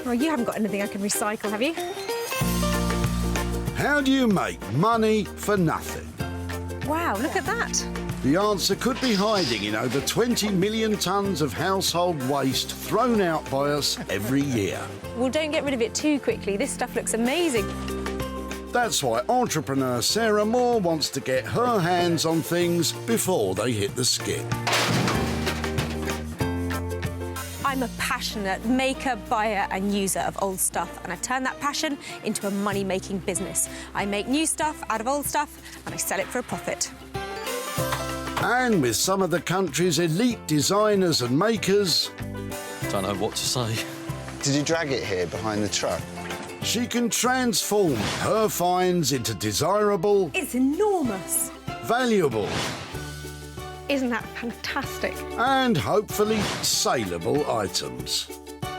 Oh, you haven't got anything I can recycle, have you? How do you make money for nothing? Wow, look at that. The answer could be hiding in over 20 million tonnes of household waste thrown out by us every year. Well, don't get rid of it too quickly. This stuff looks amazing. That's why entrepreneur Sarah Moore wants to get her hands on things before they hit the skip. I'm a passionate maker, buyer and user of old stuff, and I've turned that passion into a money-making business. I make new stuff out of old stuff and I sell it for a profit. And with some of the country's elite designers and makers... Don't know what to say. Did you drag it here behind the truck? She can transform her finds into desirable... It's enormous. Valuable... Isn't that fantastic? and hopefully saleable items.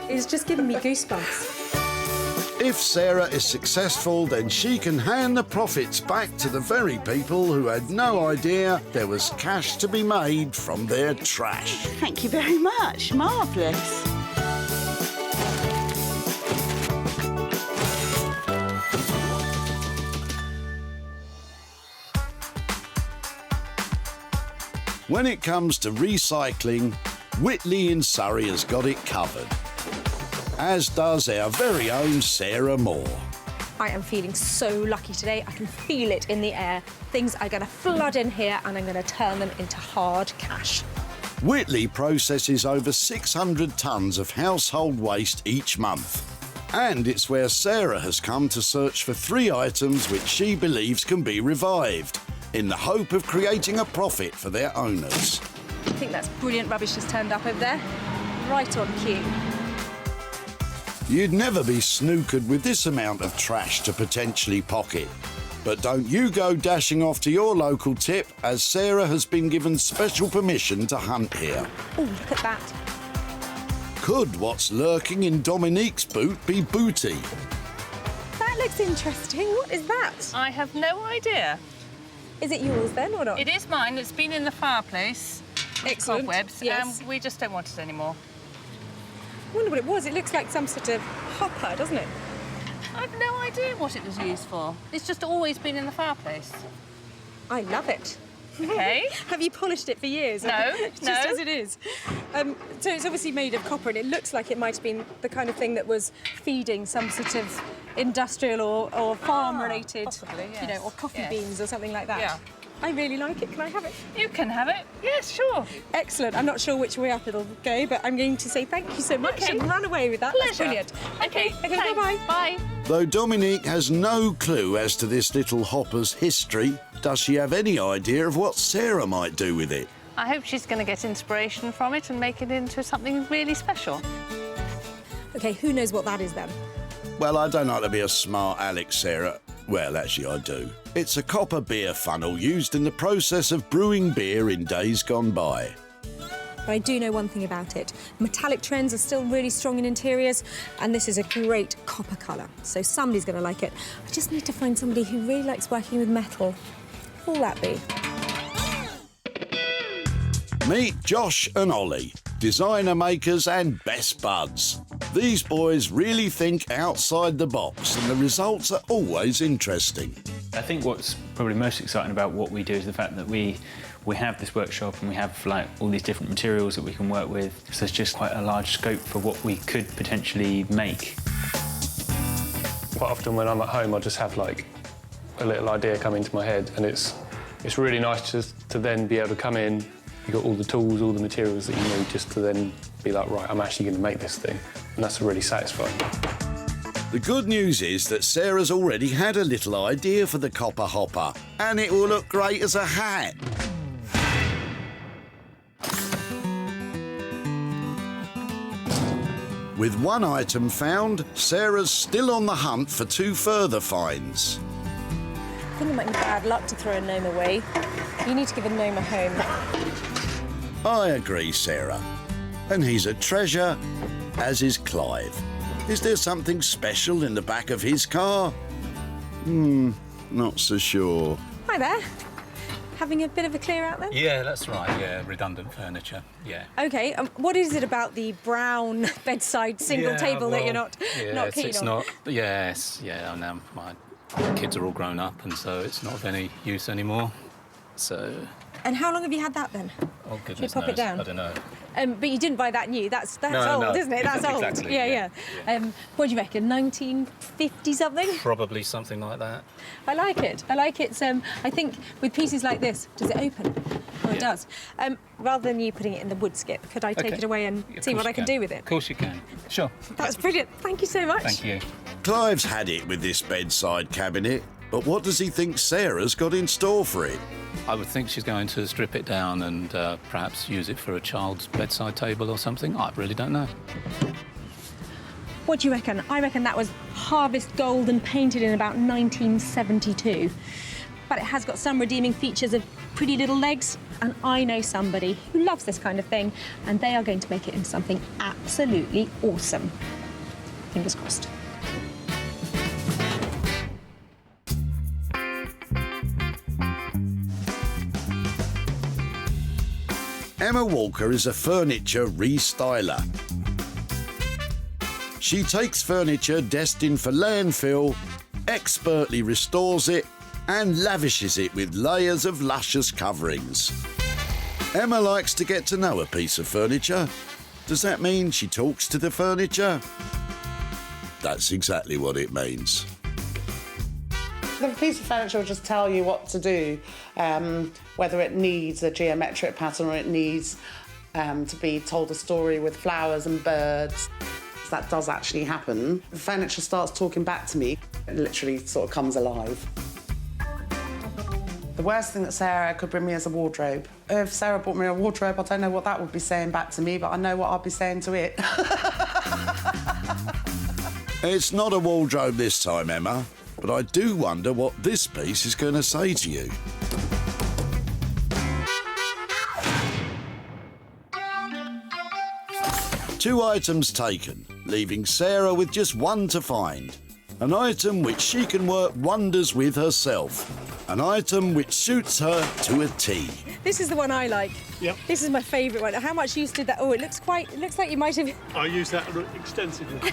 It's just giving me goosebumps. If Sarah is successful, then she can hand the profits back to the very people who had no idea there was cash to be made from their trash. Thank you very much. Marvellous. When it comes to recycling, Whitley in Surrey has got it covered, as does our very own Sarah Moore. I am feeling so lucky today. I can feel it in the air. Things are going to flood in here and I'm going to turn them into hard cash. Whitley processes over 600 tonnes of household waste each month. And it's where Sarah has come to search for 3 items which she believes can be revived, in the hope of creating a profit for their owners. I think that's brilliant rubbish just turned up over there. Right on cue. You'd never be snookered with this amount of trash to potentially pocket. But don't you go dashing off to your local tip, as Sarah has been given special permission to hunt here. Oh, look at that. Could what's lurking in Dominique's boot be booty? That looks interesting. What is that? I have no idea. Is it yours then or not? It is mine. It's been in the fireplace. Excellent. Cobwebs. Yes. We just don't want it anymore. I wonder what it was. It looks like some sort of hopper, doesn't it? I've no idea what it was used for. It's just always been in the fireplace. I love it. Okay. Have you polished it for years? No, Just no. as it is. So it's obviously made of copper, and it looks like it might have been the kind of thing that was feeding some sort of industrial or farm-related, possibly, yes. you know, or coffee Yes. beans or something like that. Yeah. I really like it. Can I have it? You can have it. Yes, sure. Excellent. I'm not sure which way up it'll go, but I'm going to say thank you so much Okay. and run away with that. That's Pleasure. brilliant. Okay, Okay, thanks. bye-bye. Bye. Though Dominique has no clue as to this little hopper's history, does she have any idea of what Sarah might do with it? I hope she's going to get inspiration from it and make it into something really special. Okay, who knows what that is then? Well, I don't like to be a smart aleck, Sarah. Well, actually, I do. It's a copper beer funnel used in the process of brewing beer in days gone by. But I do know one thing about it. Metallic trends are still really strong in interiors, and this is a great copper colour. So somebody's going to like it. I just need to find somebody who really likes working with metal. Who will that be? Meet Josh and Ollie, designer makers and best buds. These boys really think outside the box, and the results are always interesting. I think what's probably most exciting about what we do is the fact that we have this workshop and we have like all these different materials that we can work with. So there's just quite a large scope for what we could potentially make. Quite often when I'm at home, I just have like a little idea come into my head, and it's really nice just to then be able to come in. You've got all the tools, all the materials that you need, just to then be like, right, I'm actually going to make this thing. And that's really satisfying. The good news is that Sarah's already had a little idea for the copper hopper, and it will look great as a hat. With one item found, Sarah's still on the hunt for 2 further finds. I think it might be bad luck to throw a gnome away. You need to give a gnome a home. I agree, Sarah. And he's a treasure, as is Clive. Is there something special in the back of his car? Not so sure. Hi there. having a bit of a clear out then? Yeah, that's right. Yeah, redundant furniture. Yeah. Okay, what is it about the brown bedside single table that you're not keen it's on? not. Yes, yeah. Now my kids are all grown up, and so it's not of any use anymore. So. And how long have you had that then? Oh goodness pop it knows. down? I don't know. But you didn't buy that new. That's No, old, isn't it? That's old. Exactly, Yeah. What do you reckon? 1950 something? Probably something like that. I like it. I think with pieces like this, does it open? Oh, it does. Rather than you putting it in the wood skip, could I take it away and see what I can do with it? Of course you can. Sure. That's brilliant. Thank you so much. Thank you. Clive's had it with this bedside cabinet, but what does he think Sarah's got in store for it? I would think she's going to strip it down and perhaps use it for a child's bedside table or something. I really don't know. What do you reckon? I reckon that was Harvest Gold and painted in about 1972. But it has got some redeeming features of pretty little legs, and I know somebody who loves this kind of thing, and they are going to make it into something absolutely awesome. Fingers crossed. Emma Walker is a furniture restyler. She takes furniture destined for landfill, expertly restores it, and lavishes it with layers of luscious coverings. Emma likes to get to know a piece of furniture. Does that mean she talks to the furniture? That's exactly what it means. The piece of furniture will just tell you what to do, whether it needs a geometric pattern or it needs to be told a story with flowers and birds. That does actually happen. The furniture starts talking back to me. It literally sort of comes alive. The worst thing that Sarah could bring me is a wardrobe. If Sarah bought me a wardrobe, I don't know what that would be saying back to me, but I know what I'd be saying to it. It's not a wardrobe this time, Emma, but I do wonder what this piece is going to say to you. Two items taken, leaving Sarah with just one to find. An item which she can work wonders with herself. An item which suits her to a T. This is the one I like. Yep. This is my favourite one. How much use did that? Oh, it looks like you might have... I use that extensively.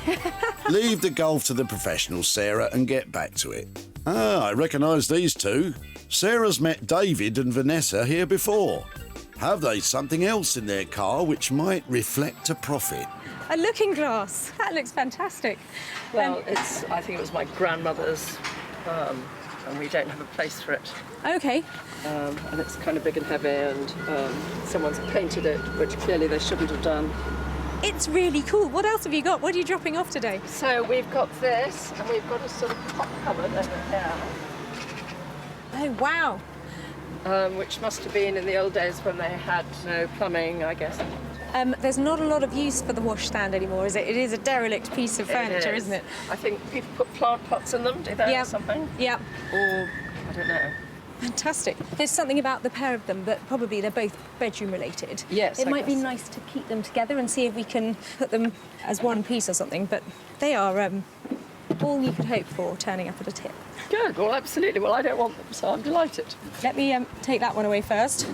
Leave the golf to the professionals, Sarah, and get back to it. Ah, I recognise these two. Sarah's met David and Vanessa here before. Have they something else in their car which might reflect a profit? A looking glass. That looks fantastic. Well, I think it was my grandmother's, and we don't have a place for it. OK. And it's kind of big and heavy, and someone's painted it, which clearly they shouldn't have done. It's really cool. What else have you got? What are you dropping off today? So we've got this, and we've got a sort of pot cupboard over here. Oh, wow. Which must have been in the old days when they had no plumbing, I guess. There's not a lot of use for the washstand anymore, is it? It is a derelict piece of furniture, isn't it? I think people put plant pots in them, do they, or something? Yeah. Or, I don't know. Fantastic. There's something about the pair of them that probably they're both bedroom related. Yes, It I might be guess. nice to keep them together and see if we can put them as one piece or something, but they are all you could hope for turning up at a tip. Good, well, absolutely. Well, I don't want them, so I'm delighted. Let me take that one away first.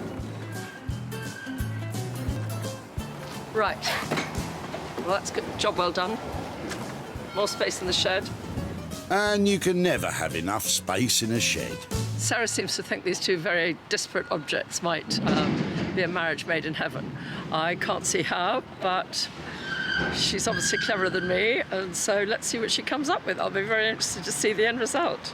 Right. Well, that's good. Job well done. More space in the shed. And you can never have enough space in a shed. Sarah seems to think these two very disparate objects might be a marriage made in heaven. I can't see how, but she's obviously cleverer than me, and so let's see what she comes up with. I'll be very interested to see the end result.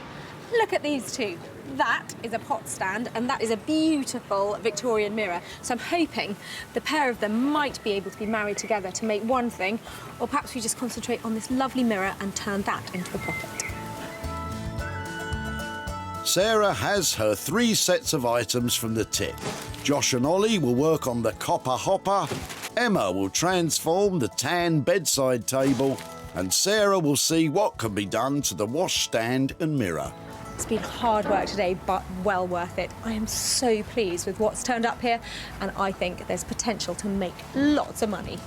Look at these two. That is a pot stand, and that is a beautiful Victorian mirror. So I'm hoping the pair of them might be able to be married together to make one thing, or perhaps we just concentrate on this lovely mirror and turn that into a profit. Sarah has her 3 sets of items from the tip. Josh and Ollie will work on the copper hopper, Emma will transform the tan bedside table, and Sarah will see what can be done to the washstand and mirror. It's been hard work today, but well worth it. I am so pleased with what's turned up here, and I think there's potential to make lots of money.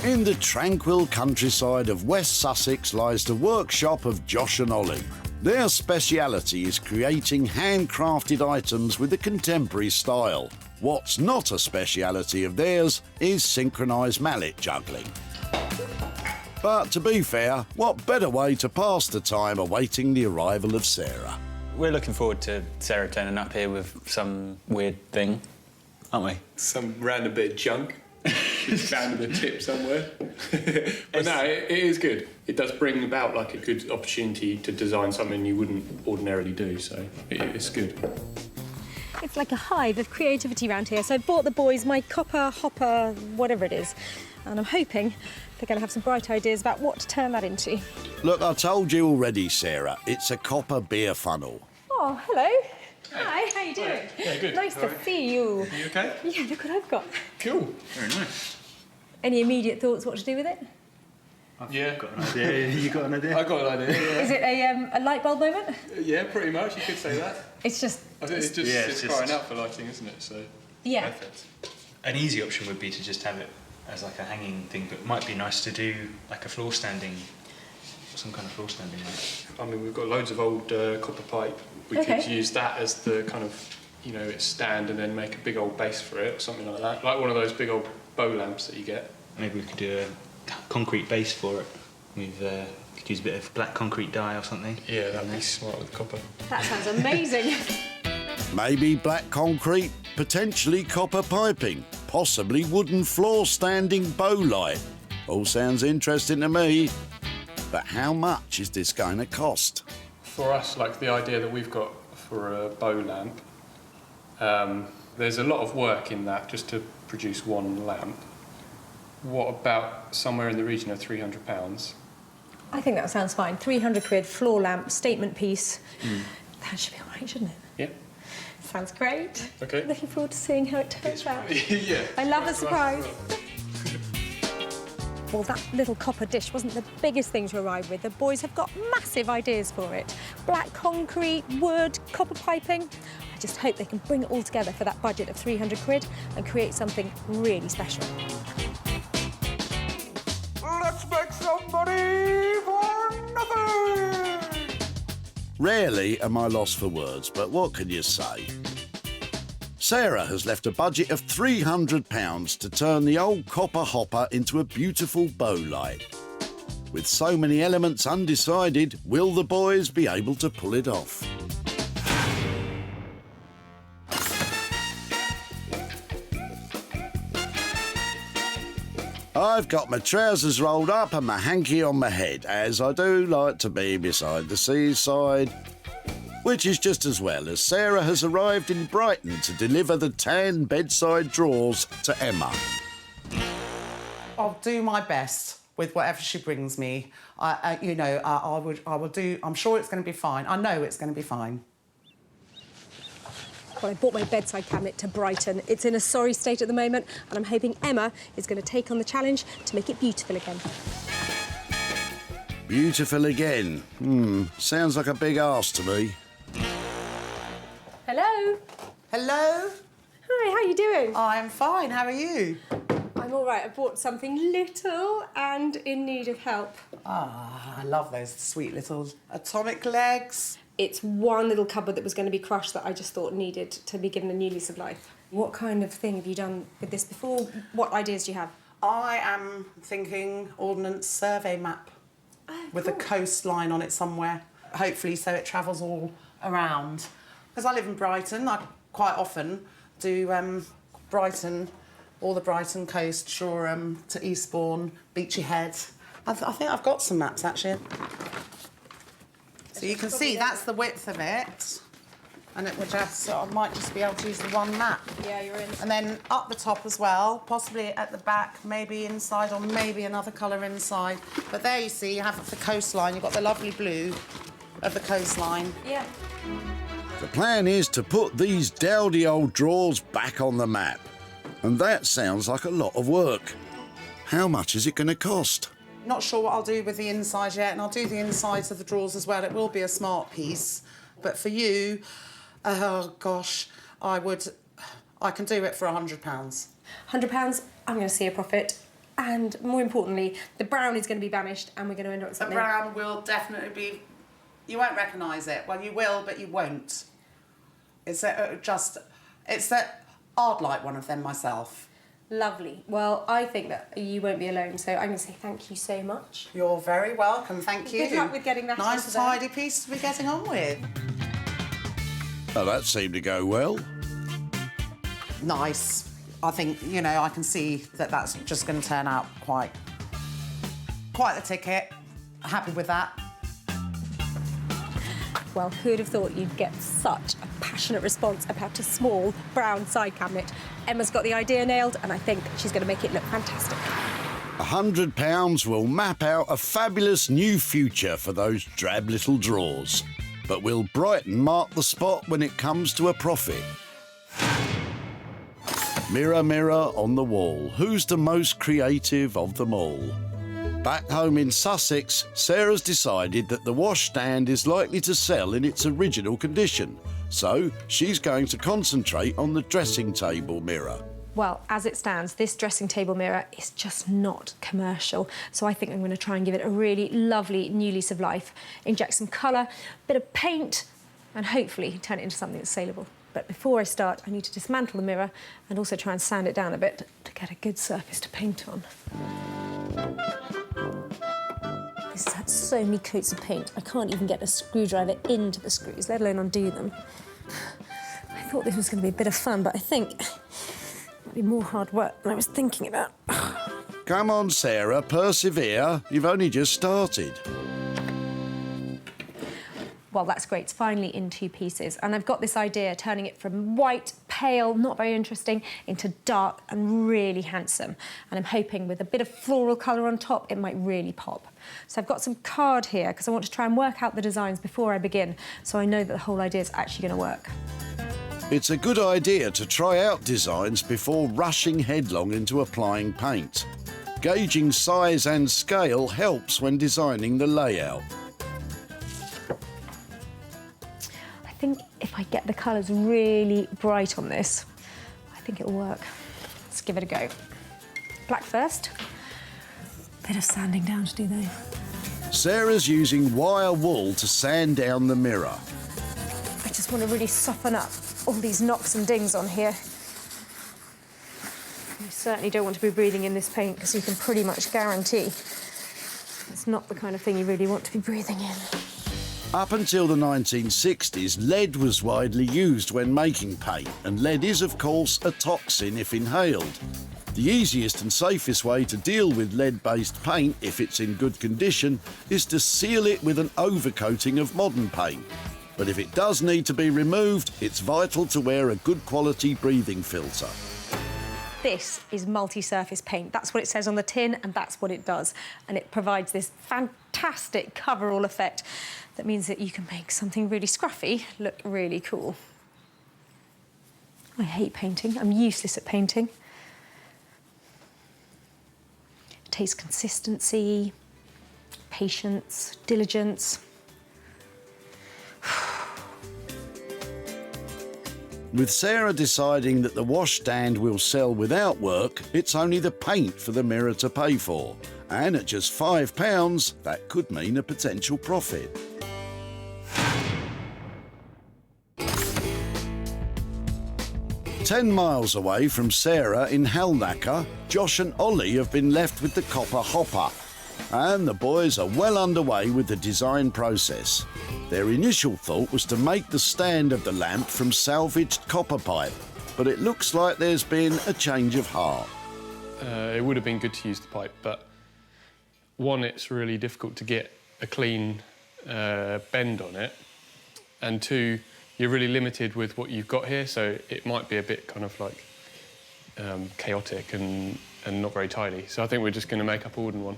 In the tranquil countryside of West Sussex lies the workshop of Josh and Ollie. Their speciality is creating handcrafted items with a contemporary style. What's not a speciality of theirs is synchronised mallet juggling. But to be fair, what better way to pass the time awaiting the arrival of Sarah? We're looking forward to Sarah turning up here with some weird thing, aren't we? Some random bit of junk. She's found in a tip somewhere. But no, it is good. It does bring about like a good opportunity to design something you wouldn't ordinarily do, so it's good. It's like a hive of creativity around here. So I bought the boys my copper, hopper, whatever it is. And I'm hoping they're going to have some bright ideas about what to turn that into. Look, I told you already, Sarah, it's a copper beer funnel. Oh, hello. Hi, how you doing? Yeah, good. Nice to see you. Are you okay? Yeah, look what I've got. Cool. Very nice. Any immediate thoughts what to do with it? Yeah. Got an idea. You got an idea? I got an idea, yeah. Is it a light bulb moment? Yeah, pretty much. You could say that. It's just... I think it's crying out for lighting, isn't it? So Yeah. perfect. An easy option would be to just have it as like a hanging thing, but it might be nice to do like a floor standing, some kind of floor standing light. I mean, we've got loads of old copper pipe. We could use that as the kind of, you know, its stand and then make a big old base for it or something like that. Like one of those big old bow lamps that you get. Maybe we could do a concrete base for it. We've could use a bit of black concrete dye or something. Yeah, that'd be smart with copper. That sounds amazing. Maybe black concrete, potentially copper piping, possibly wooden floor standing bow light. All sounds interesting to me. But how much is this going to cost? For us, like the idea that we've got for a bow lamp, there's a lot of work in that just to produce one lamp. What about somewhere in the region of £300? I think that sounds fine. 300 quid, floor lamp, statement piece. That should be all right, shouldn't it? Yeah. Sounds great. Okay. Looking forward to seeing how it turns out. Yeah. I love a surprise. Well, that little copper dish wasn't the biggest thing to arrive with. The boys have got massive ideas for it. Black concrete, wood, copper piping. I just hope they can bring it all together for that budget of 300 quid and create something really special. Let's make some money for nothing! Rarely am I lost for words, but what can you say? Sarah has left a budget of £300 to turn the old copper hopper into a beautiful bow light. With so many elements undecided, will the boys be able to pull it off? I've got my trousers rolled up and my hanky on my head, as I do like to be beside the seaside. Which is just as well, as Sarah has arrived in Brighton to deliver the tan bedside drawers to Emma. I'll do my best with whatever she brings me. I will do. I'm sure it's going to be fine. I know it's going to be fine. Well, I bought my bedside cabinet to Brighton. It's in a sorry state at the moment, and I'm hoping Emma is going to take on the challenge to make it beautiful again. Beautiful again? Sounds like a big arse to me. Hello. Hello. Hi, how are you doing? I'm fine. How are you? I'm all right. I bought something little and in need of help. Ah, I love those sweet little atomic legs. It's one little cupboard that was going to be crushed that I just thought needed to be given a new lease of life. What kind of thing have you done with this before? What ideas do you have? I am thinking ordnance survey map with a coastline on it somewhere, hopefully so it travels all around. Because I live in Brighton, I quite often do Brighton, all the Brighton coast, Shoreham to Eastbourne, Beachy Head. I think I've got some maps actually. So you can see that's the width of it, and it would just, so I might just be able to use the one map. Yeah, you're in. And then up the top as well, possibly at the back, maybe inside, or maybe another colour inside. But there you see, you have the coastline, you've got the lovely blue of the coastline. Yeah. The plan is to put these dowdy old drawers back on the map. And that sounds like a lot of work. How much is it going to cost? Not sure what I'll do with the inside yet, and I'll do the insides of the drawers as well. It will be a smart piece. But for you, oh gosh, I can do it for £100. £100, I'm going to see a profit. And more importantly, the brown is going to be banished and we're going to end up with The something. brown will definitely be You won't recognise it. Well, you will, but you won't. It's that I'd like one of them myself. Lovely. Well, I think that you won't be alone, so I'm going to say thank you so much. You're very welcome, thank you. Good luck with getting that nice, onto there. tidy piece to be getting on with. Oh, that seemed to go well. Nice. I think, you know, I can see that that's just going to turn out quite the ticket. Happy with that. Well, who'd have thought you'd get such a passionate response about a small brown side cabinet? Emma's got the idea nailed, and I think she's going to make it look fantastic. £100 will map out a fabulous new future for those drab little drawers. But will Brighton mark the spot when it comes to a profit? Mirror, mirror on the wall, who's the most creative of them all? Back home in Sussex, Sarah's decided that the washstand is likely to sell in its original condition, so she's going to concentrate on the dressing table mirror. Well, as it stands, this dressing table mirror is just not commercial, so I think I'm going to try and give it a really lovely new lease of life. Inject some colour, a bit of paint, and hopefully turn it into something that's saleable. But before I start, I need to dismantle the mirror and also try and sand it down a bit to get a good surface to paint on. This has had so many coats of paint, I can't even get a screwdriver into the screws, let alone undo them. I thought this was going to be a bit of fun, but I think it might be more hard work than I was thinking about. Come on, Sarah, persevere. You've only just started. Well, that's great. It's finally in two pieces. And I've got this idea, turning it from white, pale, not very interesting, into dark and really handsome. And I'm hoping with a bit of floral colour on top, it might really pop. So I've got some card here, because I want to try and work out the designs before I begin, so I know that the whole idea is actually going to work. It's a good idea to try out designs before rushing headlong into applying paint. Gauging size and scale helps when designing the layout. I think if I get the colours really bright on this, I think it'll work. Let's give it a go. Black first. Bit of sanding down to do though. Sarah's using wire wool to sand down the mirror. I just want to really soften up all these knocks and dings on here. You certainly don't want to be breathing in this paint, because you can pretty much guarantee it's not the kind of thing you really want to be breathing in. Up until the 1960s, lead was widely used when making paint, and lead is, of course, a toxin if inhaled. The easiest and safest way to deal with lead-based paint, if it's in good condition, is to seal it with an overcoating of modern paint. But if it does need to be removed, it's vital to wear a good quality breathing filter. This is multi-surface paint. That's what it says on the tin, and that's what it does. And it provides this fantastic cover-all effect that means that you can make something really scruffy look really cool. I hate painting. I'm useless at painting. It takes consistency, patience, diligence. With Sarah deciding that the washstand will sell without work, it's only the paint for the mirror to pay for. And at just £5, that could mean a potential profit. "10 miles away from Sarah in Halnaker, Josh and Ollie have been left with the copper hopper. And the boys are well underway with the design process. Their initial thought was to make the stand of the lamp from salvaged copper pipe, but it looks like there's been a change of heart. It would have been good to use the pipe, but one, it's really difficult to get a clean bend on it, and two, you're really limited with what you've got here, so it might be a bit kind of like chaotic and not very tidy. So I think we're just going to make up a wooden one.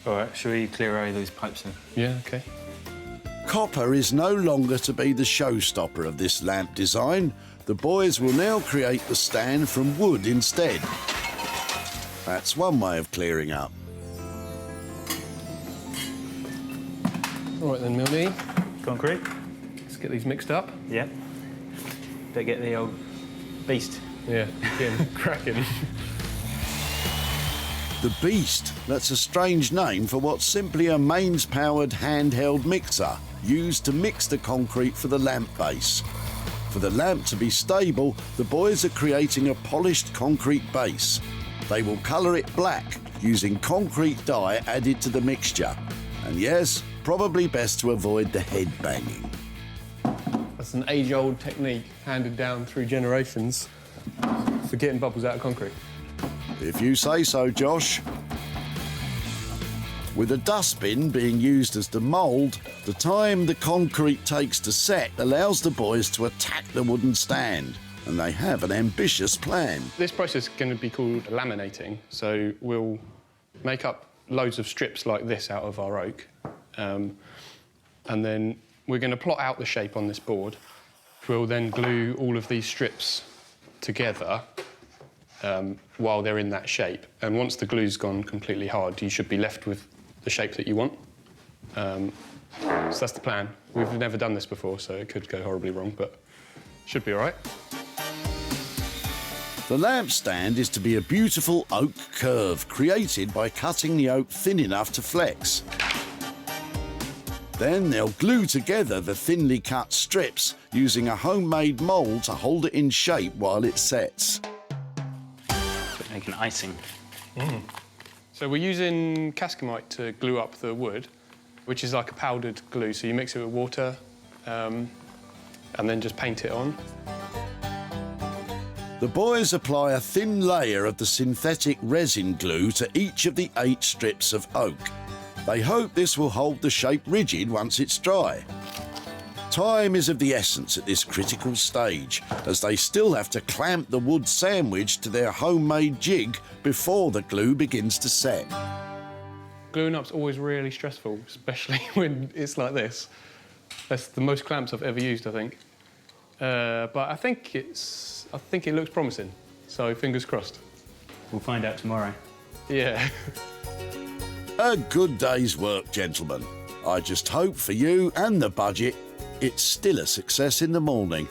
All right, shall we clear away those pipes then? Yeah, OK. Copper is no longer to be the showstopper of this lamp design. The boys will now create the stand from wood instead. That's one way of clearing up. All right then, Milne. Concrete. Let's get these mixed up. Yeah. Better get the old beast. Yeah, again, cracking. The Beast, that's a strange name for what's simply a mains-powered handheld mixer used to mix the concrete for the lamp base. For the lamp to be stable, the boys are creating a polished concrete base. They will colour it black using concrete dye added to the mixture. And yes, probably best to avoid the head banging. That's an age-old technique handed down through generations for getting bubbles out of concrete. If you say so, Josh. With a dustbin being used as the mould, the time the concrete takes to set allows the boys to attack the wooden stand, and they have an ambitious plan. This process is going to be called laminating, so we'll make up loads of strips like this out of our oak, and then we're going to plot out the shape on this board. We'll then glue all of these strips together while they're in that shape. And once the glue's gone completely hard, you should be left with the shape that you want. So that's the plan. We've never done this before, so it could go horribly wrong, but should be all right. The lamp stand is to be a beautiful oak curve created by cutting the oak thin enough to flex. Then they'll glue together the thinly cut strips using a homemade mould to hold it in shape while it sets. Make an icing. So we're using cascamite to glue up the wood, which is like a powdered glue. So you mix it with water and then just paint it on. The boys apply a thin layer of the synthetic resin glue to each of the 8 strips of oak. They hope this will hold the shape rigid once it's dry. Time is of the essence at this critical stage, as they still have to clamp the wood sandwich to their homemade jig before the glue begins to set. Gluing up's always really stressful, especially when it's like this. That's the most clamps I've ever used, I think. But I think it looks promising, so fingers crossed. We'll find out tomorrow. Yeah. A good day's work, gentlemen. I just hope for you and the budget, it's still a success in the morning.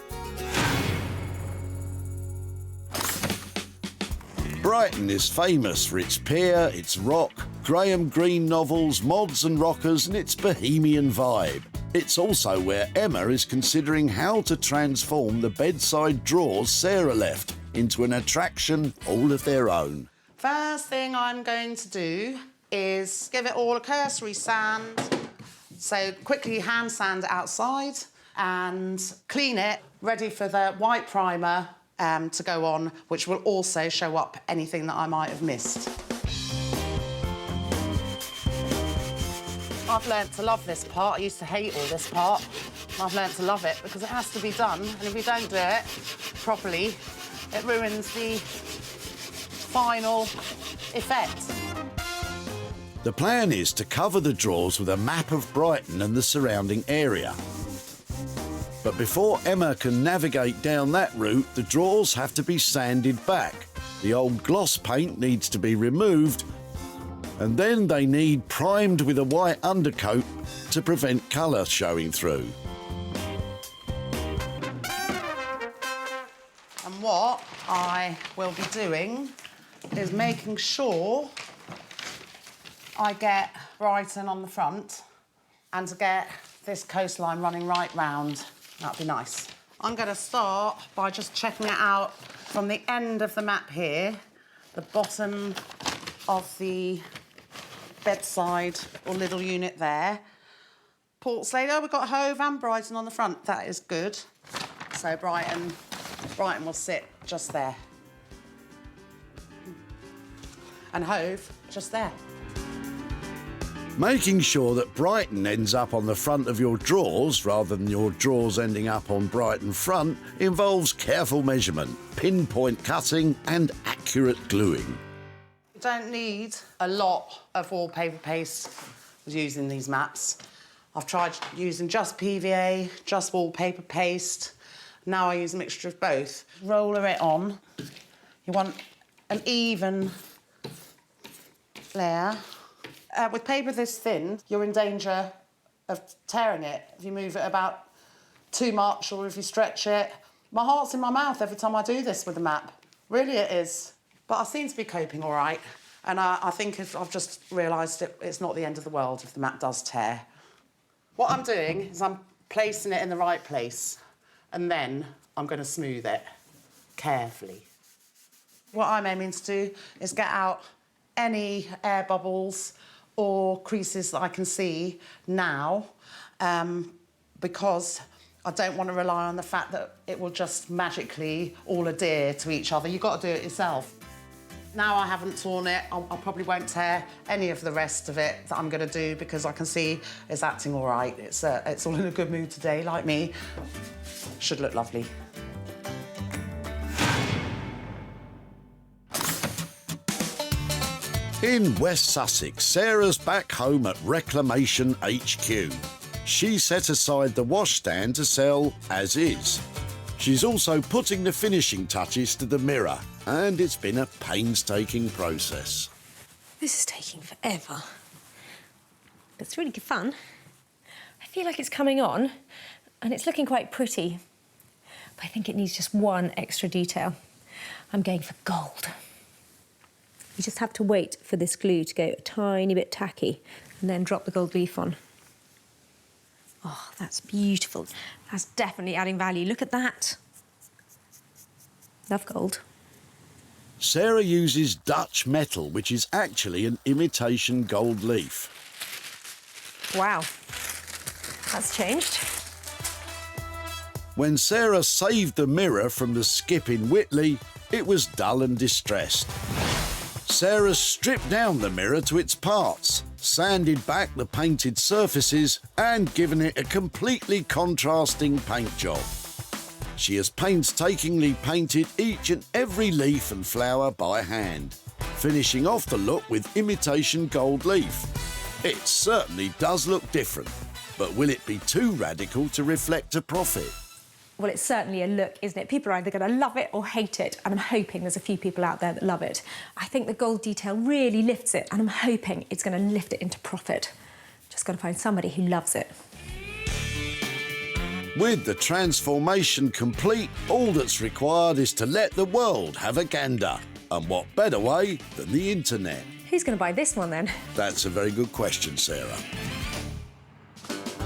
Brighton is famous for its pier, its rock, Graham Greene novels, mods and rockers, and its bohemian vibe. It's also where Emma is considering how to transform the bedside drawers Sarah left into an attraction all of their own. First thing I'm going to do is give it all a cursory sand. So quickly hand sand outside and clean it, ready for the white primer to go on, which will also show up anything that I might have missed. I've learnt to love this part. I used to hate all this part. I've learnt to love it because it has to be done, and if you don't do it properly, it ruins the final effect. The plan is to cover the drawers with a map of Brighton and the surrounding area. But before Emma can navigate down that route, the drawers have to be sanded back. The old gloss paint needs to be removed, and then they need primed with a white undercoat to prevent colour showing through. And what I will be doing is making sure I get Brighton on the front and to get this coastline running right round. That'd be nice. I'm going to start by just checking it out from the end of the map here, the bottom of the bedside or little unit there. Portslade, oh, we've got Hove and Brighton on the front. That is good. So Brighton will sit just there. And Hove just there. Making sure that Brighton ends up on the front of your drawers rather than your drawers ending up on Brighton front involves careful measurement, pinpoint cutting and accurate gluing. You don't need a lot of wallpaper paste using these maps. I've tried using just PVA, just wallpaper paste. Now I use a mixture of both. Roller it on. You want an even layer. With paper this thin, you're in danger of tearing it if you move it about too much or if you stretch it. My heart's in my mouth every time I do this with a map. Really it is. But I seem to be coping all right. And I think I've just realised it's not the end of the world if the mat does tear. What I'm doing is I'm placing it in the right place, and then I'm going to smooth it carefully. What I'm aiming to do is get out any air bubbles or creases that I can see now, because I don't want to rely on the fact that it will just magically all adhere to each other. You've got to do it yourself. Now I haven't torn it, I probably won't tear any of the rest of it that I'm going to do because I can see it's acting all right. It's all in a good mood today, like me. Should look lovely. In West Sussex, Sarah's back home at Reclamation HQ. She set aside the washstand to sell as is. She's also putting the finishing touches to the mirror, and it's been a painstaking process. This is taking forever. It's really good fun. I feel like it's coming on, and it's looking quite pretty. But I think it needs just one extra detail. I'm going for gold. You just have to wait for this glue to go a tiny bit tacky and then drop the gold leaf on. Oh, that's beautiful. That's definitely adding value. Look at that. Love gold. Sarah uses Dutch metal, which is actually an imitation gold leaf. Wow, that's changed. When Sarah saved the mirror from the skip in Whitley, it was dull and distressed. Sarah stripped down the mirror to its parts, sanded back the painted surfaces and given it a completely contrasting paint job. She has painstakingly painted each and every leaf and flower by hand, finishing off the look with imitation gold leaf. It certainly does look different, but will it be too radical to reflect a profit? Well, it's certainly a look, isn't it? People are either going to love it or hate it, and I'm hoping there's a few people out there that love it. I think the gold detail really lifts it, and I'm hoping it's going to lift it into profit. Just got to find somebody who loves it. With the transformation complete, all that's required is to let the world have a gander. And what better way than the internet? Who's going to buy this one, then? That's a very good question, Sarah.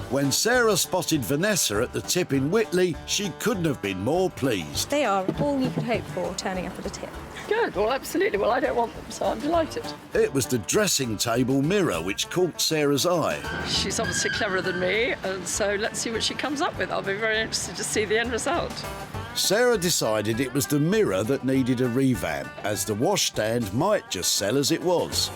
When Sarah spotted Vanessa at the tip in Whitley, she couldn't have been more pleased. They are all you could hope for turning up at a tip. Good, well, absolutely. Well, I don't want them, so I'm delighted. It was the dressing table mirror which caught Sarah's eye. She's obviously cleverer than me, and so let's see what she comes up with. I'll be very interested to see the end result. Sarah decided it was the mirror that needed a revamp, as the washstand might just sell as it was.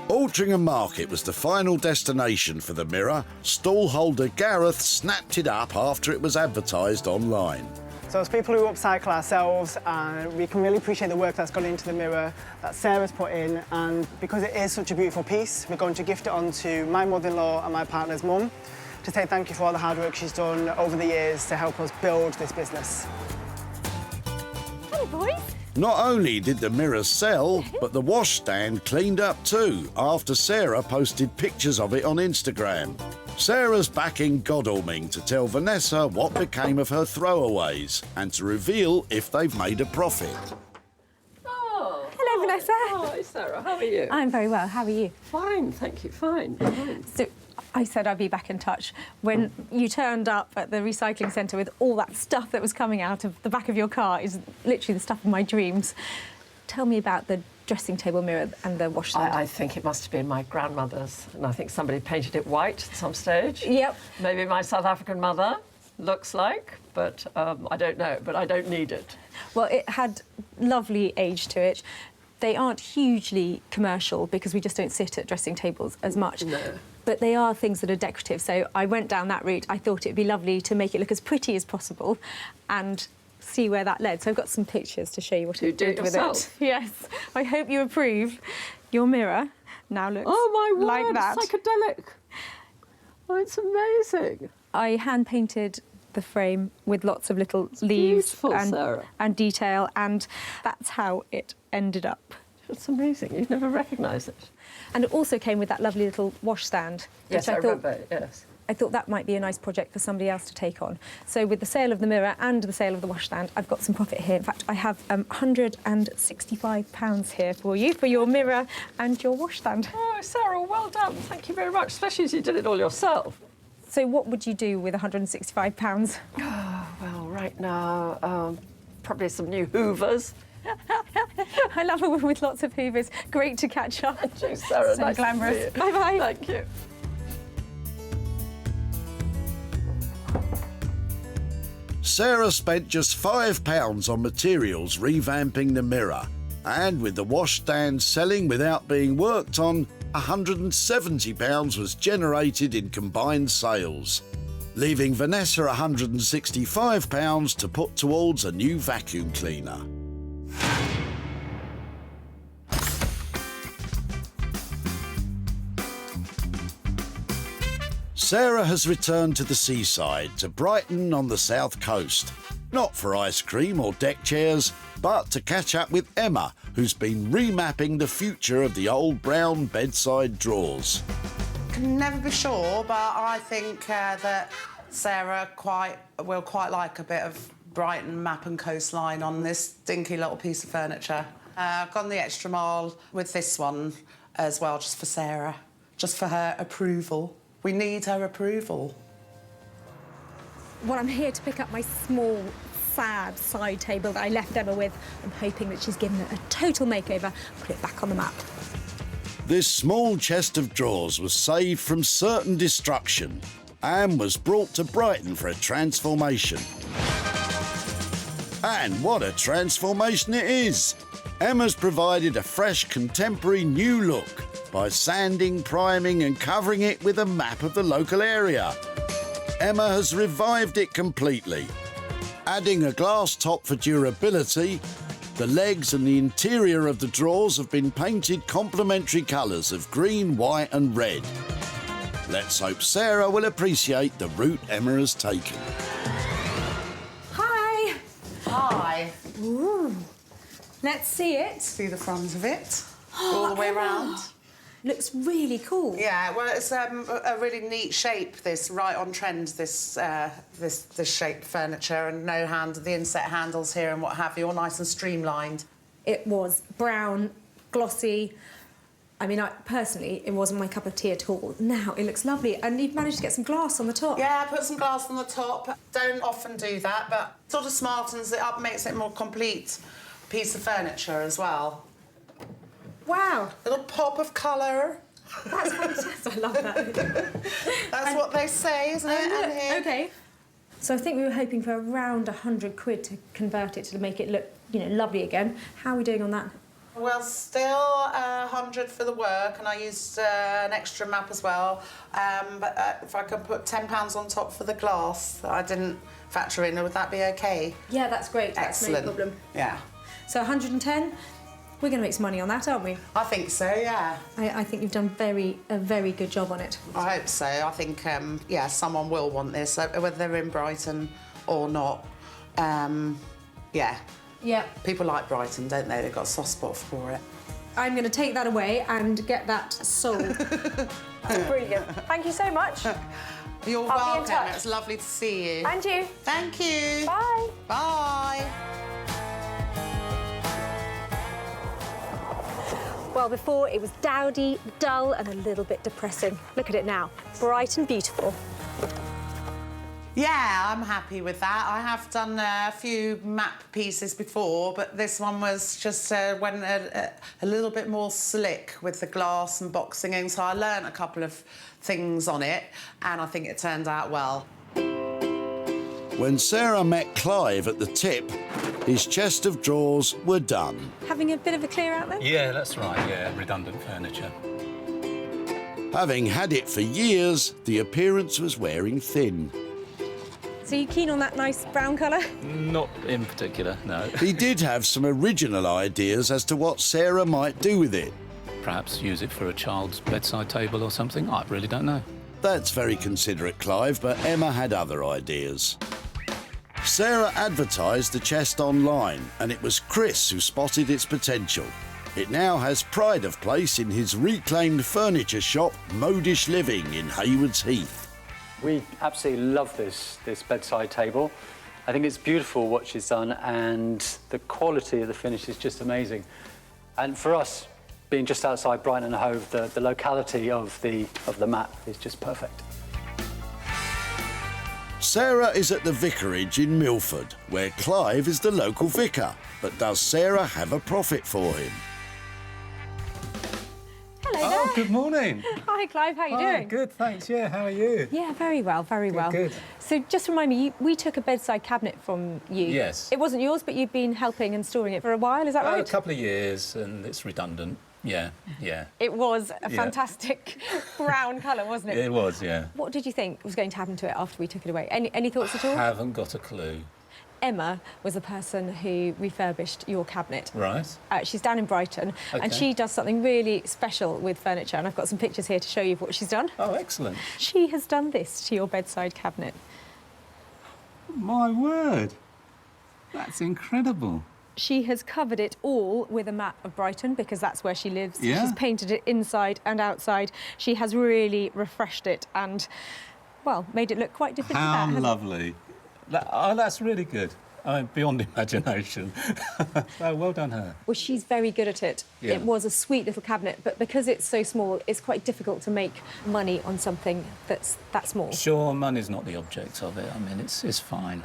Altrincham Market was the final destination for the mirror. Stallholder Gareth snapped it up after it was advertised online. So as people who upcycle ourselves, we can really appreciate the work that's gone into the mirror that Sarah's put in, and because it is such a beautiful piece, we're going to gift it on to my mother-in-law and my partner's mum to say thank you for all the hard work she's done over the years to help us build this business. Hello, boys. Not only did the mirror sell, but the washstand cleaned up too, after Sarah posted pictures of it on Instagram. Sarah's back in Godalming to tell Vanessa what became of her throwaways and to reveal if they've made a profit. Oh. Hello, Vanessa. Hi, Sarah. How are you? I'm very well. How are you? Fine, thank you. Fine. So I said I'd be back in touch when you turned up at the recycling centre with all that stuff that was coming out of the back of your car. Is literally the stuff of my dreams. Tell me about the dressing table mirror and the washstand. I think it must have been my grandmother's, and I think somebody painted it white at some stage. Yep. Maybe my South African mother looks like, but I don't know, but I don't need it. Well, it had lovely age to it. They aren't hugely commercial because we just don't sit at dressing tables as much. No. But they are things that are decorative, so I went down that route. I thought it'd be lovely to make it look as pretty as possible and see where that led. So I've got some pictures to show you what I did with it. Yes. I hope you approve. Your mirror now looks like that. Psychedelic. Oh, it's amazing. I hand-painted the frame with lots of little leaves and detail, and that's how it ended up. That's amazing. You'd never recognise it. And it also came with that lovely little washstand. Yes, I remember, yes. I thought that might be a nice project for somebody else to take on. So with the sale of the mirror and the sale of the washstand, I've got some profit here. In fact, I have £165 here for you, for your mirror and your washstand. Oh, Sarah, well done. Thank you very much, especially as you did it all yourself. So what would you do with £165? Oh, well, right now, probably some new hoovers. I love a woman with lots of hoovers. Great to catch up. Cheers, Sarah. So nice glamorous. To see you. Bye-bye. Thank you. Sarah spent just £5 on materials revamping the mirror, and with the washstand selling without being worked on, £170 was generated in combined sales, leaving Vanessa £165 to put towards a new vacuum cleaner. Sarah has returned to the seaside, to Brighton on the south coast. Not for ice cream or deck chairs, but to catch up with Emma, who's been remapping the future of the old brown bedside drawers. Can never be sure, but I think that Sarah will quite like a bit of Brighton map and coastline on this dinky little piece of furniture. I've gone the extra mile with this one as well, just for Sarah, just for her approval. We need her approval. Well, I'm here to pick up my small, sad side table that I left Emma with. I'm hoping that she's given it a total makeover, put it back on the map. This small chest of drawers was saved from certain destruction and was brought to Brighton for a transformation. And what a transformation it is! Emma's provided a fresh, contemporary new look by sanding, priming and covering it with a map of the local area. Emma has revived it completely, adding a glass top for durability. The legs and the interior of the drawers have been painted complementary colours of green, white and red. Let's hope Sarah will appreciate the route Emma has taken. Hi! Hi. Ooh. Let's see it. See the front of it, all the way around. Looks really cool. Yeah, well, it's a really neat shape, this, right on trend, this shaped furniture, and the inset handles here and what have you, all nice and streamlined. It was brown, glossy. I mean, personally, it wasn't my cup of tea at all. Now it looks lovely, and you've managed to get some glass on the top. Yeah, put some glass on the top. Don't often do that, but sort of smartens it up, makes it a more complete piece of furniture as well. Wow. Little pop of colour. That's fantastic. I love that. That's what they say, isn't it? And here. OK. So I think we were hoping for around £100 to convert it to make it look, lovely again. How are we doing on that? Well, still 100 for the work, and I used an extra map as well. But if I could put £10 on top for the glass that I didn't factor in, would that be OK? Yeah, that's great. Excellent. That's no problem. Yeah. So 110. We're going to make some money on that, aren't we? I think so, yeah. I think you've done a very good job on it. I hope so. I think, yeah, someone will want this, whether they're in Brighton or not. Yeah. Yeah. People like Brighton, don't they? They've got a soft spot for it. I'm going to take that away and get that sold. That's brilliant. Thank you so much. You're I'll be in welcome. touch. It's lovely to see you. And you. Thank you. Bye. Bye. Well, before it was dowdy, dull and a little bit depressing. Look at it now, bright and beautiful. Yeah, I'm happy with that. I have done a few map pieces before, but this one was just went a little bit more slick with the glass and boxing in, so I learnt a couple of things on it, and I think it turned out well. When Sarah met Clive at the tip, his chest of drawers were done. Having a bit of a clear out then? Yeah, that's right, yeah, redundant furniture. Having had it for years, the appearance was wearing thin. So you keen on that nice brown colour? Not in particular, no. He did have some original ideas as to what Sarah might do with it. Perhaps use it for a child's bedside table or something, I really don't know. That's very considerate, Clive, but Emma had other ideas. Sarah advertised the chest online, and it was Chris who spotted its potential. It now has pride of place in his reclaimed furniture shop, Modish Living, in Haywards Heath. We absolutely love this bedside table. I think it's beautiful what she's done, and the quality of the finish is just amazing. And for us, being just outside Brighton and Hove, the locality of the mat is just perfect. Sarah is at the vicarage in Milford, where Clive is the local vicar. But does Sarah have a profit for him? Hello there. Oh, good morning. Hi, Clive. How are you doing? Good, thanks. Yeah, how are you? Yeah, very well, very well. Good. So just remind me, we took a bedside cabinet from you. Yes. It wasn't yours, but you've been helping and storing it for a while, is that right? A couple of years, and it's redundant. Yeah, yeah. It was a fantastic brown colour, wasn't it? It was, yeah. What did you think was going to happen to it after we took it away? Any thoughts at all? I haven't got a clue. Emma was the person who refurbished your cabinet. Right. She's down in Brighton, and Okay. she does something really special with furniture, and I've got some pictures here to show you of what she's done. Oh, excellent. She has done this to your bedside cabinet. My word. That's incredible. She has covered it all with a map of Brighton, because that's where she lives. Yeah. She's painted it inside and outside. She has really refreshed it and, well, made it look quite different to that, How hasn't it? lovely. That's really good. Beyond imagination. Oh, well done her. Well, she's very good at it. Yeah. It was a sweet little cabinet, but because it's so small, it's quite difficult to make money on something that's that small. Sure, money's not the object of it. I mean, it's fine.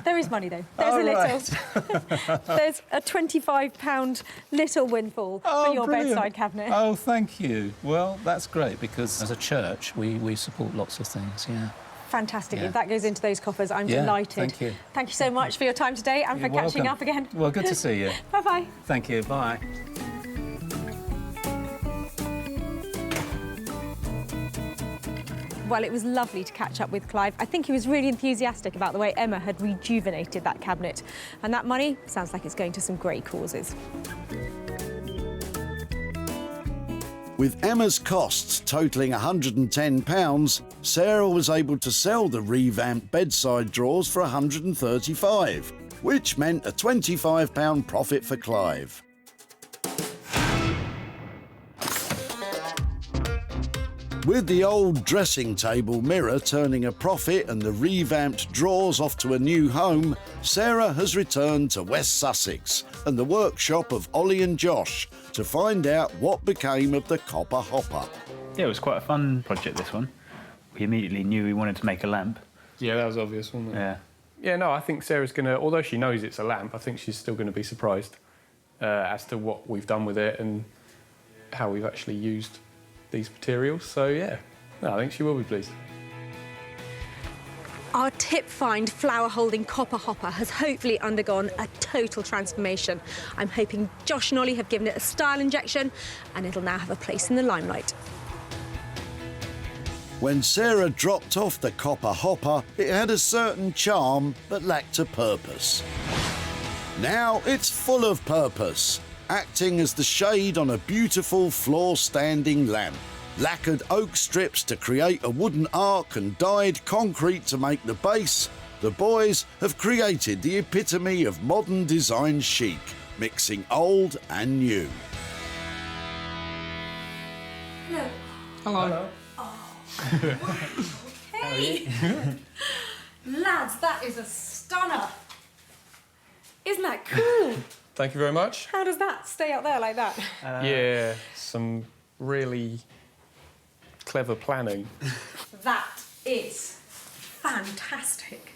There is money, though. There's Oh, a little. right. There's a £25 little windfall for your brilliant. bedside cabinet. Oh, thank you. Well, that's great, because as a church, we support lots of things, yeah. Fantastic. Yeah. If that goes into those coffers, I'm Yeah, delighted. thank you. Thank you so much for your time today and for You're catching welcome. up again. Well, good to see you. Bye-bye. Thank you. Bye. Well, it was lovely to catch up with Clive. I think he was really enthusiastic about the way Emma had rejuvenated that cabinet. And that money sounds like it's going to some great causes. With Emma's costs totalling £110, Sarah was able to sell the revamped bedside drawers for £135, which meant a £25 profit for Clive. With the old dressing table mirror turning a profit and the revamped drawers off to a new home, Sarah has returned to West Sussex and the workshop of Ollie and Josh to find out what became of the copper hopper. Yeah, it was quite a fun project, this one. We immediately knew we wanted to make a lamp. Yeah, that was obvious, wasn't it? Yeah. Yeah, no, I think Sarah's going to, although she knows it's a lamp, I think she's still going to be surprised as to what we've done with it and how we've actually used these materials. So, yeah, no, I think she will be pleased. Our tip-find flower-holding copper hopper has hopefully undergone a total transformation. I'm hoping Josh and Ollie have given it a style injection and it'll now have a place in the limelight. When Sarah dropped off the copper hopper, it had a certain charm but lacked a purpose. Now it's full of purpose, acting as the shade on a beautiful floor-standing lamp. Lacquered oak strips to create a wooden arc and dyed concrete to make the base, the boys have created the epitome of modern design chic, mixing old and new. Hello. Hello. Hey! Lads, that is a stunner. Isn't that cool? Thank you very much. How does that stay up there like that? Yeah, some really clever planning. That is fantastic.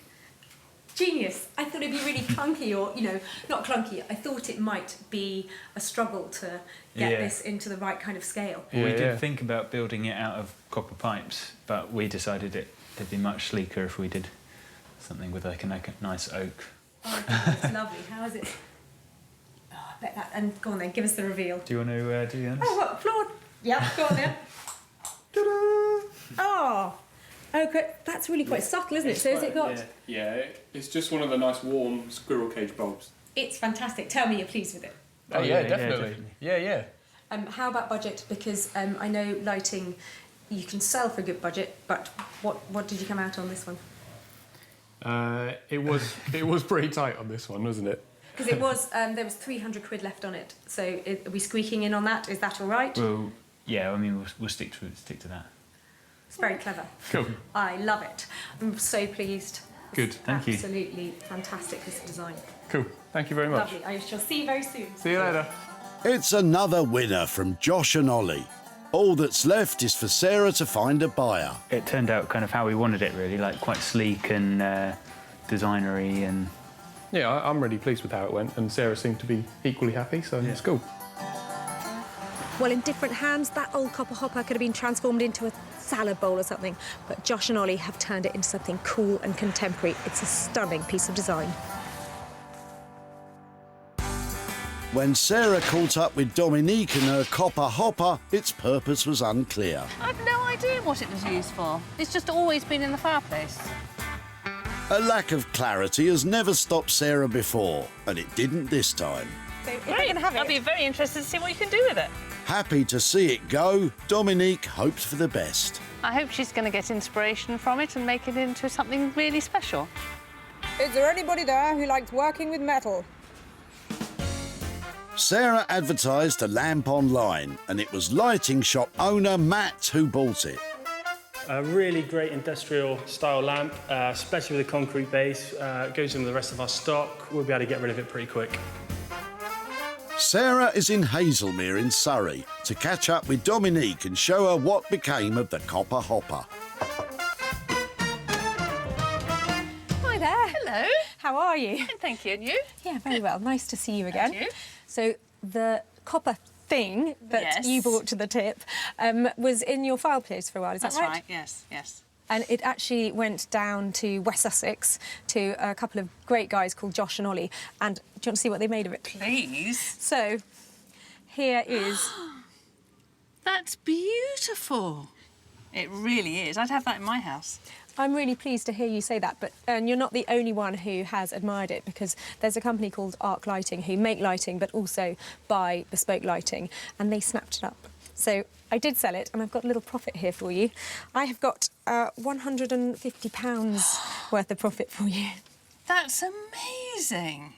Genius. I thought it'd be really clunky, or, you know, not clunky. I thought it might be a struggle to get this into the right kind of scale. We did think about building it out of copper pipes, but we decided it'd be much sleeker if we did something with like a nice oak. Oh, it's lovely. How is it? Oh, I bet that. And go on then, give us the reveal. Do you want to do the honors? Oh, what? Floor? Yeah, go on then. Oh, okay. That's really quite subtle, isn't it? So has it got... Yeah, it's just one of the nice warm squirrel cage bulbs. It's fantastic. Tell me you're pleased with it. Oh, yeah, definitely. Yeah. How about budget? Because I know lighting you can sell for a good budget, but what did you come out on this one? It was pretty tight on this one, wasn't it? Because it was there was 300 quid left on it. So are we squeaking in on that? Is that all right? Well, yeah. I mean, we'll stick to that. It's very clever. Cool. I love it. I'm so pleased. Good, thank you. Absolutely fantastic, this design. Cool. Thank you very much. Lovely. I shall see you very soon. See you later. It's another winner from Josh and Ollie. All that's left is for Sarah to find a buyer. It turned out kind of how we wanted it, really, like quite sleek and designery and... Yeah, I'm really pleased with how it went, and Sarah seemed to be equally happy, so it's cool. Well, in different hands, that old copper hopper could have been transformed into a salad bowl or something, but Josh and Ollie have turned it into something cool and contemporary. It's a stunning piece of design. When Sarah caught up with Dominique and her copper hopper, its purpose was unclear. I've no idea what it was used for. It's just always been in the fireplace. A lack of clarity has never stopped Sarah before, and it didn't this time. So if I can have it... I'll be very interested to see what you can do with it. Happy to see it go, Dominique hopes for the best. I hope she's going to get inspiration from it and make it into something really special. Is there anybody there who likes working with metal? Sarah advertised a lamp online, and it was lighting shop owner Matt who bought it. A really great industrial style lamp, especially with a concrete base. Goes in with the rest of our stock. We'll be able to get rid of it pretty quick. Sarah is in Hazelmere in Surrey to catch up with Dominique and show her what became of the copper hopper. Hi there. Hello. How are you? Thank you. And you? Yeah, very well. Nice to see you again. Thank you. So the copper thing that you brought to the tip was in your fireplace for a while, is that right? That's right, yes, yes. And it actually went down to West Sussex to a couple of great guys called Josh and Ollie. And do you want to see what they made of it? Please. So, here is... That's beautiful. It really is. I'd have that in my house. I'm really pleased to hear you say that, but you're not the only one who has admired it, because there's a company called Arc Lighting who make lighting but also buy bespoke lighting, and they snapped it up. So I did sell it, and I've got a little profit here for you. I have got £150 worth of profit for you. That's amazing.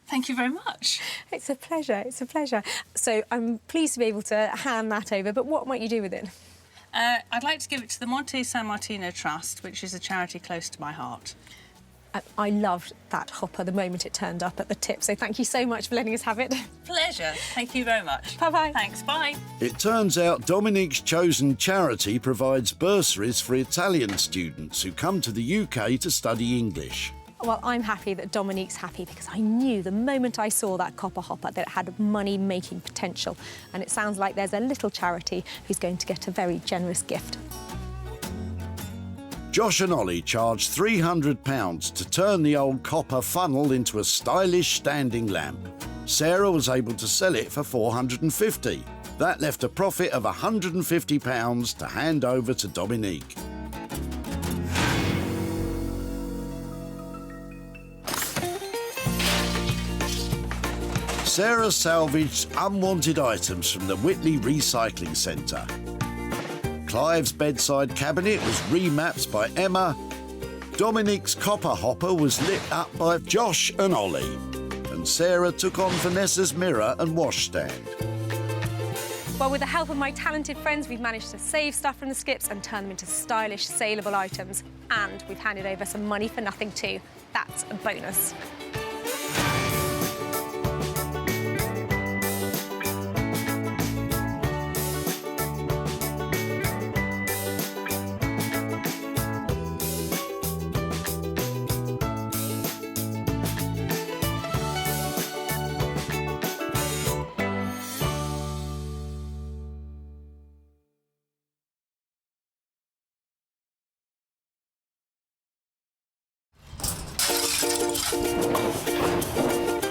Thank you very much. It's a pleasure, it's a pleasure. So I'm pleased to be able to hand that over, but what might you do with it? I'd like to give it to the Monte San Martino Trust, which is a charity close to my heart. I loved that hopper the moment it turned up at the tip, so thank you so much for letting us have it. Pleasure. Thank you very much. Bye-bye. Thanks, bye. It turns out Dominique's chosen charity provides bursaries for Italian students who come to the UK to study English. Well, I'm happy that Dominique's happy, because I knew the moment I saw that copper hopper that it had money-making potential. And it sounds like there's a little charity who's going to get a very generous gift. Josh and Ollie charged £300 to turn the old copper funnel into a stylish standing lamp. Sarah was able to sell it for £450. That left a profit of £150 to hand over to Dominique. Sarah salvaged unwanted items from the Whitley Recycling Centre. Clive's bedside cabinet was remapped by Emma. Dominique's copper hopper was lit up by Josh and Ollie. And Sarah took on Vanessa's mirror and washstand. Well, with the help of my talented friends, we've managed to save stuff from the skips and turn them into stylish, saleable items. And we've handed over some money for nothing too. That's a bonus.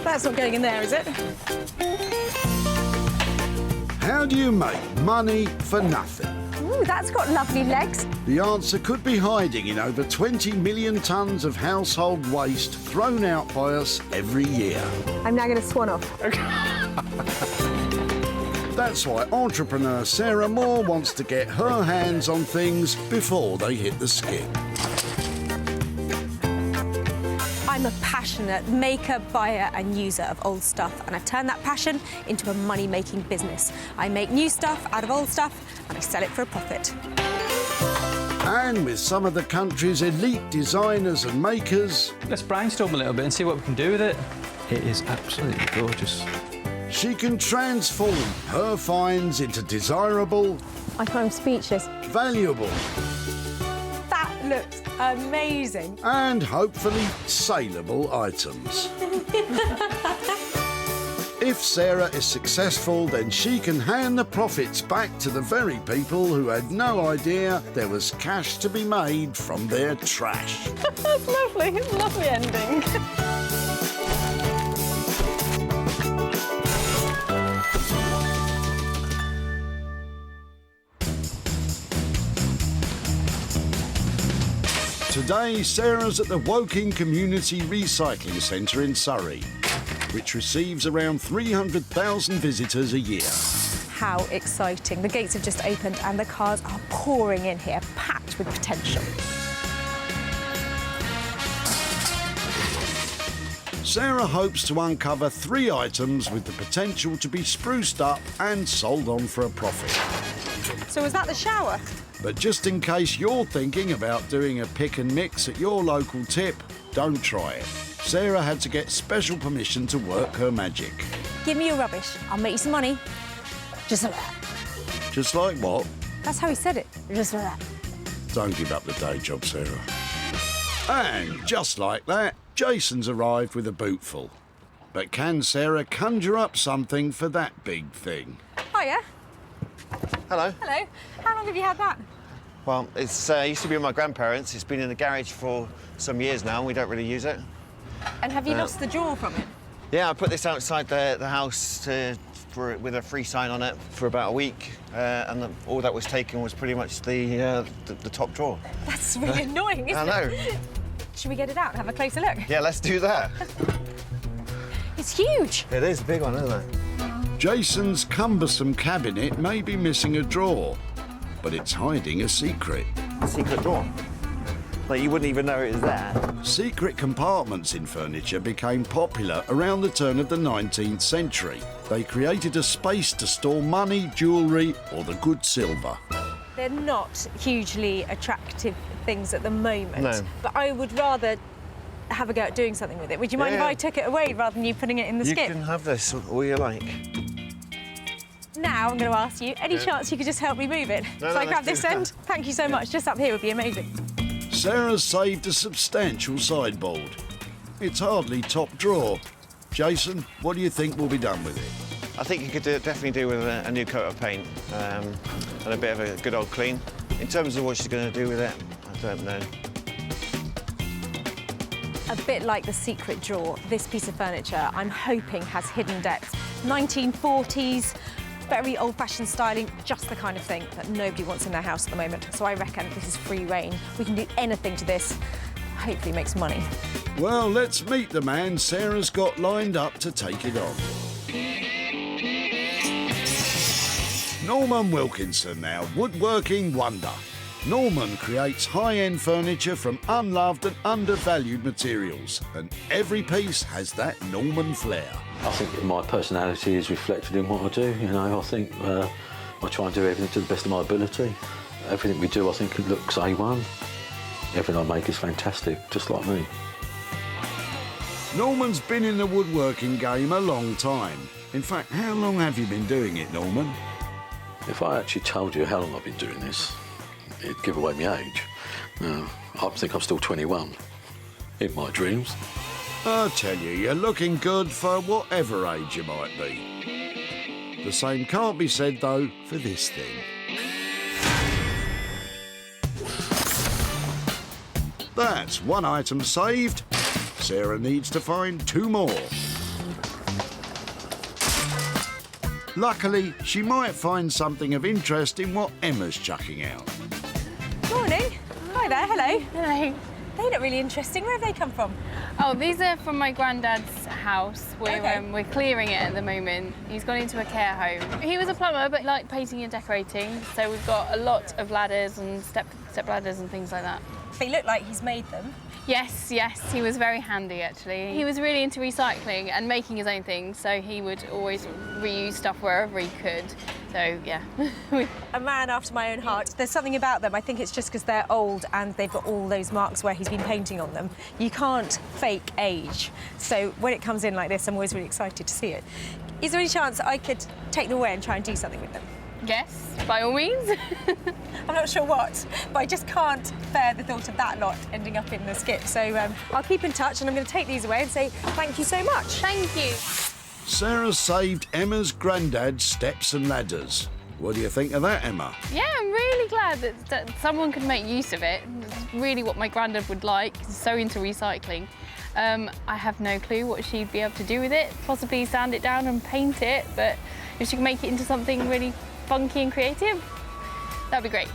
That's not going in there, is it? How do you make money for nothing? Ooh, that's got lovely legs. The answer could be hiding in over 20 million tonnes of household waste thrown out by us every year. I'm now going to swan off. Okay. That's why entrepreneur Sarah Moore wants to get her hands on things before they hit the skip. I'm a passionate maker, buyer and user of old stuff, and I've turned that passion into a money-making business. I make new stuff out of old stuff and I sell it for a profit. And with some of the country's elite designers and makers, Let's brainstorm a little bit and see what we can do with it. It is absolutely gorgeous. she can transform her finds into desirable, I'm speechless. valuable, That looks amazing. and hopefully saleable items. If Sarah is successful, then she can hand the profits back to the very people who had no idea there was cash to be made from their trash. That's lovely. It's a lovely ending. Today, Sarah's at the Woking Community Recycling Centre in Surrey, which receives around 300,000 visitors a year. How exciting. The gates have just opened and the cars are pouring in here, packed with potential. Sarah hopes to uncover 3 items with the potential to be spruced up and sold on for a profit. So was that the shower? But just in case you're thinking about doing a pick and mix at your local tip, don't try it. Sarah had to get special permission to work her magic. Give me your rubbish. I'll make you some money. Just like that. Just like what? That's how he said it. Just like that. Don't give up the day job, Sarah. And just like that, Jason's arrived with a bootful. But can Sarah conjure up something for that big thing? Hiya. Hello. Hello. How long have you had that? Well, it's used to be with my grandparents. It's been in the garage for some years now, and we don't really use it. And have you lost the drawer from it? Yeah, I put this outside the house with a free sign on it for about a week, and all that was taken was pretty much the top drawer. That's really annoying, isn't it? I know. Should we get it out and have a closer look? Yeah, let's do that. It's huge. It is a big one, isn't it? Jason's cumbersome cabinet may be missing a drawer, but it's hiding a secret. A secret drawer? Like, you wouldn't even know it was there. Secret compartments in furniture became popular around the turn of the 19th century. They created a space to store money, jewellery, or the good silver. They're not hugely attractive things at the moment. No. But I would rather have a go at doing something with it. Would you mind if I took it away rather than you putting it in the skip? You can have this all you like. Now I'm going to ask you, any chance you could just help me move it? No, so I let's grab do this that. end? Thank you so much. Just up here would be amazing. Sarah's saved a substantial sideboard. It's hardly top drawer. Jason, what do you think will be done with it? I think you could definitely do with a new coat of paint and a bit of a good old clean. In terms of what she's going to do with it, I don't know. A bit like the secret drawer, this piece of furniture, I'm hoping has hidden depths. 1940s, very old-fashioned styling, just the kind of thing that nobody wants in their house at the moment. So I reckon this is free reign. We can do anything to this, hopefully make some money. Well, let's meet the man Sarah's got lined up to take it on. Norman Wilkinson now, woodworking wonder. Norman creates high-end furniture from unloved and undervalued materials, and every piece has that Norman flair. I think my personality is reflected in what I do. You know, I think I try and do everything to the best of my ability. Everything we do, I think it looks A1. Everything I make is fantastic, just like me. Norman's been in the woodworking game a long time. In fact, how long have you been doing it, Norman? If I actually told you how long I've been doing this, it'd give away my age. No, I think I'm still 21, in my dreams. I tell you, you're looking good for whatever age you might be. The same can't be said, though, for this thing. That's one item saved. Sarah needs to find 2 more. Luckily, she might find something of interest in what Emma's chucking out. Morning. Hi there, hello. Hello. They look really interesting. Where have they come from? Oh, these are from my granddad's house. We're clearing it at the moment. He's gone into a care home. He was a plumber, but liked painting and decorating. So we've got a lot of ladders and step ladders and things like that. They look like he's made them. Yes, he was very handy actually. He was really into recycling and making his own things, so he would always reuse stuff wherever he could. So yeah. A man after my own heart. There's something about them, I think it's just because they're old and they've got all those marks where he's been painting on them. You can't fake age. So when it comes in like this, I'm always really excited to see it. Is there any chance I could take them away and try and do something with them? Yes, by all means. I'm not sure what, but I just can't bear the thought of that lot ending up in the skip. So I'll keep in touch and I'm going to take these away and say thank you so much. Thank you. Sarah saved Emma's granddad's steps and ladders. What do you think of that, Emma? Yeah, I'm really glad that someone could make use of it. It's really what my granddad would like. He's so into recycling. I have no clue what she'd be able to do with it. Possibly sand it down and paint it, but if she can make it into something really funky and creative, that'd be great.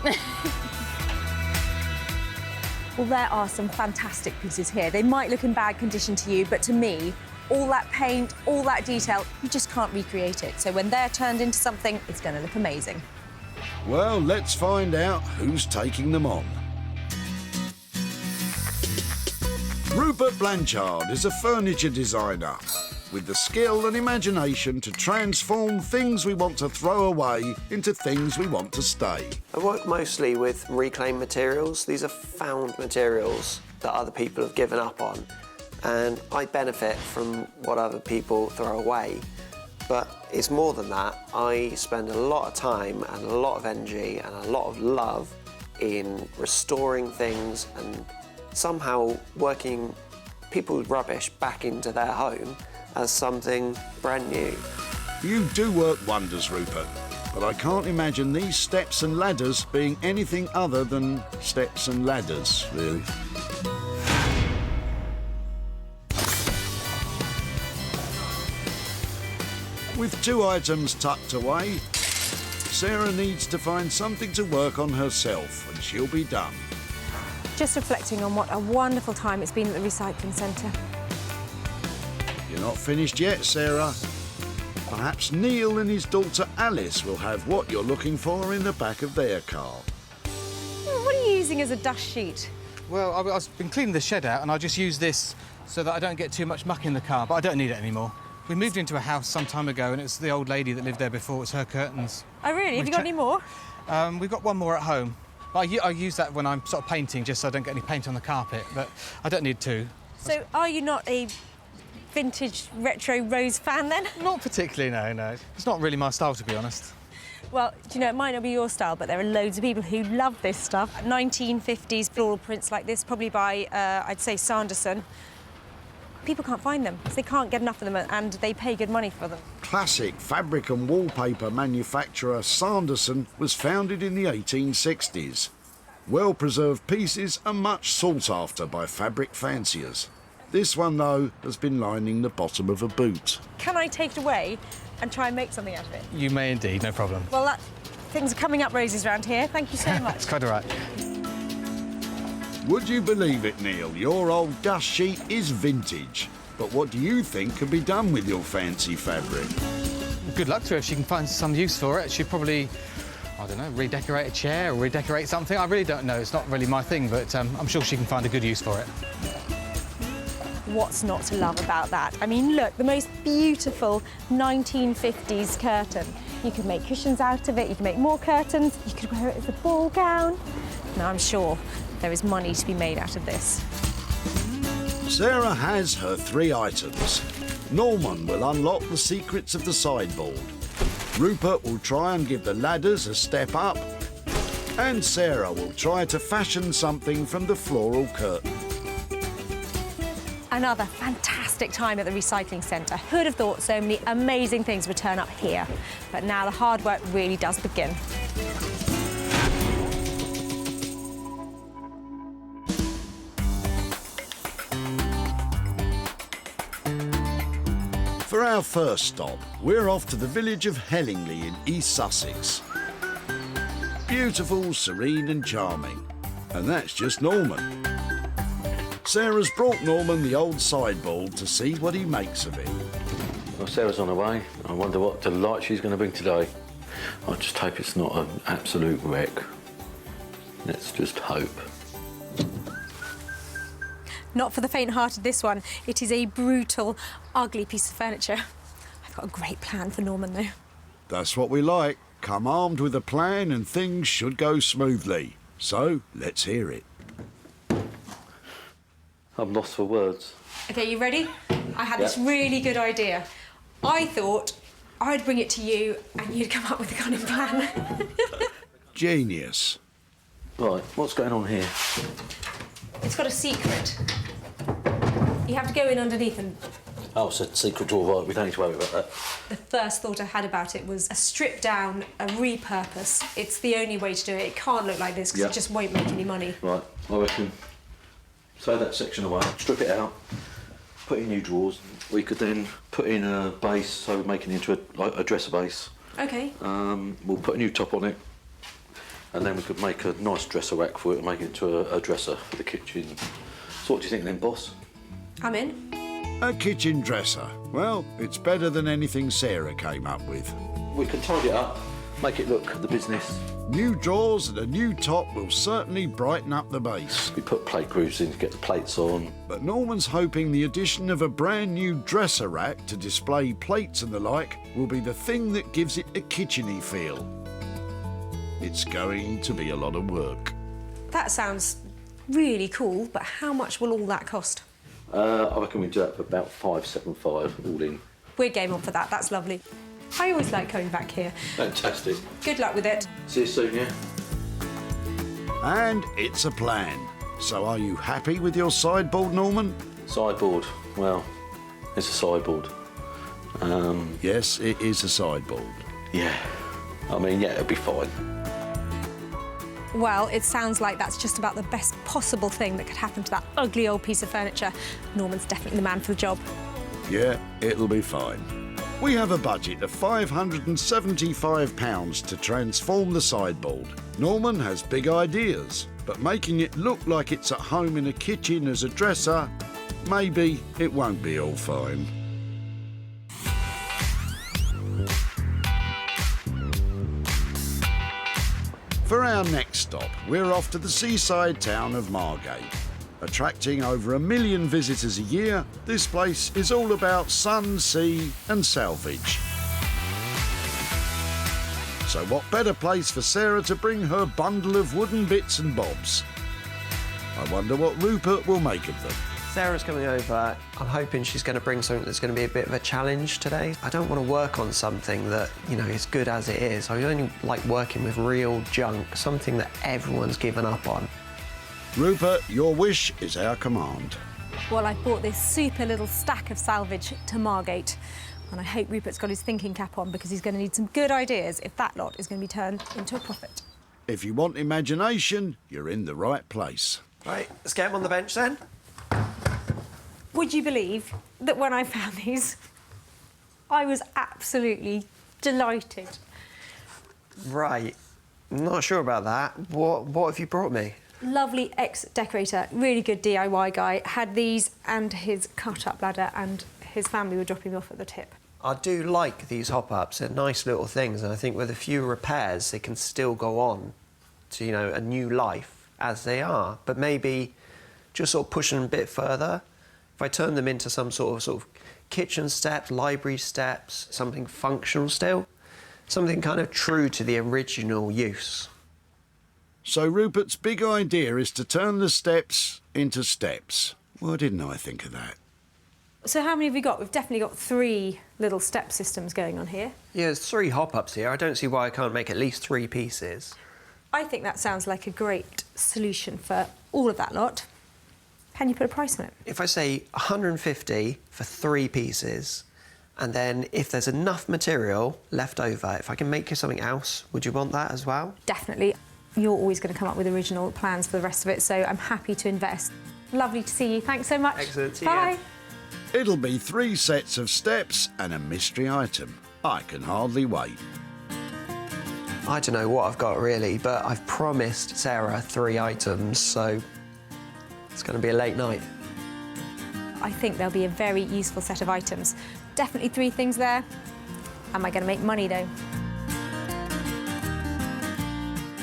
Well, there are some fantastic pieces here. They might look in bad condition to you, but to me, all that paint, all that detail, you just can't recreate it. So when they're turned into something, it's going to look amazing. Well, let's find out who's taking them on. Rupert Blanchard is a furniture designer with the skill and imagination to transform things we want to throw away into things we want to stay. I work mostly with reclaimed materials. These are found materials that other people have given up on, and I benefit from what other people throw away. But it's more than that. I spend a lot of time and a lot of energy and a lot of love in restoring things and somehow working people's rubbish back into their home as something brand new. You do work wonders, Rupert, but I can't imagine these steps and ladders being anything other than steps and ladders, really. With 2 items tucked away, Sarah needs to find something to work on herself and she'll be done. Just reflecting on what a wonderful time it's been at the recycling centre. You're not finished yet, Sarah. Perhaps Neil and his daughter Alice will have what you're looking for in the back of their car. What are you using as a dust sheet? Well, I've been cleaning the shed out and I just use this so that I don't get too much muck in the car, but I don't need it anymore. We moved into a house some time ago and it's the old lady that lived there before. It's her curtains. Oh, really? Have you got any more? We've got one more at home. But I use that when I'm sort of painting, just so I don't get any paint on the carpet, but I don't need 2. So are you not a vintage retro rose fan then? Not particularly, no. It's not really my style, to be honest. Well, do you know, it might not be your style, but there are loads of people who love this stuff. 1950s floral prints like this, probably by, I'd say, Sanderson. People can't find them, because they can't get enough of them, and they pay good money for them. Classic fabric and wallpaper manufacturer Sanderson was founded in the 1860s. Well-preserved pieces are much sought after by fabric fanciers. This one, though, has been lining the bottom of a boot. Can I take it away and try and make something out of it? You may indeed, no problem. Well, things are coming up roses around here. Thank you so much. That's quite all right. Would you believe it, Neil? Your old dust sheet is vintage. But what do you think could be done with your fancy fabric? Good luck to her. If she can find some use for it, she'd probably, I don't know, redecorate a chair or redecorate something. I really don't know. It's not really my thing, but I'm sure she can find a good use for it. What's not to love about that? I mean, look, the most beautiful 1950s curtain. You could make cushions out of it, you can make more curtains, you could wear it as a ball gown. Now, I'm sure there is money to be made out of this. Sarah has her 3 items. Norman will unlock the secrets of the sideboard. Rupert will try and give the ladders a step up. And Sarah will try to fashion something from the floral curtain. Another fantastic time at the recycling centre. Who'd have thought so many amazing things would turn up here? But now the hard work really does begin. For our first stop, we're off to the village of Hellingley in East Sussex. Beautiful, serene and charming. And that's just Norman. Sarah's brought Norman the old sideboard to see what he makes of it. Well, Sarah's on her way. I wonder what delight she's going to bring today. I just hope it's not an absolute wreck. Let's just hope. Not for the faint-hearted, this one. It is a brutal, ugly piece of furniture. I've got a great plan for Norman, though. That's what we like. Come armed with a plan and things should go smoothly. So, let's hear it. I'm lost for words. OK, you ready? I had this Yeah. really good idea. I thought I'd bring it to you and you'd come up with a cunning plan. Genius. Right, what's going on here? It's got a secret. You have to go in underneath and... Oh, it's a secret drawer, right, we don't need to worry about that. The first thought I had about it was a strip down, a repurpose. It's the only way to do it. It can't look like this because Yeah. it just won't make any money. Right, I reckon, throw that section away, strip it out, put in new drawers. We could then put in a base, so we're making it into a dresser base. OK. We'll put a new top on it, and then we could make a nice dresser rack for it and make it into a dresser for the kitchen. So what do you think then, boss? I'm in. A kitchen dresser. Well, it's better than anything Sarah came up with. We can tidy it up, make it look the business. New drawers and a new top will certainly brighten up the base. We put plate grooves in to get the plates on. But Norman's hoping the addition of a brand new dresser rack to display plates and the like will be the thing that gives it a kitchen-y feel. It's going to be a lot of work. That sounds really cool, but how much will all that cost? I reckon we do that for about $575 all in. We're game on for that. That's lovely. I always like coming back here. Fantastic. Good luck with it. See you soon, yeah? And it's a plan. So are you happy with your sideboard, Norman? Sideboard. Well, it's a sideboard. Yes, it is a sideboard. Yeah. I mean, yeah, it'll be fine. Well, it sounds like that's just about the best possible thing that could happen to that ugly old piece of furniture. Norman's definitely the man for the job. Yeah, it'll be fine. We have a budget of £575 to transform the sideboard. Norman has big ideas, but making it look like it's at home in a kitchen as a dresser, maybe it won't be all fine. For our next stop, we're off to the seaside town of Margate. Attracting over 1 million visitors a year, this place is all about sun, sea and salvage. So what better place for Sarah to bring her bundle of wooden bits and bobs? I wonder what Rupert will make of them. Sarah's coming over. I'm hoping she's going to bring something that's going to be a bit of a challenge today. I don't want to work on something that, you know, is good as it is. I only like working with real junk, something that everyone's given up on. Rupert, your wish is our command. Well, I bought this super little stack of salvage to Margate, and I hope Rupert's got his thinking cap on because he's going to need some good ideas if that lot is going to be turned into a profit. If you want imagination, you're in the right place. Right, let's get him on the bench then. Would you believe that when I found these, I was absolutely delighted. Right, I'm not sure about that. What have you brought me? Lovely ex-decorator, really good DIY guy, had these and his cut-up ladder, and his family were dropping off at the tip. I do like these hop-ups. They're nice little things, and I think with a few repairs, they can still go on to, you know, a new life as they are. But maybe just sort of pushing them a bit further. If I turn them into some sort of kitchen steps, library steps, something functional still, something kind of true to the original use. So Rupert's big idea is to turn the steps into steps. Why didn't I think of that? So how many have we got? We've definitely got 3 little step systems going on here. Yeah, there's 3 hop-ups here. I don't see why I can't make at least 3 pieces. I think that sounds like a great solution for all of that lot. Can you put a price on it? If I say 150 for 3 pieces, and then if there's enough material left over, if I can make you something else, would you want that as well? Definitely. You're always going to come up with original plans for the rest of it, so I'm happy to invest. Lovely to see you. Thanks so much. Excellent. See Bye. ya. It'll be 3 sets of steps and a mystery item. I can hardly wait. I don't know what I've got really, but I've promised Sarah 3 items, so it's going to be a late night. I think there'll be a very useful set of items. Definitely 3 things there. Am I going to make money, though?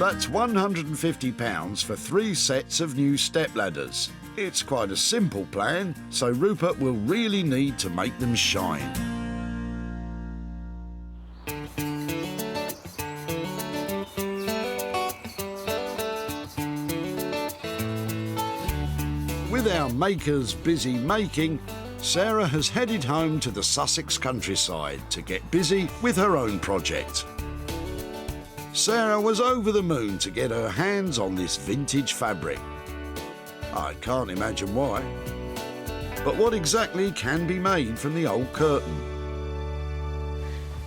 That's £150 for 3 sets of new stepladders. It's quite a simple plan, so Rupert will really need to make them shine. With our makers busy making, Sarah has headed home to the Sussex countryside to get busy with her own project. Sarah was over the moon to get her hands on this vintage fabric. I can't imagine why. But what exactly can be made from the old curtain?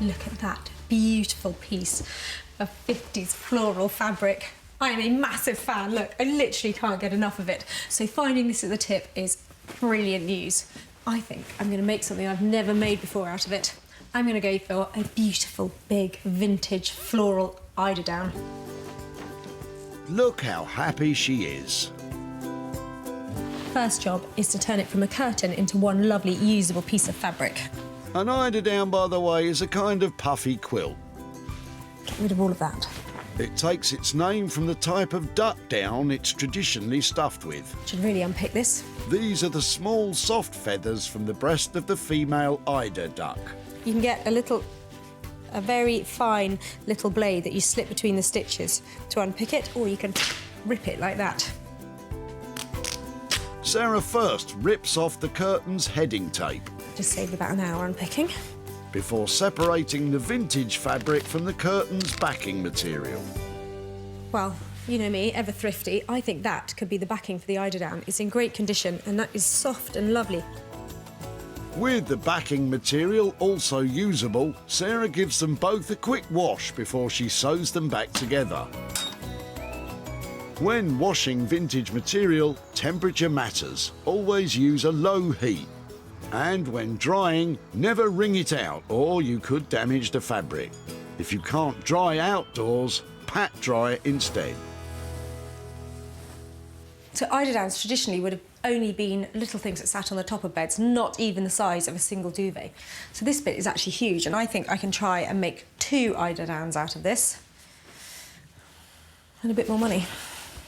Look at that beautiful piece of 50s floral fabric. I am a massive fan. Look, I literally can't get enough of it. So finding this at the tip is brilliant news. I think I'm going to make something I've never made before out of it. I'm going to go for a beautiful, big, vintage floral eiderdown. Look how happy she is. First job is to turn it from a curtain into one lovely, usable piece of fabric. An eiderdown, by the way, is a kind of puffy quilt. Get rid of all of that. It takes its name from the type of duck down it's traditionally stuffed with. Should really unpick this. These are the small, soft feathers from the breast of the female eider duck. You can get a very fine little blade that you slip between the stitches to unpick it, or you can rip it like that. Sarah first rips off the curtain's heading tape. Just saved about an hour unpicking. Before separating the vintage fabric from the curtain's backing material. Well, you know me, ever thrifty. I think that could be the backing for the eiderdown. It's in great condition and that is soft and lovely. With the backing material also usable, Sarah gives them both a quick wash before she sews them back together. When washing vintage material, temperature matters. Always use a low heat. And when drying, never wring it out or you could damage the fabric. If you can't dry outdoors, pat dry it instead. So eiderdowns traditionally would have only been little things that sat on the top of beds, not even the size of a single duvet. So this bit is actually huge, and I think I can try and make 2 eiderdowns out of this. And a bit more money.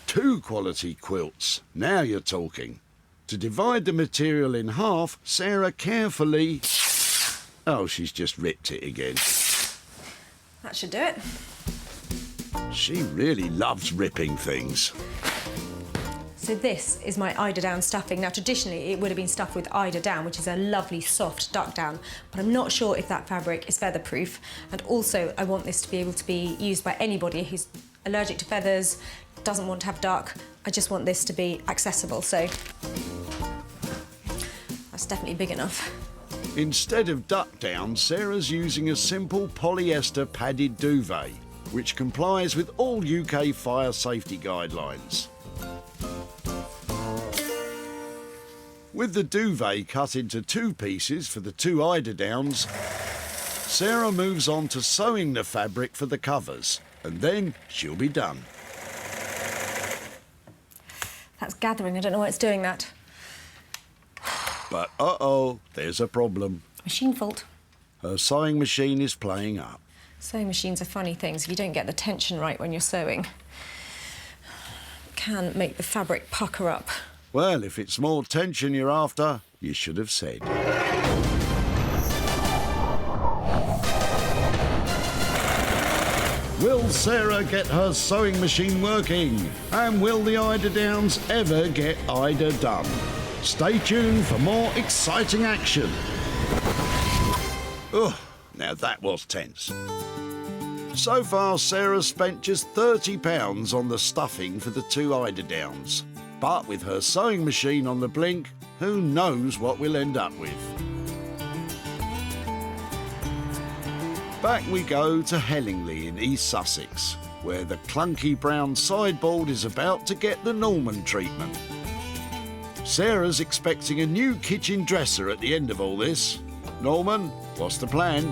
2 quality quilts. Now you're talking. To divide the material in half, Sarah carefully... Oh, she's just ripped it again. That should do it. She really loves ripping things. So this is my eiderdown stuffing. Now, traditionally, it would have been stuffed with eiderdown, which is a lovely, soft duck down, but I'm not sure if that fabric is feather-proof. And also, I want this to be able to be used by anybody who's allergic to feathers, doesn't want to have duck. I just want this to be accessible, so that's definitely big enough. Instead of duck down, Sarah's using a simple polyester padded duvet, which complies with all UK fire safety guidelines. With the duvet cut into 2 pieces for the 2 eiderdowns, Sarah moves on to sewing the fabric for the covers, and then she'll be done. That's gathering. I don't know why it's doing that. But uh-oh, there's a problem. Machine fault. Her sewing machine is playing up. Sewing machines are funny things. If you don't get the tension right when you're sewing, it can make the fabric pucker up. Well, if it's more tension you're after, you should have said. Will Sarah get her sewing machine working? And will the eiderdowns ever get eider done? Stay tuned for more exciting action. Oh, now that was tense. So far, Sarah's spent just £30 on the stuffing for the 2 eiderdowns. But with her sewing machine on the blink, who knows what we'll end up with. Back we go to Hellingley in East Sussex, where the clunky brown sideboard is about to get the Norman treatment. Sarah's expecting a new kitchen dresser at the end of all this. Norman, what's the plan?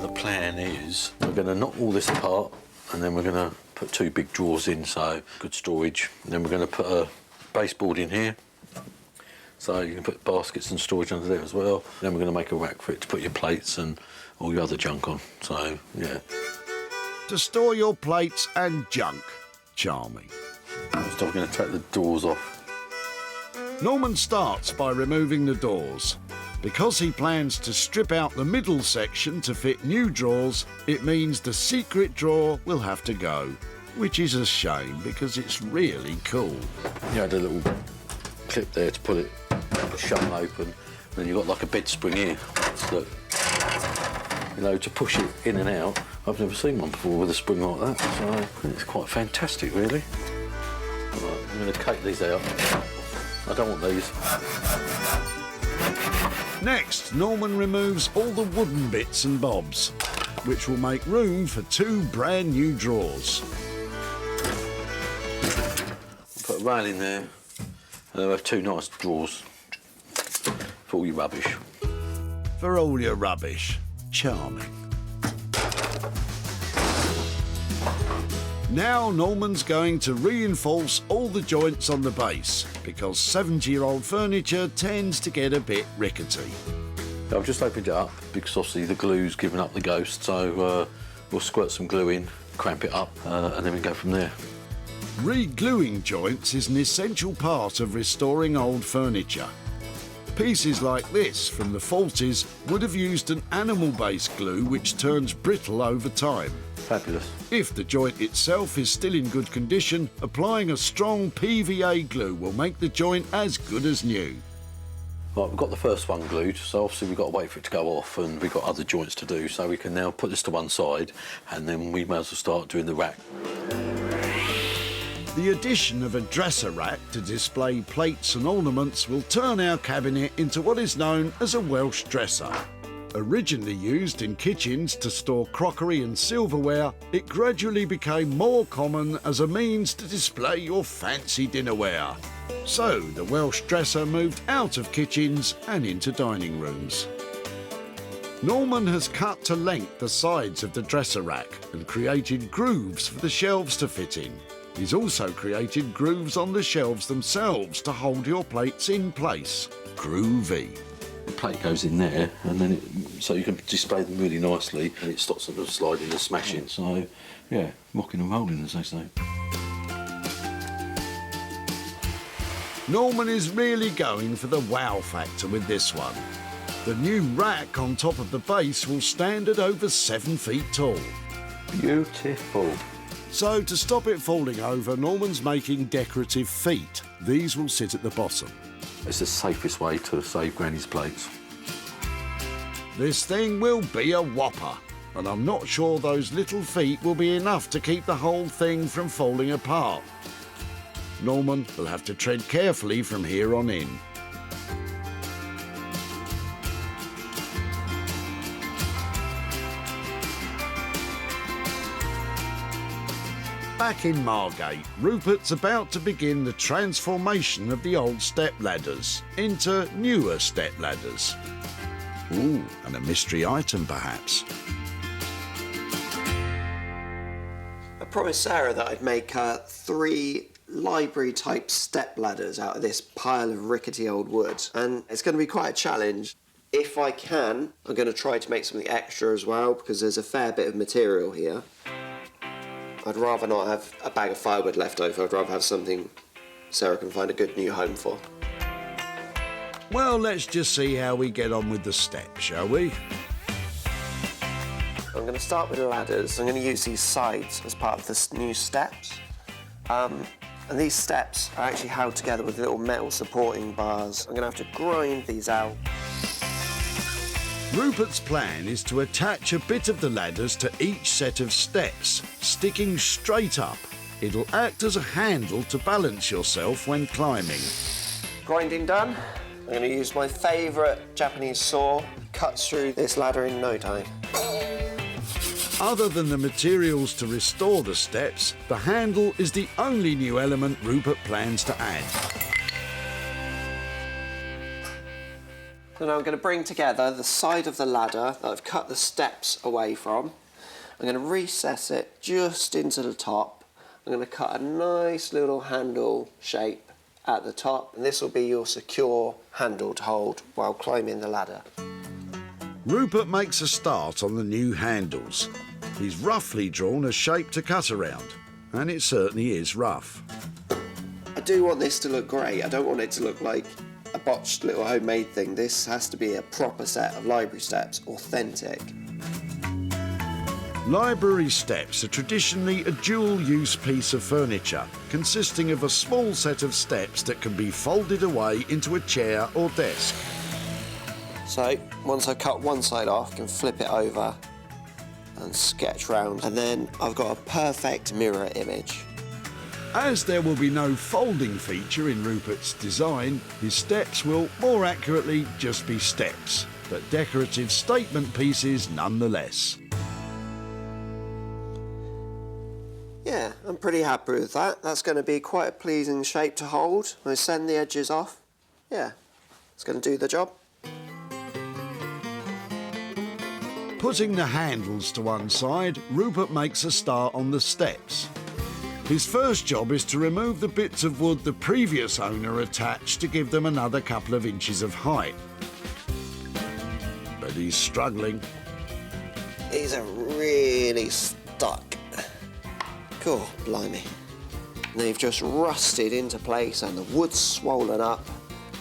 The plan is we're going to knock all this apart and then we're going to put 2 big drawers in, so good storage. And then we're going to put a baseboard in here, so you can put baskets and storage under there as well. Then we're going to make a rack for it to put your plates and all your other junk on, so yeah. to store your plates and junk. Charming. So I'm going to take the doors off. Norman starts by removing the doors. Because he plans to strip out the middle section to fit new drawers, it means the secret drawer will have to go, which is a shame because it's really cool. You had a little clip there to pull it shut and open, and then you've got like a bed spring here that, you know, to push it in and out. I've never seen one before with a spring like that, so it's quite fantastic, really. Right, I'm going to take these out. I don't want these. Next, Norman removes all the wooden bits and bobs, which will make room for 2 brand new drawers. Put a rail in there, and then we have 2 nice drawers for all your rubbish. For all your rubbish. Charming. Now Norman's going to reinforce all the joints on the base because 70-year-old furniture tends to get a bit rickety. I've just opened it up because obviously the glue's given up the ghost, so we'll squirt some glue in, cramp it up, and then we go from there. Re-gluing joints is an essential part of restoring old furniture. Pieces like this from the 40s would have used an animal-based glue which turns brittle over time. Fabulous. If the joint itself is still in good condition, applying a strong PVA glue will make the joint as good as new. Right, we've got the first one glued, so obviously we've got to wait for it to go off, and we've got other joints to do, so we can now put this to one side, and then we may as well start doing the rack. The addition of a dresser rack to display plates and ornaments will turn our cabinet into what is known as a Welsh dresser. Originally used in kitchens to store crockery and silverware, it gradually became more common as a means to display your fancy dinnerware. So the Welsh dresser moved out of kitchens and into dining rooms. Norman has cut to length the sides of the dresser rack and created grooves for the shelves to fit in. He's also created grooves on the shelves themselves to hold your plates in place. Groovy. The plate goes in there, and then so you can display them really nicely, and it stops them from sliding and smashing. So, yeah, rocking and rolling, as they say. Norman is really going for the wow factor with this one. The new rack on top of the base will stand at over 7 feet tall. Beautiful. So, to stop it falling over, Norman's making decorative feet. These will sit at the bottom. It's the safest way to save Granny's plates. This thing will be a whopper, and I'm not sure those little feet will be enough to keep the whole thing from falling apart. Norman will have to tread carefully from here on in. Back in Margate, Rupert's about to begin the transformation of the old step ladders into newer step ladders. Ooh, and a mystery item perhaps. I promised Sarah that I'd make 3 library-type step ladders out of this pile of rickety old wood, and it's going to be quite a challenge. If I can, I'm going to try to make something extra as well, because there's a fair bit of material here. I'd rather not have a bag of firewood left over. I'd rather have something Sarah can find a good new home for. Well, let's just see how we get on with the steps, shall we? I'm going to start with the ladders. I'm going to use these sides as part of the new steps. And these steps are actually held together with little metal supporting bars. I'm going to have to grind these out. Rupert's plan is to attach a bit of the ladders to each set of steps, sticking straight up. It'll act as a handle to balance yourself when climbing. Grinding done. I'm going to use my favourite Japanese saw. Cuts through this ladder in no time. Other than the materials to restore the steps, the handle is the only new element Rupert plans to add. So now I'm going to bring together the side of the ladder that I've cut the steps away from. I'm going to recess it just into the top. I'm going to cut a nice little handle shape at the top, and this will be your secure handle to hold while climbing the ladder. Rupert makes a start on the new handles. He's roughly drawn a shape to cut around, and it certainly is rough. I do want this to look great. I don't want it to look like a botched little homemade thing. This has to be a proper set of library steps, authentic. Library steps are traditionally a dual-use piece of furniture, consisting of a small set of steps that can be folded away into a chair or desk. So, once I cut one side off, I can flip it over and sketch round, and then I've got a perfect mirror image. As there will be no folding feature in Rupert's design, his steps will more accurately just be steps, but decorative statement pieces nonetheless. Yeah, I'm pretty happy with that. That's going to be quite a pleasing shape to hold. I send the edges off. Yeah, it's going to do the job. Putting the handles to one side, Rupert makes a start on the steps. His first job is to remove the bits of wood the previous owner attached to give them another couple of inches of height. But he's struggling. These are really stuck. Cool, blimey. They've just rusted into place and the wood's swollen up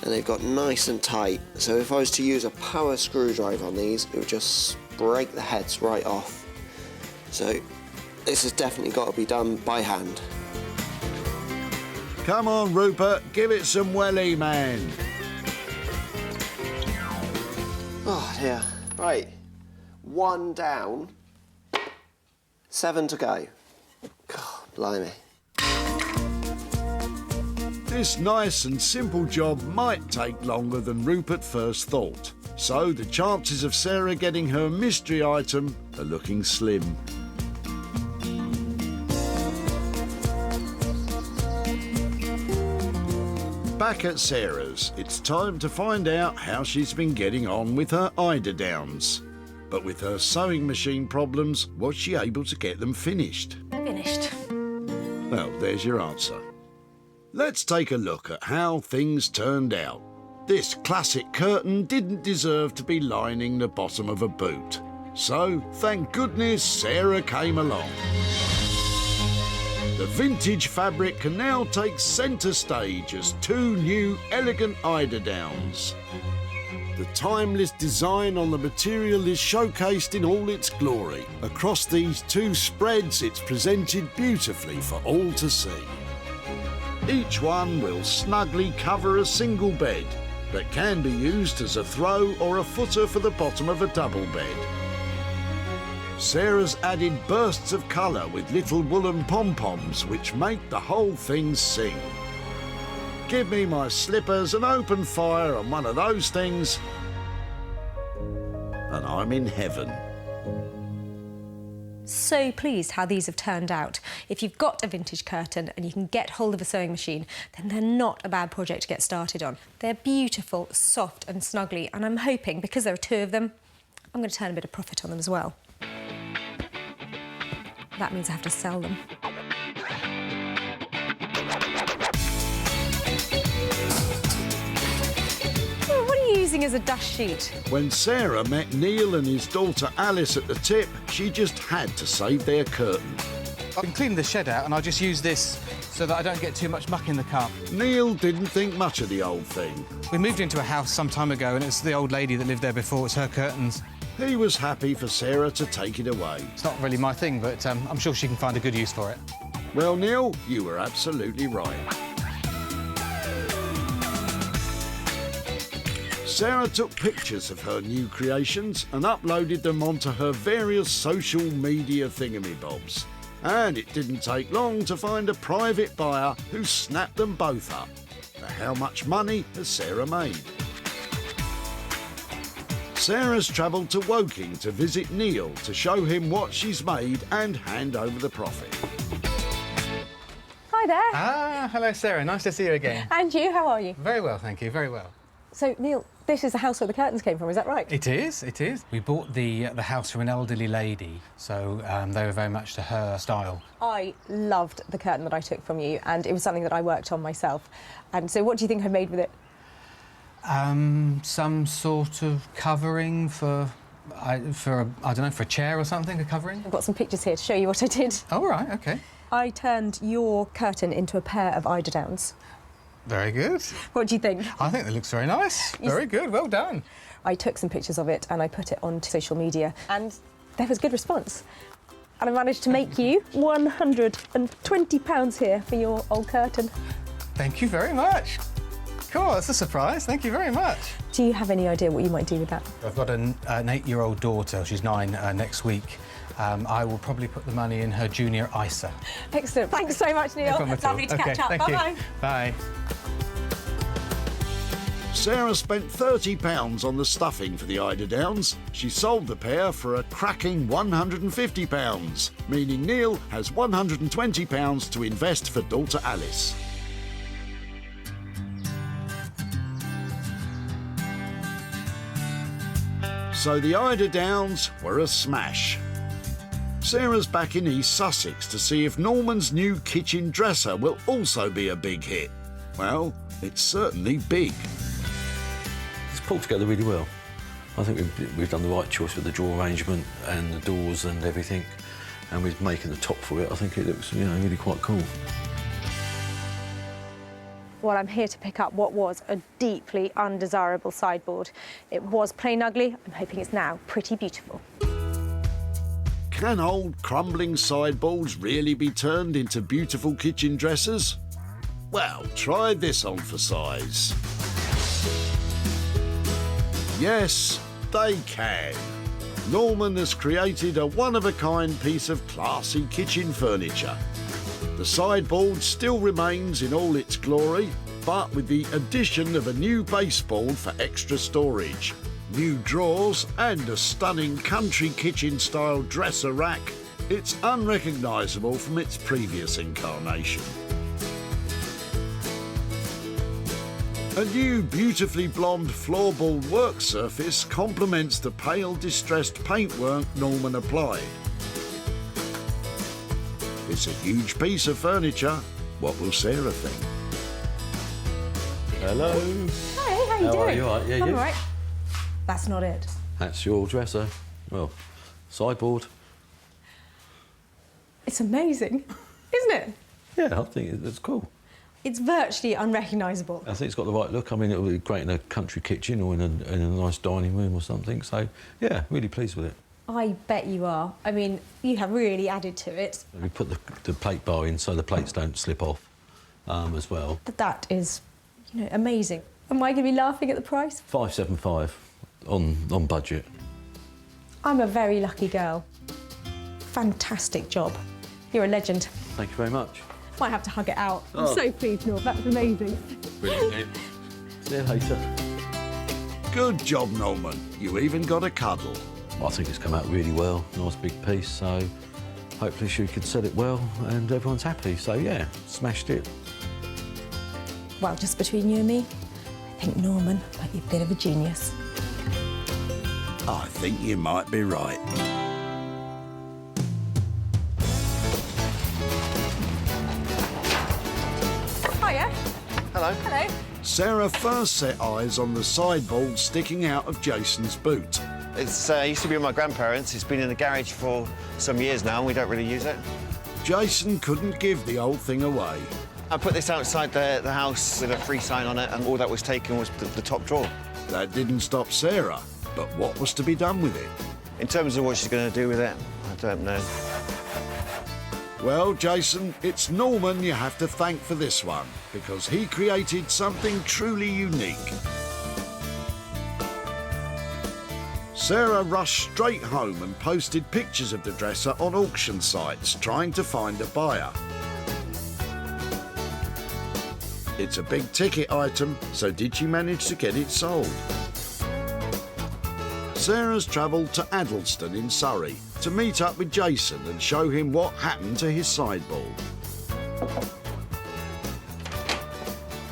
and they've got nice and tight. So if I was to use a power screwdriver on these, it would just break the heads right off. So this has definitely got to be done by hand. Come on, Rupert, give it some welly, man. Oh, dear. Right. 1 down, 7 to go. God, blimey. This nice and simple job might take longer than Rupert first thought, so the chances of Sarah getting her mystery item are looking slim. Back at Sarah's, it's time to find out how she's been getting on with her eiderdowns. But with her sewing machine problems, was she able to get them finished? Finished. Well, there's your answer. Let's take a look at how things turned out. This classic curtain didn't deserve to be lining the bottom of a boot. So, thank goodness Sarah came along. The vintage fabric can now take centre stage as 2 new elegant eiderdowns. The timeless design on the material is showcased in all its glory. Across these 2 spreads, it's presented beautifully for all to see. Each one will snugly cover a single bed, but can be used as a throw or a footer for the bottom of a double bed. Sarah's added bursts of colour with little woolen pom-poms which make the whole thing sing. Give me my slippers and open fire on one of those things, and I'm in heaven. So pleased how these have turned out. If you've got a vintage curtain and you can get hold of a sewing machine, then they're not a bad project to get started on. They're beautiful, soft and snuggly, and I'm hoping, because there are 2 of them, I'm going to turn a bit of profit on them as well. That means I have to sell them. Oh, what are you using as a dust sheet? When Sarah met Neil and his daughter Alice at the tip, she just had to save their curtain. I've been cleaning the shed out and I just use this so that I don't get too much muck in the car. Neil didn't think much of the old thing. We moved into a house some time ago and it's the old lady that lived there before, it's her curtains. He was happy for Sarah to take it away. It's not really my thing, but I'm sure she can find a good use for it. Well, Neil, you were absolutely right. Sarah took pictures of her new creations and uploaded them onto her various social media thingamybobs. And it didn't take long to find a private buyer who snapped them both up. But how much money has Sarah made? Sarah's travelled to Woking to visit Neil to show him what she's made and hand over the profit. Hi there. Ah, hello Sarah, nice to see you again. And you, how are you? Very well, thank you, very well. So, Neil, this is the house where the curtains came from, is that right? It is, it is. We bought the house from an elderly lady, so they were very much to her style. I loved the curtain that I took from you, and it was something that I worked on myself. And so what do you think I made with it? Some sort of covering for For a chair or something, a covering? I've got some pictures here to show you what I did. Oh, right, OK. I turned your curtain into a pair of eiderdowns. Very good. What do you think? I think it looks very nice. Very good, well done. I took some pictures of it and I put it on social media, and there was good response. And I managed to make you £120 here for your old curtain. Thank you very much. Cool, that's a surprise. Thank you very much. Do you have any idea what you might do with that? I've got an 8-year-old daughter. She's 9 next week. I will probably put the money in her junior ISA. Excellent. Thanks so much, Neil. No problem at all. Lovely to catch up. Thank you. Bye-bye. Bye. Sarah spent £30 on the stuffing for the eiderdowns. She sold the pair for a cracking £150, meaning Neil has £120 to invest for daughter Alice. So the eiderdowns were a smash. Sarah's back in East Sussex to see if Norman's new kitchen dresser will also be a big hit. Well, it's certainly big. It's pulled together really well. I think we've done the right choice with the drawer arrangement and the doors and everything, and with making the top for it, I think it looks, really quite cool. Well, I'm here to pick up what was a deeply undesirable sideboard. It was plain ugly. I'm hoping it's now pretty beautiful. Can old crumbling sideboards really be turned into beautiful kitchen dressers? Well, try this on for size. Yes, they can. Norman has created a one-of-a-kind piece of classy kitchen furniture. The sideboard still remains in all its glory, but with the addition of a new baseboard for extra storage, new drawers and a stunning country kitchen-style dresser rack, it's unrecognisable from its previous incarnation. A new beautifully blonde floorboard work surface complements the pale distressed paintwork Norman applied. It's a huge piece of furniture. What will Sarah think? Hello. Hey, how you doing? Are you? All right? Yeah, I'm you? all right. That's not it. That's your dresser. Well, sideboard. It's amazing, isn't it? Yeah, I think it's cool. It's virtually unrecognisable. I think it's got the right look. I mean, it would be great in a country kitchen or in a nice dining room or something. So, yeah, really pleased with it. I bet you are. I mean, you have really added to it. We put the plate bar in so the plates don't slip off as well. But that is, amazing. Am I going to be laughing at the price? $575 on budget. I'm a very lucky girl. Fantastic job. You're a legend. Thank you very much. Might have to hug it out. Oh. I'm so pleased, Neil. That's amazing. Brilliant. See you later. Good job, Norman. You even got a cuddle. I think it's come out really well. Nice big piece, so hopefully she can sell it well and everyone's happy. So, yeah, smashed it. Well, just between you and me, I think Norman might be a bit of a genius. I think you might be right. Hiya. Hello. Hello. Sarah first set eyes on the sideboard sticking out of Jason's boot. It's used to be with my grandparents. It's been in the garage for some years now and we don't really use it. Jason couldn't give the old thing away. I put this outside the house with a free sign on it, and all that was taken was the top drawer. That didn't stop Sarah, but what was to be done with it? In terms of what she's going to do with it, I don't know. Well, Jason, it's Norman you have to thank for this one, because he created something truly unique. Sarah rushed straight home and posted pictures of the dresser on auction sites, trying to find a buyer. It's a big-ticket item, so did she manage to get it sold? Sarah's travelled to Addleston in Surrey to meet up with Jason and show him what happened to his sideboard.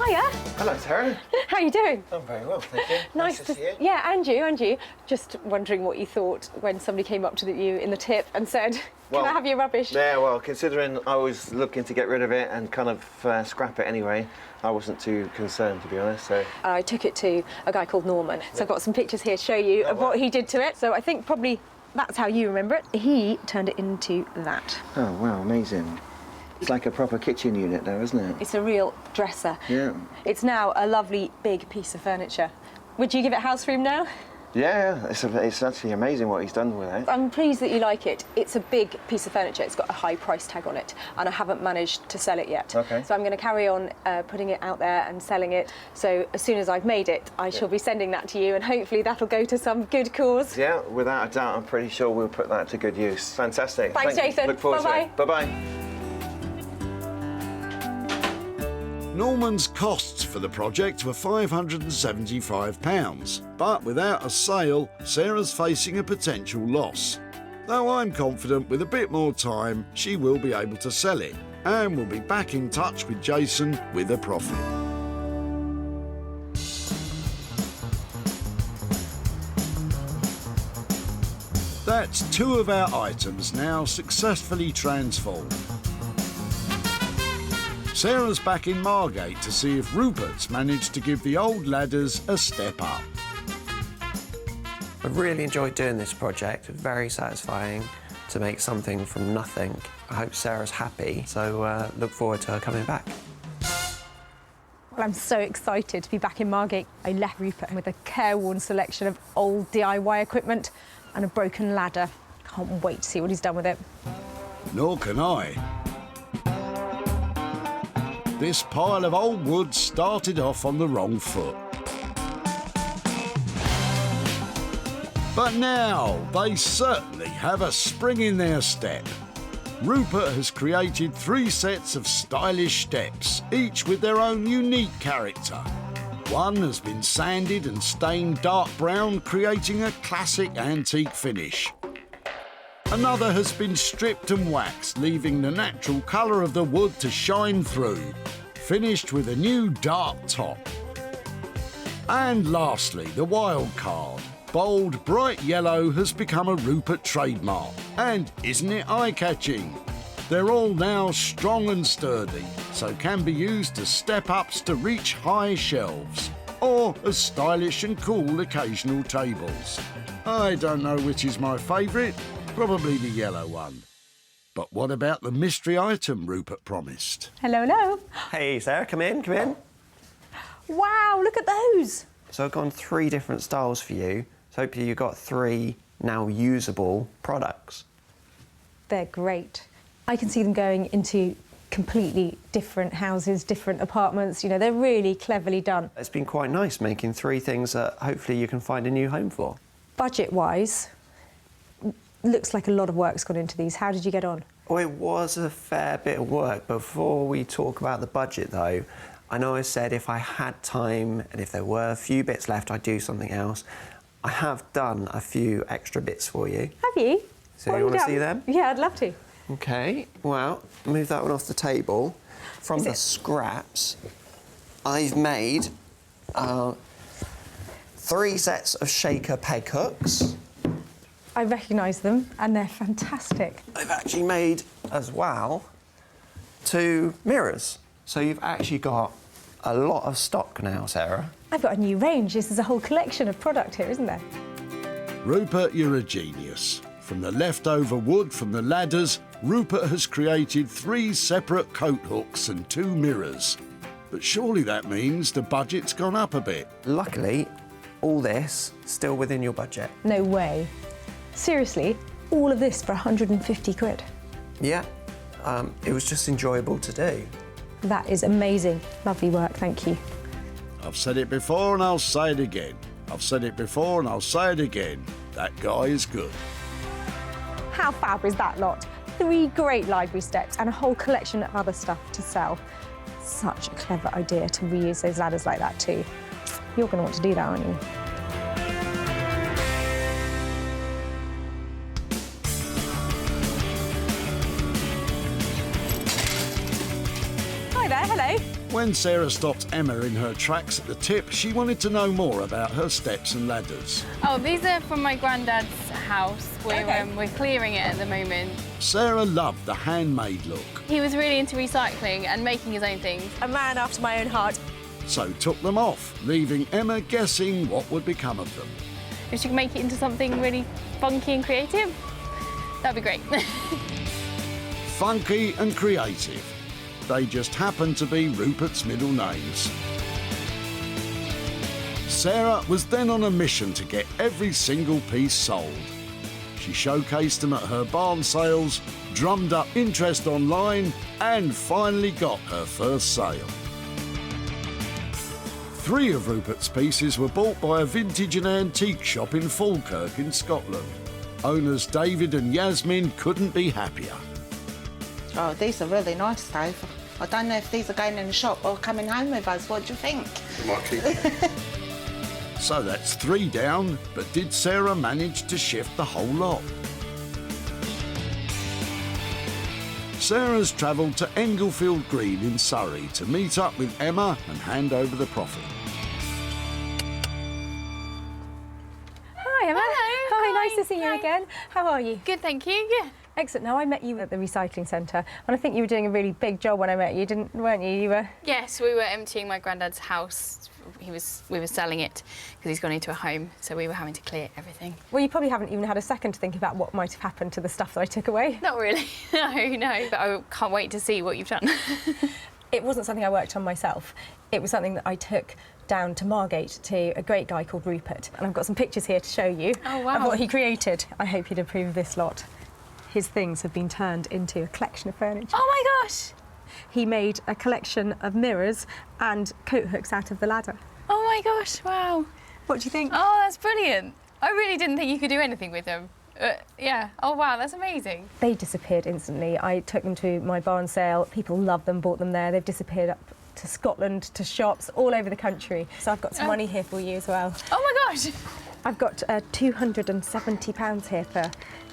Hiya. Hiya. Hello, Sarah. How you doing? I'm very well, thank you. Nice to see you. Yeah, and you. Just wondering what you thought when somebody came up to you in the tip and said, can I have your rubbish? Yeah, well, considering I was looking to get rid of it and kind of scrap it anyway, I wasn't too concerned, to be honest, so... I took it to a guy called Norman, so I've got some pictures here to show you of what he did to it. So I think probably that's how you remember it. He turned it into that. Oh, wow, amazing. It's like a proper kitchen unit though, isn't it? It's a real dresser. Yeah. It's now a lovely big piece of furniture. Would you give it house room now? Yeah, it's actually amazing what he's done with it. I'm pleased that you like it. It's a big piece of furniture. It's got a high price tag on it, and I haven't managed to sell it yet. Okay. So I'm going to carry on putting it out there and selling it. So as soon as I've made it, I shall be sending that to you, and hopefully that'll go to some good cause. Yeah, without a doubt, I'm pretty sure we'll put that to good use. Fantastic. Thanks, Jason. Look forward to it. Bye-bye. Norman's costs for the project were £575, but without a sale, Sarah's facing a potential loss. Though I'm confident with a bit more time, she will be able to sell it, and will be back in touch with Jason with a profit. That's 2 of our items now successfully transformed. Sarah's back in Margate to see if Rupert's managed to give the old ladders a step up. I really enjoyed doing this project. Very satisfying to make something from nothing. I hope Sarah's happy, so look forward to her coming back. Well, I'm so excited to be back in Margate. I left Rupert with a careworn selection of old DIY equipment and a broken ladder. Can't wait to see what he's done with it. Nor can I. This pile of old wood started off on the wrong foot. But now they certainly have a spring in their step. Rupert has created 3 sets of stylish steps, each with their own unique character. One has been sanded and stained dark brown, creating a classic antique finish. Another has been stripped and waxed, leaving the natural colour of the wood to shine through, finished with a new dark top. And lastly, the wild card. Bold, bright yellow has become a Rupert trademark. And isn't it eye-catching? They're all now strong and sturdy, so can be used as step-ups to reach high shelves, or as stylish and cool occasional tables. I don't know which is my favourite, probably the yellow one. But what about the mystery item Rupert promised? Hello, hello. Hey, Sarah, come in, come in. Wow, look at those. So I've gone 3 different styles for you. So hopefully you've got 3 now usable products. They're great. I can see them going into completely different houses, different apartments. You know, they're really cleverly done. It's been quite nice making 3 things that hopefully you can find a new home for. Budget-wise, looks like a lot of work's gone into these. How did you get on? Well, it was a fair bit of work. Before we talk about the budget, though, I know I said if I had time and if there were a few bits left, I'd do something else. I have done a few extra bits for you. Have you? So you want to see them? Yeah, I'd love to. OK, well, move that one off the table. From the scraps, I've made 3 sets of shaker peg hooks. I recognise them, and they're fantastic. I've actually made, as well, 2 mirrors. So you've actually got a lot of stock now, Sarah. I've got a new range. This is a whole collection of product here, isn't there? Rupert, you're a genius. From the leftover wood from the ladders, Rupert has created 3 separate coat hooks and 2 mirrors. But surely that means the budget's gone up a bit. Luckily, all this still within your budget. No way. Seriously, all of this for 150 quid? Yeah, it was just enjoyable to do. That is amazing. Lovely work, thank you. I've said it before and I'll say it again. I've said it before and I'll say it again. That guy is good. How fab is that lot? 3 great library steps and a whole collection of other stuff to sell. Such a clever idea to reuse those ladders like that too. You're going to want to do that, aren't you? Hi there, hello. When Sarah stopped Emma in her tracks at the tip, she wanted to know more about her steps and ladders. Oh, these are from my granddad's house. We're clearing it at the moment. Sarah loved the handmade look, He was really into recycling and making his own things. A man after my own heart. so took them off, leaving Emma guessing what would become of them. If she could make it into something really funky and creative, that'd be great. Funky and creative. They just happen to be Rupert's middle names. Sarah was then on a mission to get every single piece sold. She showcased them at her barn sales, drummed up interest online, and finally got her first sale. 3 of Rupert's pieces were bought by a vintage and antique shop in Falkirk in Scotland. Owners David and Yasmin couldn't be happier. Oh, these are really nice, Dave. I don't know if these are going in the shop or coming home with us. What do you think? You might keep So that's 3 down, but did Sarah manage to shift the whole lot? Sarah's travelled to Englefield Green in Surrey to meet up with Emma and hand over the profit. Hi, Emma. Hello. Hi, nice to see you again. How are you? Good, thank you. Yeah. Excellent. Now, I met you at the recycling centre, and I think you were doing a really big job when I met you, weren't you? You were... Yes, we were emptying my granddad's house. We were selling it because he's gone into a home, so we were having to clear everything. Well, you probably haven't even had a second to think about what might have happened to the stuff that I took away. Not really, no, but I can't wait to see what you've done. It wasn't something I worked on myself. It was something that I took down to Margate to a great guy called Rupert, and I've got some pictures here to show you of what he created. I hope you'd approve of this lot. His things have been turned into a collection of furniture. Oh my gosh! He made a collection of mirrors and coat hooks out of the ladder. Oh my gosh, wow. What do you think? Oh, that's brilliant. I really didn't think you could do anything with them. Yeah, oh wow, that's amazing. They disappeared instantly. I took them to my barn sale. People loved them, bought them there. They've disappeared up to Scotland, to shops all over the country. So I've got some money here for you as well. Oh my gosh! I've got £270 here for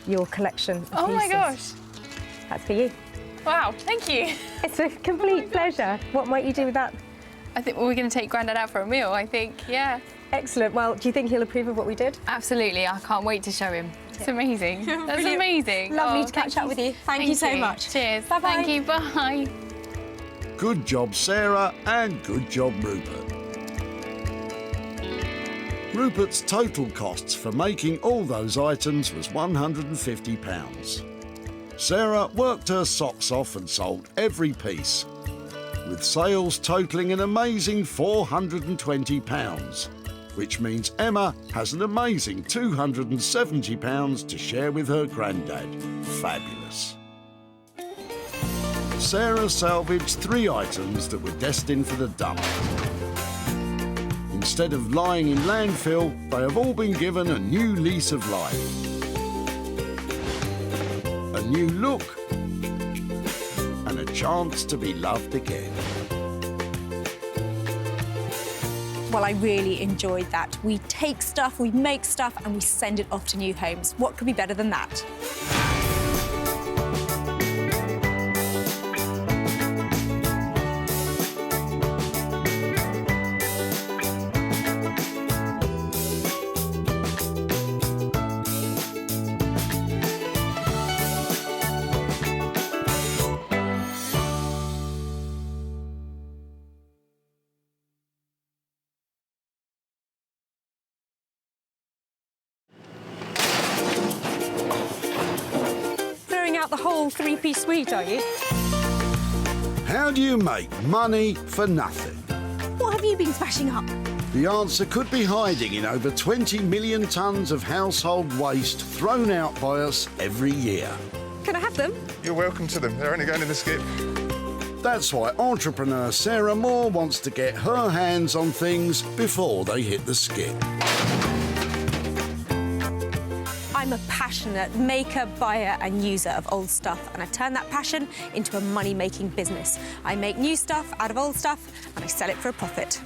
your collection of pieces. Oh my gosh. That's for you. Wow, thank you. It's a complete pleasure. What might you do with that? I think we're going to take Grandad out for a meal, I think, yeah. Excellent. Well, do you think he'll approve of what we did? Absolutely. I can't wait to show him. It's amazing. That's amazing. Lovely to catch up with you. Thank you so much. Cheers. Bye-bye. Thank you. Bye. Good job, Sarah, and good job, Rupert. Rupert's total costs for making all those items was £150. Sarah worked her socks off and sold every piece, with sales totalling an amazing £420, which means Emma has an amazing £270 to share with her granddad. Fabulous. Sarah salvaged 3 items that were destined for the dump. Instead of lying in landfill, they have all been given a new lease of life. A new look, and a chance to be loved again. Well, I really enjoyed that. We take stuff, we make stuff, and we send it off to new homes. What could be better than that? Out the whole 3-piece suite, are you? How do you make money for nothing? What have you been smashing up? The answer could be hiding in over 20 million tonnes of household waste thrown out by us every year. Can I have them? You're welcome to them. They're only going in the skip. That's why entrepreneur Sarah Moore wants to get her hands on things before they hit the skip. I'm a passionate maker, buyer and user of old stuff, and I turn that passion into a money-making business. I make new stuff out of old stuff and I sell it for a profit.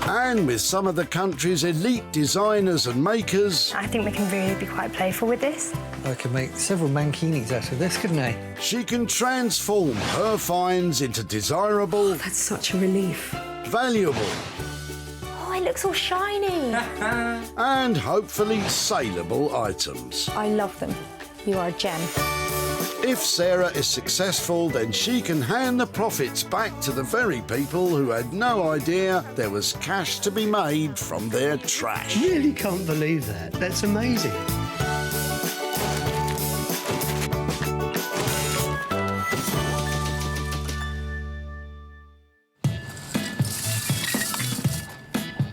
And with some of the country's elite designers and makers, I think we can really be quite playful with this. I could make several mankinis out of this, couldn't I? she can transform her finds into desirable, That's such a relief. valuable, Oh, it looks all shiny. and hopefully saleable items. I love them. You are a gem. If Sarah is successful, then she can hand the profits back to the very people who had no idea there was cash to be made from their trash. Really can't believe that. That's amazing.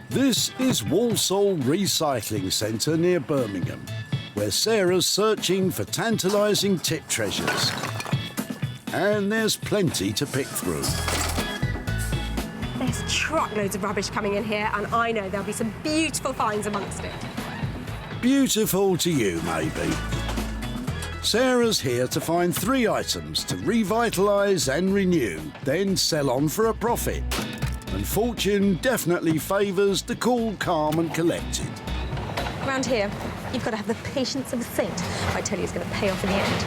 This is Walsall Recycling Centre near Birmingham, where Sarah's searching for tantalising tip treasures. And there's plenty to pick through. There's truckloads of rubbish coming in here, and I know there'll be some beautiful finds amongst it. Beautiful to you, maybe. Sarah's here to find 3 items to revitalise and renew, then sell on for a profit. And fortune definitely favours the cool, calm and collected. Around here, you've got to have the patience of a saint. I tell you, it's going to pay off in the end.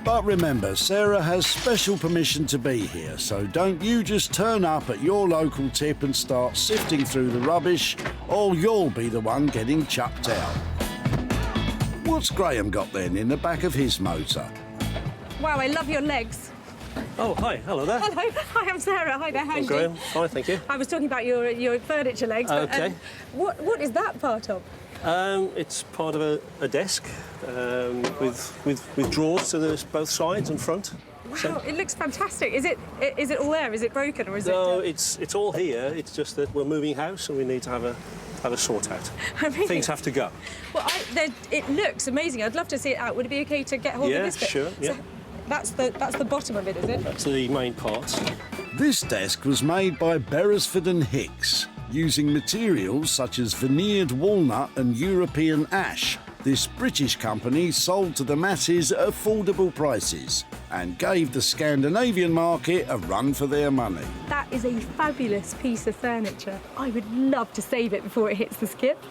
But remember, Sarah has special permission to be here, so don't you just turn up at your local tip and start sifting through the rubbish, or you'll be the one getting chucked out. What's Graham got then in the back of his motor? Wow, I love your legs. Oh, hi. Hello there. Hello. Hi, I'm Sarah. Hi there. How are you Graham. doing? Fine, thank you. I was talking about your furniture legs. But, OK. What is that part of? It's part of a desk with drawers to both sides and front. Wow, it looks fantastic. Is it all there? Is it broken or is No, it? it's all here. It's just that we're moving house and we need to have a sort out. Really? Things have to go. Well, it looks amazing. I'd love to see it out. Would it be OK to get hold of this bit? Sure. Yeah. So that's the bottom of it, is it? That's the main part. This desk was made by Beresford and Hicks, using materials such as veneered walnut and European ash. This British company sold to the masses at affordable prices and gave the Scandinavian market a run for their money. That is a fabulous piece of furniture. I would love to save it before it hits the skip.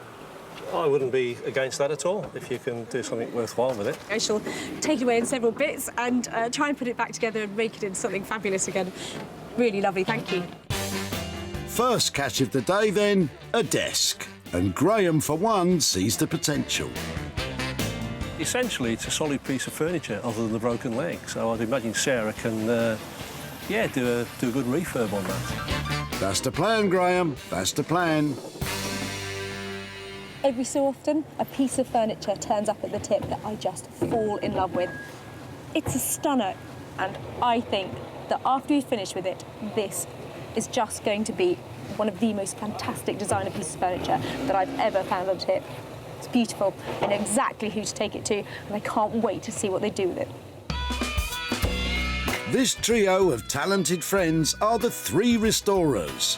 I wouldn't be against that at all, if you can do something worthwhile with it. I shall take it away in several bits and try and put it back together and make it into something fabulous again. Really lovely, thank you. First catch of the day then, a desk. And Graham, for one, sees the potential. Essentially, it's a solid piece of furniture other than the broken leg, so I'd imagine Sarah can, do a good refurb on that. That's the plan, Graham, that's the plan. Every so often, a piece of furniture turns up at the tip that I just fall in love with. It's a stunner, and I think that after we finish with it, this is just going to be one of the most fantastic designer pieces of furniture that I've ever found on a tip. It's beautiful. I know exactly who to take it to, and I can't wait to see what they do with it. This trio of talented friends are the 3 restorers.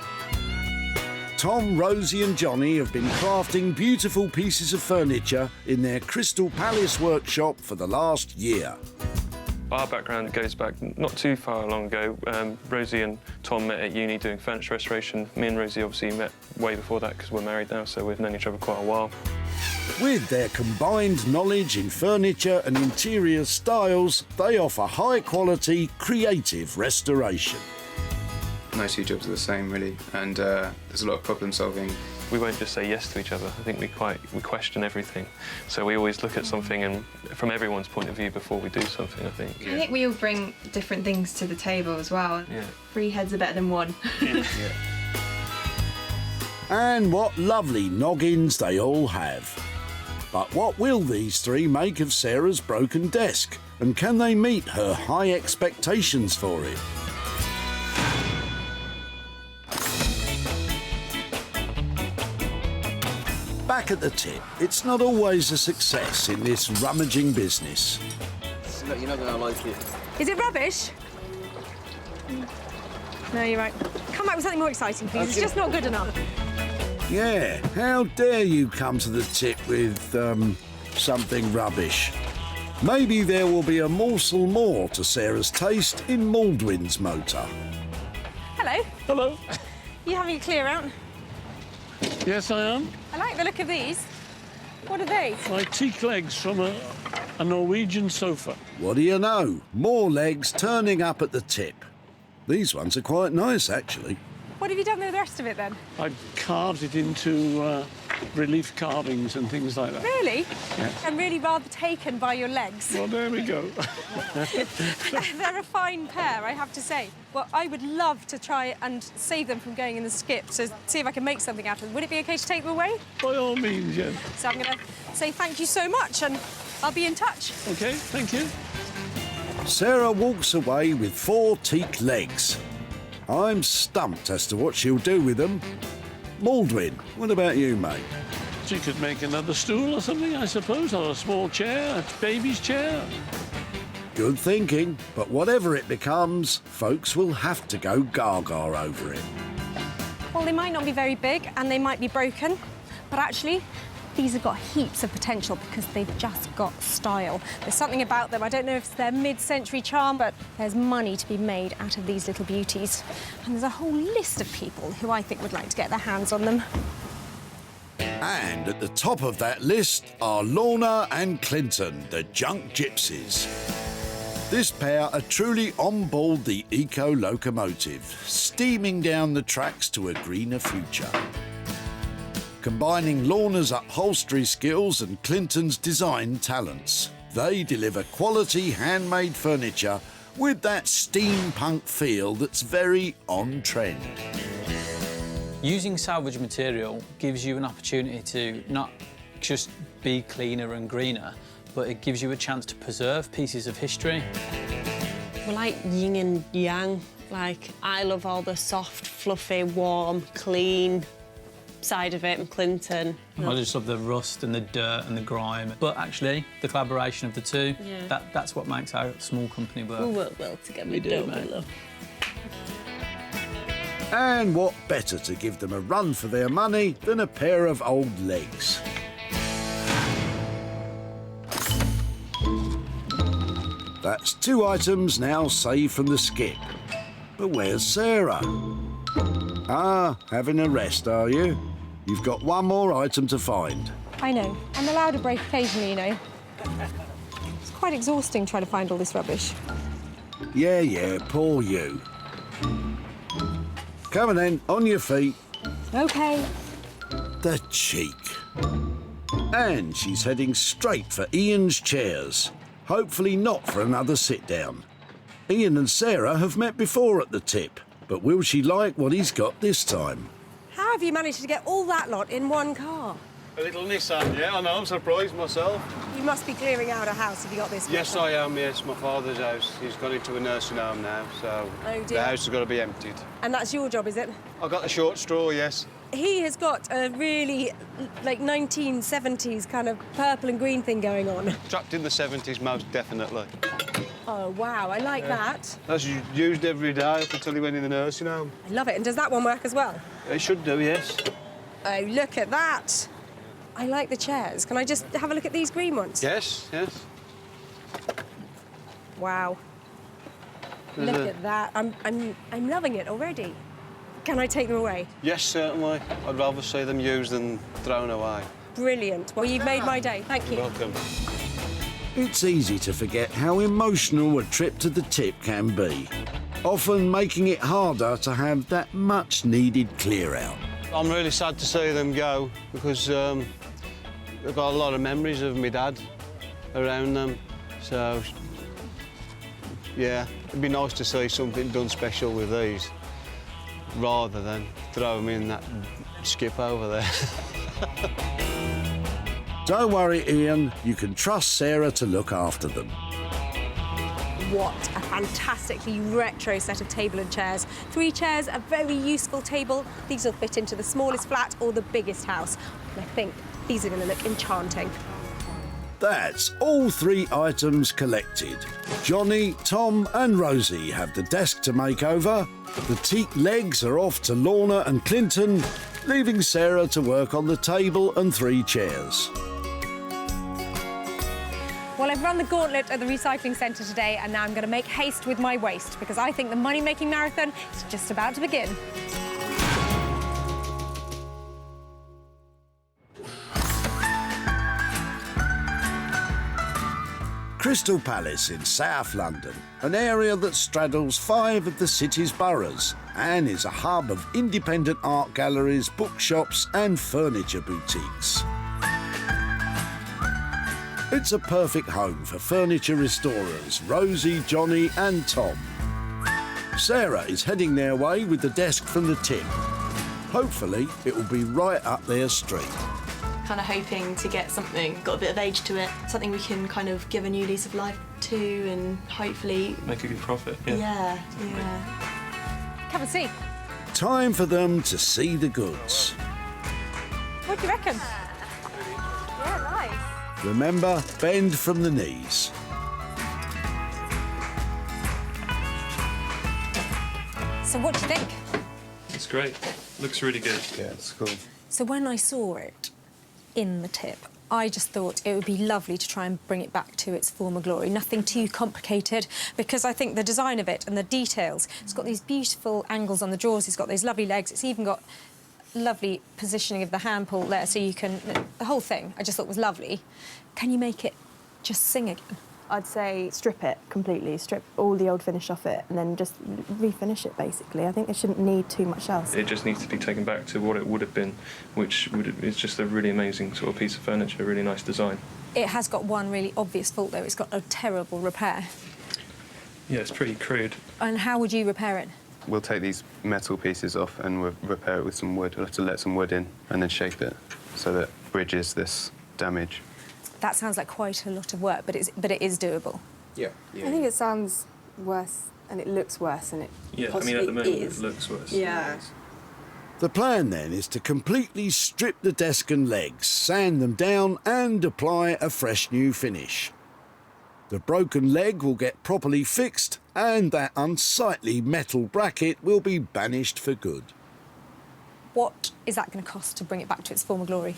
Tom, Rosie and Johnny have been crafting beautiful pieces of furniture in their Crystal Palace workshop for the last year. Our background goes back not too far long ago. Rosie and Tom met at uni doing furniture restoration. Me and Rosie obviously met way before that because we're married now, so we've known each other quite a while. With their combined knowledge in furniture and interior styles, they offer high-quality, creative restoration. No 2 jobs are the same, really, and there's a lot of problem solving. We won't just say yes to each other. I think we question everything. So we always look at something and from everyone's point of view before we do something, I think. I think we all bring different things to the table as well. Yeah. 3 heads are better than 1. Yeah. And what lovely noggins they all have. But what will these 3 make of Sarah's broken desk? And can they meet her high expectations for it? Back at the tip, it's not always a success in this rummaging business. You're not going to like it. Is it rubbish? No, you're right. Come back with something more exciting, please. It's just not good enough. Yeah, how dare you come to the tip with, something rubbish. Maybe there will be a morsel more to Sarah's taste in Maldwin's motor. Hello. Hello. You having a clear out? Yes, I am. I like the look of these. What are they? My teak legs from a Norwegian sofa. What do you know? More legs turning up at the tip. These ones are quite nice, actually. What have you done with the rest of it, then? I carved it into relief carvings and things like that. Really? Yeah. I'm really rather taken by your legs. Well, there we go. They're a fine pair, I have to say. Well, I would love to try and save them from going in the skip, so see if I can make something out of them. Would it be OK to take them away? By all means, yes. So I'm going to say thank you so much, and I'll be in touch. OK, thank you. Sarah walks away with 4 teak legs. I'm stumped as to what she'll do with them. Maldwyn, what about you, mate? She could make another stool or something, I suppose, or a small chair, a baby's chair. Good thinking, but whatever it becomes, folks will have to go gaga over it. Well, they might not be very big and they might be broken, but actually, these have got heaps of potential because they've just got style. There's something about them. I don't know if it's their mid-century charm, but there's money to be made out of these little beauties. And there's a whole list of people who I think would like to get their hands on them. And at the top of that list are Lorna and Clinton, the junk gypsies. This pair are truly on board the eco-locomotive, steaming down the tracks to a greener future. Combining Lorna's upholstery skills and Clinton's design talents, they deliver quality handmade furniture with that steampunk feel that's very on trend. Using salvage material gives you an opportunity to not just be cleaner and greener, but it gives you a chance to preserve pieces of history. We're like yin and yang. Like, I love all the soft, fluffy, warm, clean side of it, and Clinton. I just love the rust and the dirt and the grime. But actually, the collaboration of the two, Yeah. that's what makes our small company work. We work well together, We do, don't mate. we, love? And what better to give them a run for their money than a pair of old legs? That's 2 items now saved from the skip. But where's Sarah? Ah, having a rest, are you? You've got one more item to find. I know. I'm allowed a break occasionally, you know. It's quite exhausting trying to find all this rubbish. Yeah, poor you. Come on then, on your feet. OK. The cheek. And she's heading straight for Ian's chairs. Hopefully not for another sit-down. Ian and Sarah have met before at the tip, but will she like what he's got this time? How have you managed to get all that lot in one car? A little Nissan, yeah, I know, I'm surprised myself. You must be clearing out a house if you got this Yes, much. I am, yes, my father's house. He's gone into a nursing home now, so Oh, the dear. house has got to be emptied. And that's your job, is it? I got the short straw, yes. He has got a really, like, 1970s kind of purple and green thing going on. Trapped in the 70s, most definitely. Oh, wow, I like that. That's used every day up until he went in the nursing home. I love it. And does that one work as well? It should do, yes. Oh, look at that. I like the chairs. Can I just have a look at these green ones? Yes, yes. Wow. Look at that. I'm loving it already. Can I take them away? Yes, certainly. I'd rather see them used than thrown away. Brilliant. Well, you've made my day. Thank you. You're welcome. It's easy to forget how emotional a trip to the tip can be, often making it harder to have that much-needed clear-out. I'm really sad to see them go because I've got a lot of memories of my dad around them. So, yeah, it'd be nice to see something done special with these rather than throw them in that skip over there. Don't worry, Ian. You can trust Sarah to look after them. What a fantastically retro set of table and chairs. 3 chairs, a very useful table. These will fit into the smallest flat or the biggest house. And I think these are going to look enchanting. That's all 3 items collected. Johnny, Tom and Rosie have the desk to make over. The teak legs are off to Lorna and Clinton, leaving Sarah to work on the table and 3 chairs. Well, I've run the gauntlet at the recycling centre today, and now I'm going to make haste with my waste because I think the money-making marathon is just about to begin. Crystal Palace in South London, an area that straddles 5 of the city's boroughs and is a hub of independent art galleries, bookshops and furniture boutiques. It's a perfect home for furniture restorers Rosie, Johnny and Tom. Sarah is heading their way with the desk from the tip. Hopefully, it will be right up their street. Kind of hoping to get something, got a bit of age to it, something we can kind of give a new lease of life to and hopefully... Make a good profit, Yeah. Come and see. Time for them to see the goods. What do you reckon? Yeah, nice. Remember, bend from the knees. So what do you think? It's great. Looks really good. Yeah, it's cool. So when I saw it in the tip, I just thought it would be lovely to try and bring it back to its former glory. Nothing too complicated, because I think the design of it and the details, it's got these beautiful angles on the drawers, it's got those lovely legs, it's even got lovely positioning of the hand pull there, so you can... The whole thing I just thought was lovely. Can you make it just sing again? I'd say strip it completely, strip all the old finish off it and then just refinish it, basically. I think it shouldn't need too much else. It just needs to be taken back to what it would have been, which is just a really amazing sort of piece of furniture, really nice design. It has got one really obvious fault, though. It's got a terrible repair. Yeah, it's pretty crude. And how would you repair it? We'll take these metal pieces off and we'll repair it with some wood. We'll have to let some wood in and then shape it so that it bridges this damage. That sounds like quite a lot of work, but it is doable. Yeah. I think it sounds worse and it looks worse and it possibly at the moment is. it looks worse. Yeah. The plan then is to completely strip the desk and legs, sand them down and apply a fresh new finish. The broken leg will get properly fixed and that unsightly metal bracket will be banished for good. What is that going to cost to bring it back to its former glory?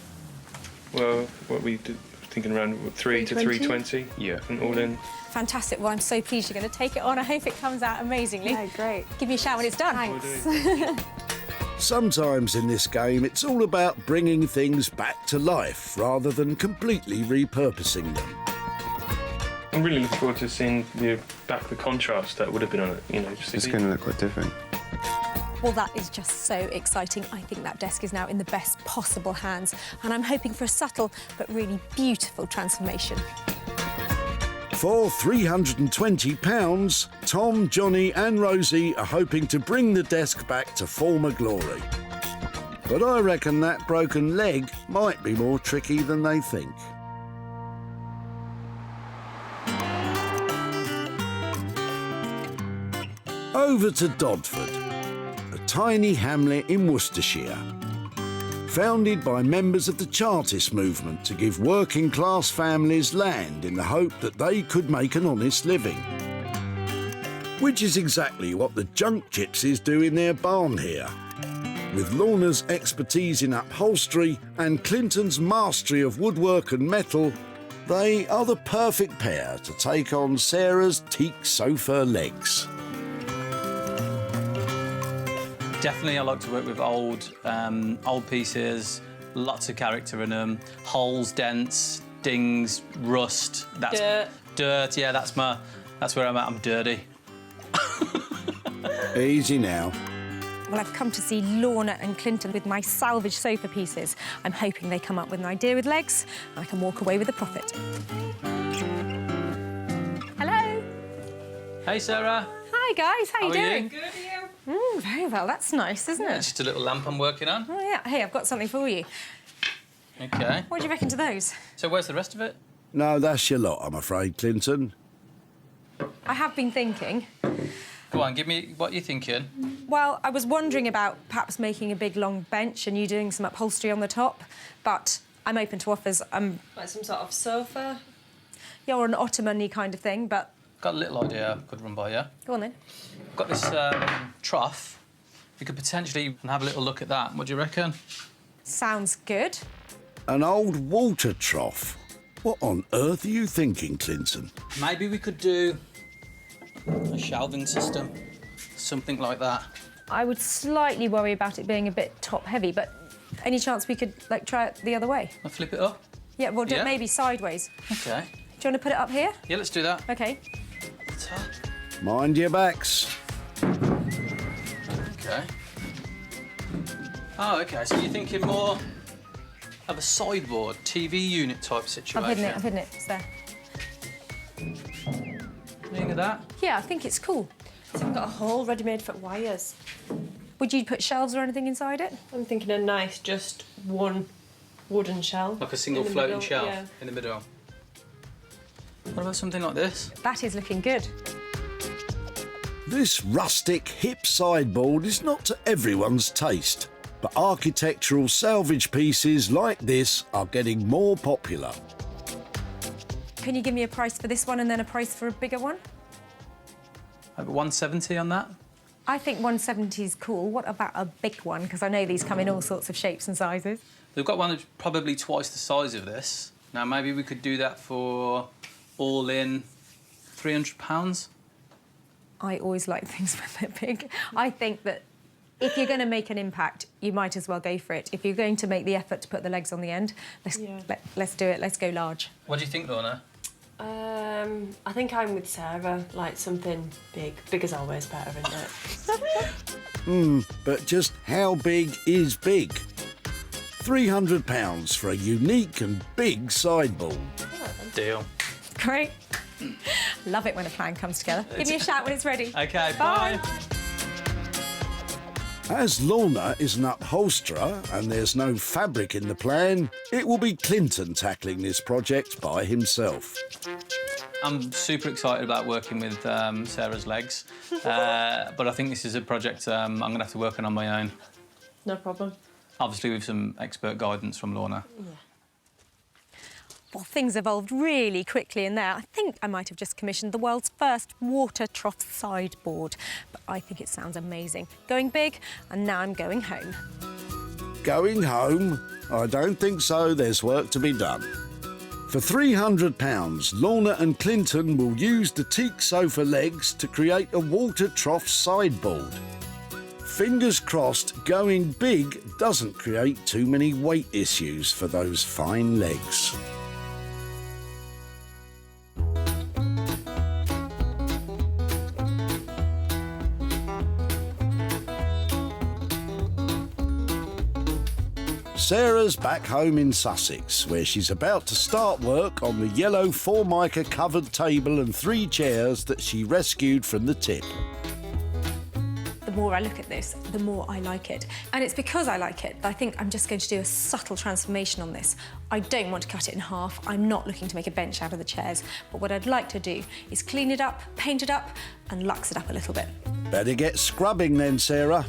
Well, what we did, thinking around 3 to 320. Yeah. And all in. Fantastic. Well, I'm so pleased you're going to take it on. I hope it comes out amazingly. Yeah, great. Give me a shout when it's done. Thanks. Sometimes in this game, it's all about bringing things back to life rather than completely repurposing them. I'm really looking forward to seeing the contrast that would have been on it. You know, It's going to look quite different. Well, that is just so exciting. I think that desk is now in the best possible hands, and I'm hoping for a subtle but really beautiful transformation. For £320, Tom, Johnny and Rosie are hoping to bring the desk back to former glory. But I reckon that broken leg might be more tricky than they think. Over to Dodford, a tiny hamlet in Worcestershire. Founded by members of the Chartist movement to give working-class families land in the hope that they could make an honest living. Which is exactly what the junk gypsies do in their barn here. With Lorna's expertise in upholstery and Clinton's mastery of woodwork and metal, they are the perfect pair to take on Sarah's teak sofa legs. Definitely, I like to work with old pieces, lots of character in them, holes, dents, dings, rust. Dirt. Yeah, that's where I'm at. I'm dirty. Easy now. Well, I've come to see Lorna and Clinton with my salvage sofa pieces. I'm hoping they come up with an idea with legs and I can walk away with a profit. Hello. Hey, Sarah. Hi, guys. How you doing? Good, Very well. That's nice, isn't it? Just a little lamp I'm working on. Oh, yeah. Hey, I've got something for you. OK. What do you reckon to those? So where's the rest of it? No, that's your lot, I'm afraid, Clinton. I have been thinking. Go on, give me what you're thinking. Well, I was wondering about perhaps making a big, long bench and you doing some upholstery on the top, but I'm open to offers. Like some sort of sofa? Yeah, or an ottoman-y kind of thing, but... Got a little idea I could run by you. Go on, then. Got this trough. You could potentially have a little look at that. What do you reckon? Sounds good. An old water trough? What on earth are you thinking, Clinton? Maybe we could do a shelving system, something like that. I would slightly worry about it being a bit top-heavy, but any chance we could, like, try it the other way? I'll flip it up? Yeah, well, do Yeah. it maybe sideways. OK. Do you want to put it up here? Yeah, let's do that. OK. Mind your backs. Okay. Oh, OK, so you're thinking more of a sideboard, TV unit type situation? I've hidden it. It's there. What do you think of that? Yeah, I think it's cool. So we've got a hole ready-made for wires. Would you put shelves or anything inside it? I'm thinking a nice, just one wooden shelf. Like a single in the floating middle, shelf yeah. in the middle. What about something like this? That is looking good. This rustic, hip sideboard is not to everyone's taste, but architectural salvage pieces like this are getting more popular. Can you give me a price for this one and then a price for a bigger one? Over 170 on that? I think 170 is cool. What about a big one? Because I know these come in all sorts of shapes and sizes. We've got one that's probably twice the size of this. Now, maybe we could do that for all in £300. I always like things when they're big. I think that if you're going to make an impact, you might as well go for it. If you're going to make the effort to put the legs on the end, let's do it. Let's go large. What do you think, Lorna? I think I'm with Sarah, like something big. Big is always better, isn't it? But just how big is big? £300 for a unique and big sideboard. Deal. Great. Love it when a plan comes together. Give me a shout when it's ready. OK, bye. As Lorna is an upholsterer and there's no fabric in the plan, it will be Clinton tackling this project by himself. I'm super excited about working with Sarah's legs, but I think this is a project I'm going to have to work on my own. No problem. Obviously with some expert guidance from Lorna. Yeah. Well, things evolved really quickly in there. I think I might have just commissioned the world's first water trough sideboard, but I think it sounds amazing. Going big, and now I'm going home. Going home? I don't think so. There's work to be done. For £300, Lorna and Clinton will use the teak sofa legs to create a water trough sideboard. Fingers crossed, going big doesn't create too many weight issues for those fine legs. Sarah's back home in Sussex, where she's about to start work on the yellow Formica covered table and 3 chairs that she rescued from the tip. The more I look at this, the more I like it. And it's because I like it that I think I'm just going to do a subtle transformation on this. I don't want to cut it in half. I'm not looking to make a bench out of the chairs. But what I'd like to do is clean it up, paint it up, and luxe it up a little bit. Better get scrubbing then, Sarah.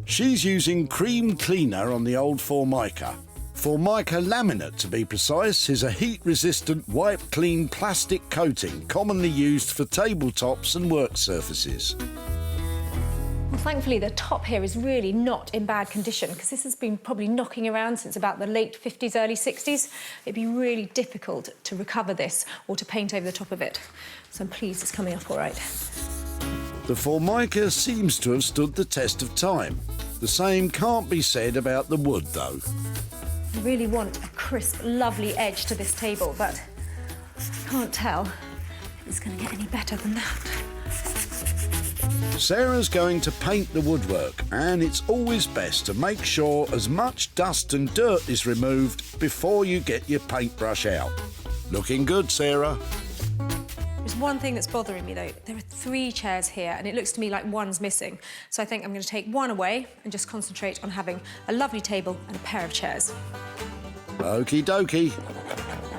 She's using cream cleaner on the old Formica. Formica laminate, to be precise, is a heat-resistant, wipe-clean plastic coating commonly used for tabletops and work surfaces. Well, thankfully, the top here is really not in bad condition because this has been probably knocking around since about the late 50s, early 60s. It'd be really difficult to recover this or to paint over the top of it. So I'm pleased it's coming up all right. The Formica seems to have stood the test of time. The same can't be said about the wood, though. I really want a crisp, lovely edge to this table, but I can't tell if it's going to get any better than that. Sarah's going to paint the woodwork, and it's always best to make sure as much dust and dirt is removed before you get your paintbrush out. Looking good, Sarah. There's one thing that's bothering me, though. There are 3 chairs here, and it looks to me like one's missing. So I think I'm going to take one away and just concentrate on having a lovely table and a pair of chairs. Okie dokie.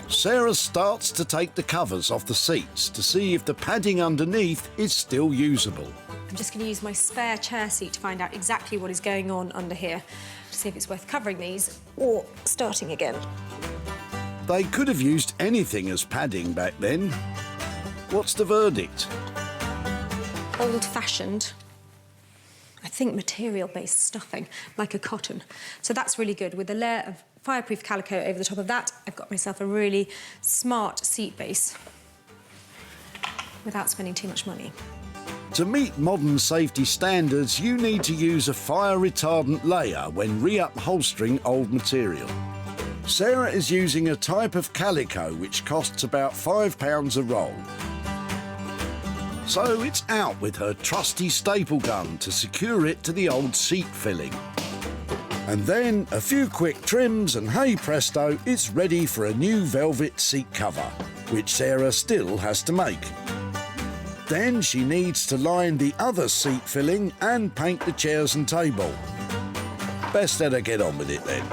Sarah starts to take the covers off the seats to see if the padding underneath is still usable. I'm just going to use my spare chair seat to find out exactly what is going on under here, to see if it's worth covering these or starting again. They could have used anything as padding back then. What's the verdict? Old-fashioned, I think material-based stuffing, like a cotton. So that's really good. With a layer of fireproof calico over the top of that, I've got myself a really smart seat base without spending too much money. To meet modern safety standards, you need to use a fire-retardant layer when reupholstering old material. Sarah is using a type of calico which costs about £5 a roll. So it's out with her trusty staple gun to secure it to the old seat filling. And then a few quick trims and hey presto, it's ready for a new velvet seat cover, which Sarah still has to make. Then she needs to line the other seat filling and paint the chairs and table. Best let her get on with it then.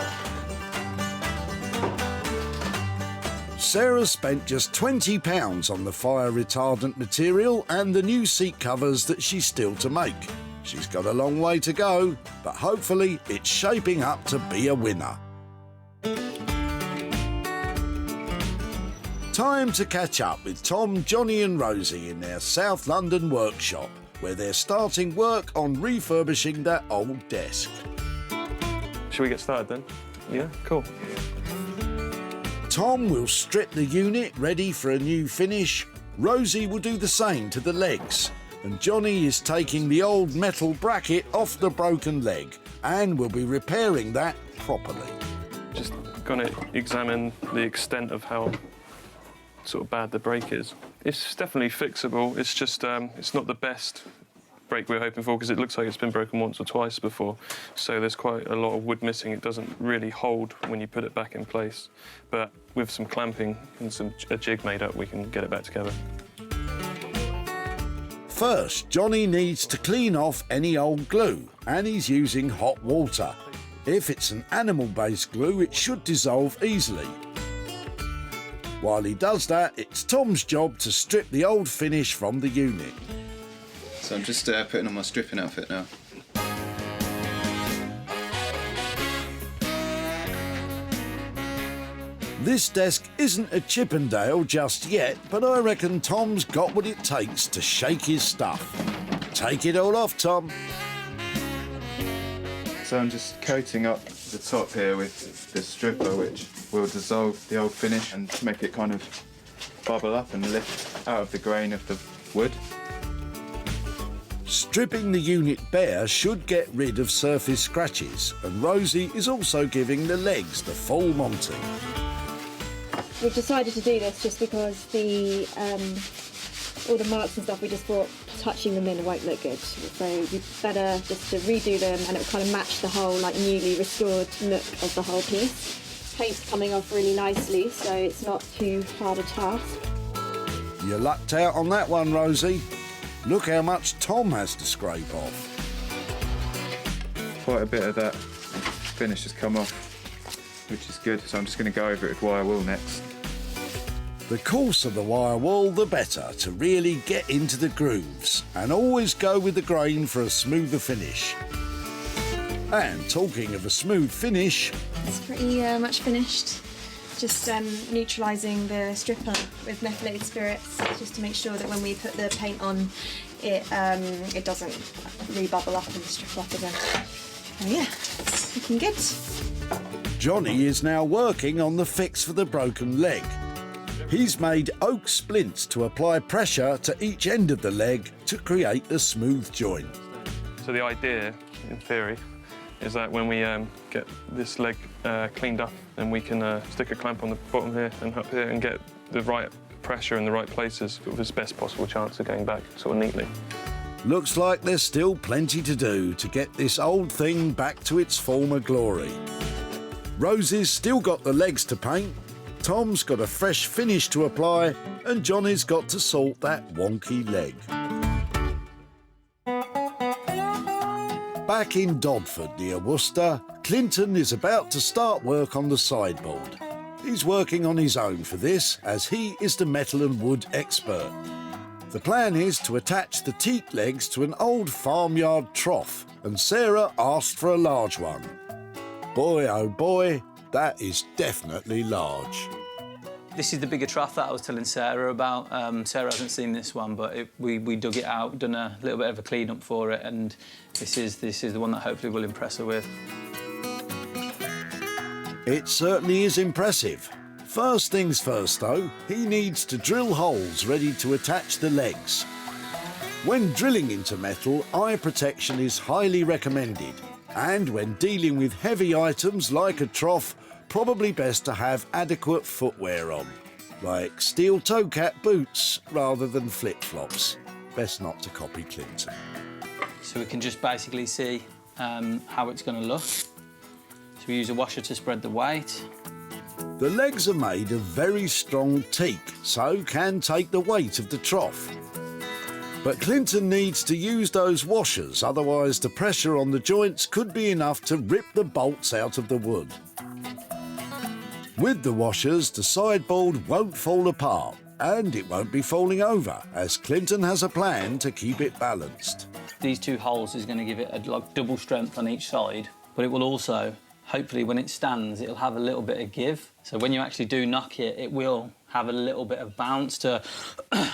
Sarah spent just £20 on the fire retardant material and the new seat covers that she's still to make. She's got a long way to go, but hopefully it's shaping up to be a winner. Time to catch up with Tom, Johnny and Rosie in their South London workshop, where they're starting work on refurbishing that old desk. Shall we get started then? Yeah, cool. Tom will strip the unit ready for a new finish. Rosie will do the same to the legs. And Johnny is taking the old metal bracket off the broken leg and will be repairing that properly. Just going to examine the extent of how sort of bad the break is. It's definitely fixable. It's just it's not the best break we're hoping for because it looks like it's been broken once or twice before. So there's quite a lot of wood missing. It doesn't really hold when you put it back in place. But with some clamping and a jig made up, we can get it back together. First, Johnny needs to clean off any old glue, and he's using hot water. If it's an animal-based glue, it should dissolve easily. While he does that, it's Tom's job to strip the old finish from the unit. So I'm just putting on my stripping outfit now. This desk isn't a Chippendale just yet, but I reckon Tom's got what it takes to shake his stuff. Take it all off, Tom. So I'm just coating up the top here with this stripper, which will dissolve the old finish and make it kind of bubble up and lift out of the grain of the wood. Stripping the unit bare should get rid of surface scratches, and Rosie is also giving the legs the full monty. We've decided to do this just because the all the marks and stuff, we just thought touching them in won't look good. So we better just to redo them, and it will kind of match the whole like newly restored look of the whole piece. Paint's coming off really nicely, so it's not too hard a task. You lucked out on that one, Rosie. Look how much Tom has to scrape off. Quite a bit of that finish has come off, which is good, so I'm just going to go over it with wire wool next. The coarser the wire wool, the better to really get into the grooves, and always go with the grain for a smoother finish. And talking of a smooth finish... It's pretty much finished. Just neutralising the stripper with methylated spirits, just to make sure that when we put the paint on, it doesn't rebubble up and strip up again. Oh yeah, it's looking good. Johnny is now working on the fix for the broken leg. He's made oak splints to apply pressure to each end of the leg to create a smooth joint. So the idea, in theory, is that when we get this leg cleaned up, then we can stick a clamp on the bottom here and up here and get the right pressure in the right places with the best possible chance of going back sort of neatly. Looks like there's still plenty to do to get this old thing back to its former glory. Rosie's still got the legs to paint, Tom's got a fresh finish to apply, and Johnny's got to sort that wonky leg. Back in Dodford near Worcester, Clinton is about to start work on the sideboard. He's working on his own for this, as he is the metal and wood expert. The plan is to attach the teak legs to an old farmyard trough, and Sarah asked for a large one. Boy, oh boy, that is definitely large. This is the bigger trough that I was telling Sarah about. Sarah hasn't seen this one, but we dug it out, done a little bit of a clean-up for it, and this is the one that hopefully will impress her with. It certainly is impressive. First things first, though, he needs to drill holes ready to attach the legs. When drilling into metal, eye protection is highly recommended, and when dealing with heavy items like a trough, probably best to have adequate footwear on, like steel toe cap boots rather than flip-flops. Best not to copy Clinton. So we can just basically see how it's going to look. So we use a washer to spread the weight. The legs are made of very strong teak, so can take the weight of the trough. But Clinton needs to use those washers, otherwise the pressure on the joints could be enough to rip the bolts out of the wood. With the washers, the sideboard won't fall apart, and it won't be falling over, as Clinton has a plan to keep it balanced. These two holes is going to give it a double strength on each side, but it will also, hopefully when it stands, it'll have a little bit of give. So when you actually do knock it, it will have a little bit of bounce to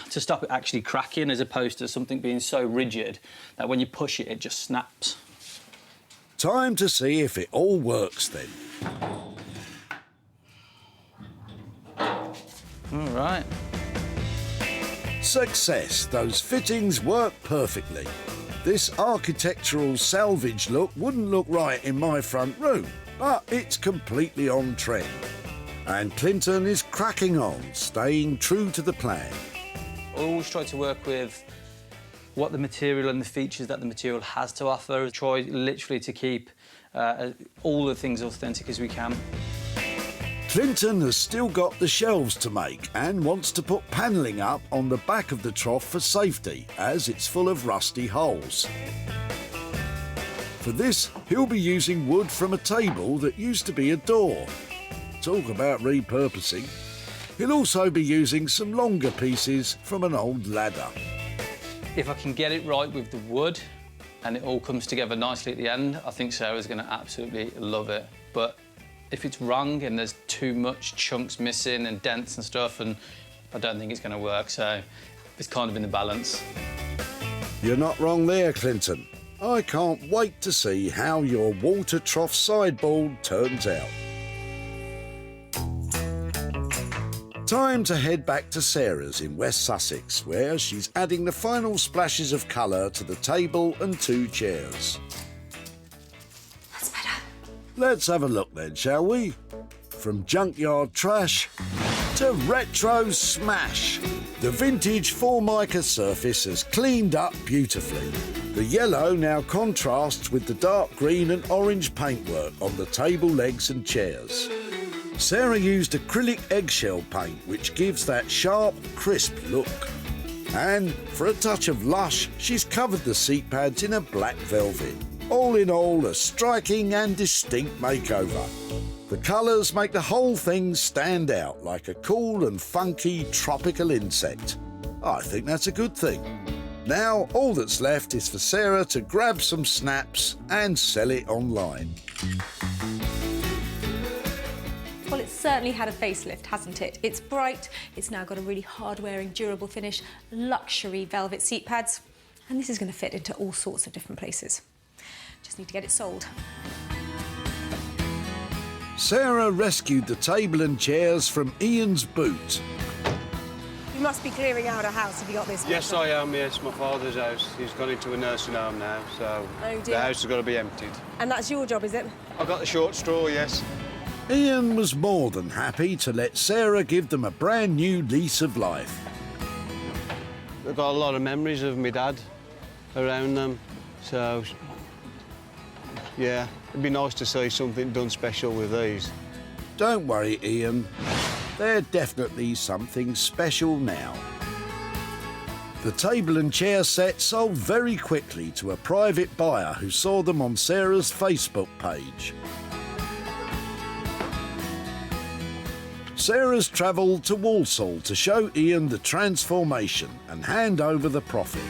stop it actually cracking, as opposed to something being so rigid that when you push it, it just snaps. Time to see if it all works then. All right. Success! Those fittings work perfectly. This architectural salvage look wouldn't look right in my front room, but it's completely on trend. And Clinton is cracking on, staying true to the plan. I always try to work with what the material and the features that the material has to offer. Try literally to keep all the things authentic as we can. Clinton has still got the shelves to make and wants to put panelling up on the back of the trough for safety, as it's full of rusty holes. For this, he'll be using wood from a table that used to be a door. Talk about repurposing. He'll also be using some longer pieces from an old ladder. If I can get it right with the wood and it all comes together nicely at the end, I think Sarah's going to absolutely love it. But if it's wrong and there's too much chunks missing and dents and stuff, and I don't think it's going to work, so it's kind of in the balance. You're not wrong there, Clinton. I can't wait to see how your water trough sideboard turns out. Time to head back to Sarah's in West Sussex, where she's adding the final splashes of colour to the table and 2 chairs. That's better. Let's have a look then, shall we? From junkyard trash to retro smash. The vintage Formica surface has cleaned up beautifully. The yellow now contrasts with the dark green and orange paintwork on the table legs and chairs. Sarah used acrylic eggshell paint, which gives that sharp, crisp look. And for a touch of lush, she's covered the seat pads in a black velvet. All in all, a striking and distinct makeover. The colours make the whole thing stand out like a cool and funky tropical insect. I think that's a good thing. Now, all that's left is for Sarah to grab some snaps and sell it online. Well, it's certainly had a facelift, hasn't it? It's bright, it's now got a really hard-wearing, durable finish, luxury velvet seat pads, and this is going to fit into all sorts of different places. Just need to get it sold. Sarah rescued the table and chairs from Ian's boot. You must be clearing out a house if you got this. Yes, I am, yes. My father's house. He's gone into a nursing home now, so Oh, dear. the house has got to be emptied. And that's your job, is it? I got the short straw, yes. Ian was more than happy to let Sarah give them a brand new lease of life. I've got a lot of memories of my dad around them, so yeah, it'd be nice to see something done special with these. Don't worry, Ian. They're definitely something special now. The table and chair set sold very quickly to a private buyer who saw them on Sarah's Facebook page. Sarah's travelled to Walsall to show Ian the transformation and hand over the profit.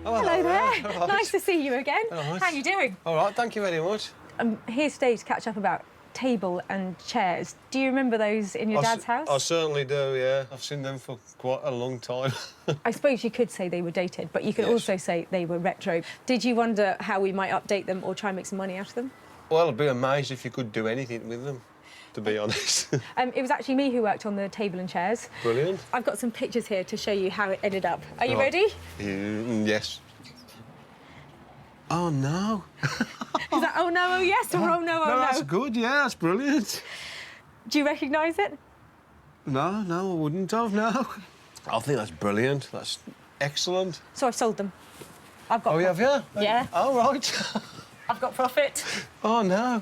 Oh, hello there. Right. Nice to see you again. Right. How are you doing? All right, thank you very much. I'm here today to catch up about table and chairs. Do you remember those in your dad's house? I certainly do, yeah. I've seen them for quite a long time. I suppose you could say they were dated, but you could also say they were retro. Did you wonder how we might update them or try and make some money out of them? Well, I'd be amazed if you could do anything with them, to be honest. It was actually me who worked on the table and chairs. Brilliant. I've got some pictures here to show you how it ended up. Are you Right. ready? Yes. Oh, no. Is that oh no, oh yes, or oh no, oh no? No, that's good, yeah, that's brilliant. Do you recognise it? No, I wouldn't have, no. I think that's brilliant. That's excellent. So I've sold them. I've got. Oh, you have, yeah? Yeah. Oh, right. I've got profit. Oh, no.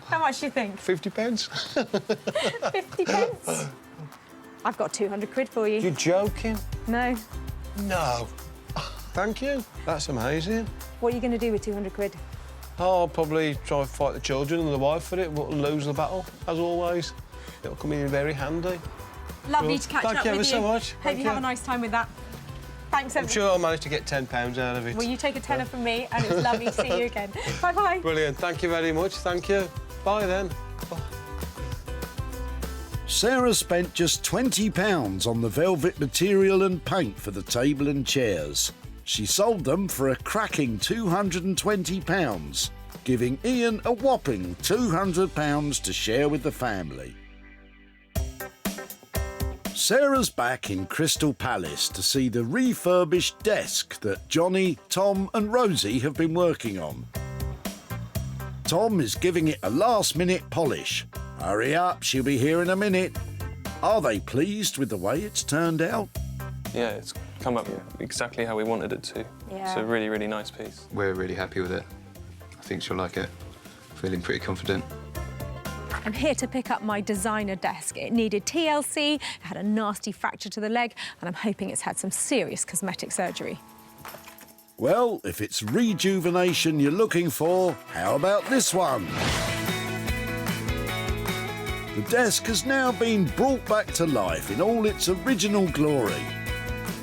How much do you think? 50 pence. 50 pence. I've got 200 quid for you. You're joking? No. No. Thank you. That's amazing. What are you going to do with 200 quid? Oh, I'll probably try and fight the children and the wife for it, but lose the battle, as always. It'll come in very handy. Lovely to catch up with you. Thank you ever so much. Hope you have a nice time with that. Thanks, I'm sure I'll manage to get £10 out of it. Well, you take a tenner from me, and it's lovely to see you again. Bye-bye. Brilliant. Thank you very much. Thank you. Bye, then. Bye. Sarah spent just £20 on the velvet material and paint for the table and chairs. She sold them for a cracking £220, giving Ian a whopping £200 to share with the family. Sarah's back in Crystal Palace to see the refurbished desk that Johnny, Tom and Rosie have been working on. Tom is giving it a last-minute polish. Hurry up, she'll be here in a minute. Are they pleased with the way it's turned out? Yeah, it's come up exactly how we wanted it to. Yeah. It's a really, really nice piece. We're really happy with it. I think she'll like it. Feeling pretty confident. I'm here to pick up my designer desk. It needed TLC, it had a nasty fracture to the leg, and I'm hoping it's had some serious cosmetic surgery. Well, if it's rejuvenation you're looking for, how about this one? The desk has now been brought back to life in all its original glory.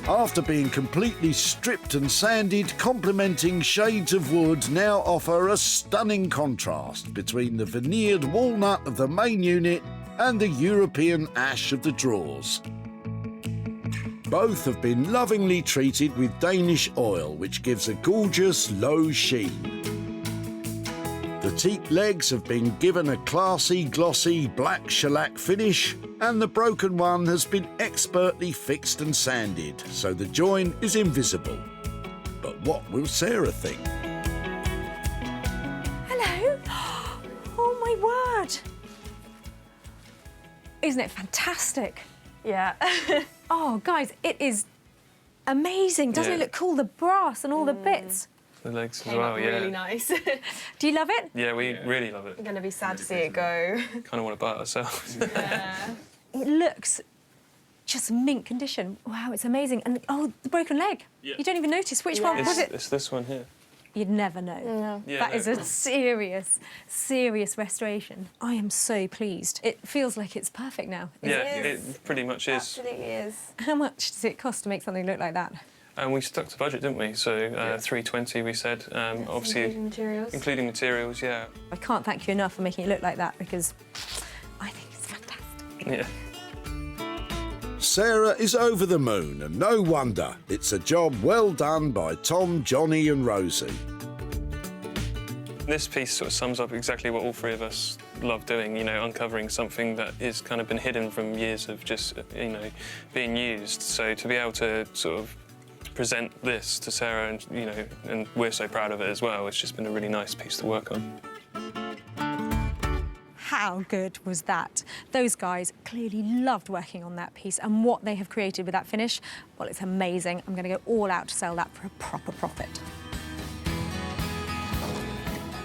After being completely stripped and sanded, complementing shades of wood now offer a stunning contrast between the veneered walnut of the main unit and the European ash of the drawers. Both have been lovingly treated with Danish oil, which gives a gorgeous low sheen. The teak legs have been given a classy, glossy black shellac finish, and the broken one has been expertly fixed and sanded, so the join is invisible. But what will Sarah think? Hello? Oh, my word. Isn't it fantastic? Yeah. Oh, guys, it is amazing. Doesn't it look cool? The brass and all the bits. The legs as Came well, up yeah. really nice. Do you love it? Yeah, we really love it. I'm going to be sad to see it go. Kind of want to buy it ourselves. Yeah. It looks just mint condition. Wow, it's amazing. And, oh, the broken leg. Yeah. You don't even notice which one was it? It's this one here. You'd never know. Yeah, That is a serious, serious restoration. I am so pleased. It feels like it's perfect now. It pretty much is. Absolutely is. How much does it cost to make something look like that? And we stuck to budget, didn't we? So $320, we said. Obviously, including materials. Including materials, yeah. I can't thank you enough for making it look like that, because I think it's fantastic. Yeah. Sarah is over the moon, and no wonder. It's a job well done by Tom, Johnny and Rosie. This piece sort of sums up exactly what all three of us love doing, you know, uncovering something that is kind of been hidden from years of just, you know, being used. So to be able to sort of present this to Sarah, and, you know, and we're so proud of it as well, it's just been a really nice piece to work on. How good was that? Those guys clearly loved working on that piece, and what they have created with that finish, well, it's amazing. I'm going to go all out to sell that for a proper profit.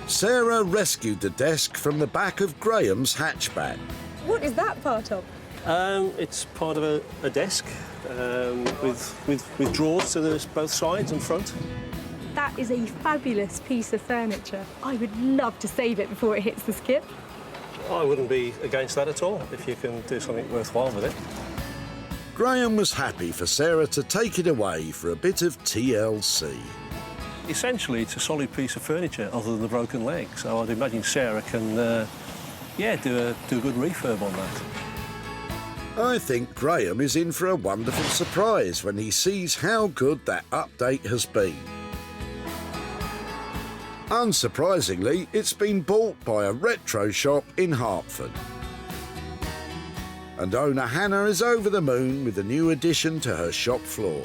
Sarah rescued the desk from the back of Graham's hatchback. What is that part of? It's part of a desk with drawers to both sides and front. That is a fabulous piece of furniture. I would love to save it before it hits the skip. I wouldn't be against that at all, if you can do something worthwhile with it. Graham was happy for Sarah to take it away for a bit of TLC. Essentially, it's a solid piece of furniture other than the broken leg, so I'd imagine Sarah can, do a good refurb on that. I think Graham is in for a wonderful surprise when he sees how good that update has been. Unsurprisingly, it's been bought by a retro shop in Hertford. And owner Hannah is over the moon with a new addition to her shop floor.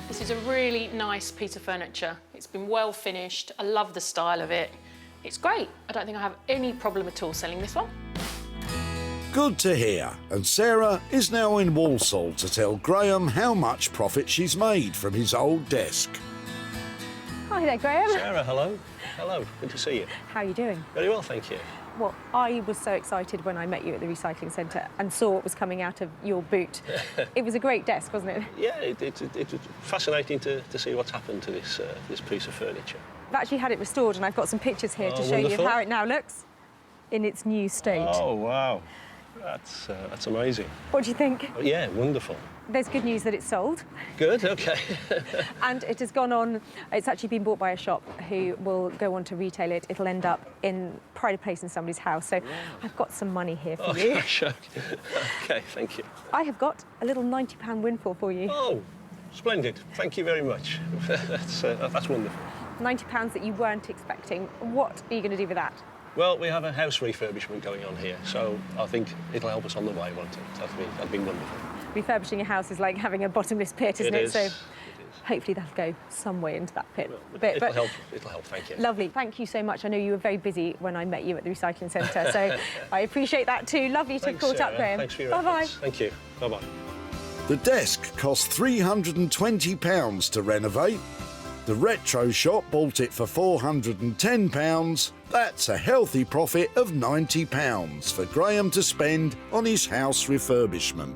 This is is a really nice piece of furniture. It's been well finished. I love the style of it. It's great. I don't think I have any problem at all selling this one. Good to hear. And Sarah is now in Walsall to tell Graham how much profit she's made from his old desk. Hi there, Graham. Sarah, hello. Hello, good to see you. How are you doing? Very well, thank you. Well, I was so excited when I met you at the recycling centre and saw what was coming out of your boot. It was a great desk, wasn't it? Yeah, it was fascinating to see what's happened to this piece of furniture. I've actually had it restored and I've got some pictures here to show wonderful. you how it now looks in its new state. Oh, wow. That's amazing. What do you think? Yeah, wonderful. There's good news that it's sold. Good, OK. And it has gone on, it's actually been bought by a shop who will go on to retail it. It'll end up in pride of place in somebody's house. So I've got some money here for you. Gosh, OK, thank you. I have got a little £90 windfall for you. Oh, splendid. Thank you very much. That's wonderful. £90 that you weren't expecting. What are you going to do with that? Well, we have a house refurbishment going on here, so I think it'll help us on the way, won't it? That'd be wonderful. Refurbishing a house is like having a bottomless pit, isn't it? Is. So hopefully that'll go some way into that pit. It'll help, thank you. Lovely, thank you so much. I know you were very busy when I met you at the recycling centre, so I appreciate that too. Lovely to caught up, Graham. Thanks for your Bye-bye. efforts. Thank you. Bye-bye. The desk cost £320 to renovate. The retro shop bought it for £410. That's a healthy profit of £90 for Graham to spend on his house refurbishment.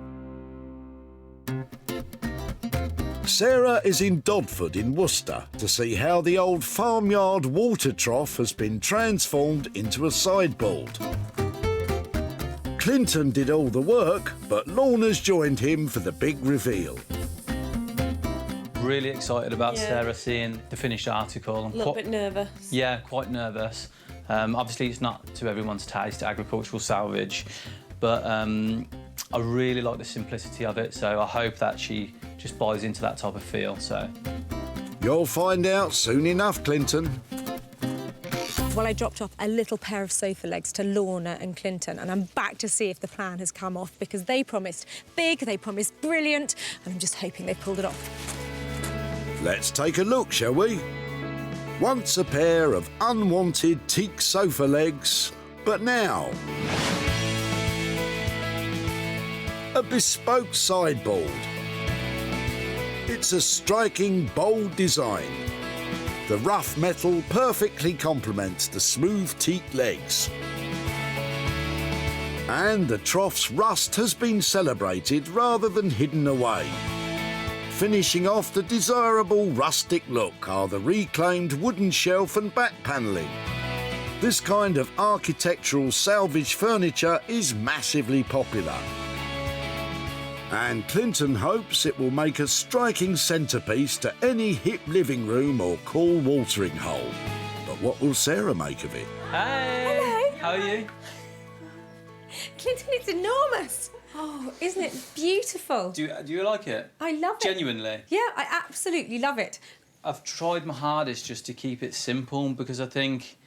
Sarah is in Dodford in Worcester to see how the old farmyard water trough has been transformed into a sideboard. Clinton did all the work, but Lorna's joined him for the big reveal. Really excited about Sarah seeing the finished article. A little bit nervous. Yeah, quite nervous. Obviously, it's not to everyone's taste, agricultural salvage, but I really like the simplicity of it, so I hope that she just buys into that type of feel. So You'll find out soon enough, Clinton. Well, I dropped off a little pair of sofa legs to Lorna and Clinton, and I'm back to see if the plan has come off, because they promised big, they promised brilliant, and I'm just hoping they pulled it off. Let's take a look, shall we? Once a pair of unwanted teak sofa legs, but now a bespoke sideboard. It's a striking, bold design. The rough metal perfectly complements the smooth teak legs. And the trough's rust has been celebrated rather than hidden away. Finishing off the desirable rustic look are the reclaimed wooden shelf and back panelling. This kind of architectural salvage furniture is massively popular. And Clinton hopes it will make a striking centrepiece to any hip living room or cool watering hole. But what will Sarah make of it? Hey! Hello! How are you? Clinton, it's enormous! Oh, isn't it beautiful? Do you like it? I love it. Genuinely? Yeah, I absolutely love it. I've tried my hardest just to keep it simple, because I think,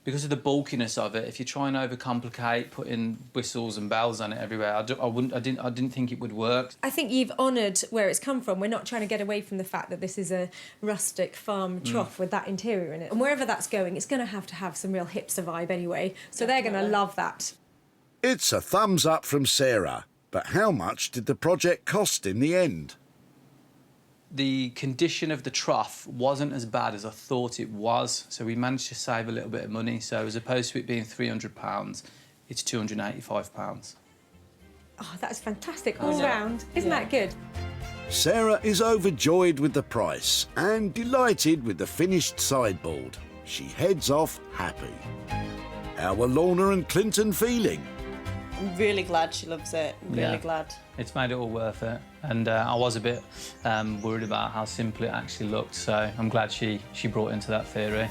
because of the bulkiness of it, if you try and overcomplicate putting whistles and bells on it everywhere, I didn't think it would work. I think you've honoured where it's come from. We're not trying to get away from the fact that this is a rustic farm trough with that interior in it. And wherever that's going, it's going to have some real hipster vibe anyway. So they're going to love that. It's a thumbs up from Sarah. But how much did the project cost in the end? The condition of the trough wasn't as bad as I thought it was, so we managed to save a little bit of money. So as opposed to it being £300, it's £285. Oh, that's fantastic all round. Isn't that good? Sarah is overjoyed with the price and delighted with the finished sideboard. She heads off happy. How are Lorna and Clinton feeling? I'm really glad she loves it. I'm really glad. It's made it all worth it. And I was a bit worried about how simple it actually looked, so I'm glad she brought into that theory.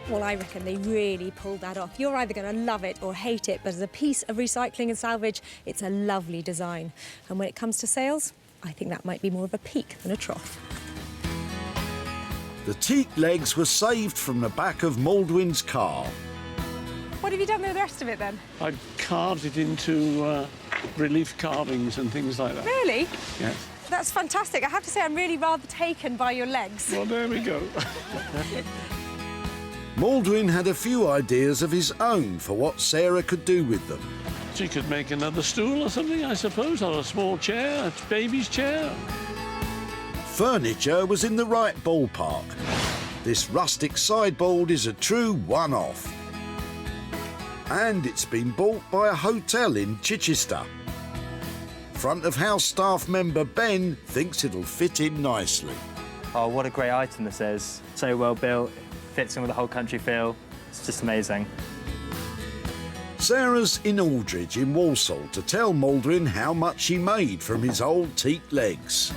Well, I reckon they really pulled that off. You're either going to love it or hate it, but as a piece of recycling and salvage, it's a lovely design. And when it comes to sales, I think that might be more of a peak than a trough. The teak legs were saved from the back of Maldwin's car. What have you done with the rest of it, then? I carved it into relief carvings and things like that. Really? Yes. That's fantastic. I have to say I'm really rather taken by your legs. Well, there we go. Maldwyn had a few ideas of his own for what Sarah could do with them. She could make another stool or something, I suppose, or a small chair, a baby's chair. Furniture was in the right ballpark. This rustic sideboard is a true one-off. And it's been bought by a hotel in Chichester. Front of house staff member Ben thinks it'll fit in nicely. Oh, what a great item this is. So well built, fits in with the whole country feel. It's just amazing. Sarah's in Aldridge in Walsall to tell Maldwyn how much she made from his old teak legs.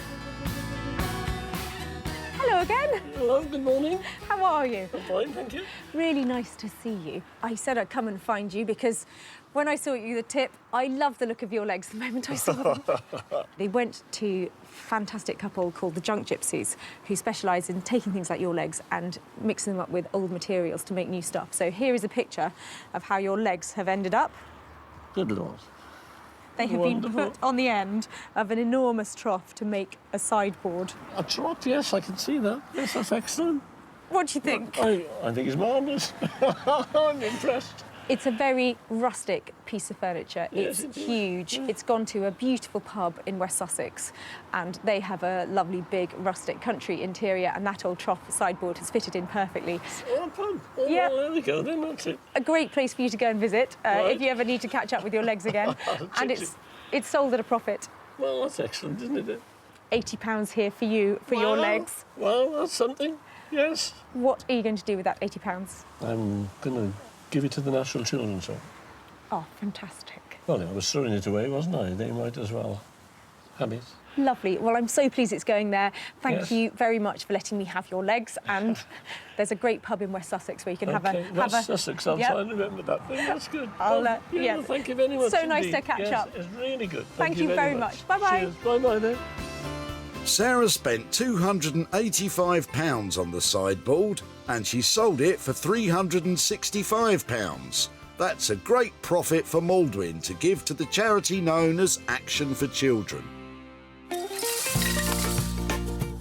Hello again. Hello, good morning. How are you? I'm fine, thank you. Really nice to see you. I said I'd come and find you because when I saw you the tip, I loved the look of your legs the moment I saw them. They went to a fantastic couple called the Junk Gypsies who specialise in taking things like your legs and mixing them up with old materials to make new stuff. So here is a picture of how your legs have ended up. Good Lord. They have been put on the end of an enormous trough to make a sideboard. A trough, yes, I can see that. Yes, that's excellent. What do you think? I think it's marvellous. I'm impressed. It's a very rustic piece of furniture. Yes, It's it is. huge. It's gone to a beautiful pub in West Sussex and they have a lovely big rustic country interior and that old trough sideboard has fitted in perfectly. Oh, pub. Oh, Yeah. well, there we go then, that's it. A great place for you to go and visit Right. if you ever need to catch up with your legs again. And it's sold at a profit. Well, that's excellent, isn't it? £80 here for you, for your legs. Well, that's something, yes. What are you going to do with that £80? I'm going to give it to the National Children's Home. Oh, fantastic. Well, I was throwing it away, wasn't I? They might as well have it. Lovely. Well, I'm so pleased it's going there. Thank Yes. you very much for letting me have your legs. And there's a great pub in West Sussex where you can have a... West Sussex, I'll Yep. try and remember that thing. That's good. I'll, Well, yeah. Thank you very much So nice indeed. to catch Yes, up. It's really good. Thank you very much. Bye-bye. Cheers. Bye-bye then. Sarah spent £285 on the sideboard and she sold it for £365. That's a great profit for Maldwyn to give to the charity known as Action for Children.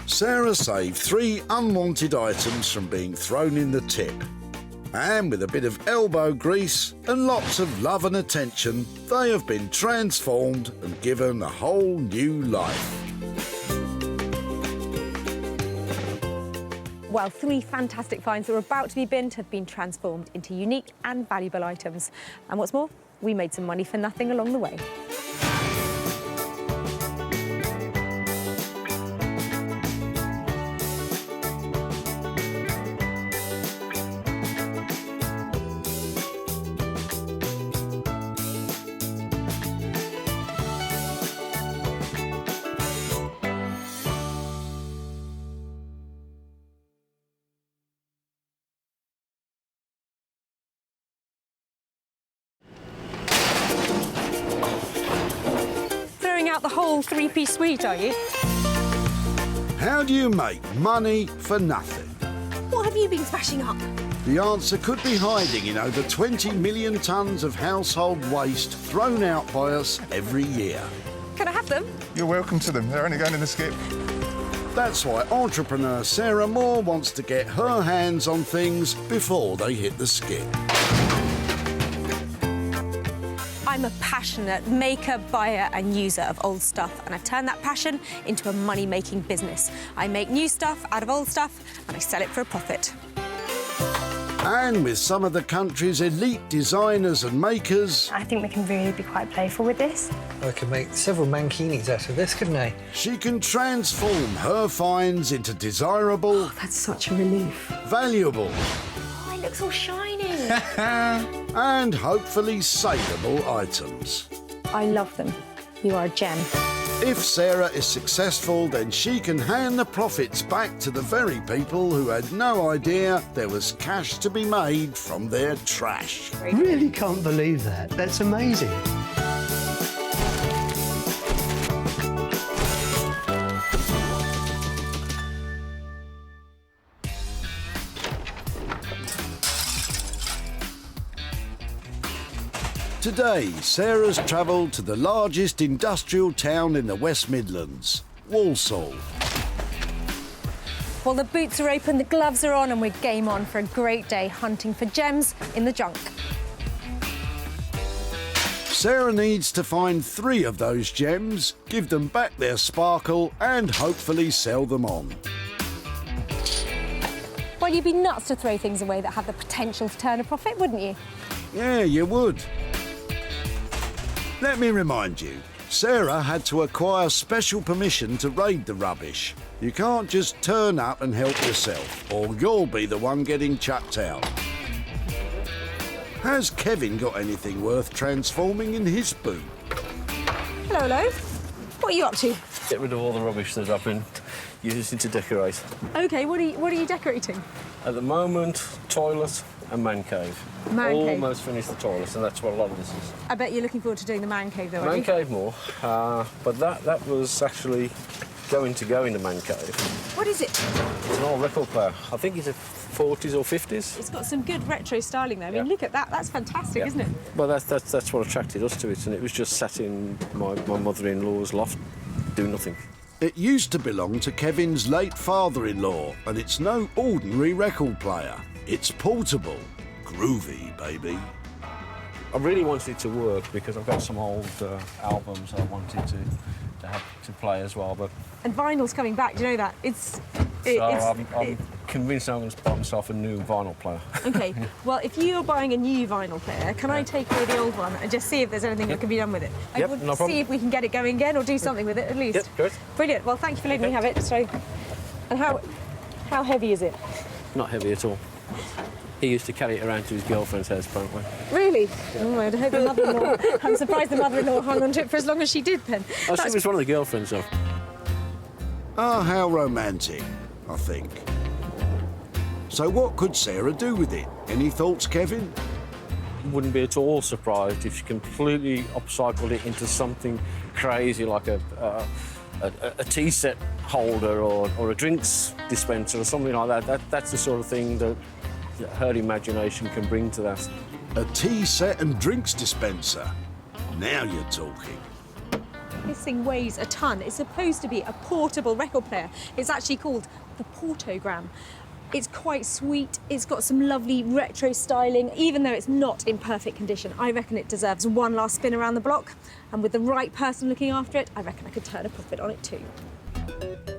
Sarah saved 3 unwanted items from being thrown in the tip. And with a bit of elbow grease and lots of love and attention, they have been transformed and given a whole new life. Well, 3 fantastic finds that were about to be binned have been transformed into unique and valuable items. And what's more, we made some money for nothing along the way. Throwing out the whole 3-piece suite, are you? How do you make money for nothing? What have you been smashing up? The answer could be hiding in over 20 million tonnes of household waste thrown out by us every year. Can I have them? You're welcome to them. They're only going in the skip. That's why entrepreneur Sarah Moore wants to get her hands on things before they hit the skip. I'm a passionate maker, buyer and user of old stuff and I've turned that passion into a money-making business. I make new stuff out of old stuff and I sell it for a profit. And with some of the country's elite designers and makers, I think we can really be quite playful with this. I could make several mankinis out of this, couldn't I? she can transform her finds into desirable, That's such a relief. valuable Oh, it looks all shiny. and hopefully saleable items. I love them. You are a gem. If Sarah is successful, then she can hand the profits back to the very people who had no idea there was cash to be made from their trash. Really can't believe that. That's amazing. Today, Sarah's travelled to the largest industrial town in the West Midlands. Walsall. Well, the boots are open, the gloves are on, and we're game on for a great day hunting for gems in the junk. Sarah needs to find 3 of those gems, give them back their sparkle, and hopefully sell them on. Well, you'd be nuts to throw things away that have the potential to turn a profit, wouldn't you? Yeah, you would. Let me remind you, Sarah had to acquire special permission to raid the rubbish. You can't just turn up and help yourself, or you'll be the one getting chucked out. Has Kevin got anything worth transforming in his boot? Hello, hello. What are you up to? Get rid of all the rubbish that I've been using to decorate. OK, what are you decorating? At the moment, toilet and man cave. Man cave. Almost finished the toilet, and that's what a lot of this is. I bet you're looking forward to doing the man cave, though, aren't Man you? cave more, but that was actually going to go in the man cave. What is it? It's an old record player. I think it's a 40s or 50s. It's got some good retro styling there. I mean, look at that. That's fantastic, Yeah. isn't it? Well, that's what attracted us to it, and it was just sat in my mother-in-law's loft, doing nothing. It used to belong to Kevin's late father-in-law, and it's no ordinary record player. It's portable. Groovy, baby. I really wanted it to work because I've got some old albums I wanted to have to play as well, but... And vinyl's coming back, do you know that? I'm convinced I'm going to buy myself a new vinyl player. OK, well, if you're buying a new vinyl player, can I take away the old one and just see if there's anything that can be done with it? I Yep, would no problem. see if we can get it going again or do something with it at least. Yep, good. Brilliant. Well, thank you for letting me have it. So, and how heavy is it? Not heavy at all. He used to carry it around to his girlfriend's house, apparently. Really? Oh, I hope the mother-in-law... I'm surprised the mother-in-law hung on to it for as long as she did, then. Oh, she was one of the girlfriends, though. Ah, how romantic, I think. So what could Sarah do with it? Any thoughts, Kevin? Wouldn't be at all surprised if she completely upcycled it into something crazy like a tea set holder or a drinks dispenser or something like that. That's the sort of thing that her imagination can bring to that. A tea set and drinks dispenser. Now you're talking. This thing weighs a ton. It's supposed to be a portable record player. It's actually called the Portogram. It's quite sweet. It's got some lovely retro styling. Even though it's not in perfect condition, I reckon it deserves one last spin around the block. And with the right person looking after it, I reckon I could turn a profit on it too.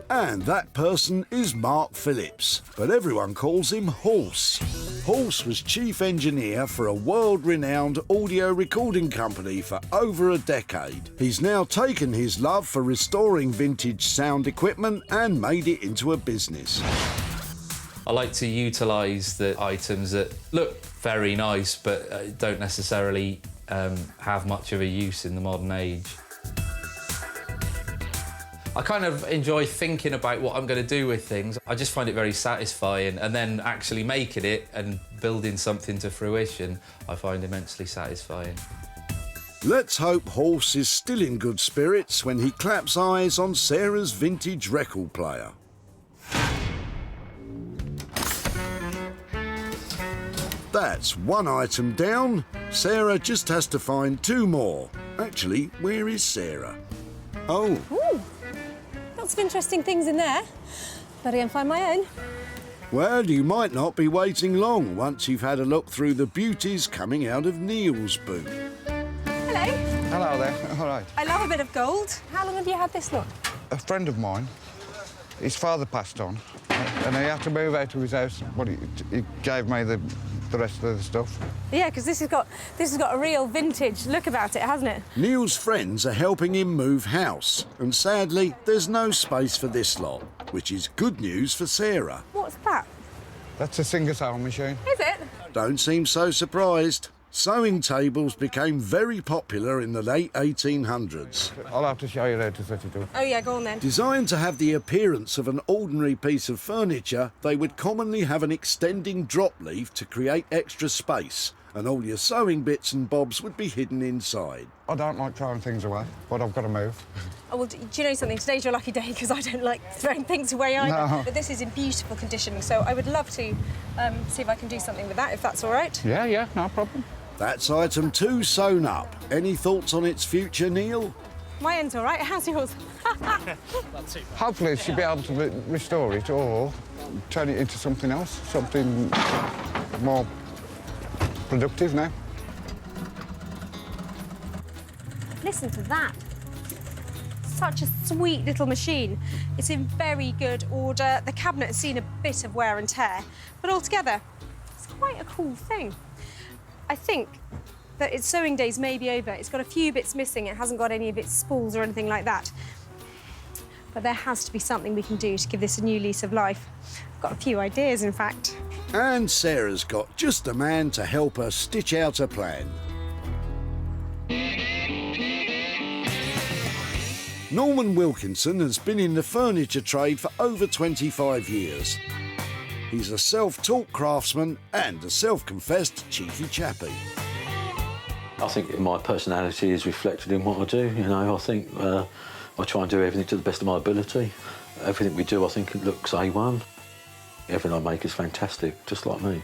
And that person is Mark Phillips, but everyone calls him Horse. Horse was chief engineer for a world-renowned audio recording company for over a decade. He's now taken his love for restoring vintage sound equipment and made it into a business. I like to utilise the items that look very nice but don't necessarily have much of a use in the modern age. I kind of enjoy thinking about what I'm going to do with things. I just find it very satisfying, and then actually making it and building something to fruition, I find immensely satisfying. Let's hope Horse is still in good spirits when he claps eyes on Sarah's vintage record player. That's one item down. Sarah just has to find 2 more. Actually, where is Sarah? Oh. Ooh, lots of interesting things in there. Better go and find my own. Well, you might not be waiting long once you've had a look through the beauties coming out of Neil's boot. Hello. Hello there. All right. I love a bit of gold. How long have you had this lot? A friend of mine, his father passed on, and he had to move out of his house. Well, he gave me the rest of the stuff. Yeah, because this has got a real vintage look about it, hasn't it? Neil's friends are helping him move house, and sadly, there's no space for this lot, which is good news for Sarah. What's that? That's a singer-sewing machine. Is it? Don't seem so surprised. Sewing tables became very popular in the late 1800s. I'll have to show you how to set it up. Oh, yeah, go on then. Designed to have the appearance of an ordinary piece of furniture, they would commonly have an extending drop leaf to create extra space, and all your sewing bits and bobs would be hidden inside. I don't like throwing things away, but I've got to move. Oh, well, do you know something? Today's your lucky day, because I don't like throwing things away either. No. But this is in beautiful condition, so I would love to see if I can do something with that, if that's all right. Yeah, no problem. That's item 2 sewn up. Any thoughts on its future, Neil? My end's all right. How's yours? Hopefully she'll be able to restore it or turn it into something else, something more productive now. Listen to that. Such a sweet little machine. It's in very good order. The cabinet has seen a bit of wear and tear, but altogether, it's quite a cool thing. I think that its sewing days may be over. It's got a few bits missing. It hasn't got any of its spools or anything like that. But there has to be something we can do to give this a new lease of life. I've got a few ideas, in fact. And Sarah's got just a man to help her stitch out a plan. Norman Wilkinson has been in the furniture trade for over 25 years. He's a self-taught craftsman and a self-confessed cheeky chappie. I think my personality is reflected in what I do. You know, I think I try and do everything to the best of my ability. Everything we do, I think it looks A1. Everything I make is fantastic, just like me.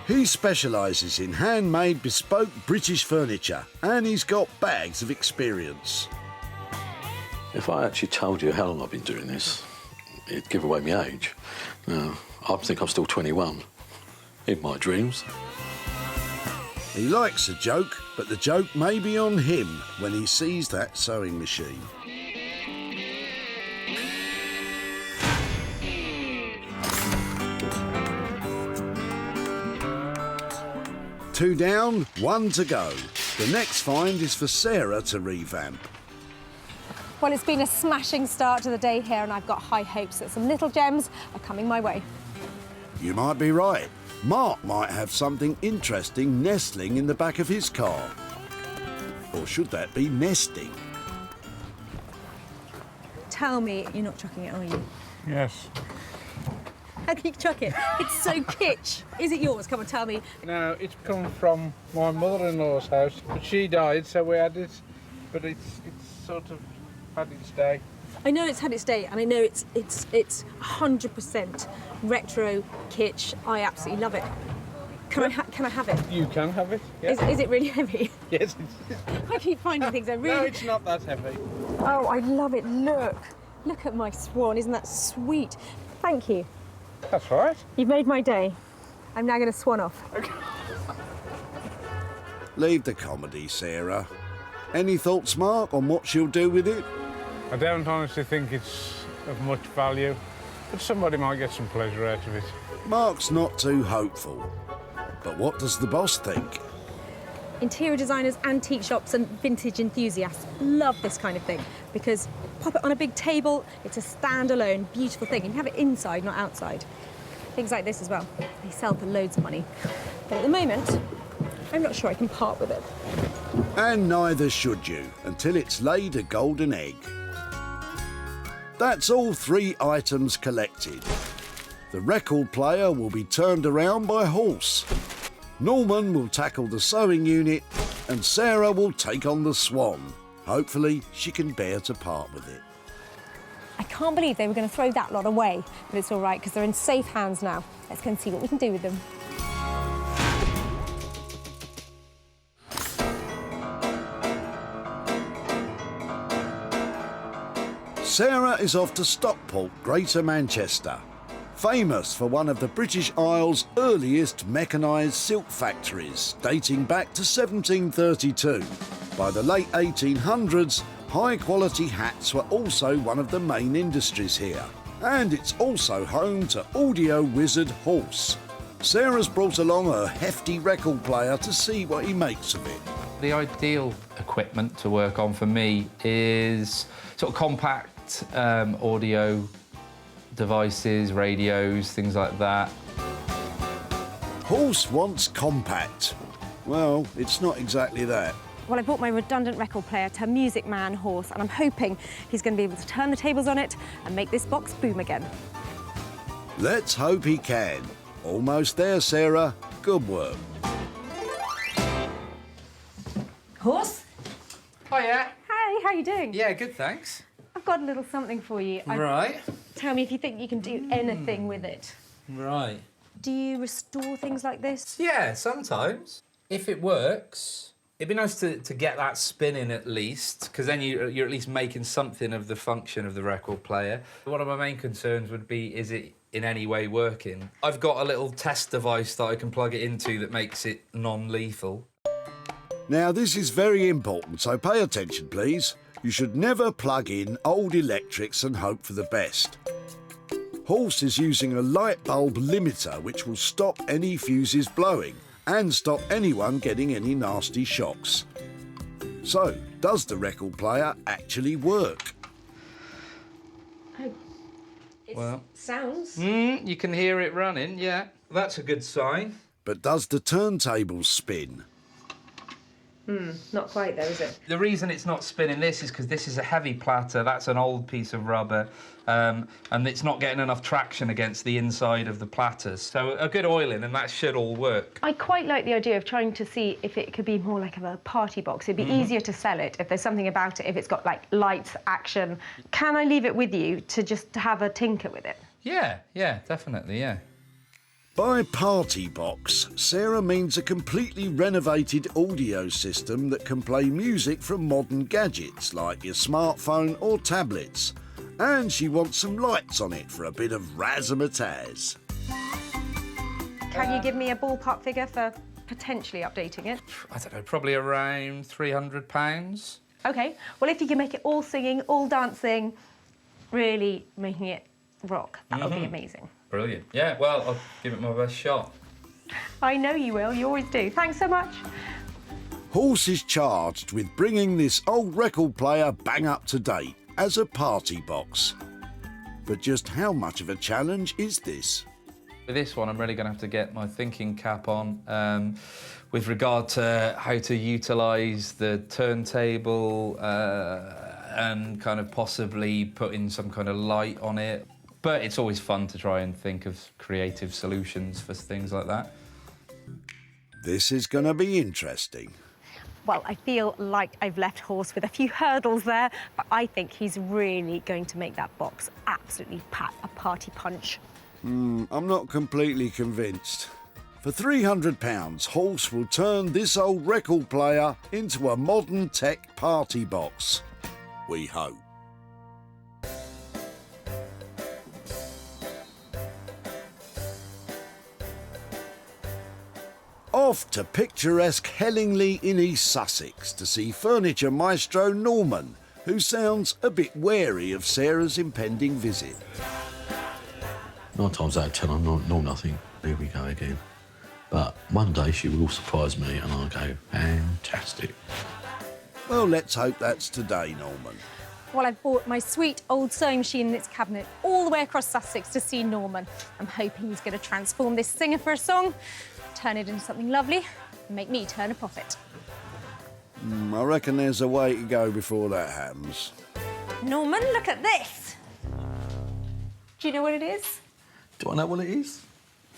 He specialises in handmade, bespoke British furniture, and he's got bags of experience. If I actually told you how long I've been doing this, it'd give away my age. I think I'm still 21, in my dreams. He likes a joke, but the joke may be on him when he sees that sewing machine. Two down, one to go. The next find is for Sarah to revamp. Well, it's been a smashing start to the day here, and I've got high hopes that some little gems are coming my way. You might be right. Mark might have something interesting nestling in the back of his car. Or should that be nesting? Tell me you're not chucking it, are you? Yes. How can you chuck it? It's so kitsch. Is it yours? Come on, tell me. No, it's come from my mother-in-law's house, but she died, so we had it. But it's sort of had its day. I know it's had its day, and I know it's 100% retro kitsch. I absolutely love it. Can I have it? You can have it. Yeah. Is it really heavy? Yes. I keep finding things that really. No, it's not that heavy. Oh, I love it. Look at my swan. Isn't that sweet? Thank you. That's all right. You've made my day. I'm now going to swan off. Okay. Leave the comedy, Sarah. Any thoughts, Mark, on what she'll do with it? I don't honestly think it's of much value, but somebody might get some pleasure out of it. Mark's not too hopeful. But what does the boss think? Interior designers, antique shops and vintage enthusiasts love this kind of thing because pop it on a big table, it's a standalone, beautiful thing. You can have it inside, not outside. Things like this as well. They sell for loads of money. But at the moment, I'm not sure I can part with it. And neither should you, until it's laid a golden egg. That's all 3 items collected. The record player will be turned around by horse. Norman will tackle the sewing unit, and Sarah will take on the swan. Hopefully, she can bear to part with it. I can't believe they were going to throw that lot away, but it's all right because they're in safe hands now. Let's go and see what we can do with them. Sarah is off to Stockport, Greater Manchester, famous for one of the British Isles' earliest mechanised silk factories, dating back to 1732. By the late 1800s, high-quality hats were also one of the main industries here. And it's also home to audio wizard Horse. Sarah's brought along her hefty record player to see what he makes of it. The ideal equipment to work on for me is sort of compact audio devices, radios, things like that. Horse wants compact. Well, it's not exactly that. Well, I bought my redundant record player to Music Man Horse, and I'm hoping he's going to be able to turn the tables on it and make this box boom again. Let's hope he can. Almost there, Sarah. Good work. Horse? Hiya. Hey, how you doing? Yeah, good, thanks. I've got a little something for you. Right. Tell me if you think you can do anything with it. Right. Do you restore things like this? Yeah, sometimes. If it works, It'd be nice to get that spinning at least, because then you're at least making something of the function of the record player. One of my main concerns would be, is it in any way working? I've got a little test device that I can plug it into that makes it non-lethal. Now, this is very important, so pay attention, please. You should never plug in old electrics and hope for the best. Horse is using a light bulb limiter which will stop any fuses blowing and stop anyone getting any nasty shocks. So, does the record player actually work? Well, sounds. You can hear it running, yeah. That's a good sign. But does the turntable spin? Not quite though, is it? The reason it's not spinning this is because this is a heavy platter, that's an old piece of rubber, and it's not getting enough traction against the inside of the platters. So a good oiling and that should all work. I quite like the idea of trying to see if it could be more like a party box. It'd be easier to sell it if there's something about it, if it's got like lights, action. Can I leave it with you to just have a tinker with it? Yeah, definitely, yeah. By party box, Sarah means a completely renovated audio system that can play music from modern gadgets like your smartphone or tablets. And she wants some lights on it for a bit of razzmatazz. Can you give me a ballpark figure for potentially updating it? I don't know, probably around £300. OK, well, if you can make it all singing, all dancing, really making it rock, that would be amazing. Brilliant. Yeah, well, I'll give it my best shot. I know you will, you always do. Thanks so much. Horse is charged with bringing this old record player bang up to date as a party box. But just how much of a challenge is this? With this one, I'm really going to have to get my thinking cap on with regard to how to utilise the turntable and kind of possibly putting some kind of light on it. But it's always fun to try and think of creative solutions for things like that. This is going to be interesting. Well, I feel like I've left Horse with a few hurdles there, but I think he's really going to make that box absolutely pack a party punch. I'm not completely convinced. For £300, Horse will turn this old record player into a modern tech party box. We hope. Off to picturesque Hellingley in East Sussex to see furniture maestro Norman, who sounds a bit wary of Sarah's impending visit. 9 times out of 10, I'm not nothing. Here we go again. But one day she will surprise me and I'll go, fantastic. Well, let's hope that's today, Norman. Well, I've bought my sweet old sewing machine in its cabinet all the way across Sussex to see Norman. I'm hoping he's going to transform this singer for a song, turn it into something lovely, and make me turn a profit. I reckon there's a way to go before that happens. Norman, look at this. Do you know what it is? Do I know what it is?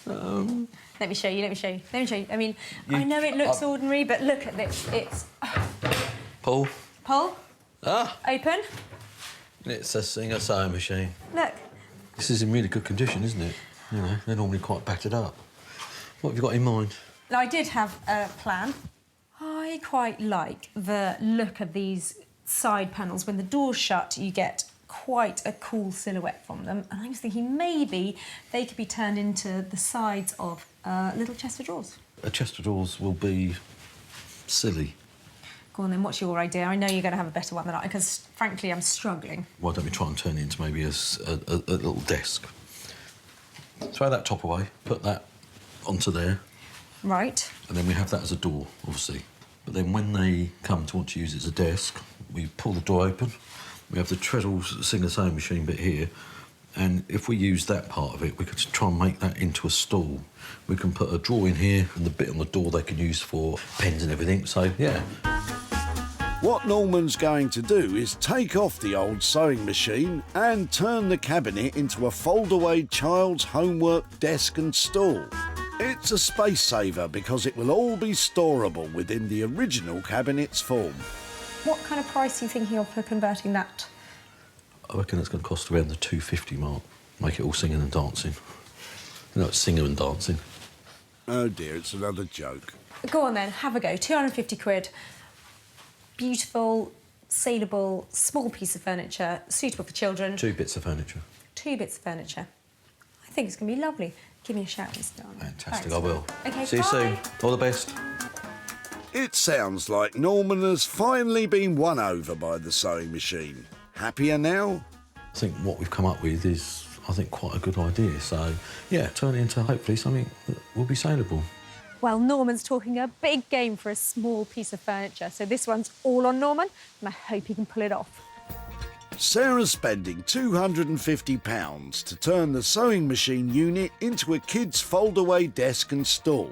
Let me show you, let me show you, let me show you. I mean, I know it looks ordinary, but look at this. It's... Paul? Paul? Open. It's a singer sewing machine. Look. This is in really good condition, isn't it? You know, they're normally quite battered up. What have you got in mind? I did have a plan. I quite like the look of these side panels. When the door's shut, you get quite a cool silhouette from them. And I was thinking maybe they could be turned into the sides of a little chest of drawers. A chest of drawers will be silly. Go on then, what's your idea? I know you're going to have a better one than I, because frankly, I'm struggling. Why don't we try and turn it into maybe a little desk? Throw that top away, put that onto there. Right. And then we have that as a door, obviously. But then when they come to want to use it as a desk, we pull the door open. We have the treadle singer sewing machine bit here. And if we use that part of it, we could try and make that into a stool. We can put a drawer in here and the bit on the door they can use for pens and everything. So, yeah. What Norman's going to do is take off the old sewing machine and turn the cabinet into a fold-away child's homework desk and stool. It's a space saver because it will all be storable within the original cabinet's form. What kind of price are you thinking of for converting that? I reckon it's going to cost around the £250 mark. Make it all singing and dancing. You know, it's singing and dancing. Oh dear, it's another joke. Go on then, have a go. 250 quid. Beautiful, saleable, small piece of furniture, suitable for children. 2 bits of furniture. 2 bits of furniture. I think it's going to be lovely. Give me a shout when it's done. Fantastic, Thanks. I will. Okay, See you bye. soon. All the best. It sounds like Norman has finally been won over by the sewing machine. Happier now? I think what we've come up with is, I think, quite a good idea. So, yeah, turn it into hopefully something that will be saleable. Well, Norman's talking a big game for a small piece of furniture, so this one's all on Norman, and I hope he can pull it off. Sarah's spending £250 to turn the sewing machine unit into a kid's fold-away desk and stool.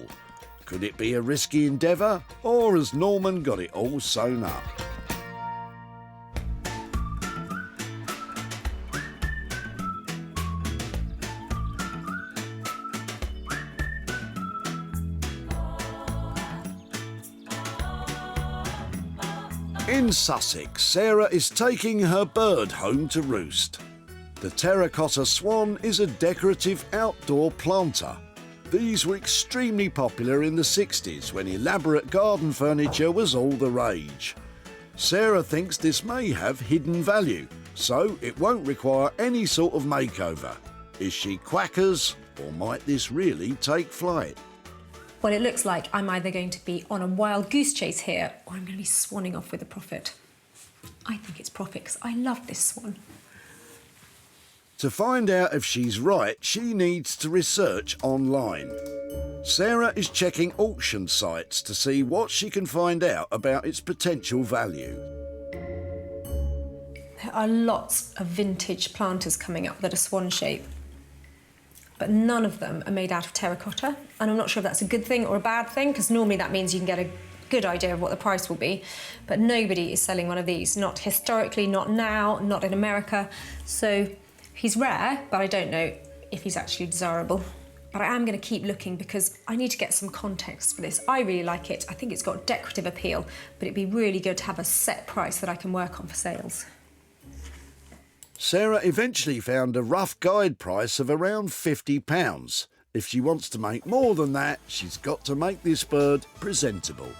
Could it be a risky endeavour, or has Norman got it all sewn up? In Sussex, Sarah is taking her bird home to roost. The terracotta swan is a decorative outdoor planter. These were extremely popular in the 60s when elaborate garden furniture was all the rage. Sarah thinks this may have hidden value, so it won't require any sort of makeover. Is she quackers, or might this really take flight? Well, it looks like I'm either going to be on a wild goose chase here, or I'm going to be swanning off with a profit. I think it's profit because I love this swan. To find out if she's right, she needs to research online. Sarah is checking auction sites to see what she can find out about its potential value. There are lots of vintage planters coming up that are swan shape, but none of them are made out of terracotta, and I'm not sure if that's a good thing or a bad thing, because normally that means you can get a good idea of what the price will be, but nobody is selling one of these, not historically, not now, not in America. So he's rare, but I don't know if he's actually desirable. But I am going to keep looking because I need to get some context for this. I really like it. I think it's got decorative appeal, but it'd be really good to have a set price that I can work on for sales. Sarah eventually found a rough guide price of around £50. If she wants to make more than that, she's got to make this bird presentable.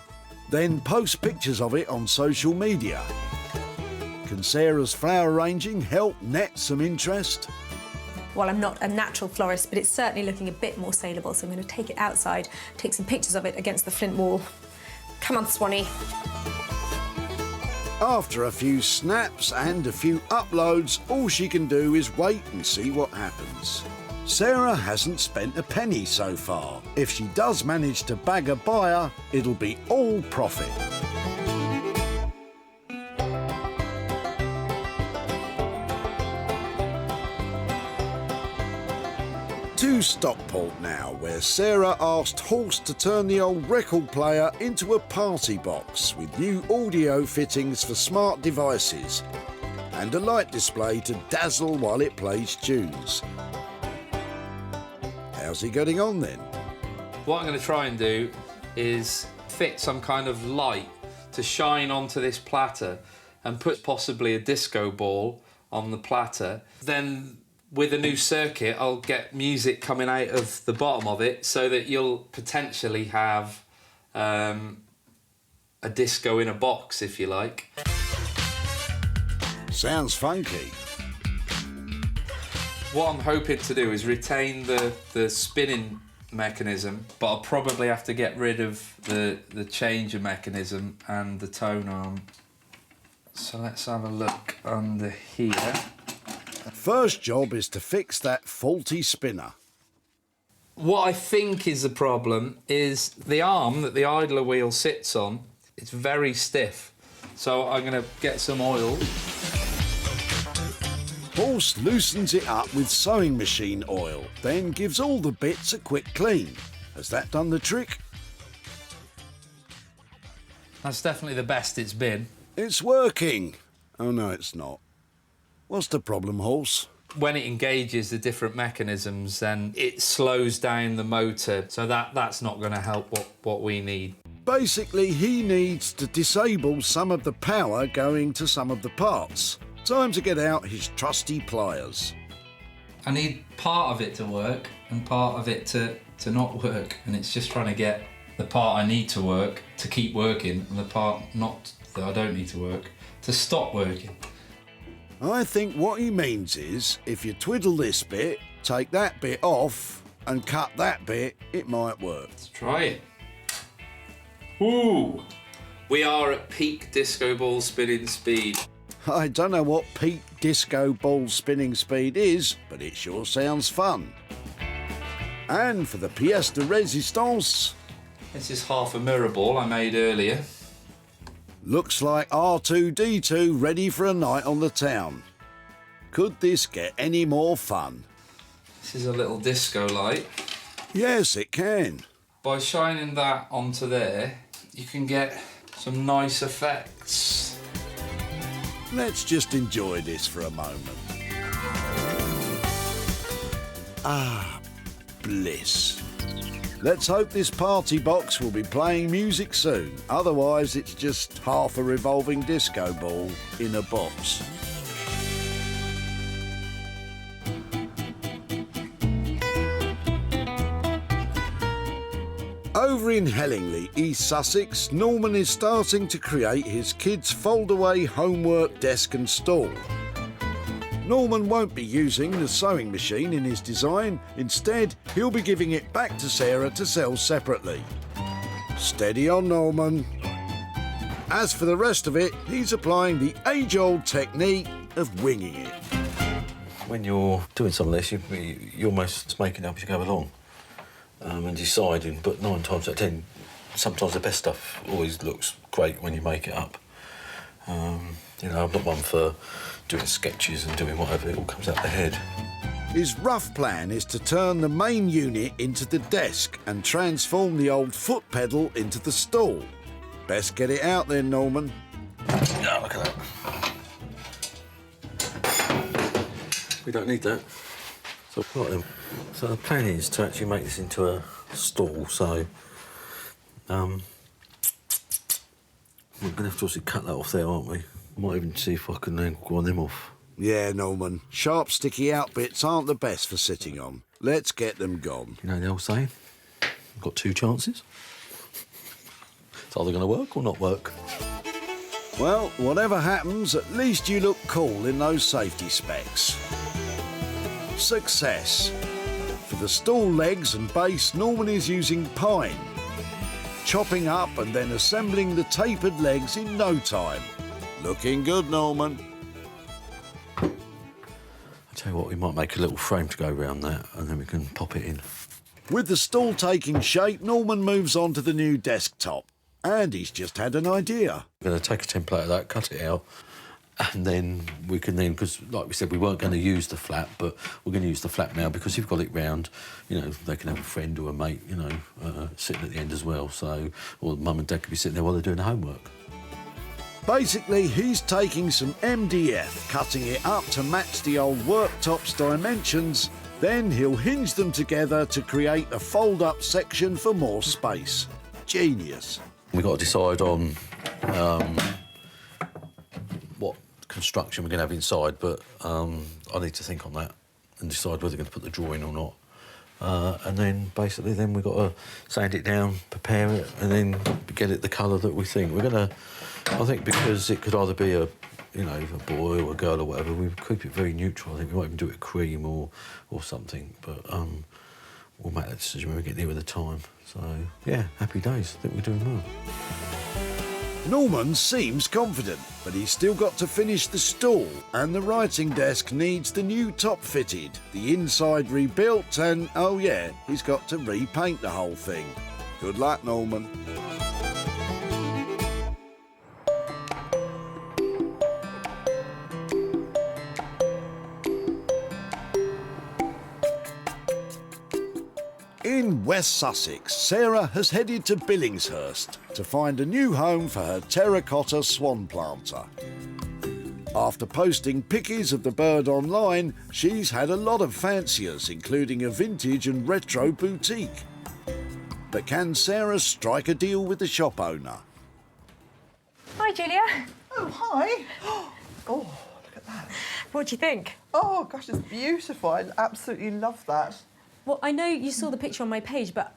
Then post pictures of it on social media. Can Sarah's flower arranging help net some interest? Well, I'm not a natural florist, but it's certainly looking a bit more saleable, so I'm going to take it outside, take some pictures of it against the flint wall. Come on, Swanee. After a few snaps and a few uploads, all she can do is wait and see what happens. Sarah hasn't spent a penny so far. If she does manage to bag a buyer, it'll be all profit. To Stockport now, where Sarah asked Horse to turn the old record player into a party box with new audio fittings for smart devices and a light display to dazzle while it plays tunes. How's he getting on then? What I'm going to try and do is fit some kind of light to shine onto this platter and put possibly a disco ball on the platter. Then with a new circuit, I'll get music coming out of the bottom of it so that you'll potentially have a disco in a box, if you like. Sounds funky. What I'm hoping to do is retain the spinning mechanism, but I'll probably have to get rid of the changer mechanism and the tone arm. So let's have a look under here. First job is to fix that faulty spinner. What I think is the problem is the arm that the idler wheel sits on, it's very stiff. So I'm going to get some oil. Horse loosens it up with sewing machine oil, then gives all the bits a quick clean. Has that done the trick? That's definitely the best it's been. It's working. Oh no, it's not. What's the problem, Horse? When it engages the different mechanisms, then it slows down the motor, so that's not going to help what we need. Basically, he needs to disable some of the power going to some of the parts. Time to get out his trusty pliers. I need part of it to work and part of it to not work, and it's just trying to get the part I need to work to keep working, and the part not that I don't need to work to stop working. I think what he means is, if you twiddle this bit, take that bit off, and cut that bit, it might work. Let's try it. Ooh! We are at peak disco ball spinning speed. I don't know what peak disco ball spinning speed is, but it sure sounds fun. And for the pièce de résistance... This is half a mirror ball I made earlier. Looks like R2-D2 ready for a night on the town. Could this get any more fun? This is a little disco light. Yes, it can. By shining that onto there, you can get some nice effects. Let's just enjoy this for a moment. Ah, bliss. Let's hope this party box will be playing music soon. Otherwise, it's just half a revolving disco ball in a box. Over in Hellingley, East Sussex, Norman is starting to create his kids' fold-away homework desk and stool. Norman won't be using the sewing machine in his design. Instead, he'll be giving it back to Sarah to sell separately. Steady on, Norman. As for the rest of it, he's applying the age-old technique of winging it. When you're doing some of this, you're almost making it up as you go along and deciding, but 9 times out of 10, sometimes the best stuff always looks great when you make it up. You know, I'm not one for doing sketches and doing whatever, it all comes out the head. His rough plan is to turn the main unit into the desk and transform the old foot pedal into the stool. Best get it out then, Norman. Oh, look at that. We don't need that. So, right then. So the plan is to actually make this into a stool, so we're going to have to obviously cut that off there, aren't we? Might even see if I can then grind them off. Yeah, Norman. Sharp, sticky out bits aren't the best for sitting on. Let's get them gone. You know the old saying? I've got 2 chances. It's either going to work or not work. Well, whatever happens, at least you look cool in those safety specs. Success. For the stool legs and base, Norman is using pine, chopping up and then assembling the tapered legs in no time. Looking good, Norman. I'll tell you what, we might make a little frame to go around that and then we can pop it in. With the stool taking shape, Norman moves on to the new desktop. And he's just had an idea. We're going to take a template of that, cut it out, and then we can then, because like we said, we weren't going to use the flap, but we're going to use the flap now because you've got it round, you know, they can have a friend or a mate, you know, sitting at the end as well, so, or mum and dad could be sitting there while they're doing the homework. Basically, he's taking some MDF, cutting it up to match the old worktop's dimensions, then he'll hinge them together to create a fold-up section for more space. Genius. We've got to decide on what construction we're going to have inside, but I need to think on that and decide whether we're going to put the drawing or not. And then, basically, then we've got to sand it down, prepare it, and then get it the colour that we think. We're going to, I think, because it could either be a, you know, a boy or a girl or whatever, we keep it very neutral. I think we might even do it cream or something, but we'll make that decision when we get near with the time. So, yeah, happy days. I think we're doing well. Norman seems confident, but he's still got to finish the stool, and the writing desk needs the new top fitted, the inside rebuilt, and, oh yeah, he's got to repaint the whole thing. Good luck, Norman. In West Sussex, Sarah has headed to Billingshurst to find a new home for her terracotta swan planter. After posting pictures of the bird online, she's had a lot of fanciers, including a vintage and retro boutique. But can Sarah strike a deal with the shop owner? Hi, Julia. Oh, hi. Oh, look at that. What do you think? Oh, gosh, it's beautiful. I absolutely love that. Well, I know you saw the picture on my page, but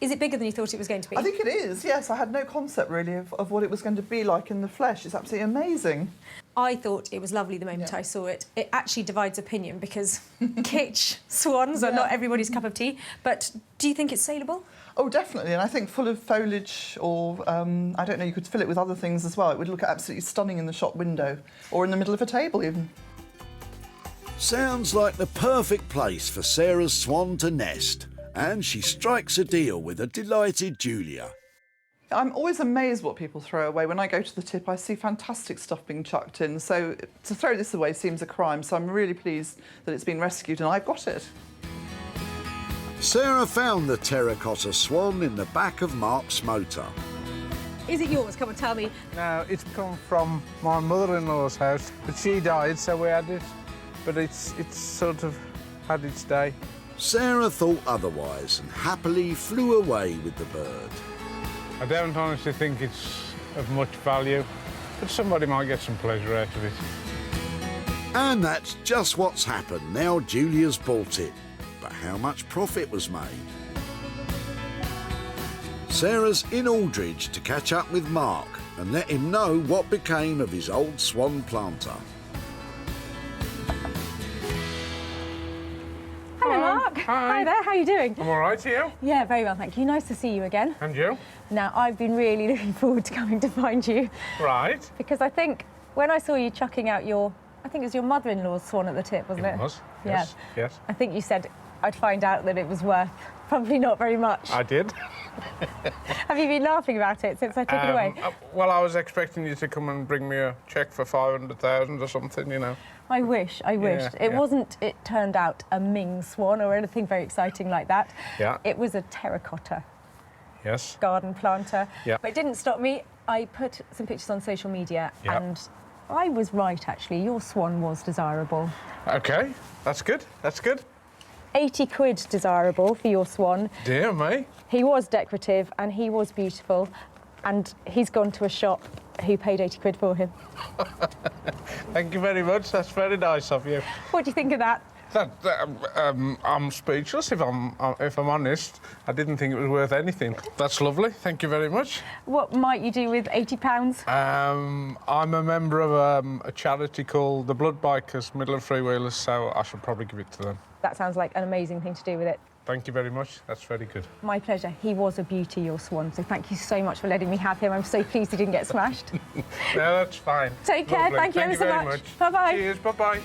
is it bigger than you thought it was going to be? I think it is, yes. I had no concept, really, of what it was going to be like in the flesh. It's absolutely amazing. I thought it was lovely the moment I saw it. It actually divides opinion because kitsch swans are not everybody's cup of tea. But do you think it's saleable? Oh, definitely, and I think full of foliage or, I don't know, you could fill it with other things as well. It would look absolutely stunning in the shop window or in the middle of a table even. Sounds like the perfect place for Sarah's swan to nest, and she strikes a deal with a delighted Julia. I'm always amazed what people throw away. When I go to the tip, I see fantastic stuff being chucked in, so to throw this away seems a crime, so I'm really pleased that it's been rescued and I've got it. Sarah found the terracotta swan in the back of Mark's motor. Is it yours? Come on, tell me. No, it's come from my mother-in-law's house, but she died, so we had it. But it's sort of had its day. Sarah thought otherwise and happily flew away with the bird. I don't honestly think it's of much value, but somebody might get some pleasure out of it. And that's just what's happened now Julia's bought it. But how much profit was made? Sarah's in Aldridge to catch up with Mark and let him know what became of his old swan planter. Hello, Mark. Hi there, how are you doing? I'm all right, you? Yeah, very well, thank you. Nice to see you again. And you? Now, I've been really looking forward to coming to find you. Right. Because I think when I saw you chucking out I think it was your mother-in-law's swan at the tip, wasn't it? It was, yeah. yes. I think you said I'd find out that it was worth probably not very much. I did. Have you been laughing about it since I took it away? Well, I was expecting you to come and bring me a cheque for 500,000 or something, you know. I wish. It wasn't, it turned out, a Ming swan or anything very exciting like that. Yeah. It was a terracotta. Yes. Garden planter. Yeah. But it didn't stop me. I put some pictures on social media and I was right, actually. Your swan was desirable. OK, that's good, that's good. 80 quid desirable for your swan. Dear me. He was decorative and he was beautiful and he's gone to a shop who paid 80 quid for him. Thank you very much. That's very nice of you. What do you think of that? I'm speechless, if I'm honest. I didn't think it was worth anything. That's lovely. Thank you very much. What might you do with £80? I'm a member of a charity called the Blood Bikers, Midland Freewheelers, so I should probably give it to them. That sounds like an amazing thing to do with it. Thank you very much. That's very good. My pleasure. He was a beauty, your swan, so thank you so much for letting me have him. I'm so pleased he didn't get smashed. No, that's fine. Take care. Lovely. Thank you ever so very much. Bye-bye. Cheers. Bye-bye.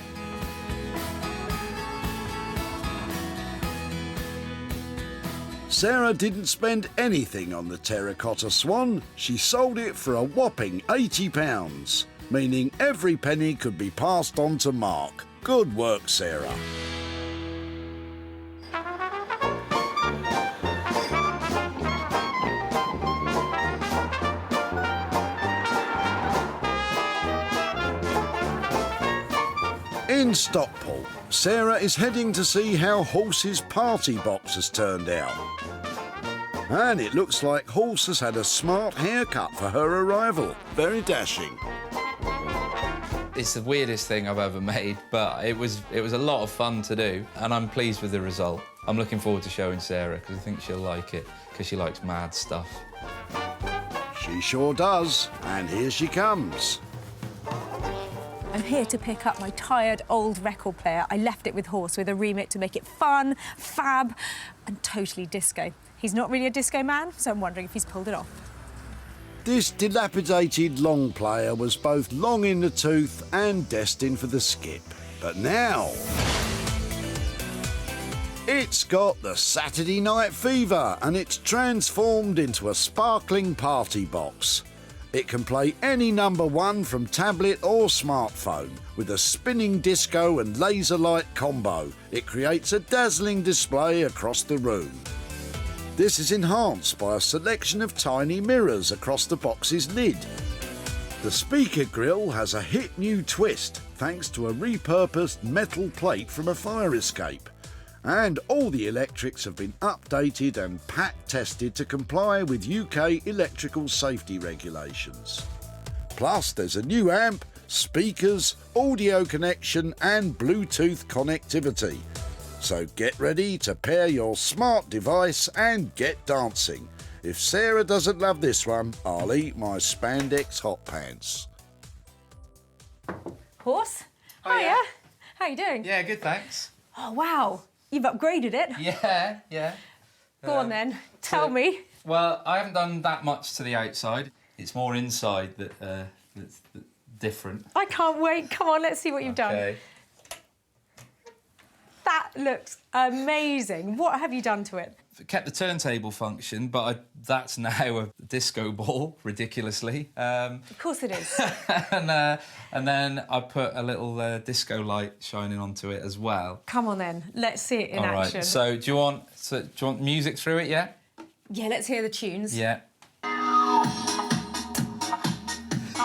Sarah didn't spend anything on the terracotta swan. She sold it for a whopping £80, meaning every penny could be passed on to Mark. Good work, Sarah. In Stockport, Sarah is heading to see how Horse's party box has turned out. And it looks like Horse has had a smart haircut for her arrival. Very dashing. It's the weirdest thing I've ever made, but it was a lot of fun to do, and I'm pleased with the result. I'm looking forward to showing Sarah, because I think she'll like it, because she likes mad stuff. She sure does, and here she comes. I'm here to pick up my tired old record player. I left it with Horse with a remit to make it fun, fab, and totally disco. He's not really a disco man, so I'm wondering if he's pulled it off. This dilapidated long player was both long in the tooth and destined for the skip. But now it's got the Saturday night fever and it's transformed into a sparkling party box. It can play any number one from tablet or smartphone. With a spinning disco and laser light combo, it creates a dazzling display across the room. This is enhanced by a selection of tiny mirrors across the box's lid. The speaker grille has a hit new twist thanks to a repurposed metal plate from a fire escape. And all the electrics have been updated and pack tested to comply with UK electrical safety regulations. Plus, there's a new amp, speakers, audio connection and Bluetooth connectivity. So get ready to pair your smart device and get dancing. If Sarah doesn't love this one, I'll eat my spandex hot pants. Horse? Hiya. How you doing? Yeah, good, thanks. Oh, wow. You've upgraded it. Yeah. Go on then. Tell me. Well, I haven't done that much to the outside. It's more inside that's different. I can't wait. Come on, let's see what you've done. That looks amazing. What have you done to it? Kept the turntable function, but that's now a disco ball, ridiculously. Of course it is. and then I put a little disco light shining onto it as well. Come on then, let's see it in All action. right. So do you want music through it? Yeah. Yeah, let's hear the tunes. Yeah.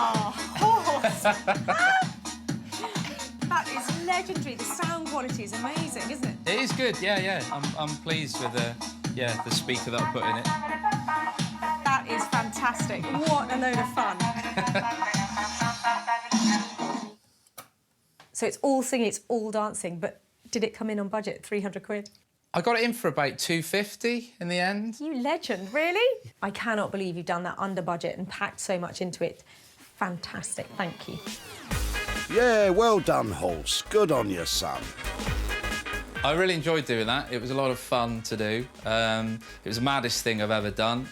Oh, horse! That is legendary. The sound quality is amazing, isn't it? It is good. Yeah. I'm pleased with the speaker that I put in it. That is fantastic. What a load of fun. So it's all singing, it's all dancing, but did it come in on budget, 300 quid? I got it in for about 250 in the end. You legend, really? I cannot believe you've done that under budget and packed so much into it. Fantastic, thank you. Yeah, well done, Horse. Good on you, son. I really enjoyed doing that. It was a lot of fun to do. It was the maddest thing I've ever done.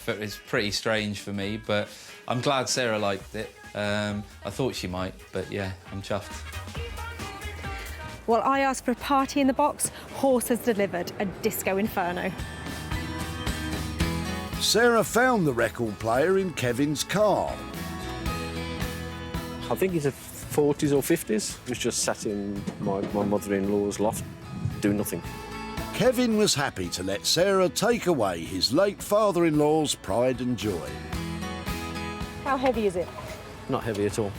It's pretty strange for me, but I'm glad Sarah liked it. I thought she might, but yeah, I'm chuffed. Well, I asked for a party in the box. Horse has delivered a disco inferno. Sarah found the record player in Kevin's car. I think he's a 40s or 50s. He was just sat in my mother-in-law's loft, doing nothing. Kevin was happy to let Sarah take away his late father-in-law's pride and joy. How heavy is it? Not heavy at all.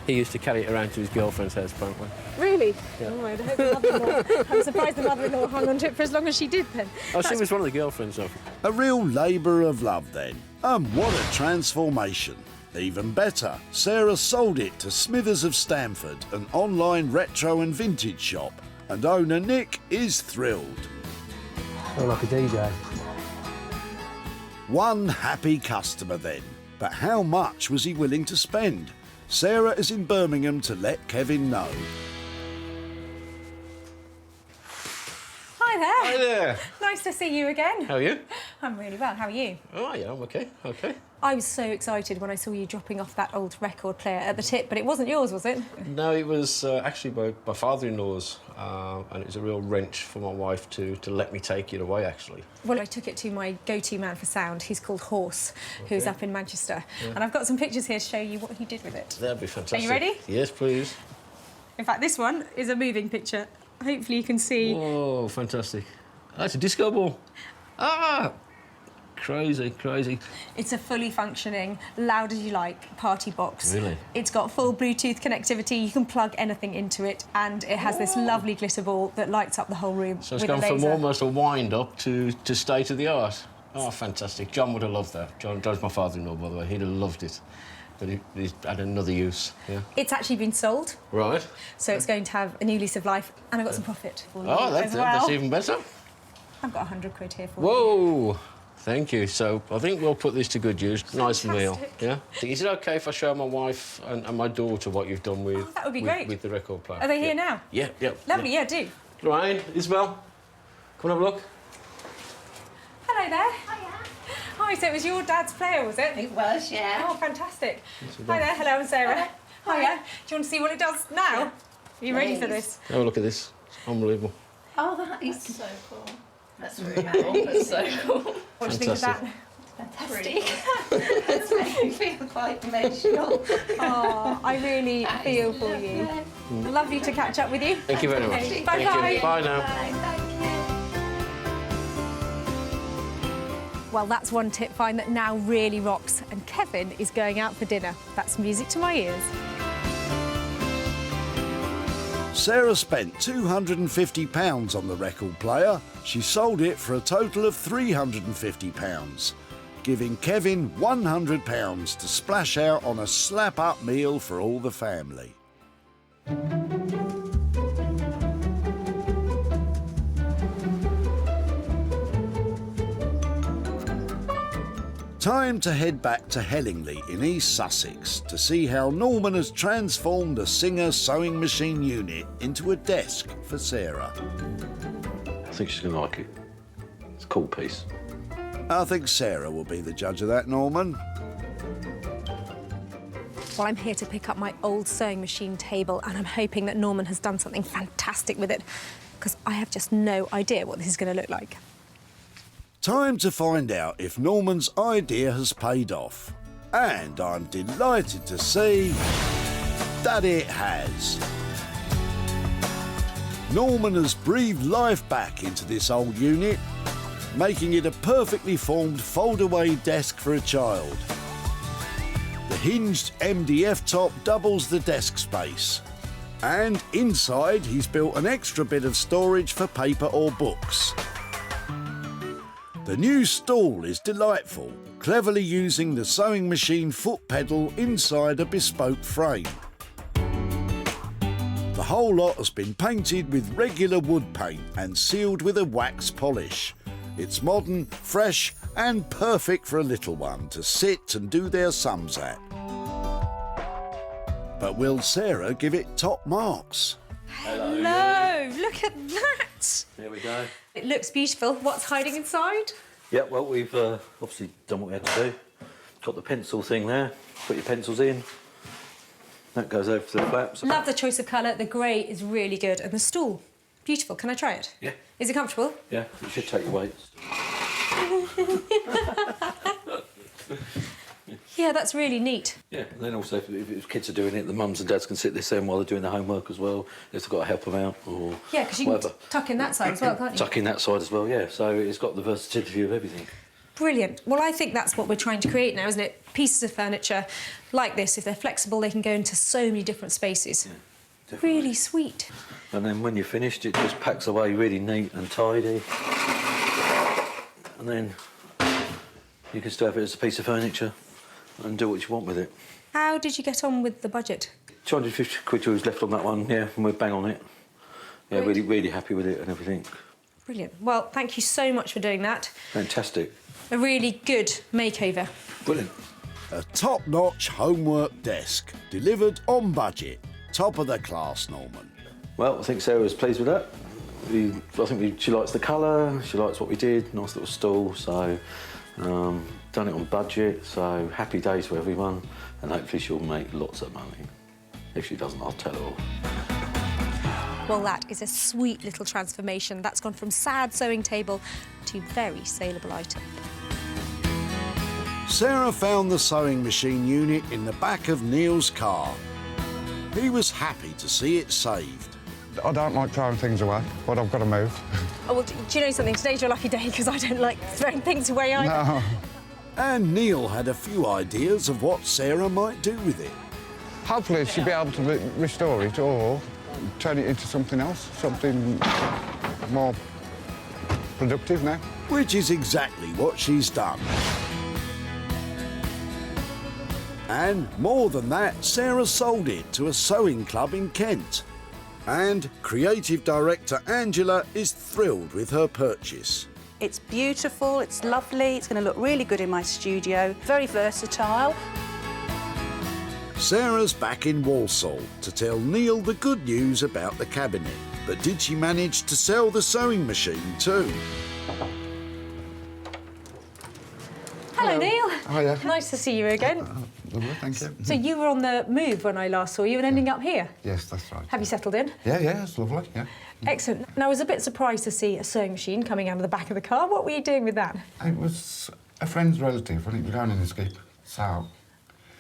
He used to carry it around to his girlfriend's house, apparently. Really? Yeah. Oh, I hope the mother-in-law... I'm surprised the mother-in-law hung on to it for as long as she did, then. Oh, she was one of the girlfriends of. A real labour of love, then. And what a transformation. Even better, Sarah sold it to Smithers of Stamford, an online retro and vintage shop, and owner Nick is thrilled. I feel like a DJ. One happy customer then, but how much was he willing to spend? Sarah is in Birmingham to let Kevin know. Hi there. Hi there. Nice to see you again. How are you? I'm really well. How are you? Oh, yeah, I'm okay. I was so excited when I saw you dropping off that old record player at the tip, but it wasn't yours, was it? No, it was actually my father-in-law's, and it was a real wrench for my wife to let me take it away, actually. Well, I took it to my go-to man for sound. He's called Horse, who's up in Manchester. Yeah. And I've got some pictures here to show you what he did with it. That'd be fantastic. Are you ready? Yes, please. In fact, this one is a moving picture. Hopefully you can see... Oh, fantastic. That's a disco ball. Ah! Crazy. It's a fully functioning, loud as you like, party box. Really? It's got full Bluetooth connectivity. You can plug anything into it, and it has this lovely glitter ball that lights up the whole room So it's with a gone laser. from almost a wind-up to state of the art. Oh, fantastic. John would have loved that. John's my father-in-law, by the way. He'd have loved it. But he's had another use, yeah. It's actually been sold, Right. so it's going to have a new lease of life, and I've got some profit for you Oh, as well. that's even better. I've got 100 quid here for you. Whoa! Thank you. So I think we'll put this to good use. Nice meal. Yeah. Is it okay if I show my wife and my daughter what you've done with? that would be great. With the record player. Are they here now? Yeah. Lovely, yeah, do. Ryan, Isabel, come and have a look. Hello there. Hiya. Hi, so it was your dad's player, was it? It was, yeah. Oh, fantastic. Hi there, hello, I'm Sarah. Hiya. Do you want to see what it does now? Are you ready for this? Have a look at this. It's unbelievable. Oh, that is so cool. That's really cool. That's so cool. What do you think of that? Fantastic. It's making me feel quite emotional. Oh, I really feel for you. Lovely to catch up with you. Thank you very much. Okay, Thank bye-bye. you. Bye now. Well, that's one tip find that now really rocks, and Kevin is going out for dinner. That's music to my ears. Sarah spent £250 on the record player. She sold it for a total of £350, giving Kevin £100 to splash out on a slap-up meal for all the family. Time to head back to Hellingly in East Sussex to see how Norman has transformed a Singer sewing machine unit into a desk for Sarah. I think she's going to like it. It's a cool piece. I think Sarah will be the judge of that, Norman. Well, I'm here to pick up my old sewing machine table, and I'm hoping that Norman has done something fantastic with it, because I have just no idea what this is going to look like. Time to find out if Norman's idea has paid off. And I'm delighted to see that it has. Norman has breathed life back into this old unit, making it a perfectly formed fold-away desk for a child. The hinged MDF top doubles the desk space. And inside, he's built an extra bit of storage for paper or books. The new stool is delightful, cleverly using the sewing machine foot pedal inside a bespoke frame. The whole lot has been painted with regular wood paint and sealed with a wax polish. It's modern, fresh and perfect for a little one to sit and do their sums at. But will Sarah give it top marks? Hello, look at that. There we go. It looks beautiful. What's hiding inside? Yeah, well, we've obviously done what we had to do. Got the pencil thing there. Put your pencils in. That goes over to the flaps. Love the choice of colour. The grey is really good. And the stool, beautiful. Can I try it? Yeah. Is it comfortable? Yeah, you should take your weights. Yeah, that's really neat. Yeah, and then also if kids are doing it, the mums and dads can sit this end while they're doing the homework as well, if they've got to help them out or Yeah, because you whatever. can tuck in that side as well, can't you? Tuck in that side as well, yeah. So it's got the versatility of everything. Brilliant. Well, I think that's what we're trying to create now, isn't it? Pieces of furniture like this, if they're flexible, they can go into so many different spaces. Yeah, really sweet. And then when you're finished, it just packs away really neat and tidy. And then you can still have it as a piece of furniture and do what you want with it. How did you get on with the budget? 250 quid was left on that one, yeah, and we're bang on it. Yeah, Great. really happy with it and everything. Brilliant. Well, thank you so much for doing that. Fantastic. A really good makeover. Brilliant. A top-notch homework desk, delivered on budget. Top of the class, Norman. Well, I think Sarah was pleased with that. She likes the colour, she likes what we did, nice little stool, so done it on budget, so happy days for everyone, and hopefully she'll make lots of money. If she doesn't, I'll tell her off. Well, that is a sweet little transformation. That's gone from sad sewing table to very saleable item. Sarah found the sewing machine unit in the back of Neil's car. He was happy to see it saved. I don't like throwing things away, but I've got to move. Oh, well, do you know something? Today's your lucky day, because I don't like throwing things away either. No. And Neil had a few ideas of what Sarah might do with it. Hopefully she'll be able to restore it or turn it into something else, something more productive now. Which is exactly what she's done. And more than that, Sarah sold it to a sewing club in Kent. And creative director Angela is thrilled with her purchase. It's beautiful, it's lovely, it's going to look really good in my studio, very versatile. Sarah's back in Walsall to tell Neil the good news about the cabinet. But did she manage to sell the sewing machine too? Hello, Neil. Hiya. Nice to see you again. Lovely, thank you. So you were on the move when I last saw you and ending up here? Yes, that's right. Have you settled in? Yeah, it's lovely, yeah. Excellent. Now, I was a bit surprised to see a sewing machine coming out of the back of the car. What were you doing with that? It was a friend's relative when it was going in the skip, so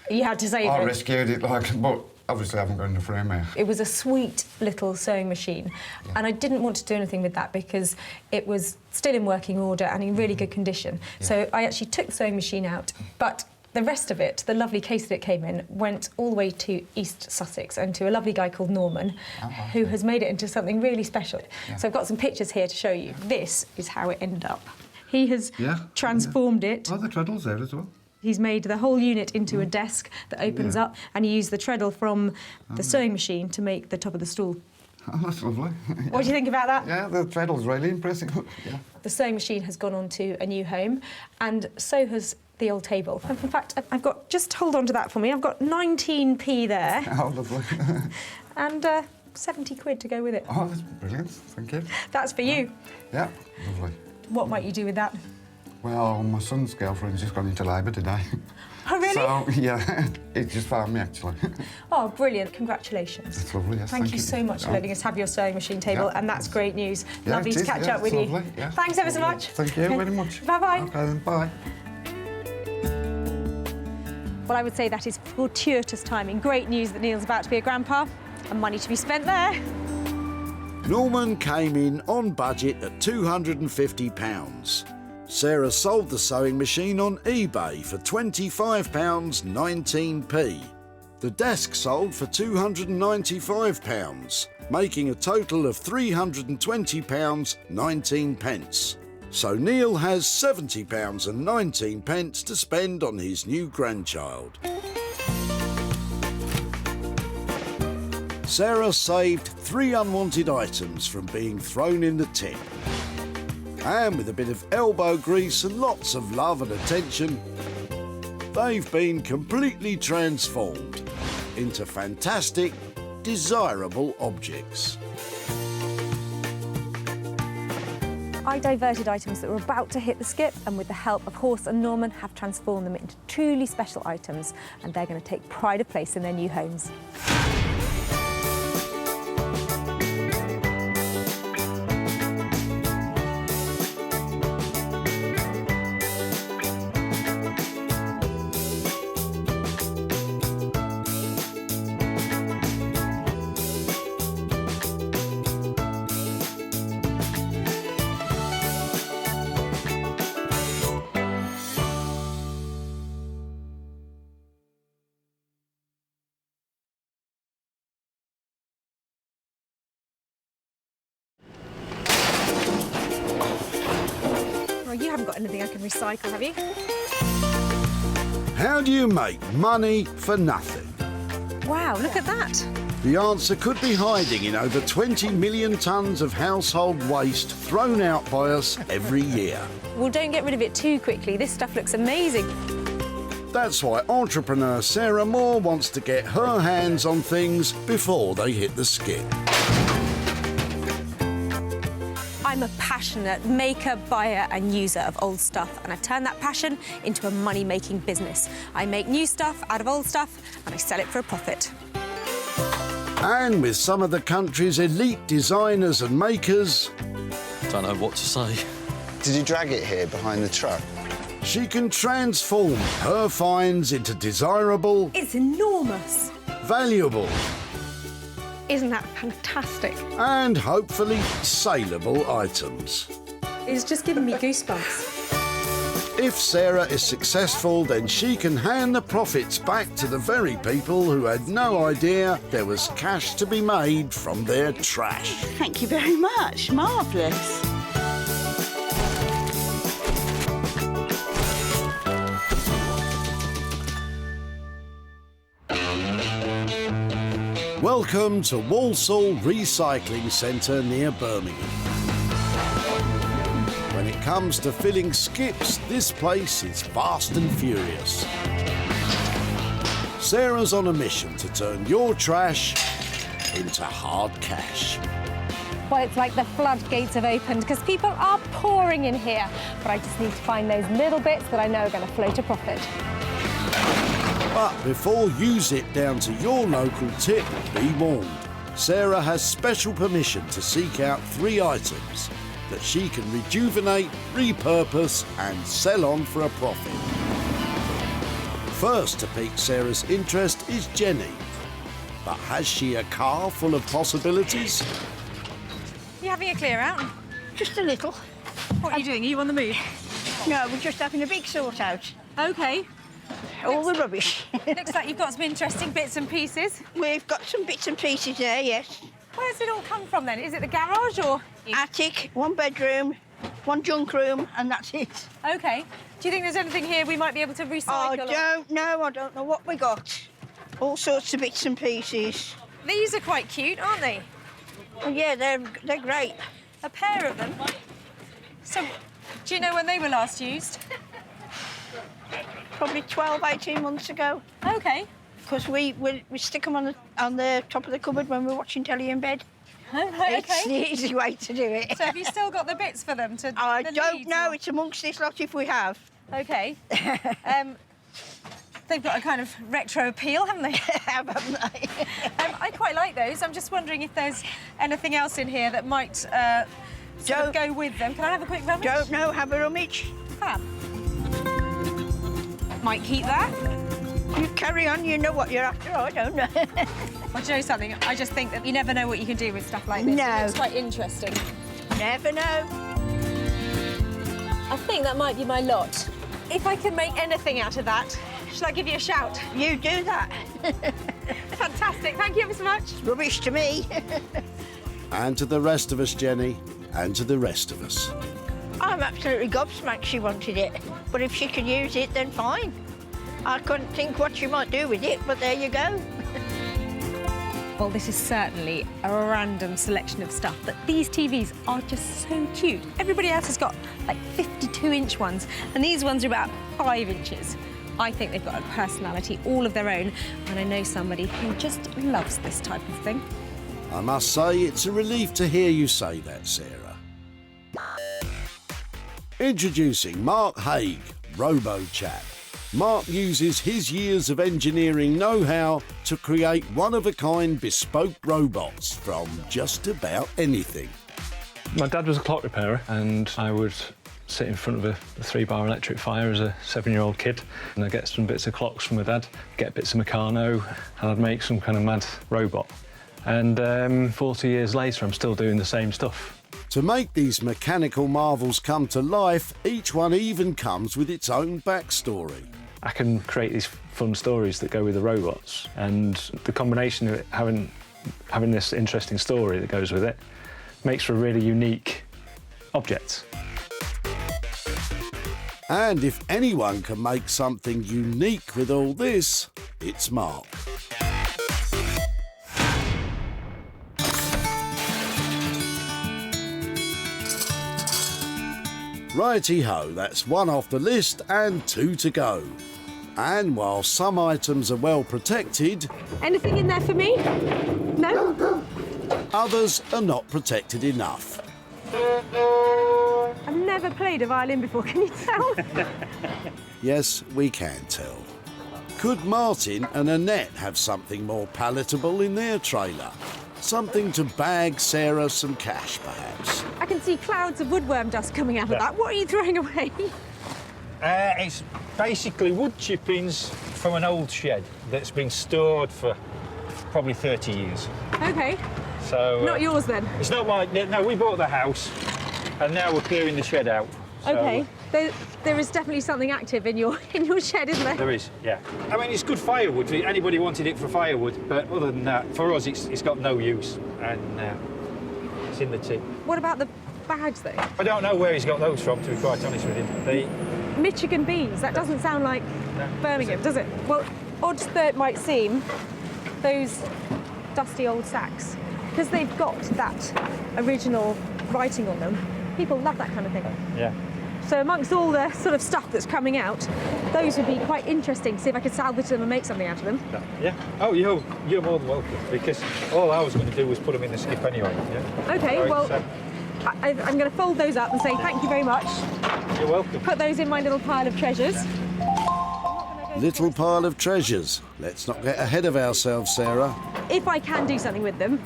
You had to save I it. rescued it, but obviously I haven't got in the frame here. It was a sweet little sewing machine, and I didn't want to do anything with that because it was still in working order and in really good condition. So I actually took the sewing machine out, but the rest of it, the lovely case that it came in, went all the way to East Sussex and to a lovely guy called Norman, who has made it into something really special. So I've got some pictures here to show you. This is how it ended up. He has transformed it. Oh, the treadle's there as well. He's made the whole unit into a desk that opens up, and he used the treadle from the sewing machine to make the top of the stool. Oh, that's lovely. What do you think about that? Yeah, the treadle's really impressive. The sewing machine has gone on to a new home, and so has the old table. In fact, I've got, just hold on to that for me, I've got 19p there. Oh, lovely. And 70 quid to go with it. Oh, that's brilliant. Thank you. That's for you. Yeah, lovely. What might you do with that? Well, my son's girlfriend's just gone into labour today. Oh, really? So, yeah, it just found me, actually. Oh, brilliant. Congratulations. That's lovely, yes, Thank you so much for letting us have your sewing machine table, Yeah. and that's great news. Yeah, Lovely it to is, catch yeah, up with it's you. lovely, yeah. Thanks ever so Lovely. much. Thank you very much. Bye-bye. OK, then, bye. Well, I would say that is fortuitous timing. Great news that Neil's about to be a grandpa, and money to be spent there. Norman came in on budget at £250. Sarah sold the sewing machine on eBay for £25.19p. The desk sold for £295, making a total of £320.19. So Neil has £70.19 to spend on his new grandchild. Sarah saved 3 unwanted items from being thrown in the tip. And with a bit of elbow grease and lots of love and attention, they've been completely transformed into fantastic, desirable objects. I diverted items that were about to hit the skip, and with the help of Horse and Norman, have transformed them into truly special items, and they're going to take pride of place in their new homes. Well, you haven't got anything I can recycle, have you? How do you make money for nothing? Wow, look at that. The answer could be hiding in over 20 million tonnes of household waste thrown out by us every year. Well, don't get rid of it too quickly. This stuff looks amazing. That's why entrepreneur Sarah Moore wants to get her hands on things before they hit the skip. I'm a passionate maker, buyer and user of old stuff, and I've turned that passion into a money-making business. I make new stuff out of old stuff and I sell it for a profit. And with some of the country's elite designers and makers... Don't know what to say. Did you drag it here behind the truck? She can transform her finds into desirable... It's enormous. Valuable... Isn't that fantastic? And hopefully saleable items. It's just giving me goosebumps. If Sarah is successful, then she can hand the profits back to the very people who had no idea there was cash to be made from their trash. Thank you very much. Marvellous. Welcome to Walsall Recycling Centre near Birmingham. When it comes to filling skips, this place is fast and furious. Sarah's on a mission to turn your trash into hard cash. Well, it's like the floodgates have opened because people are pouring in here. But I just need to find those little bits that I know are going to float a profit. But before you zip down to your local tip, be warned. Sarah has special permission to seek out 3 items that she can rejuvenate, repurpose and sell on for a profit. First to pique Sarah's interest is Jenny. But has she a car full of possibilities? You having a clear out? Just a little. What are you doing? Are you on the move? No, we're just having a big sort out. OK. All the rubbish. Looks like you've got some interesting bits and pieces. We've got some bits and pieces there, yes. Where's it all come from then? Is it the garage or...? Attic, 1 bedroom, 1 junk room, and that's it. OK. Do you think there's anything here we might be able to recycle? I don't know. I don't know what we got. All sorts of bits and pieces. These are quite cute, aren't they? Well, yeah, they're great. A pair of them? So, do you know when they were last used? probably 12, 18 months ago. OK. Because we stick them on the top of the cupboard when we're watching telly in bed. Oh, right, It's the easy way to do it. So have you still got the bits for them to I the don't leads, know. or- It's amongst this lot if we have. OK. They've got a kind of retro appeal, haven't they? Haven't they? I quite like those. I'm just wondering if there's anything else in here that might sort of go with them. Can I have a quick rummage? Don't know. Have a rummage. Fab. Might keep that. You carry on. You know what you're after. I don't know. Well, do you know something? I just think that you never know what you can do with stuff like this. No. It looks quite interesting. Never know. I think that might be my lot. If I can make anything out of that, shall I give you a shout? You do that. Fantastic. Thank you ever so much. Rubbish to me. And to the rest of us, Jenny, and to the rest of us. I'm absolutely gobsmacked she wanted it. But if she can use it, then fine. I couldn't think what she might do with it, but there you go. Well, this is certainly a random selection of stuff, but these TVs are just so cute. Everybody else has got like 52-inch ones, and these ones are about 5 inches. I think they've got a personality all of their own, and I know somebody who just loves this type of thing. I must say, it's a relief to hear you say that, Sarah. Introducing Mark Haig, Robo-Chap. Mark uses his years of engineering know-how to create one-of-a-kind bespoke robots from just about anything. My dad was a clock repairer, and I would sit in front of a 3-bar electric fire as a 7-year-old kid, and I'd get some bits of clocks from my dad, get bits of Meccano, and I'd make some kind of mad robot. And 40 years later, I'm still doing the same stuff. To make these mechanical marvels come to life, each one even comes with its own backstory. I can create these fun stories that go with the robots, and the combination of it having this interesting story that goes with it makes for a really unique object. And if anyone can make something unique with all this, it's Mark. Righty-ho, that's 1 off the list and 2 to go. And while some items are well protected... Anything in there for me? No? Others are not protected enough. I've never played a violin before, can you tell? Yes, we can tell. Could Martin and Annette have something more palatable in their trailer? Something to bag Sarah some cash, perhaps? I can see clouds of woodworm dust coming out of that. What are you throwing away? It's basically wood chippings from an old shed that's been stored for probably 30 years. OK. So Not yours, then? It's not mine. No, we bought the house, and now we're clearing the shed out. So, OK. There is definitely something active in your shed, isn't there? There is, yeah. I mean, it's good firewood. Anybody wanted it for firewood, but other than that, for us, it's got no use, and it's in the tip. What about the bags, though? I don't know where he's got those from, to be quite honest with you. Michigan beans. That doesn't sound like Birmingham, does it? Well, odd though it might seem, those dusty old sacks, because they've got that original writing on them, people love that kind of thing. Yeah. So amongst all the sort of stuff that's coming out, those would be quite interesting to see if I could salvage them and make something out of them. Yeah. Oh, you're more than welcome, because all I was going to do was put them in the skip anyway. Yeah? OK, So well, I'm going to fold those up and say thank you very much. You're welcome. Put those in my little pile of treasures. Little pile of treasures. Let's not get ahead of ourselves, Sarah. If I can do something with them.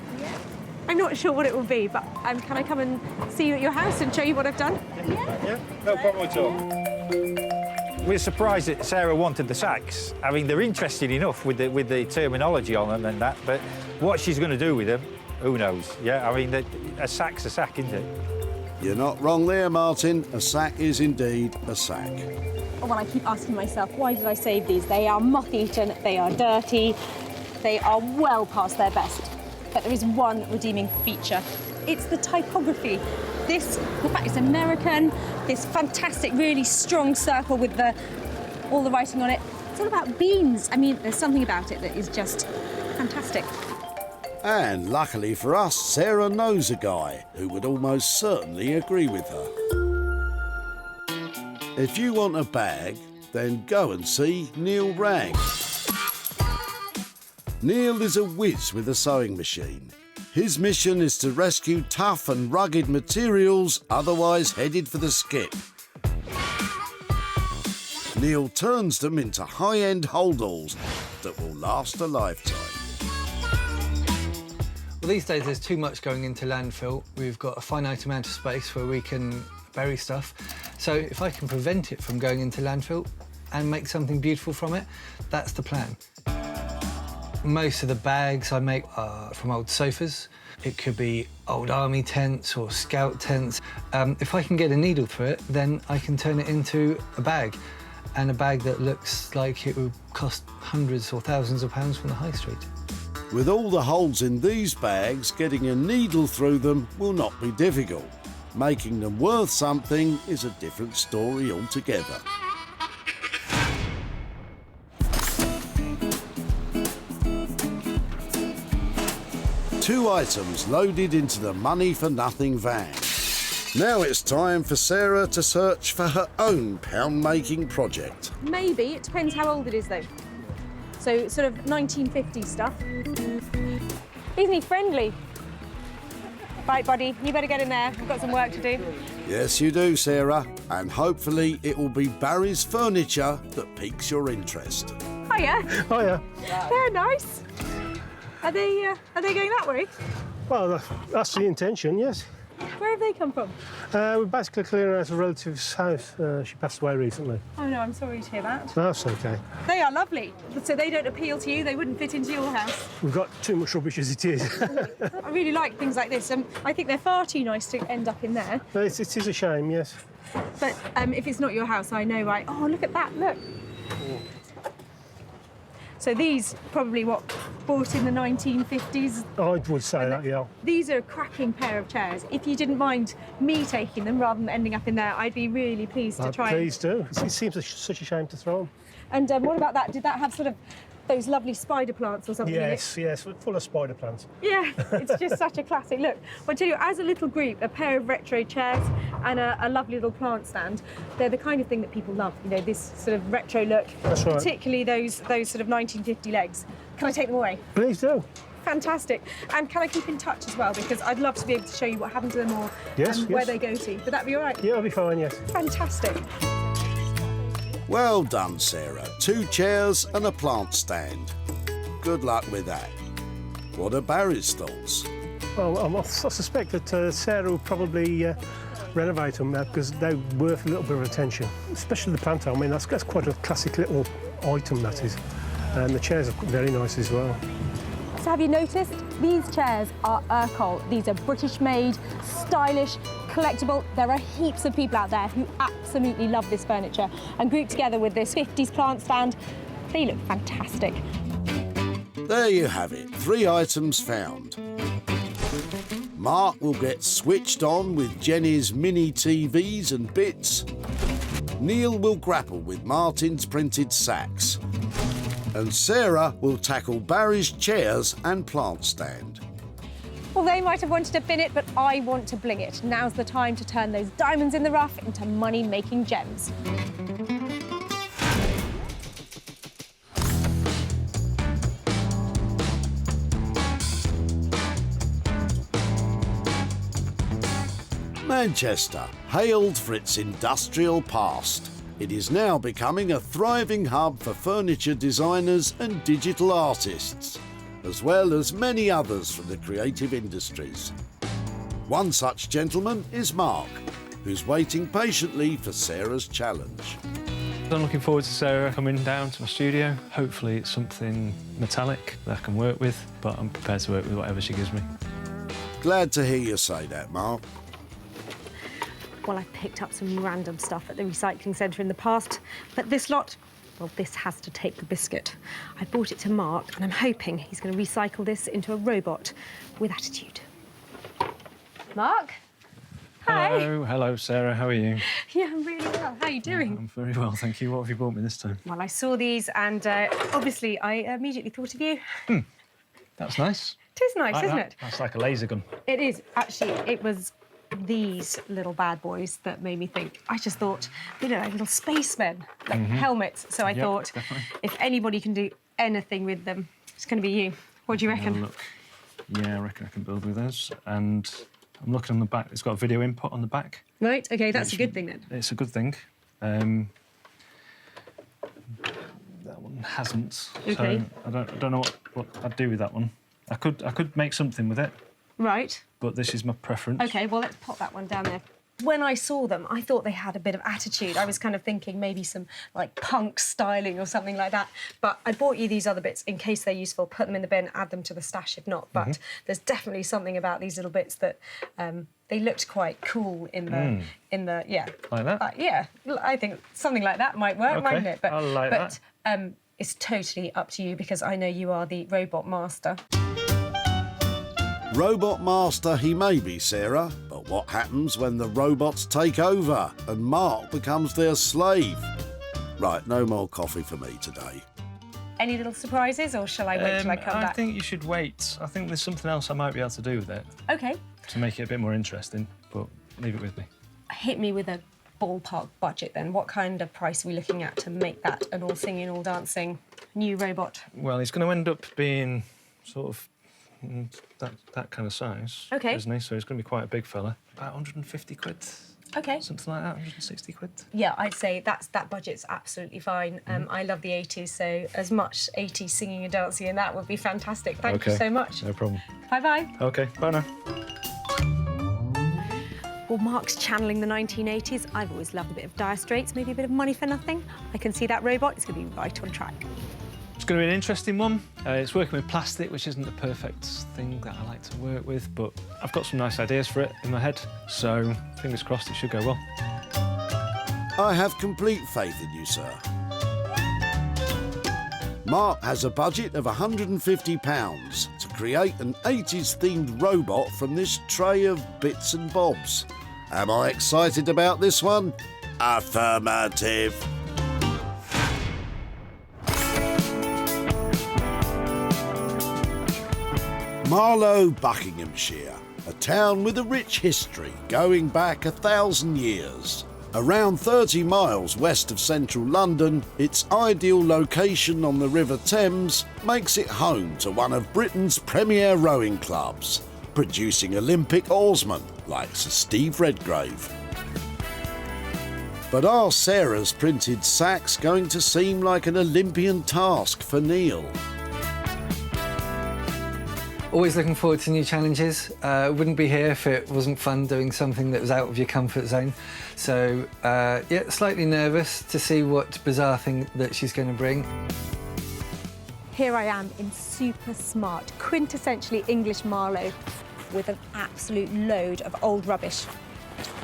I'm not sure what it will be, but can I come and see you at your house and show you what I've done? Yeah, no problem at all. We're surprised that Sarah wanted the sacks. I mean, they're interesting enough with the terminology on them and that, but what she's going to do with them, who knows? Yeah, I mean, a sack's a sack, isn't it? You're not wrong there, Martin. A sack is indeed a sack. Well, I keep asking myself, why did I save these? They are moth-eaten, they are dirty, they are well past their best. But there is one redeeming feature. It's the typography. The fact it's American, this fantastic, really strong circle with all the writing on it. It's all about beans. I mean, there's something about it that is just fantastic. And luckily for us, Sarah knows a guy who would almost certainly agree with her. If you want a bag, Then go and see Neil Ragg. Neil is a whiz with a sewing machine. His mission is to rescue tough and rugged materials otherwise headed for the skip. Neil turns them into high-end holdalls that will last a lifetime. Well, these days there's too much going into landfill. We've got a finite amount of space where we can bury stuff. So if I can prevent it from going into landfill and make something beautiful from it, that's the plan. Most of the bags I make are from old sofas. It could be old army tents or scout tents. If I can get a needle through it, then I can turn it into a bag, and a bag that looks like it would cost hundreds or thousands of pounds from the high street. With all the holes in these bags, getting a needle through them will not be difficult. Making them worth something is a different story altogether. Two items loaded into the money-for-nothing van. Now it's time for Sarah to search for her own pound-making project. Maybe. It depends how old it is, though. So, sort of 1950s stuff. Isn't he friendly? Right, buddy, you better get in there. We've got some work to do. Yes, you do, Sarah. And hopefully it will be Barry's furniture that piques your interest. Hiya. Hiya. They're nice. Are they going that way? Well, that's the intention, yes. Where have they come from? We're basically clearing out a relative's house. She passed away recently. Oh, no, I'm sorry to hear that. That's OK. They are lovely. So they don't appeal to you? They wouldn't fit into your house? We've got too much rubbish as it is. I really like things like this. I think they're far too nice to end up in there. It is a shame, yes. But if it's not your house, I know, right? Oh, look at that, look. So these probably bought in the 1950s. I would say that, yeah. These are a cracking pair of chairs. If you didn't mind me taking them rather than ending up in there, I'd be really pleased to try. Please do. It seems such a shame to throw them. And what about that? Did that have sort of those lovely spider plants or something? Yes, yes, full of spider plants. Yeah, it's just such a classic. Look, I'll tell you, as a little group, a pair of retro chairs and a lovely little plant stand, they're the kind of thing that people love, you know, this sort of retro look. That's right. Particularly those sort of 1950 legs. Can I take them away? Please do. Fantastic. And can I keep in touch as well? Because I'd love to be able to show you what happened to them or where they go to. Would that be all right? Yeah, I'll be fine, yes. Fantastic. Well done, Sarah. 2 chairs and a plant stand. Good luck with that. What are Barry's thoughts? Well, I suspect that Sarah will probably renovate them because they're worth a little bit of attention, especially the plant. I mean, that's quite a classic little item, that is. And the chairs are very nice as well. So have you noticed? These chairs are Urkel. These are British-made, stylish, collectible. There are heaps of people out there who absolutely love this furniture. And grouped together with this 50s plant stand, they look fantastic. There you have it, 3 items found. Mark will get switched on with Jenny's mini TVs and bits. Neil will grapple with Martin's printed sacks. And Sarah will tackle Barry's chairs and plant stand. Well, they might have wanted to bin it, but I want to bling it. Now's the time to turn those diamonds in the rough into money-making gems. Manchester, hailed for its industrial past. It is now becoming a thriving hub for furniture designers and digital artists, as well as many others from the creative industries. One such gentleman is Mark, who's waiting patiently for Sarah's challenge. I'm looking forward to Sarah coming down to my studio. Hopefully it's something metallic that I can work with, but I'm prepared to work with whatever she gives me. Glad to hear you say that, Mark. Well, I picked up some random stuff at the recycling centre in the past, but this lot, well, this has to take the biscuit. I brought it to Mark, and I'm hoping he's going to recycle this into a robot with attitude. Mark? Hi. Hello, Sarah. How are you? Yeah, I'm really well. How are you doing? I'm very well, thank you. What have you brought me this time? Well, I saw these, and obviously I immediately thought of you. That's nice. It is nice, isn't it? That's like a laser gun. It is. Actually, it was these little bad boys that made me think. I just thought, you know, like little spacemen, like helmets. So I thought, definitely. if anybody can do anything with them, it's going to be you. What do you reckon? Look. Yeah, I reckon I can build with those. And I'm looking on the back. It's got a video input on the back. Right, OK, that's a good thing then. It's a good thing. That one hasn't. OK. So I don't know what I'd do with that one. I could make something with it. Right. But this is my preference. OK, well, let's pop that one down there. When I saw them, I thought they had a bit of attitude. I was kind of thinking maybe some, like, punk styling or something like that. But I bought you these other bits in case they're useful. Put them in the bin, add them to the stash if not. But there's definitely something about these little bits that they looked quite cool in the yeah. Like that? Yeah, I think something like that might work, mightn't it? I like that. But it's totally up to you because I know you are the robot master. Robot master he may be, Sarah, but what happens when the robots take over and Mark becomes their slave? Right, no more coffee for me today. Any little surprises, or shall I wait till I come back? I think you should wait. I think there's something else I might be able to do with it OK. to make it a bit more interesting, but leave it with me. Hit me with a ballpark budget then. What kind of price are we looking at to make that an all singing, all dancing new robot? Well, he's going to end up being sort of that kind of size, OK. isn't he? So he's going to be quite a big fella. About 150 quid. OK. Something like that, 160 quid. Yeah, I'd say that budget's absolutely fine. I love the 80s, so as much 80s singing and dancing in that would be fantastic. Thank you so much. No problem. Bye-bye. OK, bye now. Well, Mark's channeling the 1980s. I've always loved a bit of Dire Straits, maybe a bit of Money for Nothing. I can see that robot. It's going to be right on track. It's going to be an interesting one. It's working with plastic, which isn't the perfect thing that I like to work with, but I've got some nice ideas for it in my head, so fingers crossed it should go well. I have complete faith in you, sir. Mark has a budget of £150 to create an 80s-themed robot from this tray of bits and bobs. Am I excited about this one? Affirmative. Marlow, Buckinghamshire, a town with a rich history going back 1,000 years. Around 30 miles west of central London, its ideal location on the River Thames makes it home to one of Britain's premier rowing clubs, producing Olympic oarsmen like Sir Steve Redgrave. But are Sarah's printed sacks going to seem like an Olympian task for Neil? Always looking forward to new challenges. Wouldn't be here if it wasn't fun doing something that was out of your comfort zone. So, yeah, slightly nervous to see what bizarre thing that she's going to bring. Here I am in super smart, quintessentially English Marlow with an absolute load of old rubbish.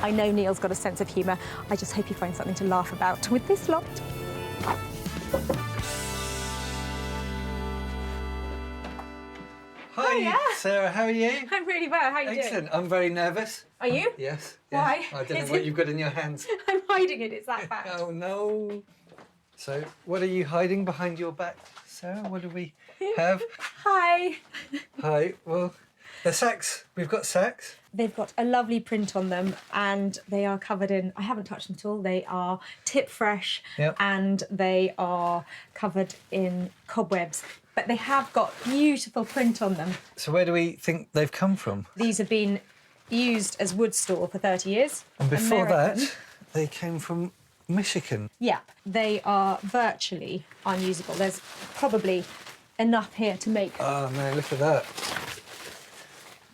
I know Neil's got a sense of humour. I just hope he finds something to laugh about with this lot. Hi, Sarah, how are you? I'm really well, how are you doing? Excellent, I'm very nervous. Are you? Yes. Why? I don't know what you've got in your hands. I'm hiding it, it's that bad. Oh, no. So, what are you hiding behind your back, Sarah? What do we have? Hi. Hi, well, the sacks. We've got sacks. They've got a lovely print on them and they are covered in, I haven't touched them at all, they are tip fresh and they are covered in cobwebs. But they have got beautiful print on them. So where do we think they've come from? These have been used as wood store for 30 years. And before American. that, they came from Michigan. Yeah, they are virtually unusable. There's probably enough here to make. Oh, no, look at that.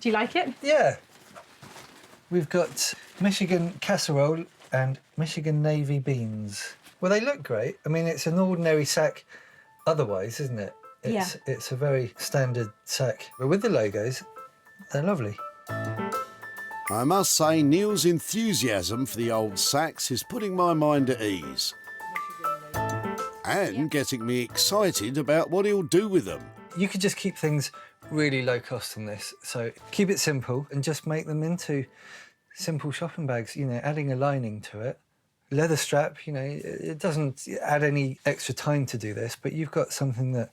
Do you like it? Yeah. We've got Michigan casserole and Michigan navy beans. Well, they look great. I mean, it's an ordinary sack otherwise, isn't it? It's a very standard sack. But with the logos, they're lovely. I must say, Neil's enthusiasm for the old sacks is putting my mind at ease. And getting me excited about what he'll do with them. You could just keep things really low cost on this. So keep it simple and just make them into simple shopping bags, you know, adding a lining to it. Leather strap, you know, it doesn't add any extra time to do this, but you've got something that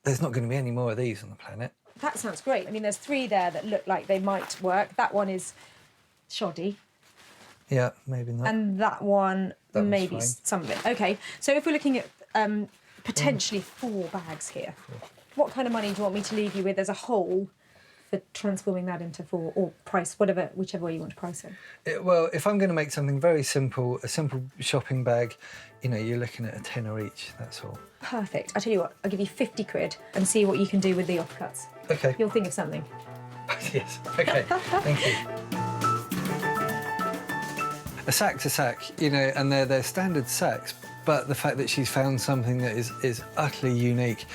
there's not going to be any more of these on the planet. That sounds great. I mean, there's 3 there that look like they might work. That one is shoddy. Yeah, maybe not. And that one, That one's maybe fine. some of it. OK, so if we're looking at potentially 4 bags here, what kind of money do you want me to leave you with as a whole for transforming that into 4, or price, whichever way you want to price it? Well, if I'm going to make something very simple, a simple shopping bag, you know, you're looking at a tenner each, that's all. Perfect. I tell you what, I'll give you 50 quid and see what you can do with the offcuts. OK. You'll think of something. Yes, OK, thank you. A sack's a sack, you know, and they're standard sacks, but the fact that she's found something that is utterly unique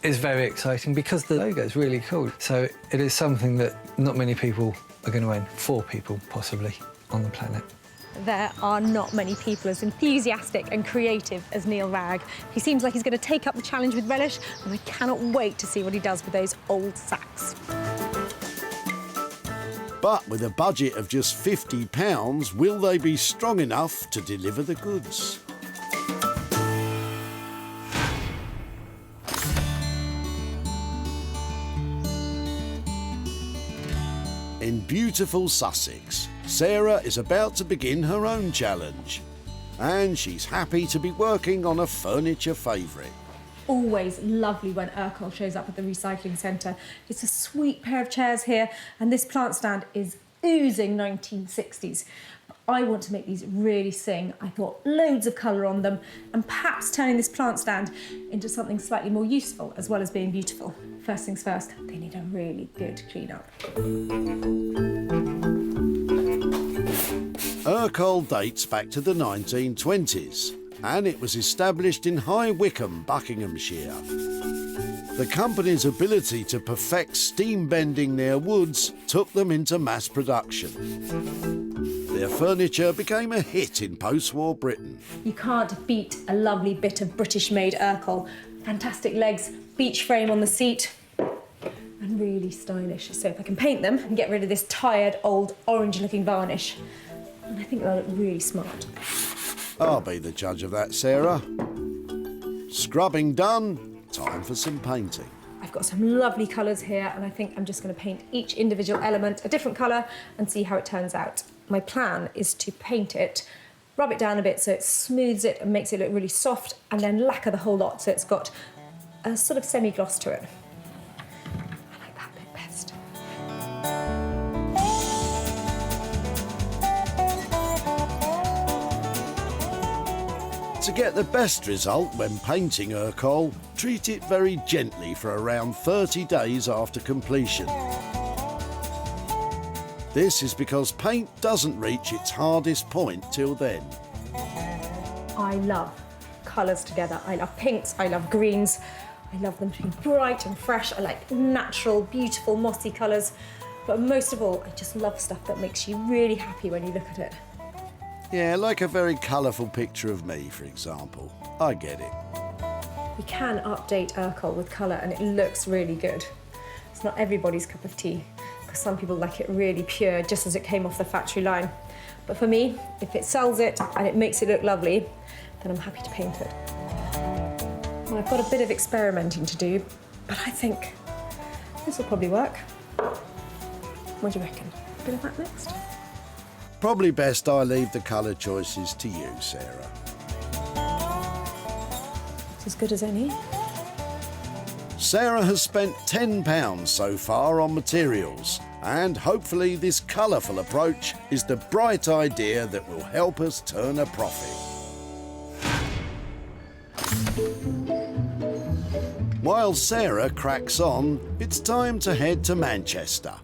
is very exciting because the logo is really cool. So it is something that not many people are going to own, 4 people possibly on the planet. There are not many people as enthusiastic and creative as Neil Ragg. He seems like he's going to take up the challenge with relish, and I cannot wait to see what he does with those old sacks. But with a budget of just £50, will they be strong enough to deliver the goods? In beautiful Sussex, Sarah is about to begin her own challenge. And she's happy to be working on a furniture favourite. Always lovely when Urkel shows up at the recycling centre. It's a sweet pair of chairs here, and this plant stand is oozing 1960s. I want to make these really sing. I thought loads of colour on them, and perhaps turning this plant stand into something slightly more useful as well as being beautiful. First things first, they need a really good clean-up. Urkel dates back to the 1920s, and it was established in High Wycombe, Buckinghamshire. The company's ability to perfect steam bending their woods took them into mass production. Their furniture became a hit in post-war Britain. You can't beat a lovely bit of British-made Urkel. Fantastic legs, beech frame on the seat, and really stylish. So if I can paint them and get rid of this tired, old, orange-looking varnish, and I think they'll look really smart. I'll be the judge of that, Sarah. Scrubbing done, time for some painting. I've got some lovely colours here, and I think I'm just going to paint each individual element a different colour and see how it turns out. My plan is to paint it, rub it down a bit so it smooths it and makes it look really soft, and then lacquer the whole lot so it's got a sort of semi-gloss to it. I like that bit best. To get the best result when painting Urkel, treat it very gently for around 30 days after completion. This is because paint doesn't reach its hardest point till then. I love colours together. I love pinks, I love greens. I love them to be bright and fresh. I like natural, beautiful, mossy colours. But most of all, I just love stuff that makes you really happy when you look at it. Yeah, like a very colourful picture of me, for example. I get it. We can update Urkel with colour and it looks really good. It's not everybody's cup of tea, because some people like it really pure, just as it came off the factory line. But for me, if it sells it and it makes it look lovely, then I'm happy to paint it. Well, I've got a bit of experimenting to do, but I think this will probably work. What do you reckon? A bit of that next? Probably best I leave the colour choices to you, Sarah. It's as good as any. Sarah has spent £10 so far on materials, and hopefully this colourful approach is the bright idea that will help us turn a profit. While Sarah cracks on, it's time to head to Manchester,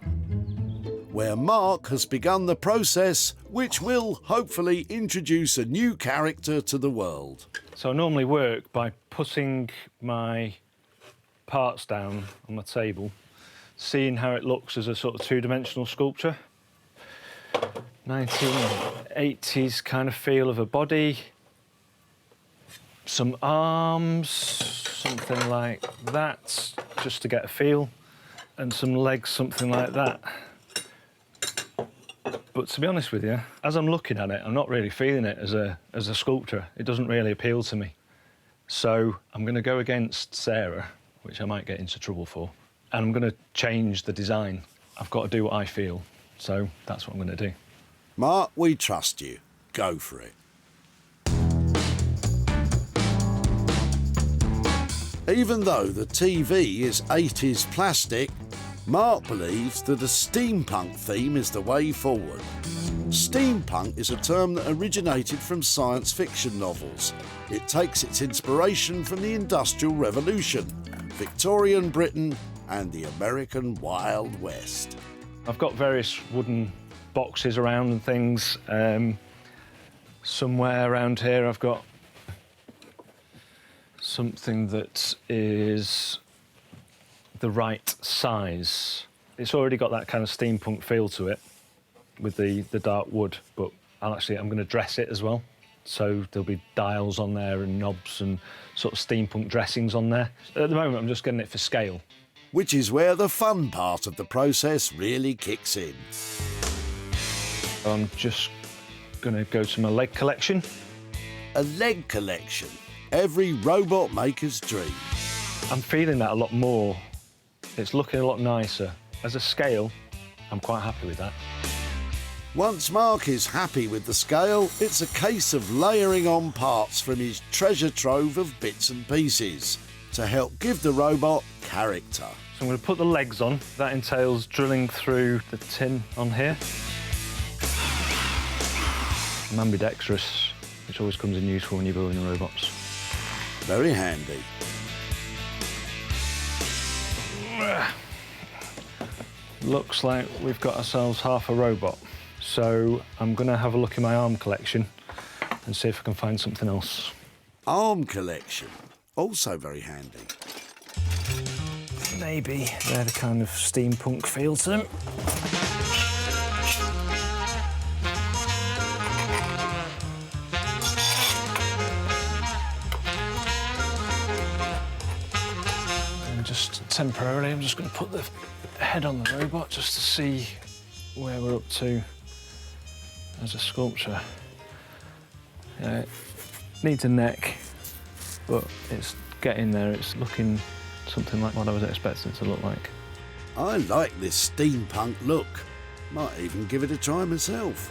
where Mark has begun the process which will hopefully introduce a new character to the world. So I normally work by putting my parts down on the table, seeing how it looks as a sort of two-dimensional sculpture. 1980s kind of feel of a body, some arms, something like that, just to get a feel, and some legs, something like that. But to be honest with you, as I'm looking at it, I'm not really feeling it as a sculptor. It doesn't really appeal to me. So I'm going to go against Sarah, which I might get into trouble for, and I'm going to change the design. I've got to do what I feel, so that's what I'm going to do. Mark, we trust you. Go for it. Even though the TV is 80s plastic, Mark believes that a steampunk theme is the way forward. Steampunk is a term that originated from science fiction novels. It takes its inspiration from the Industrial Revolution, Victorian Britain and the American Wild West. I've got various wooden boxes around and things. Somewhere around here I've got something that is the right size. It's already got that kind of steampunk feel to it with the dark wood, but I'm going to dress it as well. So there'll be dials on there and knobs and sort of steampunk dressings on there. At the moment, I'm just getting it for scale. Which is where the fun part of the process really kicks in. I'm just going to go to my leg collection. A leg collection. Every robot maker's dream. I'm feeling that a lot more. It's looking a lot nicer. As a scale, I'm quite happy with that. Once Mark is happy with the scale, it's a case of layering on parts from his treasure trove of bits and pieces to help give the robot character. So I'm going to put the legs on. That entails drilling through the tin on here. I'm ambidextrous, which always comes in useful when you're building robots. Very handy. Looks like we've got ourselves half a robot. So I'm going to have a look in my arm collection and see if I can find something else. Arm collection, also very handy. Maybe they're the kind of steampunk feel to them. And just temporarily, I'm just going to put the head on the robot just to see where we're up to as a sculpture. It needs a neck, but it's getting there. It's looking something like what I was expecting it to look like. I like this steampunk look. Might even give it a try myself.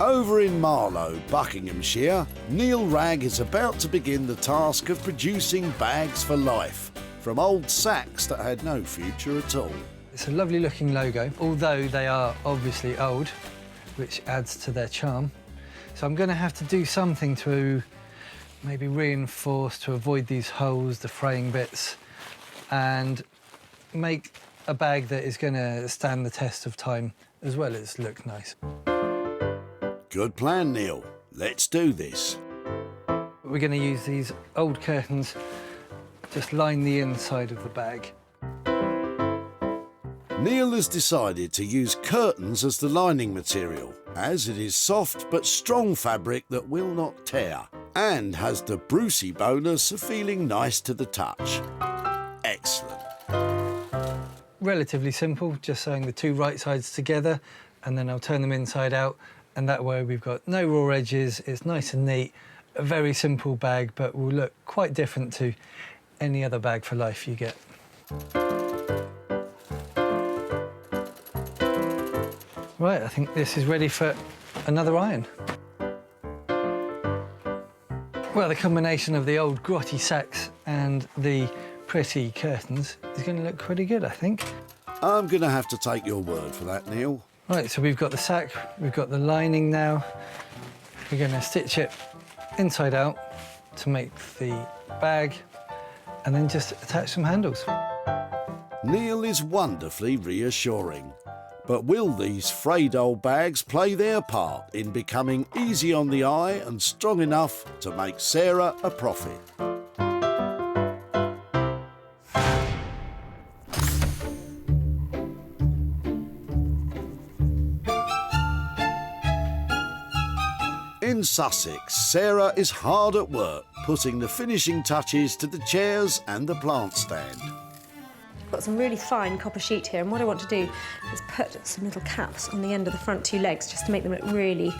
Over in Marlow, Buckinghamshire, Neil Ragg is about to begin the task of producing bags for life from old sacks that had no future at all. It's a lovely looking logo, although they are obviously old, which adds to their charm. So I'm going to have to do something to maybe reinforce, to avoid these holes, the fraying bits, and make a bag that is going to stand the test of time as well as look nice. Good plan, Neil. Let's do this. We're going to use these old curtains, just line the inside of the bag. Neil has decided to use curtains as the lining material, as it is soft but strong fabric that will not tear, and has the Brucey bonus of feeling nice to the touch. Excellent. Relatively simple, just sewing the two right sides together, and then I'll turn them inside out, and that way we've got no raw edges, it's nice and neat, a very simple bag, but will look quite different to any other bag for life you get. Right, I think this is ready for another iron. Well, the combination of the old grotty sacks and the pretty curtains is going to look pretty good, I think. I'm going to have to take your word for that, Neil. Right, so we've got the sack, we've got the lining now. We're going to stitch it inside out to make the bag and then just attach some handles. Neil is wonderfully reassuring. But will these frayed old bags play their part in becoming easy on the eye and strong enough to make Sarah a profit? In Sussex, Sarah is hard at work putting the finishing touches to the chairs and the plant stand. I've got some really fine copper sheet here, and what I want to do is put some little caps on the end of the front two legs just to make them look really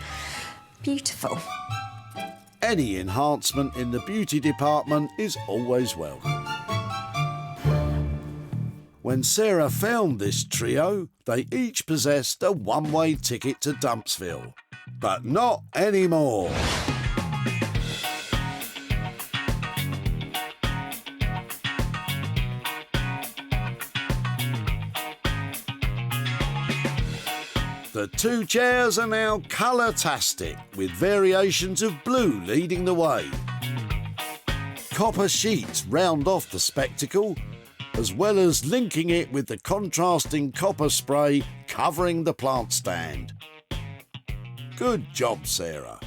beautiful. any enhancement in the beauty department is always welcome. When Sarah found this trio, they each possessed a one-way ticket to Dumpsville. But not anymore. The two chairs are now colour-tastic, with variations of blue leading the way. Copper sheets round off the spectacle, as well as linking it with the contrasting copper spray covering the plant stand. Good job, Sarah.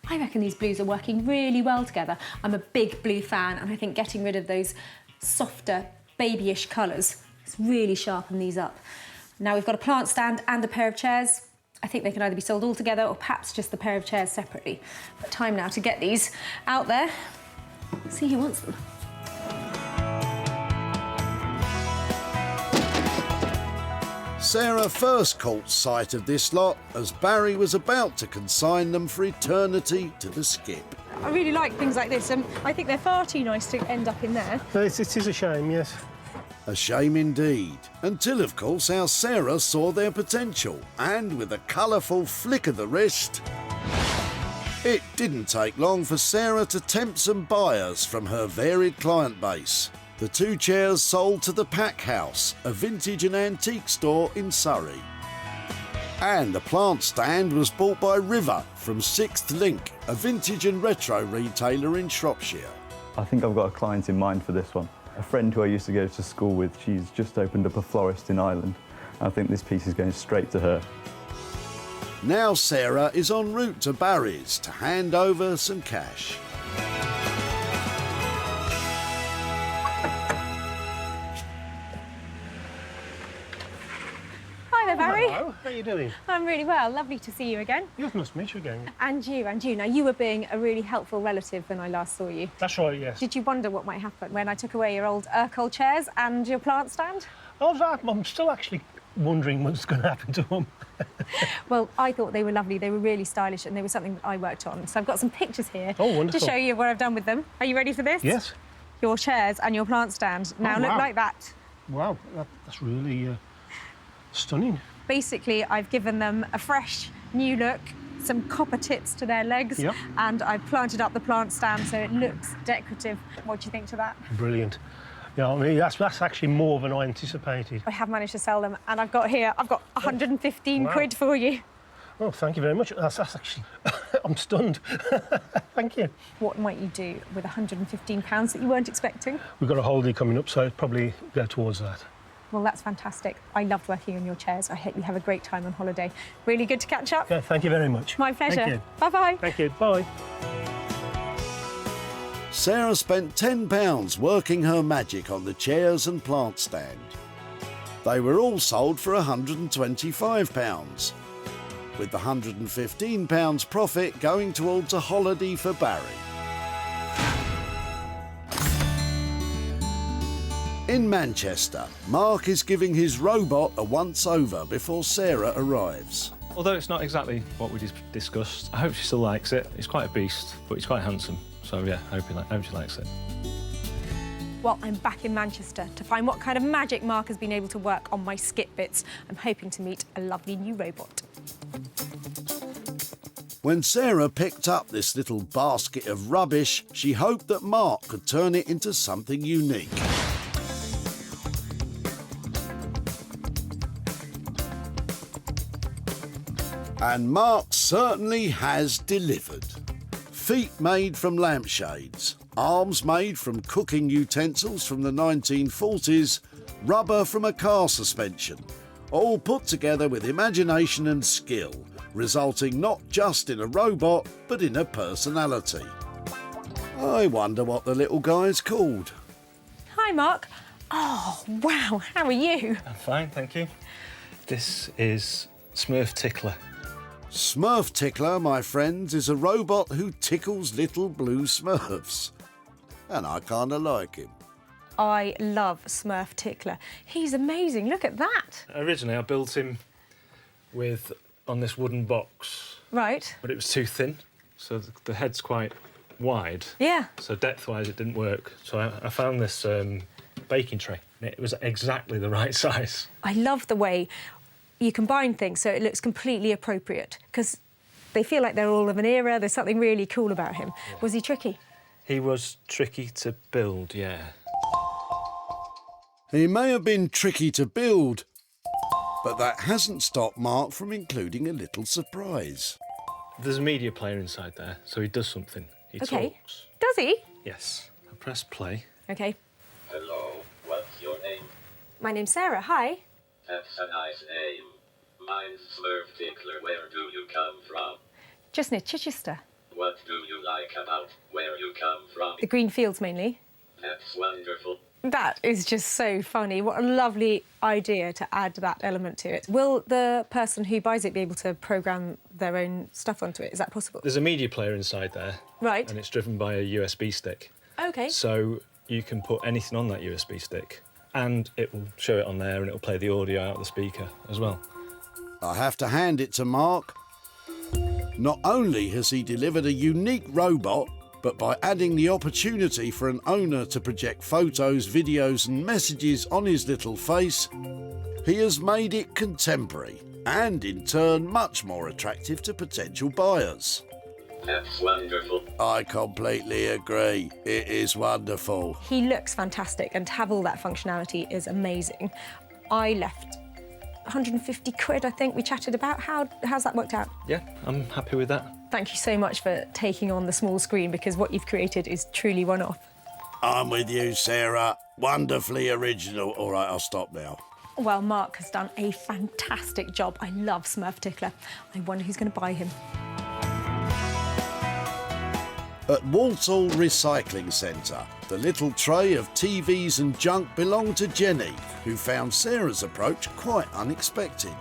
I reckon these blues are working really well together. I'm a big blue fan, and I think getting rid of those softer, babyish colours has really sharpened these up. Now we've got a plant stand and a pair of chairs. I think they can either be sold all together or perhaps just the pair of chairs separately. But time now to get these out there. See who wants them. Sarah first caught sight of this lot as Barry was about to consign them for eternity to the skip. I really like things like this, and I think they're far too nice to end up in there. It is a shame, yes. A shame indeed, until of course our Sarah saw their potential, and with a colourful flick of the wrist, it didn't take long for Sarah to tempt some buyers from her varied client base. The two chairs sold to the Pack House, a vintage and antique store in Surrey. And the plant stand was bought by River from Sixth Link, a vintage and retro retailer in Shropshire. I think I've got a client in mind for this one. A friend who I used to go to school with, she's just opened up a florist in Ireland. I think this piece is going straight to her. Now Sarah is en route to Barry's to hand over some cash. Hi there, Barry. Hello, how are you doing? I'm really well. Lovely to see you again. Yes, nice to meet you again. And you. Now, you were being a really helpful relative when I last saw you. That's right, yes. Did you wonder what might happen when I took away your old Urkel chairs and your plant stand? I'm still actually wondering what's going to happen to them. Well, I thought they were lovely. They were really stylish, and they were something that I worked on. So I've got some pictures here to show you what I've done with them. Are you ready for this? Yes. Your chairs and your plant stand now look like that. Wow, that's really stunning. Basically, I've given them a fresh, new look, some copper tips to their legs, and I've planted up the plant stand so it looks decorative. What do you think to that? Brilliant. Yeah, I mean, that's actually more than I anticipated. I have managed to sell them, and I've got 115 quid for you. Oh, thank you very much. That's actually... I'm stunned. Thank you. What might you do with £115 that you weren't expecting? We've got a holiday coming up, so I'd probably go towards that. Well, that's fantastic. I loved working on your chairs. I hope you have a great time on holiday. Really good to catch up. Okay, thank you very much. My pleasure. Thank you. Bye-bye. Thank you. Bye. Sarah spent £10 working her magic on the chairs and plant stand. They were all sold for £125, with the £115 profit going towards a holiday for Barry. In Manchester, Mark is giving his robot a once-over before Sarah arrives. Although it's not exactly what we discussed, I hope she still likes it. It's quite a beast, but it's quite handsome. So, yeah, I hope she likes it. Well, I'm back in Manchester to find what kind of magic Mark has been able to work on my skip bits. I'm hoping to meet a lovely new robot. When Sarah picked up this little basket of rubbish, she hoped that Mark could turn it into something unique. And Mark certainly has delivered. Feet made from lampshades, arms made from cooking utensils from the 1940s, rubber from a car suspension, all put together with imagination and skill, resulting not just in a robot, but in a personality. I wonder what the little guy's called. Hi, Mark. Oh, wow, how are you? I'm fine, thank you. This is Smurf Tickler. Smurf Tickler, my friends, is a robot who tickles little blue Smurfs. And I kind of like him. I love Smurf Tickler. He's amazing. Look at that. Originally, I built him on this wooden box. Right. But it was too thin, so the head's quite wide. Yeah. So depth-wise, it didn't work. So I found this baking tray. It was exactly the right size. I love the way you combine things so it looks completely appropriate, because they feel like they're all of an era. There's something really cool about him. Yeah. Was he tricky? He was tricky to build, yeah. He may have been tricky to build, but that hasn't stopped Mark from including a little surprise. There's a media player inside there, so he does something. He talks. Does he? Yes. I press play. OK. Hello, what's your name? My name's Sarah, hi. That's a nice name. Mine's Smurf Tickler. Where do you come from? Just near Chichester. What do you like about where you come from? The green fields, mainly. That's wonderful. That is just so funny. What a lovely idea to add that element to it. Will the person who buys it be able to programme their own stuff onto it? Is that possible? There's a media player inside there. Right. And it's driven by a USB stick. OK. So you can put anything on that USB stick and it will show it on there and it'll play the audio out of the speaker as well. I have to hand it to Mark. Not only has he delivered a unique robot, but by adding the opportunity for an owner to project photos, videos and messages on his little face, he has made it contemporary and, in turn, much more attractive to potential buyers. That's wonderful. I completely agree. It is wonderful. He looks fantastic, and to have all that functionality is amazing. I left 150 quid, I think, we chatted about. How's that worked out? Yeah, I'm happy with that. Thank you so much for taking on the small screen, because what you've created is truly one-off. I'm with you, Sarah. Wonderfully original. All right, I'll stop now. Well, Mark has done a fantastic job. I love Smurf Tickler. I wonder who's going to buy him. At Walsall Recycling Centre, the little tray of TVs and junk belonged to Jenny, who found Sarah's approach quite unexpected.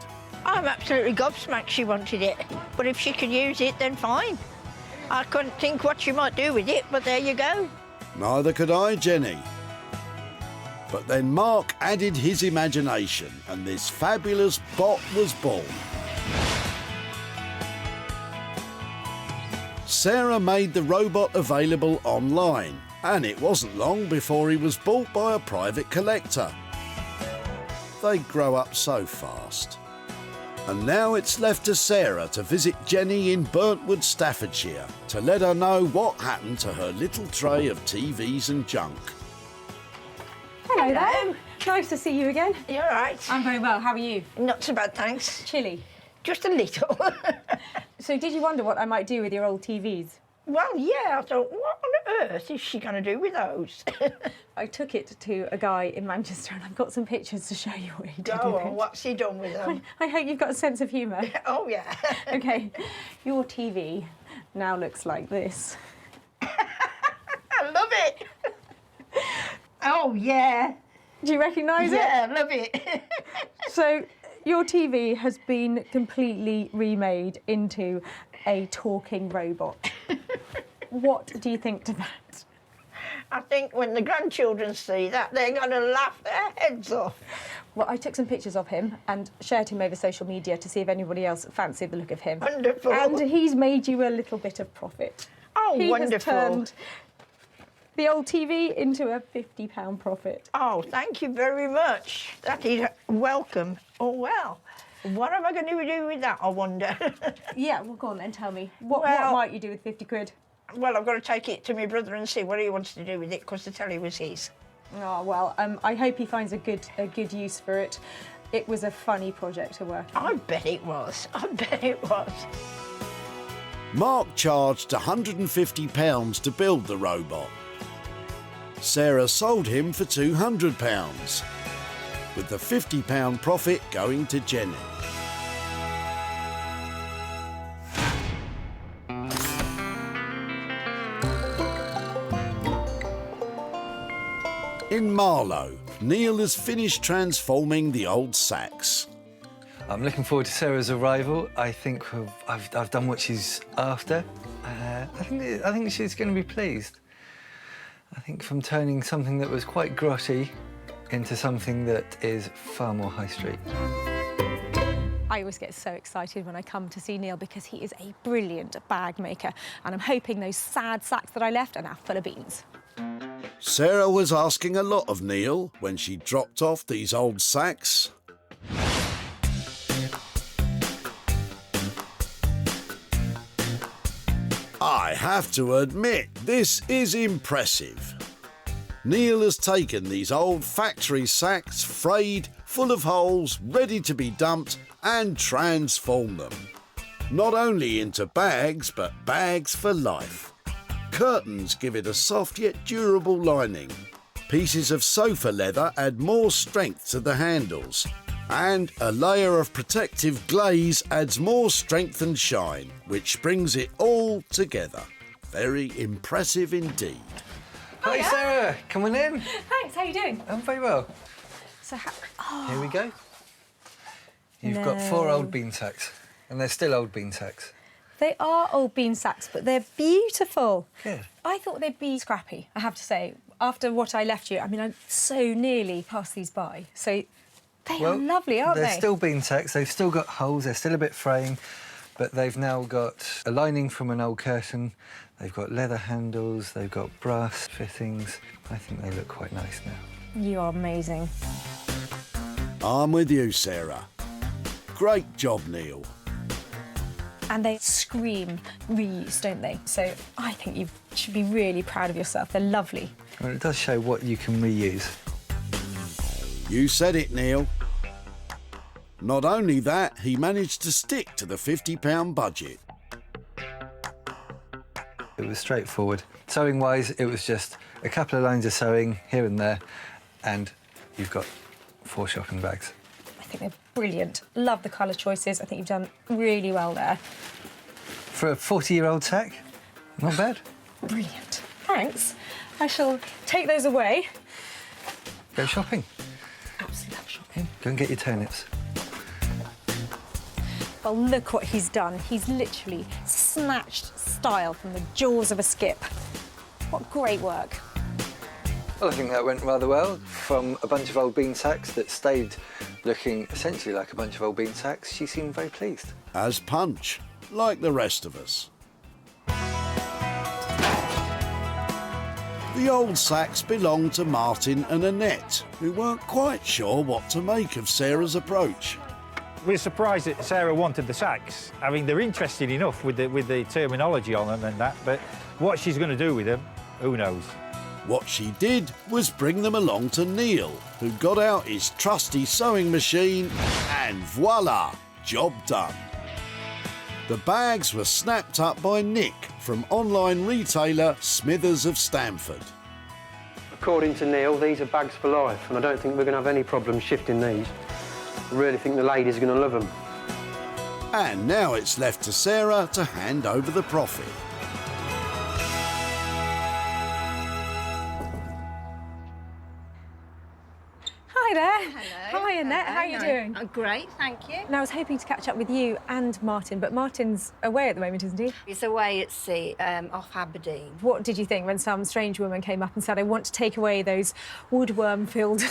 I'm absolutely gobsmacked she wanted it, but if she can use it, then fine. I couldn't think what she might do with it, but there you go. Neither could I, Jenny. But then Mark added his imagination and this fabulous bot was born. Sarah made the robot available online, and it wasn't long before he was bought by a private collector. They grow up so fast. And now it's left to Sarah to visit Jenny in Burntwood, Staffordshire, to let her know what happened to her little tray of TVs and junk. Hello there. Nice to see you again. You're all right. I'm very well. How are you? Not so bad, thanks. Chilly? Just a little. So did you wonder what I might do with your old TVs? Well, yeah, I thought, what on earth is she going to do with those? I took it to a guy in Manchester, and I've got some pictures to show you what he did with Oh, it. what's he done with them? I hope you've got a sense of humour. Oh, yeah. OK, your TV now looks like this. I love it. Oh, yeah. Do you recognise it? Yeah, I love it. So your TV has been completely remade into a talking robot. What do you think to that? I think when the grandchildren see that, they're going to laugh their heads off. Well, I took some pictures of him and shared him over social media to see if anybody else fancied the look of him. Wonderful. And he's made you a little bit of profit. Oh, he wonderful. Has turned the old TV into a £50 profit. Oh, thank you very much. That is welcome. Oh, well. What am I going to do with that, I wonder? Yeah, well, go on then, tell me. What might you do with 50 quid? Well, I've got to take it to my brother and see what he wants to do with it, because the telly was his. Oh, well, I hope he finds a good use for it. It was a funny project to work on. I bet it was. I bet it was. Mark charged £150 to build the robot. Sarah sold him for £200, with the £50 profit going to Jenny. In Marlow, Neil has finished transforming the old sacks. I'm looking forward to Sarah's arrival. I think I've done what she's after. I think she's going to be pleased. I think from turning something that was quite grotty into something that is far more high street. I always get so excited when I come to see Neil because he is a brilliant bag maker, and I'm hoping those sad sacks that I left are now full of beans. Sarah was asking a lot of Neil when she dropped off these old sacks. I have to admit, this is impressive. Neil has taken these old factory sacks, frayed, full of holes, ready to be dumped, and transformed them. Not only into bags, but bags for life. Curtains give it a soft yet durable lining. Pieces of sofa leather add more strength to the handles. And a layer of protective glaze adds more strength and shine, which brings it all together. Very impressive indeed. Hi, Sarah. Come on in. Thanks, how you doing? I'm very well. So, Here we go. You've got 4 old bean sacks, and they're still old bean sacks. They are old bean sacks, but they're beautiful. Good. I thought they'd be scrappy, I have to say. After what I left you, I mean, I so nearly passed these by. So they are lovely, aren't they? They're still bean sacks. They've still got holes. They're still a bit fraying, but they've now got a lining from an old curtain. They've got leather handles. They've got brass fittings. I think they look quite nice now. You are amazing. I'm with you, Sarah. Great job, Neil. And they scream reuse, don't they? So I think you should be really proud of yourself. They're lovely. Well, it does show what you can reuse. You said it, Neil. Not only that, he managed to stick to the £50 budget. It was straightforward. Sewing-wise, it was just a couple of lines of sewing here and there, and you've got 4 shopping bags. I think they're brilliant. Love the colour choices. I think you've done really well there. For a 40-year-old sack, not bad. Brilliant. Thanks. I shall take those away. Go shopping. Absolutely love shopping. Go and get your turnips. Well, look what he's done. He's literally snatched style from the jaws of a skip. What great work. Well, I think that went rather well. From a bunch of old bean sacks that stayed looking essentially like a bunch of old bean sacks, she seemed very pleased. As Punch, like the rest of us. The old sacks belonged to Martin and Annette, who weren't quite sure what to make of Sarah's approach. We're surprised that Sarah wanted the sacks. I mean, they're interesting enough with the terminology on them and that, but what she's going to do with them, who knows? What she did was bring them along to Neil, who got out his trusty sewing machine, and voila, job done. The bags were snapped up by Nick from online retailer Smithers of Stamford. According to Neil, these are bags for life, and I don't think we're going to have any problem shifting these. I really think the ladies are going to love them. And now it's left to Sarah to hand over the profit. Hi there. Hello. Hi, Annette. How are you doing? I'm great, thank you. Now, I was hoping to catch up with you and Martin, but Martin's away at the moment, isn't he? He's away at sea, off Aberdeen. What did you think when some strange woman came up and said, I want to take away those woodworm-filled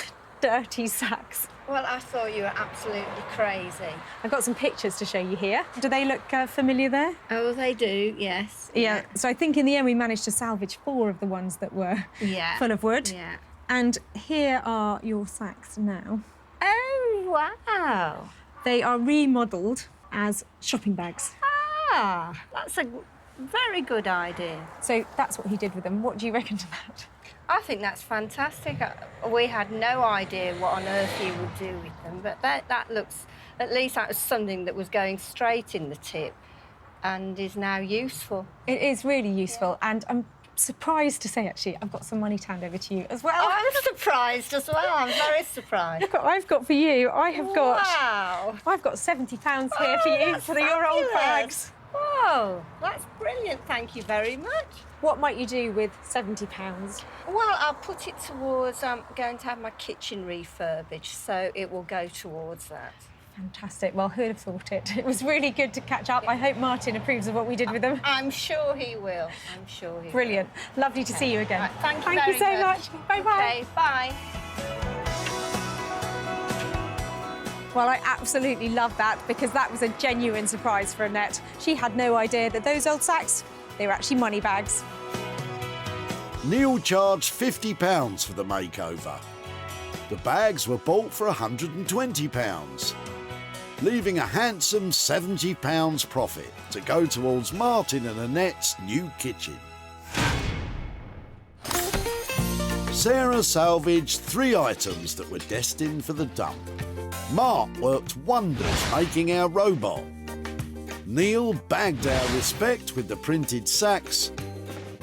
dirty sacks? Well, I thought you were absolutely crazy. I've got some pictures to show you here. Do they look familiar there? Oh, they do, yes. Yeah. So I think in the end we managed to salvage 4 of the ones that were full of wood. Yeah. And here are your sacks now. Oh, wow. They are remodelled as shopping bags. Ah, that's a very good idea. So that's what he did with them. What do you reckon to that? I think that's fantastic. We had no idea what on earth you would do with them, but that looks, at least that was something that was going straight in the tip and is now useful. It is really useful, and I'm surprised to say, actually, I've got some money to hand over to you as well. Oh, I'm surprised as well. I'm very surprised. Look what I've got for you. I have got... Wow. I've got £70 here for you, for your old bags. Whoa, that's brilliant. Thank you very much. What might you do with £70? Well, I'll put it towards, I'm going to have my kitchen refurbished, so it will go towards that. Fantastic. Well, who'd have thought it? It was really good to catch up. I hope Martin approves of what we did with them. I'm sure he will. I'm sure he Brilliant. will. Lovely to see you again. Right, thank you Thank you so very much. Bye-bye. Okay, bye. Well, I absolutely love that because that was a genuine surprise for Annette. She had no idea that those old sacks, they were actually money bags. Neil charged £50 for the makeover. The bags were bought for £120, leaving a handsome £70 profit to go towards Martin and Annette's new kitchen. Sarah salvaged 3 items that were destined for the dump. Mark worked wonders making our robot. Neil bagged our respect with the printed sacks,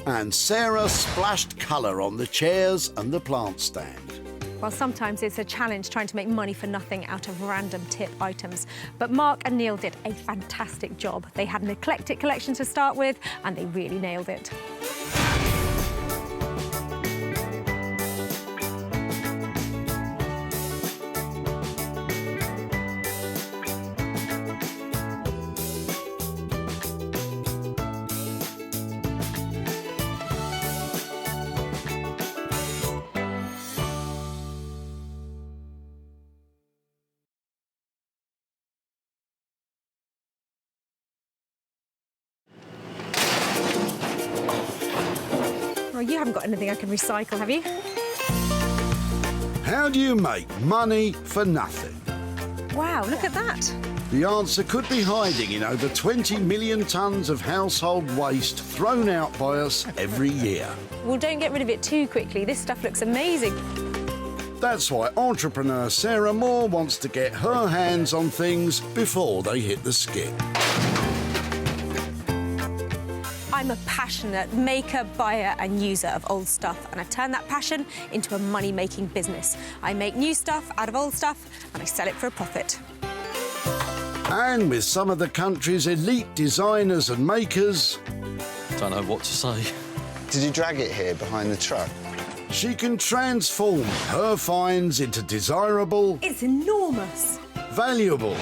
and Sarah splashed colour on the chairs and the plant stand. Well, sometimes it's a challenge trying to make money for nothing out of random tip items. But Mark and Neil did a fantastic job. They had an eclectic collection to start with, and they really nailed it. Well, you haven't got anything I can recycle, have you? How do you make money for nothing? Wow, look at that. The answer could be hiding in over 20 million tonnes of household waste thrown out by us every year. Well, don't get rid of it too quickly. This stuff looks amazing. That's why entrepreneur Sarah Moore wants to get her hands on things before they hit the skip. I'm a passionate maker, buyer and user of old stuff, and I've turned that passion into a money-making business. I make new stuff out of old stuff and I sell it for a profit. And with some of the country's elite designers and makers... Don't know what to say. Did you drag it here behind the truck? She can transform her finds into desirable... It's enormous. Valuable...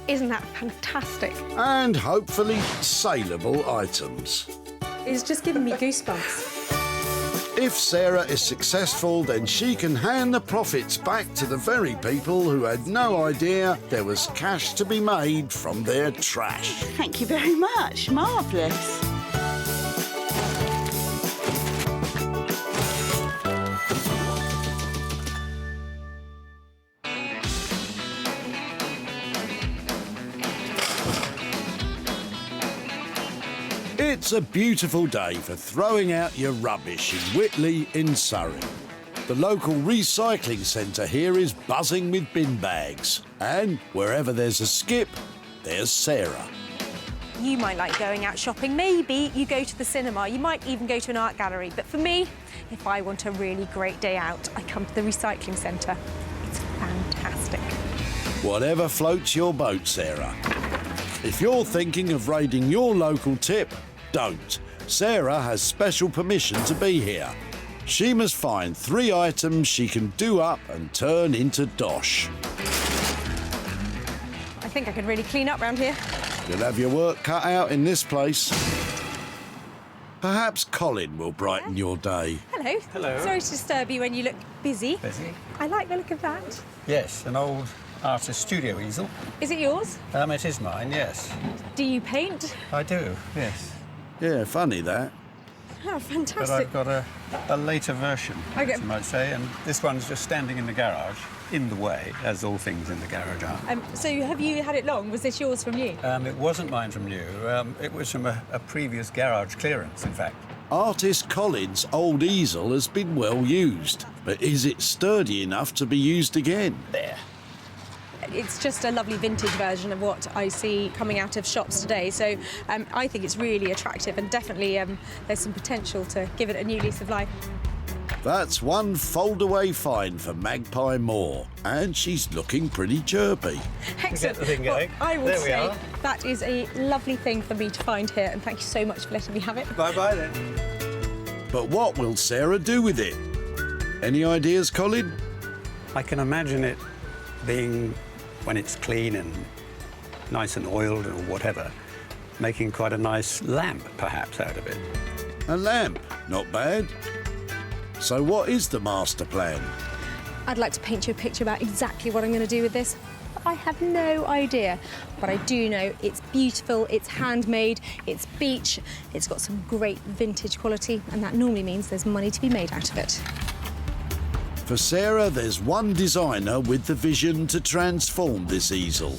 Isn't that fantastic? And hopefully saleable items. It's just giving me goosebumps. If Sarah is successful, then she can hand the profits back to the very people who had no idea there was cash to be made from their trash. Thank you very much. Marvellous. It's a beautiful day for throwing out your rubbish in Whitley in Surrey. The local recycling centre here is buzzing with bin bags. And wherever there's a skip, there's Sarah. You might like going out shopping. Maybe you go to the cinema. You might even go to an art gallery. But for me, if I want a really great day out, I come to the recycling centre. It's fantastic. Whatever floats your boat, Sarah. If you're thinking of raiding your local tip, don't. Sarah has special permission to be here. She must find 3 items she can do up and turn into dosh. I think I could really clean up round here. You'll have your work cut out in this place. Perhaps Colin will brighten your day. Hello. Hello. Sorry to disturb you when you look busy. Busy? I like the look of that. Yes, an old artist studio easel. Is it yours? It is mine, yes. Do you paint? I do, yes. Yeah, funny that. Oh, fantastic. But I've got a later version, Okay. as you might say, and this one's just standing in the garage, in the way, as all things in the garage are. So have you had it long? Was this yours from you? It wasn't mine from you. It was from a previous garage clearance, in fact. Artist Colin's old easel has been well used, but is it sturdy enough to be used again? There. It's just a lovely vintage version of what I see coming out of shops today. So I think it's really attractive and definitely there's some potential to give it a new lease of life. That's one fold-away find for Magpie Moore, and she's looking pretty chirpy. Excellent. Get the thing going. Well, I will There we say are. that is a lovely thing for me to find here, and thank you so much for letting me have it. Bye-bye then. But what will Sarah do with it? Any ideas, Colin? I can imagine it being, when it's clean and nice and oiled or whatever, making quite a nice lamp, perhaps, out of it. A lamp, not bad. So what is the master plan? I'd like to paint you a picture about exactly what I'm going to do with this. I have no idea, but I do know it's beautiful, it's handmade, it's beach, it's got some great vintage quality, and that normally means there's money to be made out of it. For Sarah, there's one designer with the vision to transform this easel.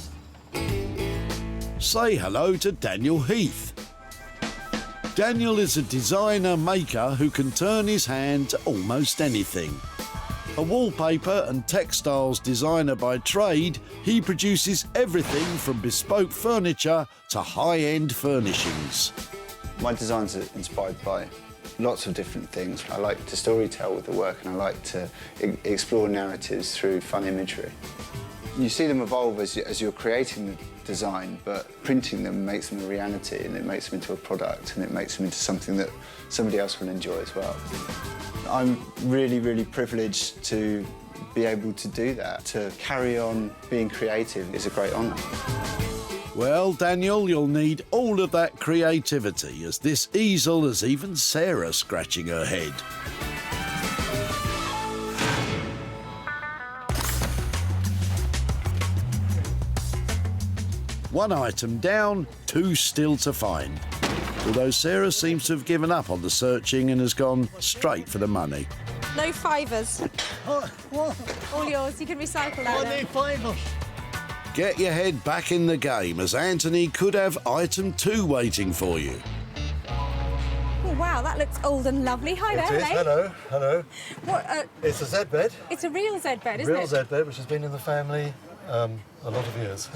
Say hello to Daniel Heath. Daniel is a designer maker who can turn his hand to almost anything. A wallpaper and textiles designer by trade, he produces everything from bespoke furniture to high-end furnishings. My designs are inspired by lots of different things. I like to storytell with the work, and I like to explore narratives through fun imagery. You see them evolve as you're creating the design, but printing them makes them a reality, and it makes them into a product, and it makes them into something that somebody else will enjoy as well. I'm really, really privileged to be able to do that. To carry on being creative is a great honour. Well, Daniel, you'll need all of that creativity, as this easel has even Sarah scratching her head. One item down, two still to find. Although Sarah seems to have given up on the searching and has gone straight for the money. No fivers. What? All yours, you can recycle that. I need fivers. Get your head back in the game, as Anthony could have item 2 waiting for you. Oh, wow, that looks old and lovely. Hi there, It is. hey. Hello, hello. What? It's a Z bed. It's a real Z bed, isn't Real it? Z bed, which has been in the family a lot of years.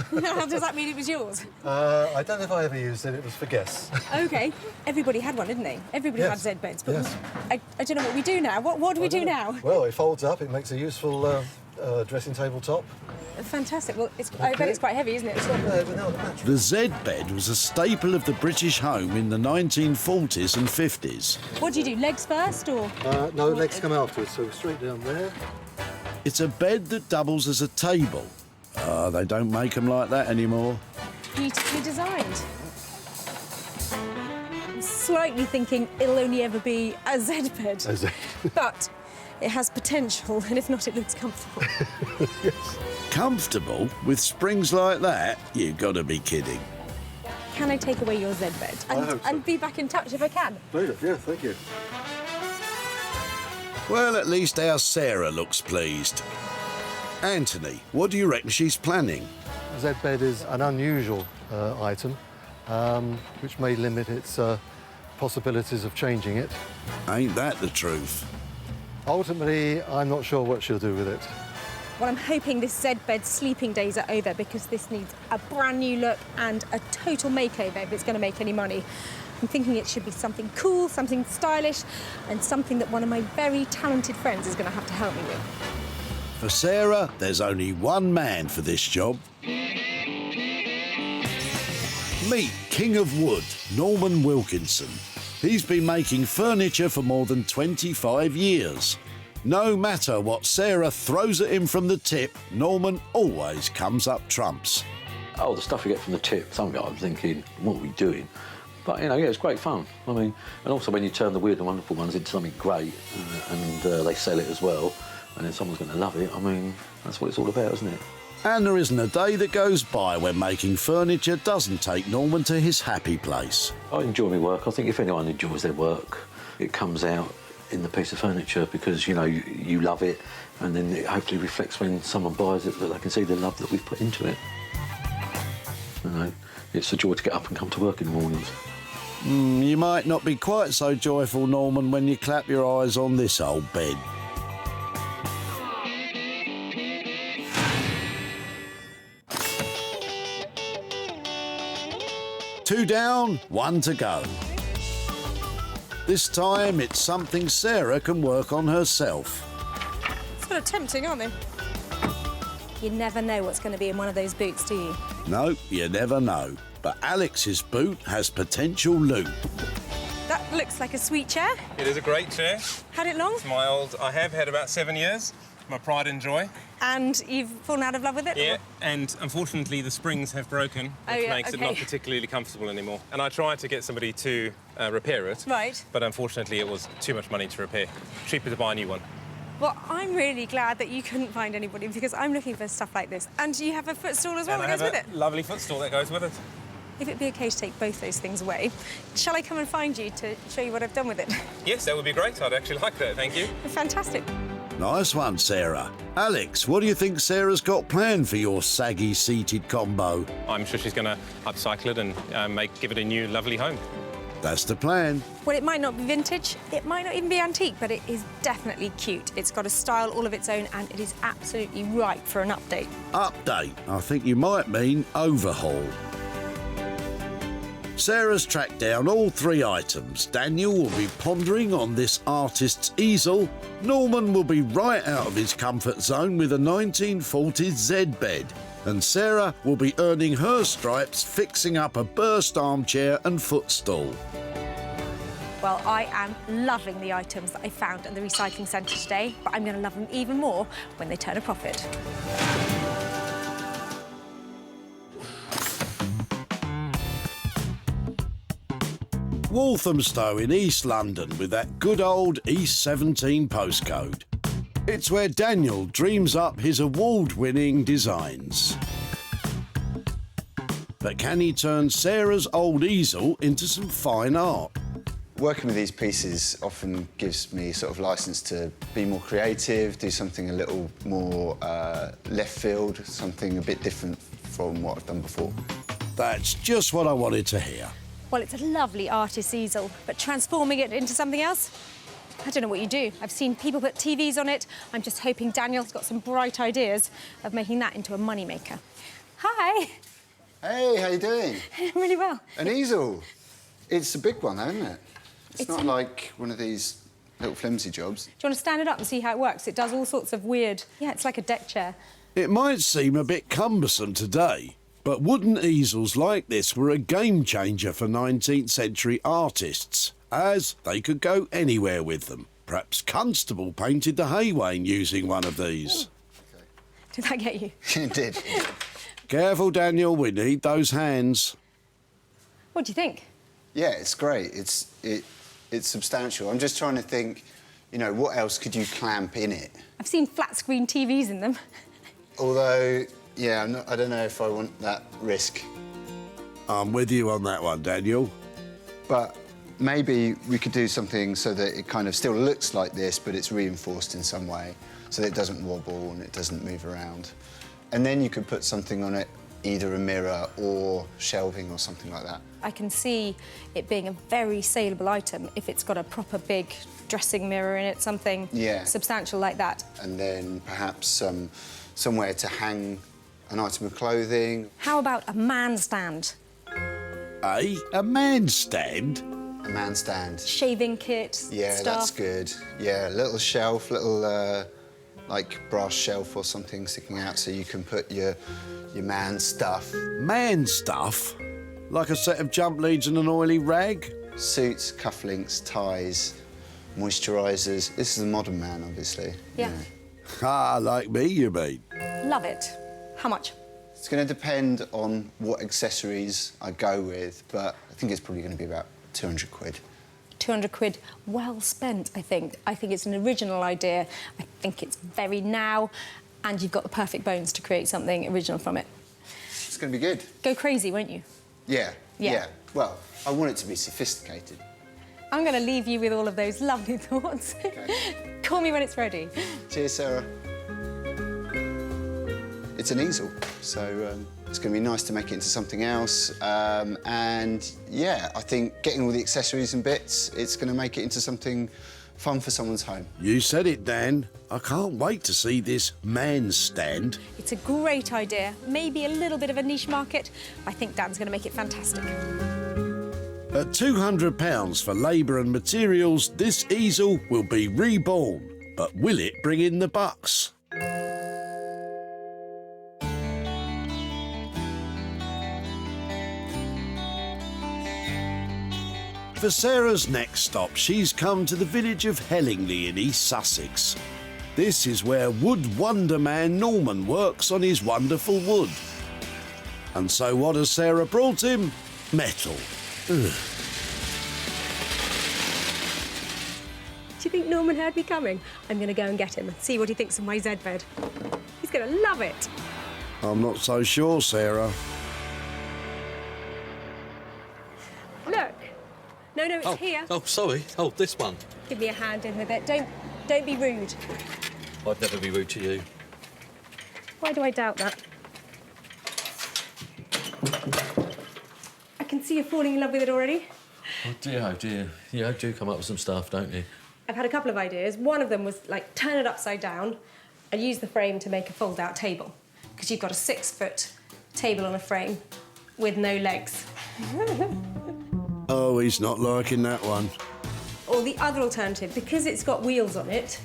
Does that mean it was yours? I don't know if I ever used it. It was for guests. OK. Everybody had one, didn't they? Everybody had Yes. Z beds. But Yes. I don't know what we do now. What do we do now? Well, it folds up. It makes a useful dressing table top. Fantastic. Well, I bet it's quite heavy, isn't it? The Z bed was a staple of the British home in the 1940s and 50s. What do you do? Legs first, or? No, legs come afterwards, so straight down there. It's a bed that doubles as a table. They don't make them like that anymore. Beautifully designed. I'm slightly thinking it'll only ever be a Z bed. A Z. But it has potential, and if not, it looks comfortable. Yes. Comfortable with springs like that? You've got to be kidding. Can I take away your Z bed? I hope so. And be back in touch if I can? Later, yeah, thank you. Well, at least our Sarah looks pleased. Anthony, what do you reckon she's planning? Z bed is an unusual item, which may limit its possibilities of changing it. Ain't that the truth? Ultimately, I'm not sure what she'll do with it. Well, I'm hoping this Z bed sleeping days are over, because this needs a brand new look and a total makeover if it's going to make any money. I'm thinking it should be something cool, something stylish, and something that one of my very talented friends is going to have to help me with. For Sarah, there's only one man for this job. Meet King of Wood, Norman Wilkinson. He's been making furniture for more than 25 years. No matter what Sarah throws at him from the tip, Norman always comes up trumps. Oh, the stuff you get from the tip, sometimes I'm thinking, what are we doing? But, you know, yeah, it's great fun. I mean, and also when you turn the weird and wonderful ones into something great and they sell it as well, and then someone's going to love it, I mean, that's what it's all about, isn't it? And there isn't a day that goes by when making furniture doesn't take Norman to his happy place. I enjoy my work. I think if anyone enjoys their work, it comes out in the piece of furniture because, you know, you love it, and then it hopefully reflects when someone buys it that they can see the love that we've put into it. You know, it's a joy to get up and come to work in the mornings. You might not be quite so joyful, Norman, when you clap your eyes on this old bed. Two down, one to go. This time, it's something Sarah can work on herself. Sort of tempting, aren't they? You never know what's going to be in one of those boots, do you? No, you never know. But Alex's boot has potential loot. That looks like a sweet chair. It is a great chair. Had it long? It's my old... I have had about 7 years. My pride and joy. And you've fallen out of love with it? Yeah, or? and unfortunately the springs have broken, which makes it not particularly comfortable anymore. And I tried to get somebody to repair it. Right. But unfortunately it was too much money to repair. Cheaper to buy a new one. Well, I'm really glad that you couldn't find anybody because I'm looking for stuff like this. And you have a footstool as well that goes with it. Lovely footstool that goes with it. If it'd be okay to take both those things away, shall I come and find you to show you what I've done with it? Yes, that would be great. I'd actually like that, thank you. Fantastic. Nice one, Sarah. Alex, what do you think Sarah's got planned for your saggy seated combo? I'm sure she's going to upcycle it and give it a new, lovely home. That's the plan. Well, it might not be vintage, it might not even be antique, but it is definitely cute. It's got a style all of its own, and it is absolutely ripe for an update. Update? I think you might mean overhaul. Sarah's tracked down all 3 items. Daniel will be pondering on this artist's easel. Norman will be right out of his comfort zone with a 1940s Z bed. And Sarah will be earning her stripes fixing up a burst armchair and footstool. Well, I am loving the items that I found at the recycling centre today, but I'm going to love them even more when they turn a profit. Walthamstow in East London with that good old East 17 postcode. It's where Daniel dreams up his award-winning designs. But can he turn Sarah's old easel into some fine art? Working with these pieces often gives me sort of license to be more creative, do something a little more left field, something a bit different from what I've done before. That's just what I wanted to hear. Well, it's a lovely artist's easel, but transforming it into something else? I don't know what you do. I've seen people put TVs on it. I'm just hoping Daniel's got some bright ideas of making that into a moneymaker. Hi. Hey, how you doing? Really well. An easel. It's a big one, isn't it? It's not like one of these little flimsy jobs. Do you want to stand it up and see how it works? It does all sorts of weird... Yeah, it's like a deck chair. It might seem a bit cumbersome today, but wooden easels like this were a game changer for 19th century artists, as they could go anywhere with them. Perhaps Constable painted the hay wain using one of these. Okay. Did that get you? It did. Careful, Daniel, we need those hands. What do you think? Yeah, it's great. It's substantial. I'm just trying to think, you know, what else could you clamp in it? I've seen flat-screen TVs in them. Although, yeah, I don't know if I want that risk. I'm with you on that one, Daniel. But maybe we could do something so that it kind of still looks like this, but it's reinforced in some way, so that it doesn't wobble and it doesn't move around. And then you could put something on it, either a mirror or shelving or something like that. I can see it being a very saleable item if it's got a proper big dressing mirror in it, something substantial like that. And then perhaps somewhere to hang an item of clothing. How about a man stand? A man stand? A man stand. Shaving kit, stuff. That's good. Yeah, a little shelf, little like brass shelf or something sticking out so you can put your man stuff. Man stuff? Like a set of jump leads and an oily rag? Suits, cufflinks, ties, moisturisers. This is a modern man, obviously. Yeah. Ah, like me, you mean? Love it. How much? It's going to depend on what accessories I go with, but I think it's probably going to be about 200 quid. 200 quid, well spent, I think. I think it's an original idea. I think it's very now, and you've got the perfect bones to create something original from it. It's going to be good. Go crazy, won't you? Yeah. Well, I want it to be sophisticated. I'm going to leave you with all of those lovely thoughts. Okay. Call me when it's ready. Cheers, Sarah. It's an easel, so it's going to be nice to make it into something else. And, yeah, I think getting all the accessories and bits, it's going to make it into something fun for someone's home. You said it, Dan. I can't wait to see this man stand. It's a great idea. Maybe a little bit of a niche market. I think Dan's going to make it fantastic. At £200 for labour and materials, this easel will be reborn. But will it bring in the bucks? For Sarah's next stop, she's come to the village of Hellingley in East Sussex. This is where wood wonder man Norman works on his wonderful wood. And so what has Sarah brought him? Metal. Ugh. you think Norman heard me coming? I'm going to go and get him and see what he thinks of my Z bed. He's going to love it. I'm not so sure, Sarah. Look. No, it's here. Oh, sorry. Oh, this one. Give me a hand in with it. Don't be rude. I'd never be rude to you. Why do I doubt that? I can see you're falling in love with it already. Oh, dear, oh, dear. You do come up with some stuff, don't you? I've had a couple of ideas. One of them was, like, turn it upside down and use the frame to make a fold-out table. Because you've got a 6-foot table on a frame with no legs. Oh, he's not liking that one. Or the other alternative, because it's got wheels on it,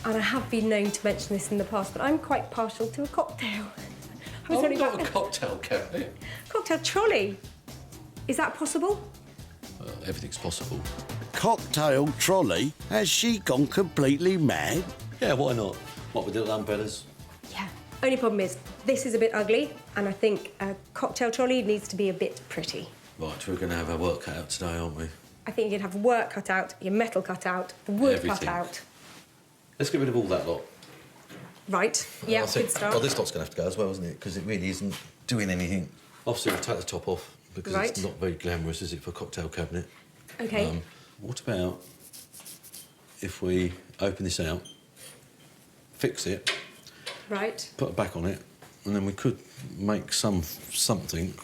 and I have been known to mention this in the past, but I'm quite partial to a cocktail. Not a cocktail cabinet. Cocktail trolley. Is that possible? Everything's possible. Cocktail trolley? Has she gone completely mad? Yeah, why not? What with little umbrellas? Yeah. Only problem is, this is a bit ugly, and I think a cocktail trolley needs to be a bit pretty. Right, we're going to have our work cut out today, aren't we? I think you'd have work cut out, your metal cut out, the wood cut Everything. out. Let's get rid of all that lot. Right. Yeah, I think, good start. well, this lot's going to have to go as well, isn't it? Because it really isn't doing anything. Obviously, we'll take the top off because Right. it's not very glamorous, is it, for a cocktail cabinet? OK. What about if we open this out, fix it, Right. put a back on it, and then we could make something,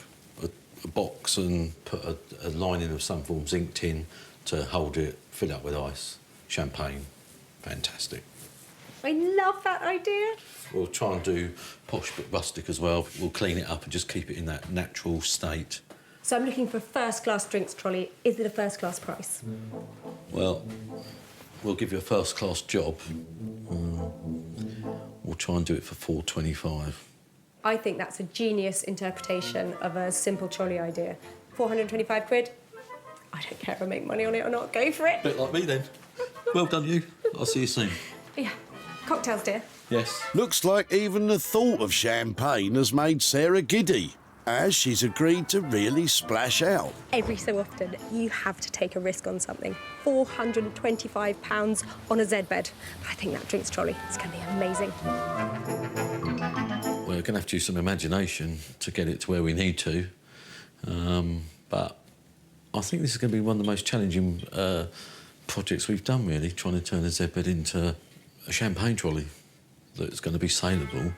a box, and put a lining of some form, zinc tin, to hold it, fill it up with ice, champagne. Fantastic. I love that idea. We'll try and do posh but rustic as well. We'll clean it up and just keep it in that natural state. So I'm looking for a first-class drinks trolley. Is it a first-class price? Well, we'll give you a first-class job. We'll try and do it for $4.25. I think that's a genius interpretation of a simple trolley idea. 425 quid? I don't care if I make money on it or not. Go for it. Bit like me, then. Well done, you. I'll see you soon. Yeah. Cocktails, dear. Yes. Looks like even the thought of champagne has made Sarah giddy, as she's agreed to really splash out. Every so often, you have to take a risk on something. £425 on a Z bed. I think that drinks trolley is going to be amazing. We're going to have to use some imagination to get it to where we need to. But I think this is going to be one of the most challenging projects we've done, really, trying to turn a Z bed into a champagne trolley that's going to be saleable.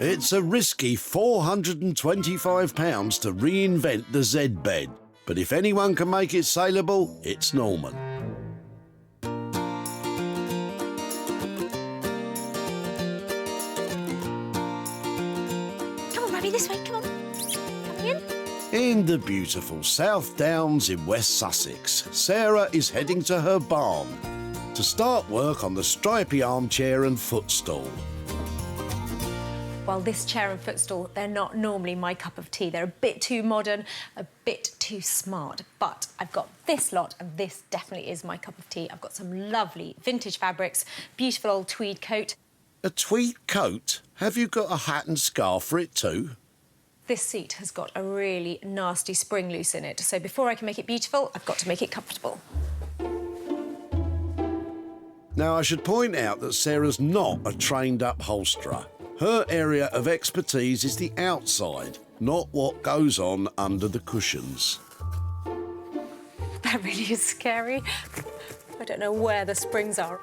It's a risky £425 to reinvent the Z bed, but if anyone can make it saleable, it's Norman. Come on, Robbie, this way, come on. Come in. In the beautiful South Downs in West Sussex, Sarah is heading to her barn to start work on the stripy armchair and footstool. Well, this chair and footstool, they're not normally my cup of tea. They're a bit too modern, a bit too smart. But I've got this lot, and this definitely is my cup of tea. I've got some lovely vintage fabrics, beautiful old tweed coat. A tweed coat? Have you got a hat and scarf for it too? This seat has got a really nasty spring loose in it, so before I can make it beautiful, I've got to make it comfortable. Now, I should point out that Sarah's not a trained upholsterer. Her area of expertise is the outside, not what goes on under the cushions. That really is scary. I don't know where the springs are.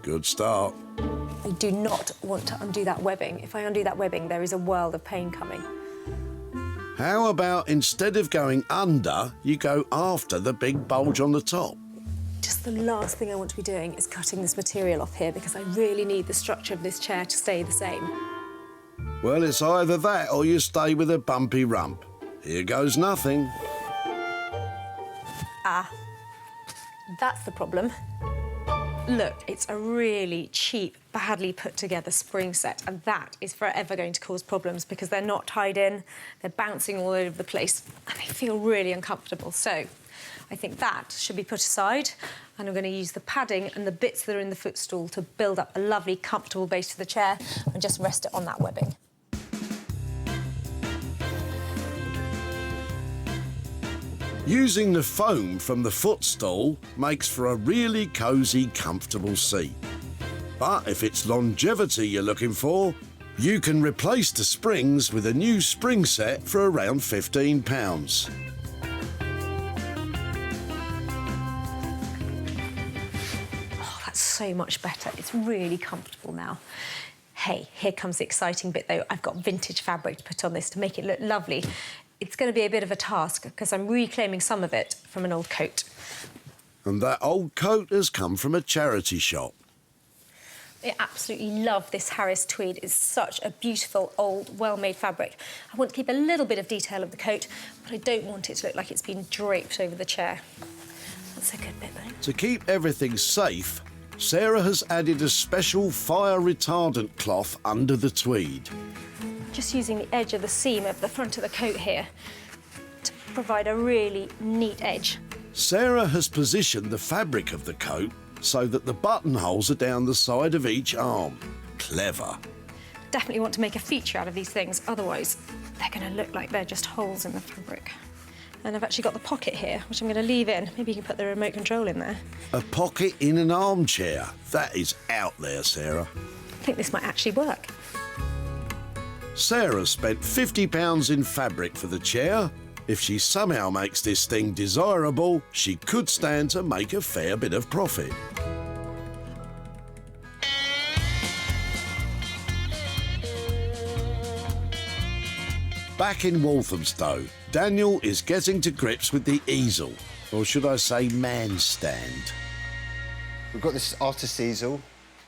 Good start. I do not want to undo that webbing. If I undo that webbing, there is a world of pain coming. How about instead of going under, you go after the big bulge on the top? Just the last thing I want to be doing is cutting this material off here because I really need the structure of this chair to stay the same. Well, it's either that or you stay with a bumpy rump. Here goes nothing. Ah, that's the problem. Look, it's a really cheap, badly put together spring set, and that is forever going to cause problems because they're not tied in, they're bouncing all over the place, and they feel really uncomfortable. So I think that should be put aside, and I'm going to use the padding and the bits that are in the footstool to build up a lovely, comfortable base to the chair and just rest it on that webbing. Using the foam from the footstool makes for a really cosy, comfortable seat. But if it's longevity you're looking for, you can replace the springs with a new spring set for around £15. Oh, that's so much better. It's really comfortable now. Hey, here comes the exciting bit though. I've got vintage fabric to put on this to make it look lovely. It's going to be a bit of a task because I'm reclaiming some of it from an old coat. And that old coat has come from a charity shop. I absolutely love this Harris tweed. It's such a beautiful, old, well-made fabric. I want to keep a little bit of detail of the coat, but I don't want it to look like it's been draped over the chair. That's a good bit, though. To keep everything safe, Sarah has added a special fire-retardant cloth under the tweed. Just using the edge of the seam of the front of the coat here to provide a really neat edge. Sarah has positioned the fabric of the coat so that the buttonholes are down the side of each arm. Clever. Definitely want to make a feature out of these things, otherwise they're going to look like they're just holes in the fabric. And I've actually got the pocket here, which I'm going to leave in. Maybe you can put the remote control in there. A pocket in an armchair. That is out there, Sarah. I think this might actually work. Sarah spent £50 in fabric for the chair. If she somehow makes this thing desirable, she could stand to make a fair bit of profit. Back in Walthamstow, Daniel is getting to grips with the easel, or should I say man stand. We've got this artist easel.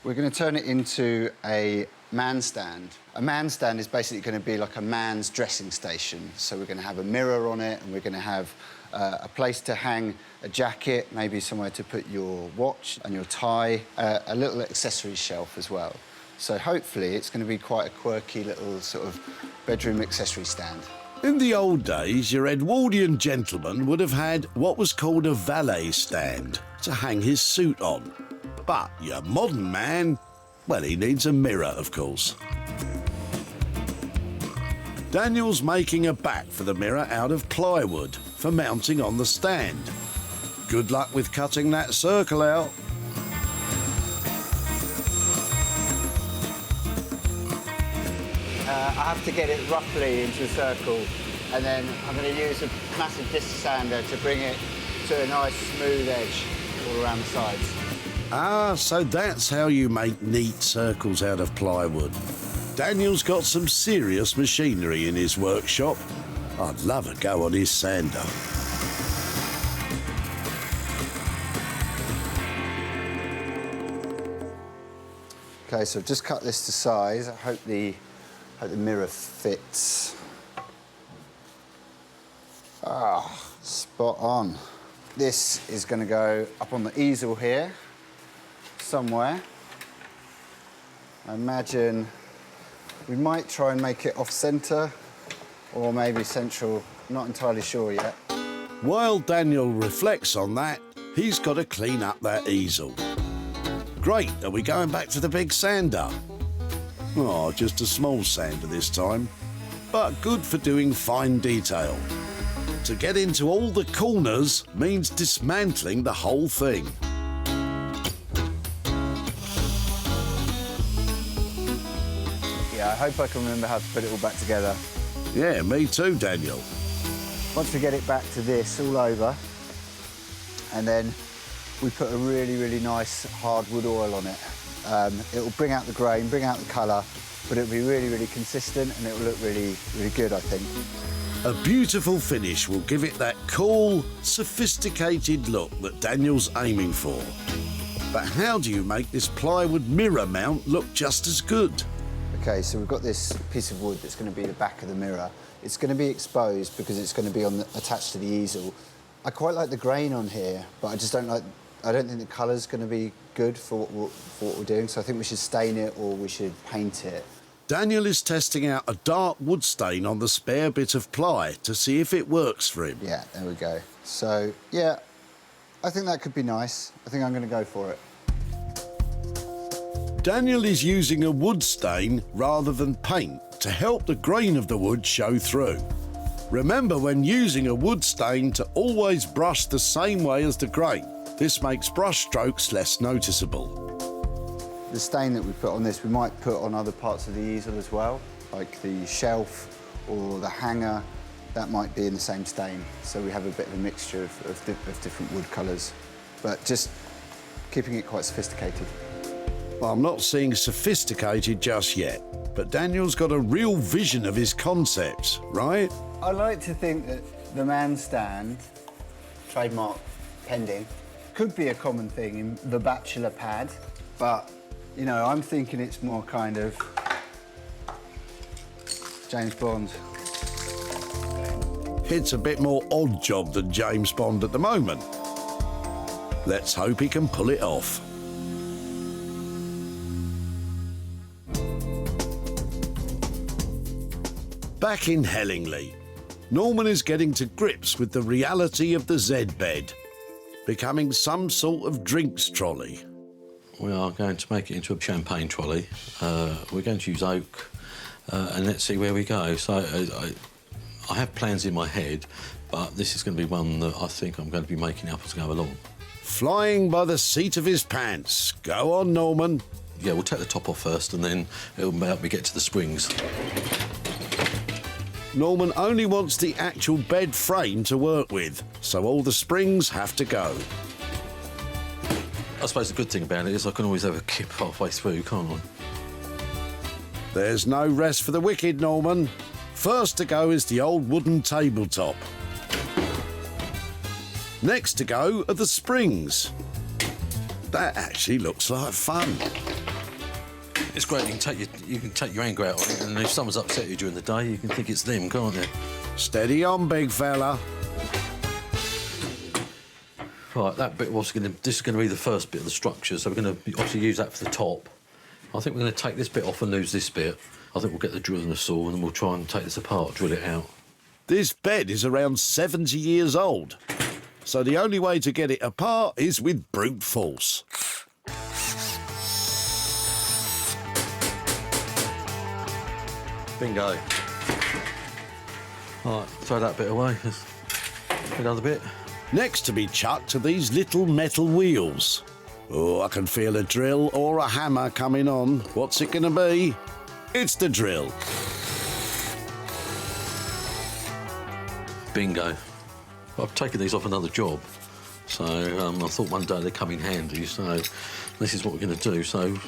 We're going to turn it into a man stand. A man stand is basically going to be like a man's dressing station. So we're going to have a mirror on it, and we're going to have a place to hang a jacket, maybe somewhere to put your watch and your tie, a little accessory shelf as well. So hopefully it's going to be quite a quirky little sort of bedroom accessory stand. In the old days, your Edwardian gentleman would have had what was called a valet stand to hang his suit on. But your modern man, well, he needs a mirror, of course. Daniel's making a back for the mirror out of plywood for mounting on the stand. Good luck with cutting that circle out. I have to get it roughly into a circle, and then I'm going to use a massive disc sander to bring it to a nice smooth edge all around the sides. Ah, so that's how you make neat circles out of plywood. Daniel's got some serious machinery in his workshop. I'd love a go on his sander. OK, so I've just cut this to size. I hope the mirror fits. Ah, spot on. This is going to go up on the easel here, somewhere. I imagine we might try and make it off-centre, or maybe central. Not entirely sure yet. While Daniel reflects on that, he's got to clean up that easel. Great, are we going back to the big sander? Oh, just a small sander this time, but good for doing fine detail. To get into all the corners means dismantling the whole thing. Yeah, I hope I can remember how to put it all back together. Yeah, me too, Daniel. Once we get it back to this all over, and then we put a really, really nice hardwood oil on it. It'll bring out the grain, bring out the colour, but it'll be really, really consistent, and it'll look really, really good, I think. A beautiful finish will give it that cool, sophisticated look that Daniel's aiming for. But how do you make this plywood mirror mount look just as good? OK, so we've got this piece of wood that's going to be the back of the mirror. It's going to be exposed because it's going to be attached to the easel. I quite like the grain on here, but I just don't like... I don't think the colour's going to be good for what we're doing, so I think we should stain it or we should paint it. Daniel is testing out a dark wood stain on the spare bit of ply to see if it works for him. Yeah, there we go. So, yeah, I think that could be nice. I think I'm going to go for it. Daniel is using a wood stain rather than paint to help the grain of the wood show through. Remember when using a wood stain to always brush the same way as the grain. This makes brush strokes less noticeable. The stain that we put on this, we might put on other parts of the easel as well, like the shelf or the hanger. That might be in the same stain. So we have a bit of a mixture of different wood colours, but just keeping it quite sophisticated. I'm not seeing sophisticated just yet, but Daniel's got a real vision of his concepts, right? I like to think that the man stand, trademark pending, could be a common thing in the bachelor pad, but, you know, I'm thinking it's more kind of James Bond. It's a bit more odd job than James Bond at the moment. Let's hope he can pull it off. Back in Hellingly, Norman is getting to grips with the reality of the Z-bed, becoming some sort of drinks trolley. We are going to make it into a champagne trolley. We're going to use oak, and let's see where we go. So I have plans in my head, but this is going to be one that I think I'm going to be making up as I go along. Flying by the seat of his pants. Go on, Norman. Yeah, we'll take the top off first, and then it'll help me get to the springs. Norman only wants the actual bed frame to work with, so all the springs have to go. I suppose the good thing about it is I can always have a kip halfway through, can't I? There's no rest for the wicked, Norman. First to go is the old wooden tabletop. Next to go are the springs. That actually looks like fun. It's great, you can take your anger out on it, and if someone's upset you during the day, you can think it's them, can't you? Steady on, big fella. Right, that bit this is going to be the first bit of the structure, so we're going to obviously use that for the top. I think we're going to take this bit off and lose this bit. I think we'll get the drill and the saw, and then we'll try and take this apart, drill it out. This bed is around 70 years old, so the only way to get it apart is with brute force. Bingo. Right, throw that bit away. Another bit. Next to be chucked are these little metal wheels. Oh, I can feel a drill or a hammer coming on. What's it going to be? It's the drill. Bingo. I've taken these off another job, so I thought one day they'd come in handy, so this is what we're going to do. So I'm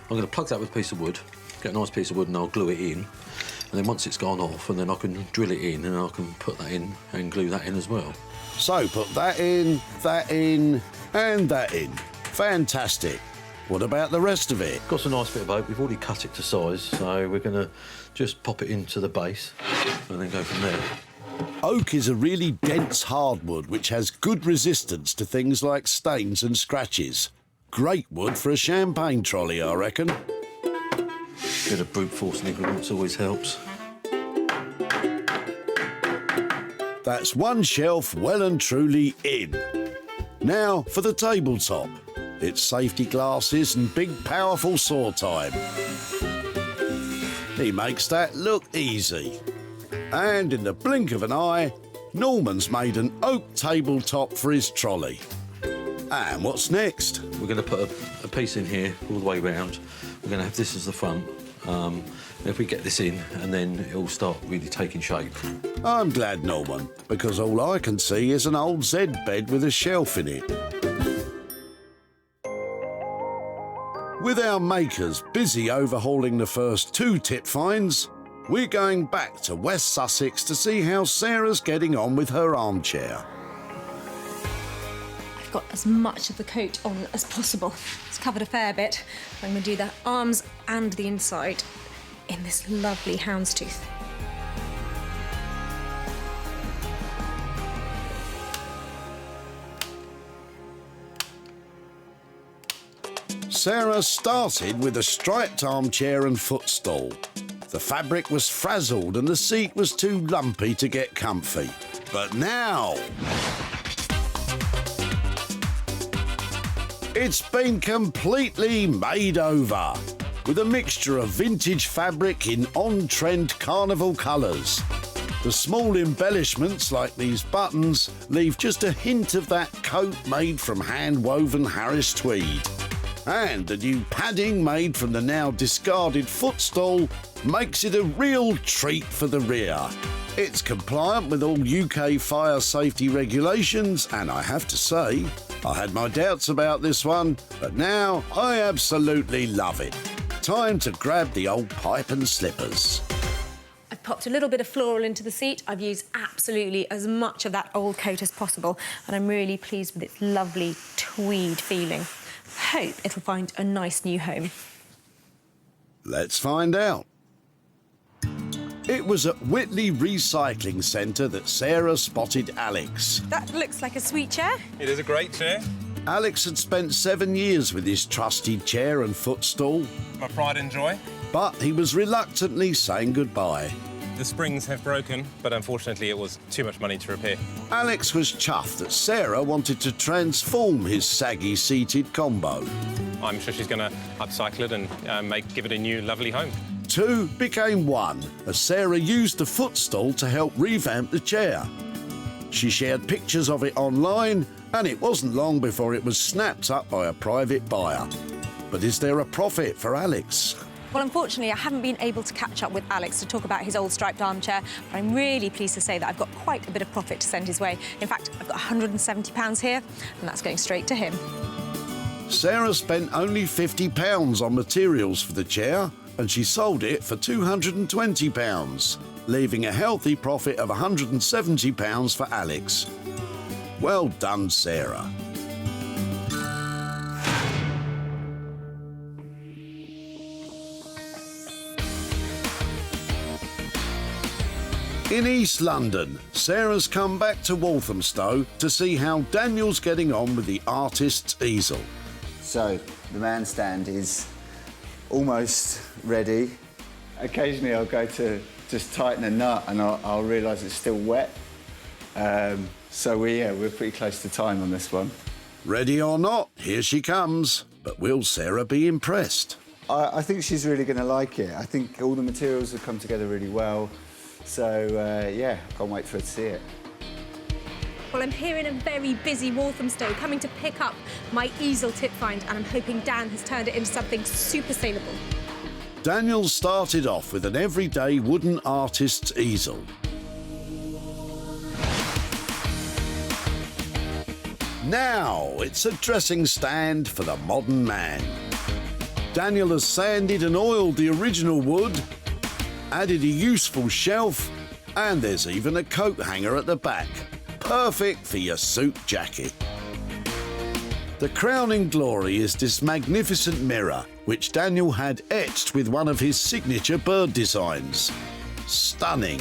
going to plug that with a piece of wood, get a nice piece of wood, and I'll glue it in. And then once it's gone off, and then I can drill it in, and I can put that in and glue that in as well. So put that in, and that in. Fantastic. What about the rest of it? Got a nice bit of oak. We've already cut it to size, so we're going to just pop it into the base and then go from there. Oak is a really dense hardwood which has good resistance to things like stains and scratches. Great wood for a champagne trolley, I reckon. Bit of brute force nigglements always helps. That's one shelf well and truly in. Now for the tabletop. It's safety glasses and big powerful saw time. He makes that look easy. And in the blink of an eye, Norman's made an oak tabletop for his trolley. And what's next? We're going to put a piece in here all the way round. We're going to have this as the front. If we get this in, and then it'll start really taking shape. I'm glad, Norman, because all I can see is an old Z bed with a shelf in it. With our makers busy overhauling the first two tip finds, we're going back to West Sussex to see how Sarah's getting on with her armchair. I've got as much of the coat on as possible. It's covered a fair bit. I'm going to do the arms and the inside in this lovely houndstooth. Sarah started with a striped armchair and footstool. The fabric was frazzled and the seat was too lumpy to get comfy. But now it's been completely made over with a mixture of vintage fabric in on-trend carnival colours. The small embellishments like these buttons leave just a hint of that coat made from hand-woven Harris tweed. And the new padding made from the now discarded footstool makes it a real treat for the rear. It's compliant with all UK fire safety regulations, and I have to say, I had my doubts about this one, but now I absolutely love it. Time to grab the old pipe and slippers. I've popped a little bit of floral into the seat. I've used absolutely as much of that old coat as possible, and I'm really pleased with its lovely tweed feeling. Hope it'll find a nice new home. Let's find out. It was at Whitley Recycling Centre that Sarah spotted Alex. That looks like a sweet chair. It is a great chair. Alex had spent 7 years with his trusty chair and footstool. My pride and joy. But he was reluctantly saying goodbye. The springs have broken, but unfortunately it was too much money to repair. Alex was chuffed that Sarah wanted to transform his saggy seated combo. I'm sure she's going to upcycle it and give it a new lovely home. 2 became 1 as Sarah used the footstool to help revamp the chair. She shared pictures of it online, and it wasn't long before it was snapped up by a private buyer. But is there a profit for Alex? Well, unfortunately, I haven't been able to catch up with Alex to talk about his old striped armchair, but I'm really pleased to say that I've got quite a bit of profit to send his way. In fact, I've got £170 here, and that's going straight to him. Sarah spent only £50 on materials for the chair, and she sold it for £220, leaving a healthy profit of £170 for Alex. Well done, Sarah. In East London, Sarah's come back to Walthamstow to see how Daniel's getting on with the artist's easel. So, the man stand is almost ready. Occasionally I'll go to just tighten a nut and I'll realise it's still wet. So we're pretty close to time on this one. Ready or not, here she comes. But will Sarah be impressed? I think she's really going to like it. I think all the materials have come together really well. So, yeah, can't wait for her to see it. Well, I'm here in a very busy Walthamstow, coming to pick up my easel tip find, and I'm hoping Dan has turned it into something super saleable. Daniel started off with an everyday wooden artist's easel. Now it's a dressing stand for the modern man. Daniel has sanded and oiled the original wood, added a useful shelf, and there's even a coat hanger at the back. Perfect for your suit jacket. The crowning glory is this magnificent mirror, which Daniel had etched with one of his signature bird designs. Stunning.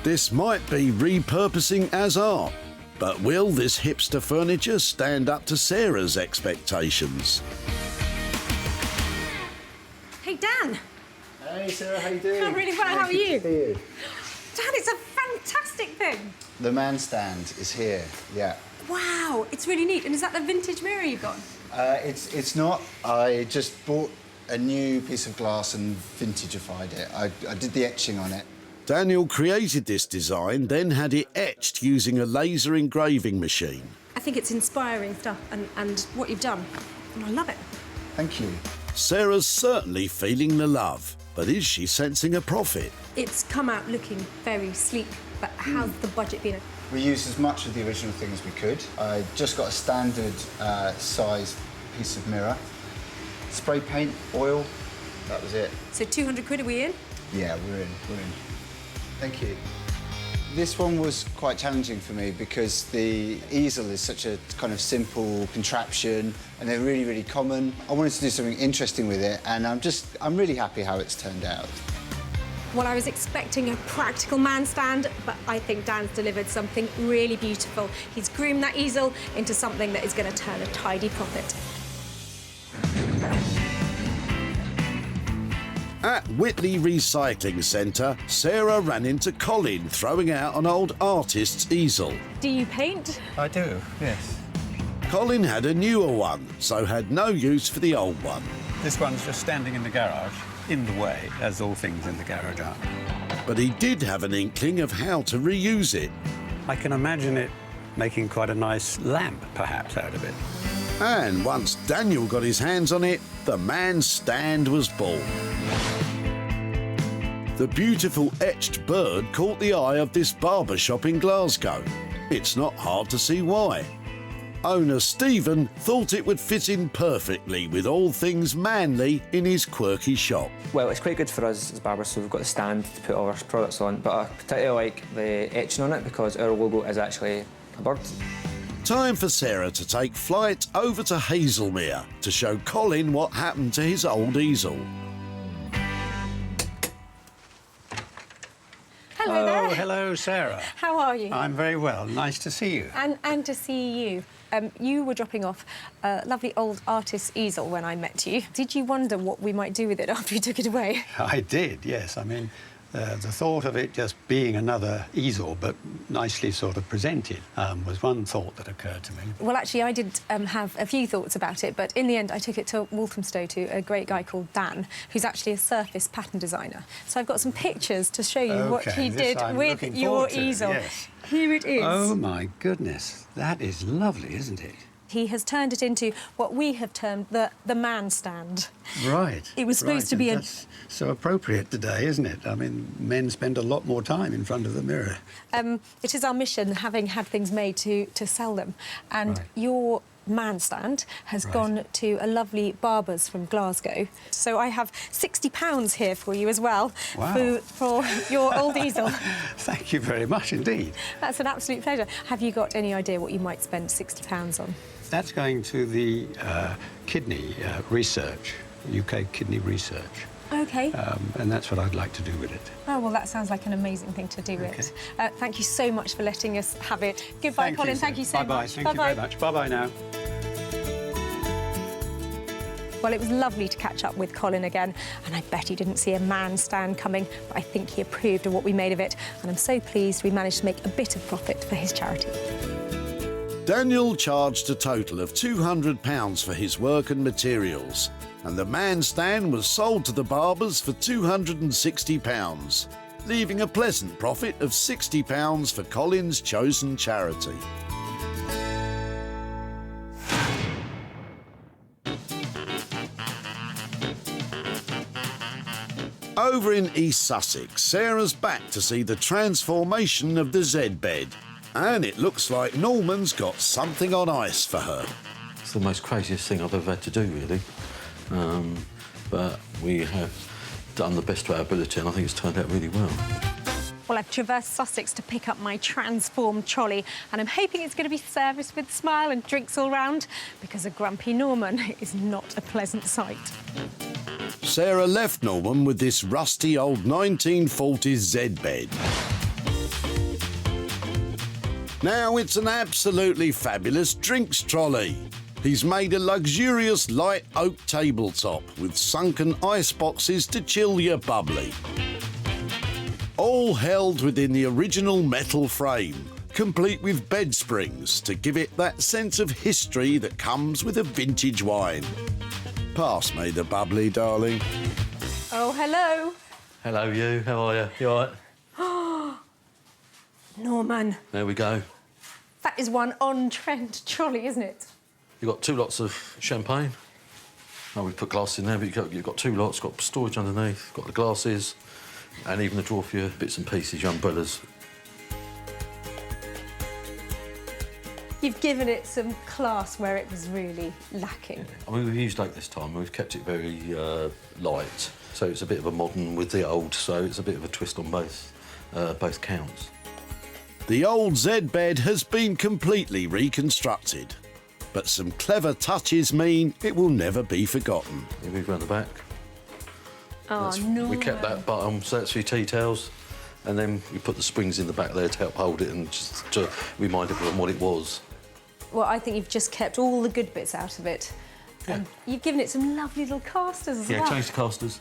This might be repurposing as art, but will this hipster furniture stand up to Sarah's expectations? Hey, Dan. Hey, Sarah, how you doing? I'm really well, how are you? Good to see you. Dan, it's a fantastic thing. The man stand is here, yeah. Wow, it's really neat. And is that the vintage mirror you've got? It's not. I just bought a new piece of glass and vintagified it. I did the etching on it. Daniel created this design, then had it etched using a laser engraving machine. I think it's inspiring stuff and what you've done. And I love it. Thank you. Sarah's certainly feeling the love, but is she sensing a profit? It's come out looking very sleek, but how's the budget been? We used as much of the original thing as we could. I just got a standard size piece of mirror, spray paint, oil, that was it. So 200 quid, are we in? Yeah, we're in. Thank you. This one was quite challenging for me because the easel is such a kind of simple contraption and they're really, really common. I wanted to do something interesting with it and I'm really happy how it's turned out. Well, I was expecting a practical man stand, but I think Dan's delivered something really beautiful. He's groomed that easel into something that is going to turn a tidy profit. At Whitley Recycling Centre, Sarah ran into Colin throwing out an old artist's easel. Do you paint? I do, yes. Colin had a newer one, so had no use for the old one. This one's just standing in the garage. in the way, as all things in the garage are. But he did have an inkling of how to reuse it. I can imagine it making quite a nice lamp, perhaps, out of it. And once Daniel got his hands on it, the man's stand was born. The beautiful etched bird caught the eye of this barber shop in Glasgow. It's not hard to see why. Owner Stephen thought it would fit in perfectly with all things manly in his quirky shop. Well, it's quite good for us as barbers, so we've got a stand to put all our products on, but I particularly like the etching on it because our logo is actually a bird. Time for Sarah to take flight over to Hazelmere to show Colin what happened to his old easel. Hello there. Oh, hello, Sarah. How are you? I'm very well. Nice to see you. And to see you. You were dropping off a lovely old artist's easel when I met you. Did you wonder what we might do with it after you took it away? I did, yes. I mean, the thought of it just being another easel, but nicely sort of presented, was one thought that occurred to me. Well, actually, I did have a few thoughts about it, but in the end, I took it to Walthamstow to a great guy called Dan, who's actually a surface pattern designer. So I've got some pictures to show you what he did with your easel. Yes. Here it is. Oh, my goodness. That is lovely, isn't it? He has turned it into what we have termed the man stand. Right. It was supposed to be a... That's so appropriate today, isn't it? I mean, men spend a lot more time in front of the mirror. It is our mission, having had things made, to sell them. And your man stand has gone to a lovely barber's from Glasgow. So I have £60 here for you as well. Wow. For your old easel. Thank you very much indeed. That's an absolute pleasure. Have you got any idea what you might spend £60 on? That's going to the kidney research, UK kidney research. OK. And that's what I'd like to do with it. Oh, well, that sounds like an amazing thing to do with. Thank you so much for letting us have it. Goodbye, Colin. Thank you so much. Bye-bye. Thank you very much. Bye-bye now. Well, it was lovely to catch up with Colin again, and I bet he didn't see a man stand coming, but I think he approved of what we made of it, and I'm so pleased we managed to make a bit of profit for his charity. Daniel charged a total of £200 for his work and materials, and the man stand was sold to the barbers for £260, leaving a pleasant profit of £60 for Colin's chosen charity. Over in East Sussex, Sarah's back to see the transformation of the Z-bed. And it looks like Norman's got something on ice for her. It's the most craziest thing I've ever had to do, really. But we have done the best to our ability, and I think it's turned out really well. Well, I've traversed Sussex to pick up my transformed trolley, and I'm hoping it's going to be serviced with a smile and drinks all round, because a grumpy Norman is not a pleasant sight. Sarah left Norman with this rusty old 1940s Z-bed. Now it's an absolutely fabulous drinks trolley. He's made a luxurious light oak tabletop with sunken ice boxes to chill your bubbly. All held within the original metal frame, complete with bed springs to give it that sense of history that comes with a vintage wine. Pass me the bubbly, darling. Oh, hello. Hello, you. How are you? You all right? Norman. There we go. That is one on-trend trolley, isn't it? You've got 2 lots of champagne. Oh, we put glass in there, but you've got 2 lots, got storage underneath, got the glasses, and even a drawer for your bits and pieces, your umbrellas. You've given it some class where it was really lacking. I mean, we've used oak this time, we've kept it very light, so it's a bit of a modern with the old, so it's a bit of a twist on both counts. The old Z-bed has been completely reconstructed, but some clever touches mean it will never be forgotten. You move round the back. Oh, no. We kept that bottom, so that's for your tea towels, and then we put the springs in the back there to help hold it and just to remind everyone what it was. Well, I think you've just kept all the good bits out of it. Yeah. You've given it some lovely little casters as well. Yeah, changed the casters.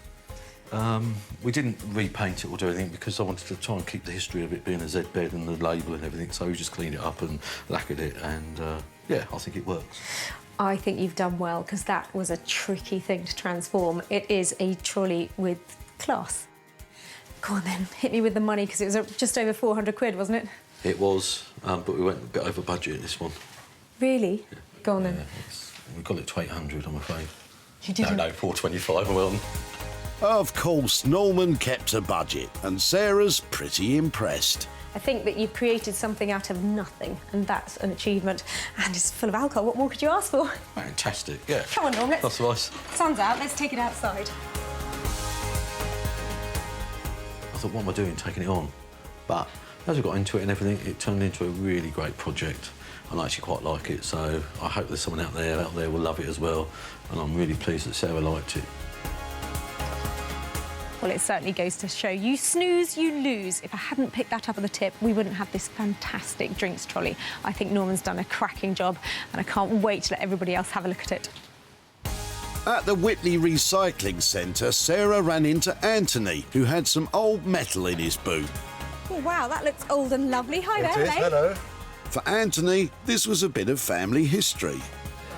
We didn't repaint it or do anything because I wanted to try and keep the history of it being a Z-bed and the label and everything, so we just cleaned it up and lacquered it, and yeah, I think it works. I think you've done well, because that was a tricky thing to transform. It is a trolley with class. Go on then, hit me with the money, because it was just over 400 quid, wasn't it? It was, but we went a bit over budget this one. Really? Yeah. Go on then. We got it to 800, I'm afraid. You didn't? No, 425, well. Of course, Norman kept a budget, and Sarah's pretty impressed. I think that you've created something out of nothing, and that's an achievement. And it's full of alcohol. What more could you ask for? Fantastic, yeah. Come on, Norm, That's nice. Sun's out, let's take it outside. I thought, what am I doing, taking it on? But as we got into it and everything, it turned into a really great project. And I actually quite like it, so I hope there's someone out there will love it as well. And I'm really pleased that Sarah liked it. Well, it certainly goes to show you snooze, you lose. If I hadn't picked that up at the tip, we wouldn't have this fantastic drinks trolley. I think Norman's done a cracking job, and I can't wait to let everybody else have a look at it. At the Whitley Recycling Centre, Sarah ran into Anthony, who had some old metal in his boot. Oh, wow, that looks old and lovely. Hi there, Hello. For Anthony, this was a bit of family history.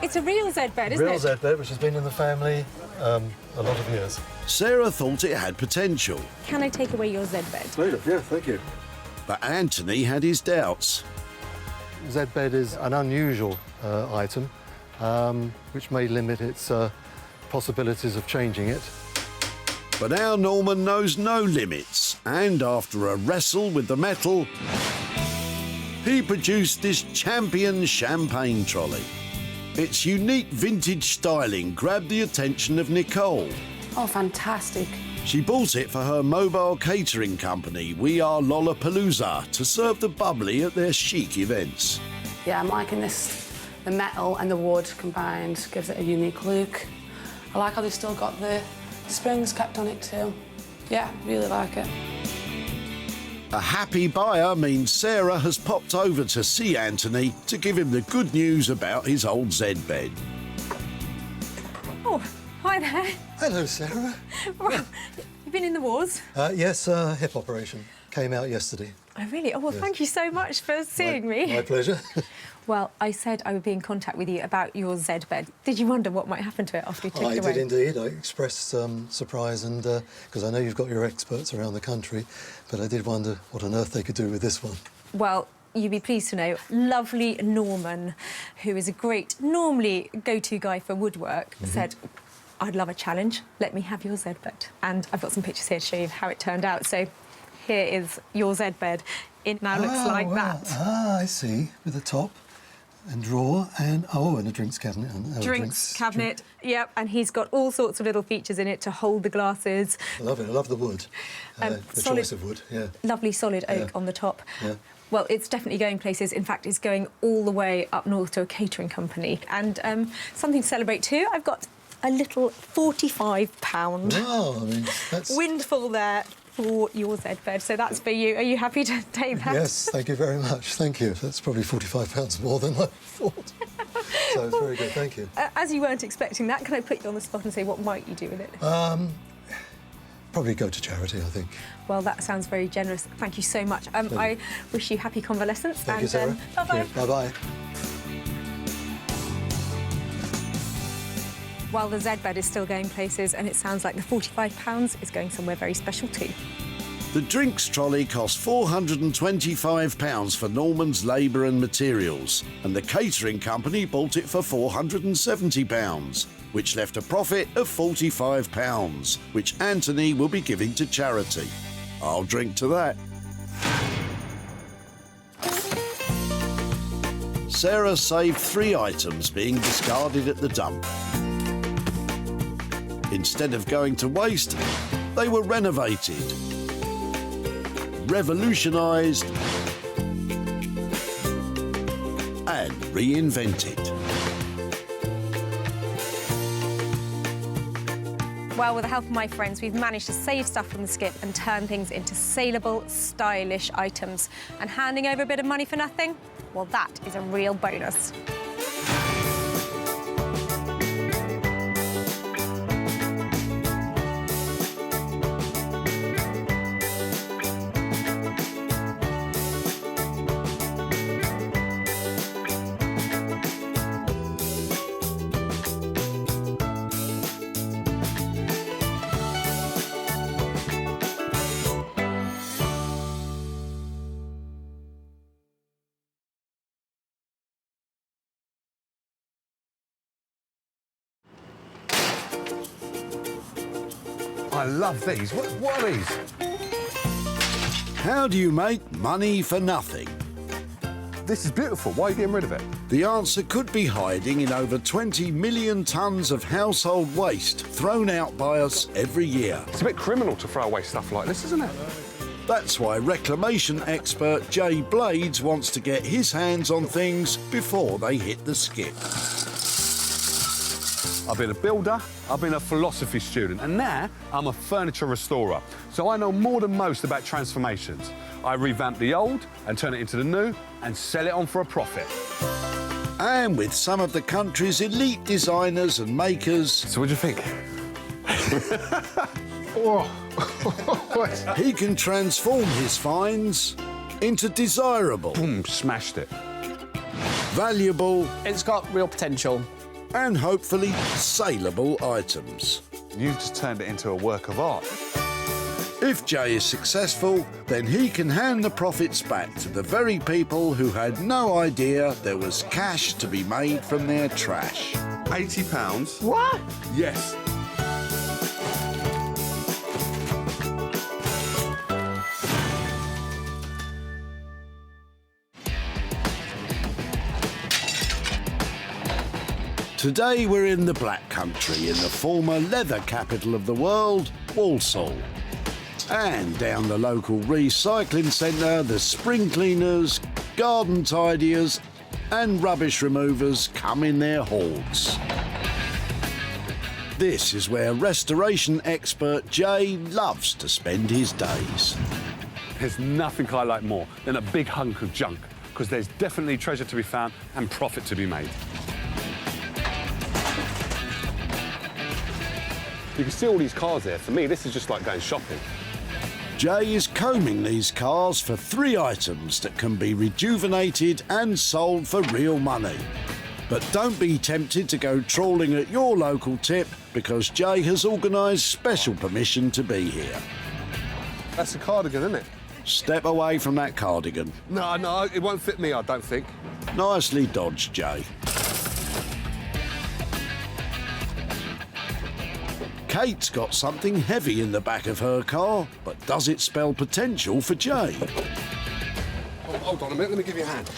It's a real Z bed, isn't it? Real Z bed, which has been in the family a lot of years. Sarah thought it had potential. Can I take away your Z bed? Yeah, thank you. But Anthony had his doubts. Z bed is an unusual item, which may limit its possibilities of changing it. But our Norman knows no limits, and after a wrestle with the metal, he produced this champion champagne trolley. Its unique vintage styling grabbed the attention of Nicole. Oh, fantastic. She bought it for her mobile catering company, We Are Lollapalooza, to serve the bubbly at their chic events. Yeah, I'm liking this. The metal and the wood combined gives it a unique look. I like how they've still got the springs kept on it too. Yeah, really like it. A happy buyer means Sarah has popped over to see Anthony to give him the good news about his old Z bed. Oh, hi there. Hello, Sarah. Well, you've been in the wars? Yes, hip operation. Came out yesterday. Oh, really? Oh, well, thank you so much for seeing me. My pleasure. Well, I said I would be in contact with you about your Z bed. Did you wonder what might happen to it after you took it away? I did indeed. I expressed surprise, and because I know you've got your experts around the country, but I did wonder what on earth they could do with this one. Well, you'd be pleased to know, lovely Norman, who is a great, normally go-to guy for woodwork, said, I'd love a challenge. Let me have your Z bed. And I've got some pictures here to show you how it turned out. So here is your Z bed. It now looks like that. Ah, I see. With a top and drawer and, and a drinks cabinet. And, drinks cabinet, yep. And he's got all sorts of little features in it to hold the glasses. I love it. I love the wood. The solid, choice of wood, yeah. Lovely solid oak on the top. Yeah. Well, it's definitely going places. In fact, it's going all the way up north to a catering company. And something to celebrate too, I've got a little £45 wow, I mean, that's... windfall there for your Z bed. So that's for you. Are you happy to take that? Yes, thank you very much. Thank you. That's probably £45 more than I thought. So it's very good, thank you. As you weren't expecting that, can I put you on the spot and say what might you do with it? Probably go to charity, I think. Well, that sounds very generous. Thank you so much. I wish you happy convalescence. Thank you, Sarah. Bye-bye. Bye-bye. While the Z bed is still going places, and it sounds like the £45 is going somewhere very special too. The drinks trolley cost £425 for Norman's labour and materials, and the catering company bought it for £470, which left a profit of £45, which Anthony will be giving to charity. I'll drink to that. Sarah saved 3 items being discarded at the dump. Instead of going to waste, they were renovated, revolutionised and reinvented. Well, with the help of my friends, we've managed to save stuff from the skip and turn things into saleable, stylish items. And handing over a bit of money for nothing? Well, that is a real bonus. I love these. What are these? How do you make money for nothing? This is beautiful. Why are you getting rid of it? The answer could be hiding in over 20 million tonnes of household waste thrown out by us every year. It's a bit criminal to throw away stuff like this, isn't it? That's why reclamation expert Jay Blades wants to get his hands on things before they hit the skip. I've been a builder, I've been a philosophy student, and now I'm a furniture restorer. So I know more than most about transformations. I revamp the old and turn it into the new and sell it on for a profit. And with some of the country's elite designers and makers... So what do you think? He can transform his finds into desirable. Boom, smashed it. Valuable. It's got real potential. And hopefully saleable items. You've just turned it into a work of art. If Jay is successful, then he can hand the profits back to the very people who had no idea there was cash to be made from their trash. £80. What? Yes. Today we're in the Black Country, in the former leather capital of the world, Walsall. And down the local recycling centre, the spring cleaners, garden tidiers and rubbish removers come in their hordes. This is where restoration expert Jay loves to spend his days. There's nothing I like more than a big hunk of junk, because there's definitely treasure to be found and profit to be made. You can see all these cars there. For me, this is just like going shopping. Jay is combing these cars for 3 items that can be rejuvenated and sold for real money. But don't be tempted to go trawling at your local tip, because Jay has organised special permission to be here. That's a cardigan, isn't it? Step away from that cardigan. No, it won't fit me, I don't think. Nicely dodged, Jay. Kate's got something heavy in the back of her car, but does it spell potential for Jay? Oh, hold on a minute, let me give you a hand.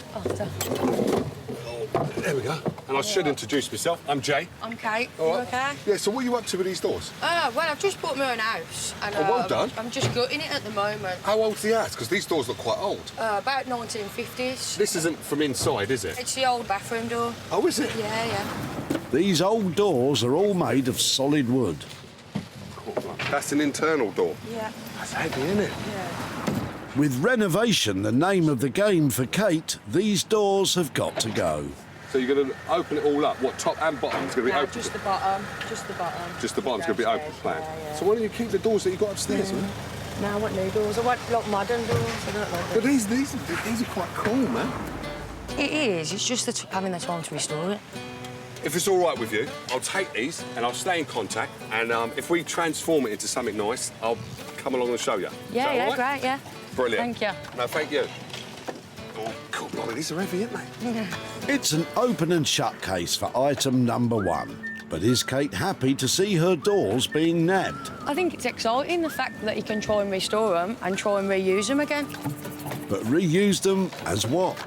There we go. And I should introduce myself. I'm Jay. I'm Kate. All You right. okay? Yeah, so what are you up to with these doors? Well, I've just bought my own house. And, Oh, well done. I'm just gutting it at the moment. How old's the house? Because these doors look quite old. About 1950s. This isn't from inside, is it? It's the old bathroom door. Oh, is it? Yeah. These old doors are all made of solid wood. That's an internal door. Yeah. That's heavy, isn't it? Yeah. With renovation the name of the game for Kate, these doors have got to go. So you're going to open it all up? What, top and bottom is going to be open? Just the bottom. Just the bottom. Just the bottom's going to be open plan. Yeah. So why don't you keep the doors that you got upstairs, man? No, I want new doors. I want like modern doors. I don't like But them. these are quite cool, man. It is. It's just having the time to restore it. If it's all right with you, I'll take these and I'll stay in contact. And if we transform it into something nice, I'll come along and show you. Yeah, all right? great, yeah. Brilliant. Thank you. No, thank you. Oh, cool. Blimey, these are heavy, aren't they? Yeah. It's an open and shut case for item number 1. But is Kate happy to see her doors being nabbed? I think it's exciting, the fact that you can try and restore them and try and reuse them again. But reuse them as what?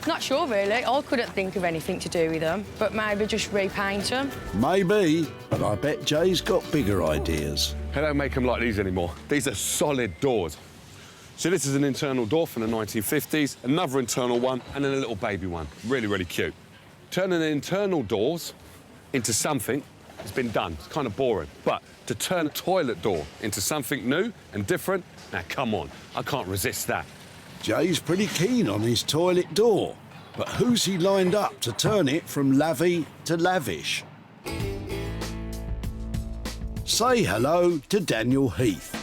Not sure, really. I couldn't think of anything to do with them, but maybe just repaint them. Maybe, but I bet Jay's got bigger ideas. They don't make them like these anymore. These are solid doors. So this is an internal door from the 1950s, another internal one, and then a little baby one. Really, really cute. Turning the internal doors into something has been done. It's kind of boring. But to turn a toilet door into something new and different, now, come on. I can't resist that. Jay's pretty keen on his toilet door, but who's he lined up to turn it from lavvy to lavish? Say hello to Daniel Heath.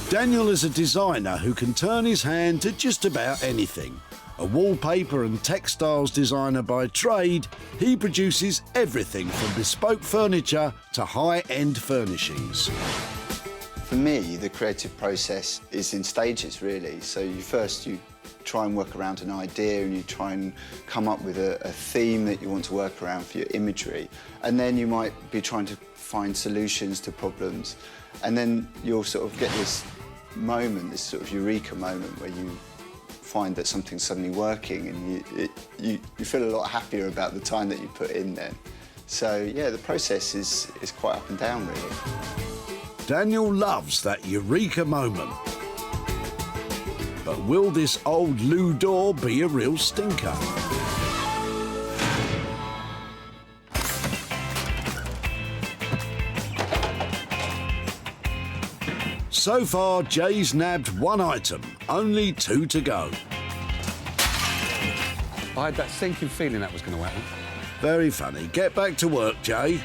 Daniel is a designer who can turn his hand to just about anything. A wallpaper and textiles designer by trade, he produces everything from bespoke furniture to high-end furnishings. For me, the creative process is in stages, really. So you try and work around an idea and you try and come up with a theme that you want to work around for your imagery. And then you might be trying to find solutions to problems. And then you'll sort of get this moment, this sort of eureka moment where you find that something's suddenly working and you feel a lot happier about the time that you put in then. So, yeah, the process is quite up and down, really. Daniel loves that eureka moment. But will this old loo door be a real stinker? So far, Jay's nabbed one item, only 2 to go. I had that sinking feeling that was going to happen. Very funny. Get back to work, Jay.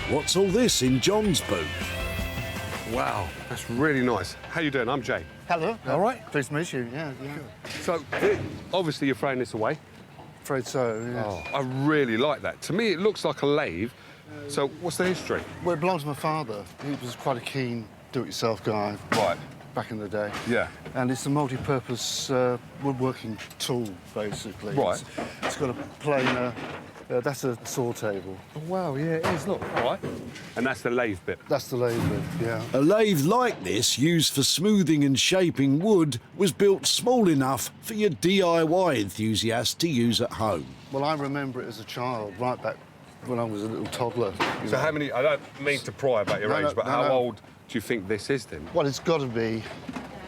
What's all this in John's boot? Wow, that's really nice. How you doing? I'm Jay. Hello. All right? Pleased to meet you, yeah. So, obviously you're throwing this away. Afraid so, yeah. Oh, I really like that. To me, it looks like a lathe. So, what's the history? Well, it belongs to my father. He was quite a keen do-it-yourself guy. Right. Back in the day. Yeah. And it's a multi-purpose woodworking tool, basically. Right. It's got a planer. That's a saw table. Oh, wow, yeah, it is, look. All right. And that's the lathe bit? That's the lathe bit, yeah. A lathe like this, used for smoothing and shaping wood, was built small enough for your DIY enthusiast to use at home. Well, I remember it as a child, right back when I was a little toddler. So how many, I don't mean to pry about your age, but how old do you think this is then? Well, it's got to be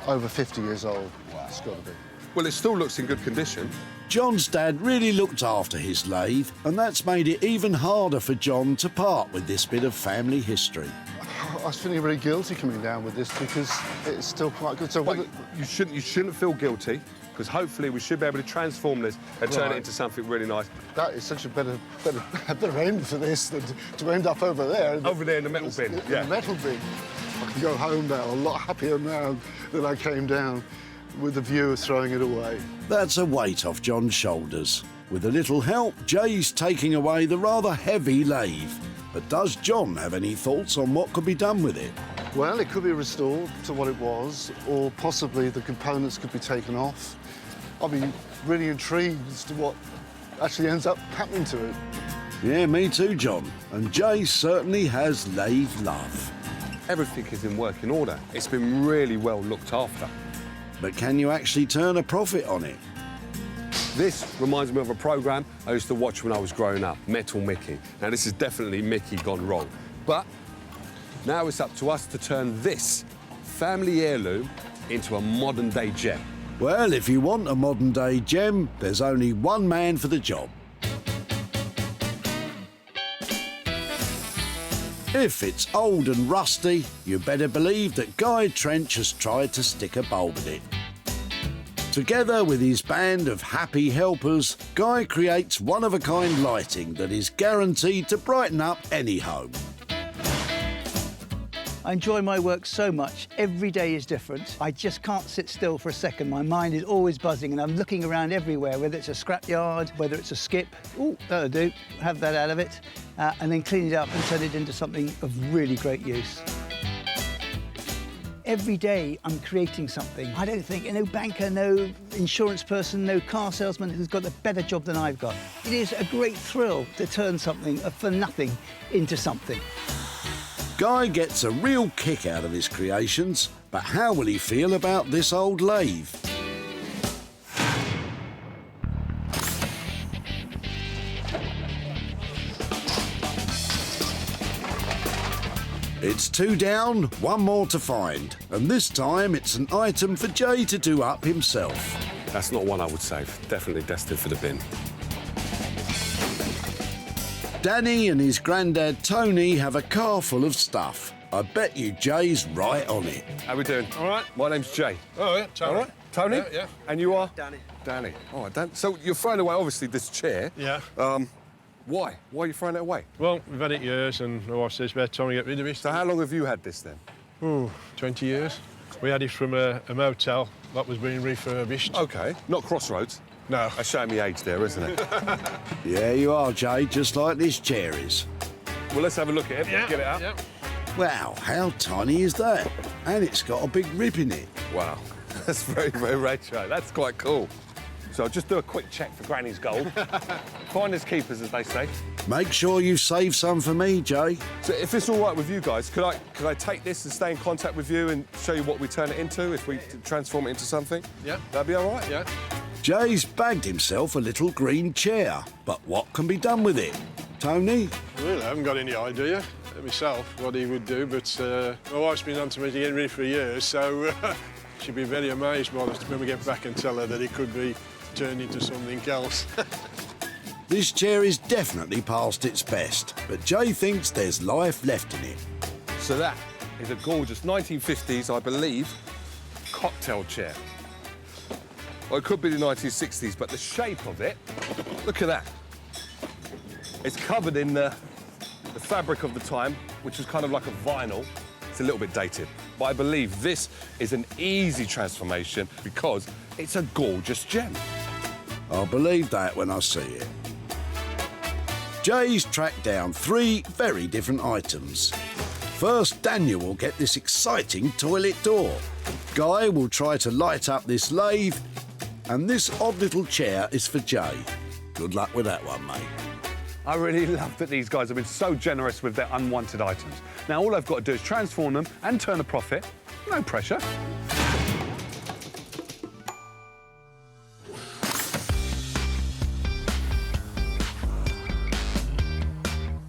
over 50 years old. Wow. It's got to be. Well, it still looks in good condition. John's dad really looked after his lathe, and that's made it even harder for John to part with this bit of family history. I was feeling really guilty coming down with this because it's still quite good. So you shouldn't feel guilty, because hopefully we should be able to transform this and turn it into something really nice. That is such a better end for this than to end up over there. Over there in the metal bin, in the metal bin. I can go home now a lot happier now than I came down, with the view of throwing it away. That's a weight off John's shoulders. With a little help, Jay's taking away the rather heavy lathe. But does John have any thoughts on what could be done with it? Well, it could be restored to what it was, or possibly the components could be taken off. I'd be really intrigued as to what actually ends up happening to it. Yeah, me too, John. And Jay certainly has lathe love. Everything is in working order. It's been really well looked after. But can you actually turn a profit on it? This reminds me of a programme I used to watch when I was growing up, Metal Mickey. Now, this is definitely Mickey gone wrong. But now it's up to us to turn this family heirloom into a modern-day gem. Well, if you want a modern-day gem, there's only one man for the job. If it's old and rusty, you better believe that Guy Trench has tried to stick a bulb in it. Together with his band of happy helpers, Guy creates one-of-a-kind lighting that is guaranteed to brighten up any home. I enjoy my work so much. Every day is different. I just can't sit still for a second. My mind is always buzzing and I'm looking around everywhere, whether it's a scrapyard, whether it's a skip. Oh, that'll do. Have that out of it. And then clean it up and turn it into something of really great use. Every day I'm creating something. I don't think no banker, no insurance person, no car salesman who's got a better job than I've got. It is a great thrill to turn something for nothing into something. Guy gets a real kick out of his creations, but how will he feel about this old lathe? It's 2 down, 1 more to find, and this time it's an item for Jay to do up himself. That's not one I would save. Definitely destined for the bin. Danny and his granddad Tony have a car full of stuff. I bet you Jay's right on it. How we doing? All right. My name's Jay. Oh, yeah, Tony. All right. Tony? Yeah. And you are? Danny. Danny. All right, Dan. So you're throwing away, obviously, this chair. Yeah. Why? Why are you throwing it away? Well, we've had it years, and my wife says, "Best time to get rid of it." So how long have you had this, then? 20 years. We had it from a motel that was being refurbished. OK. Not Crossroads? No. That's showing me age there, isn't it? Yeah, you are, Jay, just like this chair is. Well, let's have a look at it. Yeah. Get it out. Yeah. Wow, how tiny is that? And it's got a big rip in it. Wow. That's very, very retro. That's quite cool. So I'll just do a quick check for Granny's gold. Finders keepers, as they say. Make sure you save some for me, Jay. So if it's all right with you guys, could I take this and stay in contact with you and show you what we turn it into if we transform it into something? Yeah. That'd be all right? Yeah. Jay's bagged himself a little green chair, but what can be done with it? Tony? Well, I haven't got any idea myself what he would do, but my wife's been on to me to get ready for years, so she'll be very amazed when we get back and tell her that it could be turned into something else. This chair is definitely past its best, but Jay thinks there's life left in it. So that is a gorgeous 1950s, I believe, cocktail chair. Well, it could be the 1960s, but the shape of it, look at that. It's covered in the fabric of the time, which was kind of like a vinyl. It's a little bit dated, but I believe this is an easy transformation because it's a gorgeous gem. I'll believe that when I see it. Jay's tracked down 3 very different items. First, Daniel will get this exciting toilet door. Guy will try to light up this lathe, and this odd little chair is for Jay. Good luck with that one, mate. I really love that these guys have been so generous with their unwanted items. Now, all I've got to do is transform them and turn a profit. No pressure.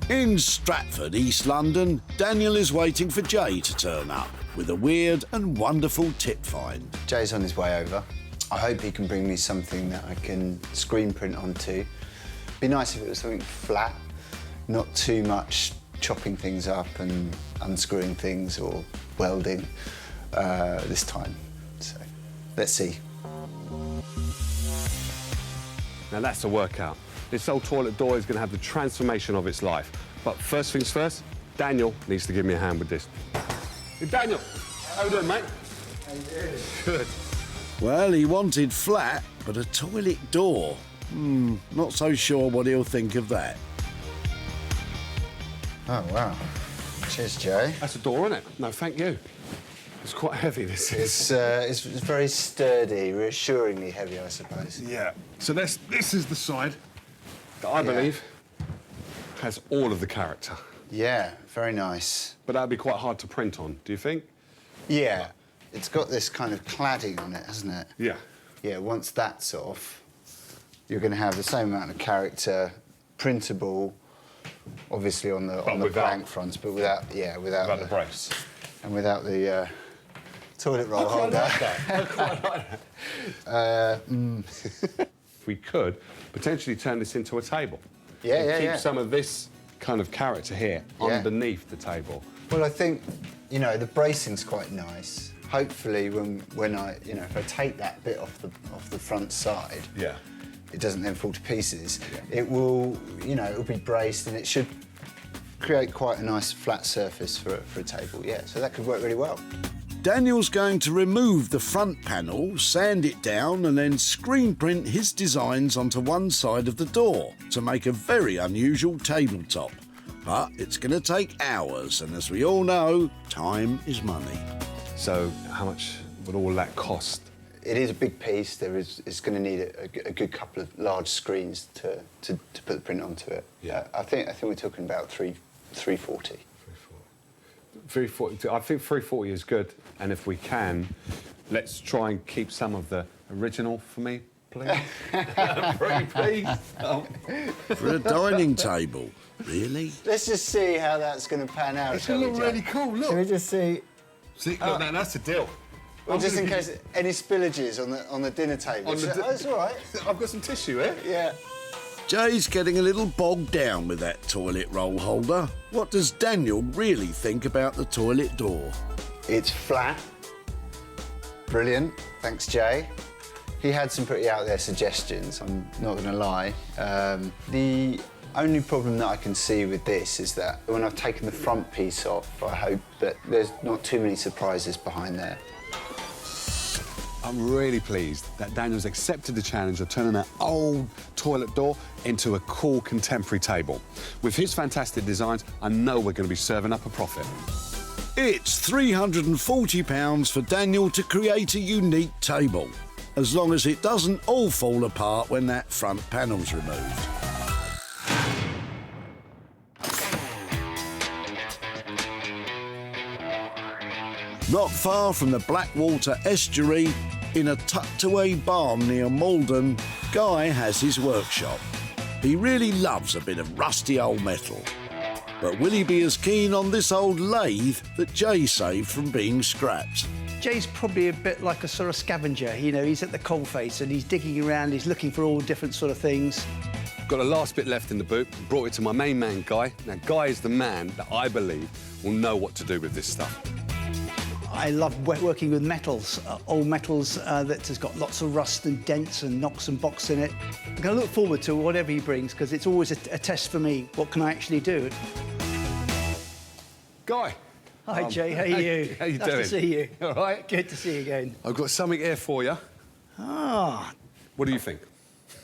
In Stratford, East London, Daniel is waiting for Jay to turn up with a weird and wonderful tip find. Jay's on his way over. I hope he can bring me something that I can screen print onto. Be nice if it was something flat, not too much chopping things up and unscrewing things or welding this time. So, let's see. Now, that's a workout. This old toilet door is going to have the transformation of its life. But first things first, Daniel needs to give me a hand with this. Hey, Daniel, how you doing, mate? How you doing? Good. Well, he wanted flat, but a toilet door. Not so sure what he'll think of that. Oh, wow. Cheers, Jay. That's a door, isn't it? No, thank you. It's quite heavy, this is. It's very sturdy, reassuringly heavy, I suppose. Yeah. So this is the side that I believe has all of the character. Yeah, very nice. But that'd be quite hard to print on, do you think? Yeah. It's got this kind of cladding on it, hasn't it? Yeah. Yeah, once that's off, you're going to have the same amount of character, printable, obviously on the plank fronts, but without the brace. And without the toilet roll holder. I quite like that. If we could potentially turn this into a table. Yeah, keep some of this kind of character here underneath the table. Well, I think, you know, the bracing's quite nice. Hopefully, when I, you know, if I take that bit off the front side, it doesn't then fall to pieces. It will, you know, it'll be braced and it should create quite a nice flat surface for a table. Yeah, so that could work really well. Daniel's going to remove the front panel, sand it down, and then screen print his designs onto one side of the door to make a very unusual tabletop. But it's going to take hours, and as we all know, time is money. So how much would all that cost? It is a big piece. It's going to need a good couple of large screens to put the print onto it. Yeah. I think we're talking about 340. 340. I think 340 is good, and if we can, let's try and keep some of the original for me, please. Pretty please. For a dining table, really? Let's just see how that's going to pan out. It's going to look really cool. Look. Can we just see? See, look, that's a deal. Well, just in case any spillages on the dinner table. That's all right. I've got some tissue here. Yeah. Jay's getting a little bogged down with that toilet roll holder. What does Daniel really think about the toilet door? It's flat. Brilliant. Thanks, Jay. He had some pretty out there suggestions, I'm not going to lie. The only problem that I can see with this is that when I've taken the front piece off, I hope that there's not too many surprises behind there. I'm really pleased that Daniel's accepted the challenge of turning that old toilet door into a cool contemporary table. With his fantastic designs, I know we're going to be serving up a profit. It's £340 for Daniel to create a unique table, as long as it doesn't all fall apart when that front panel's removed. Not far from the Blackwater estuary, in a tucked-away barn near Malden, Guy has his workshop. He really loves a bit of rusty old metal. But will he be as keen on this old lathe that Jay saved from being scrapped? Jay's probably a bit like a sort of scavenger. You know, he's at the coalface and he's digging around, he's looking for all different sort of things. Got the last bit left in the boot, brought it to my main man, Guy. Now, Guy is the man that I believe will know what to do with this stuff. I love working with metals, old metals that has got lots of rust and dents and knocks and bocks in it. I'm going to look forward to whatever he brings, because it's always a test for me. What can I actually do? Guy. Hi, Jay. How are you? How you nice doing? to see you. All right? Good to see you again. I've got something here for you. Ah. What do you think?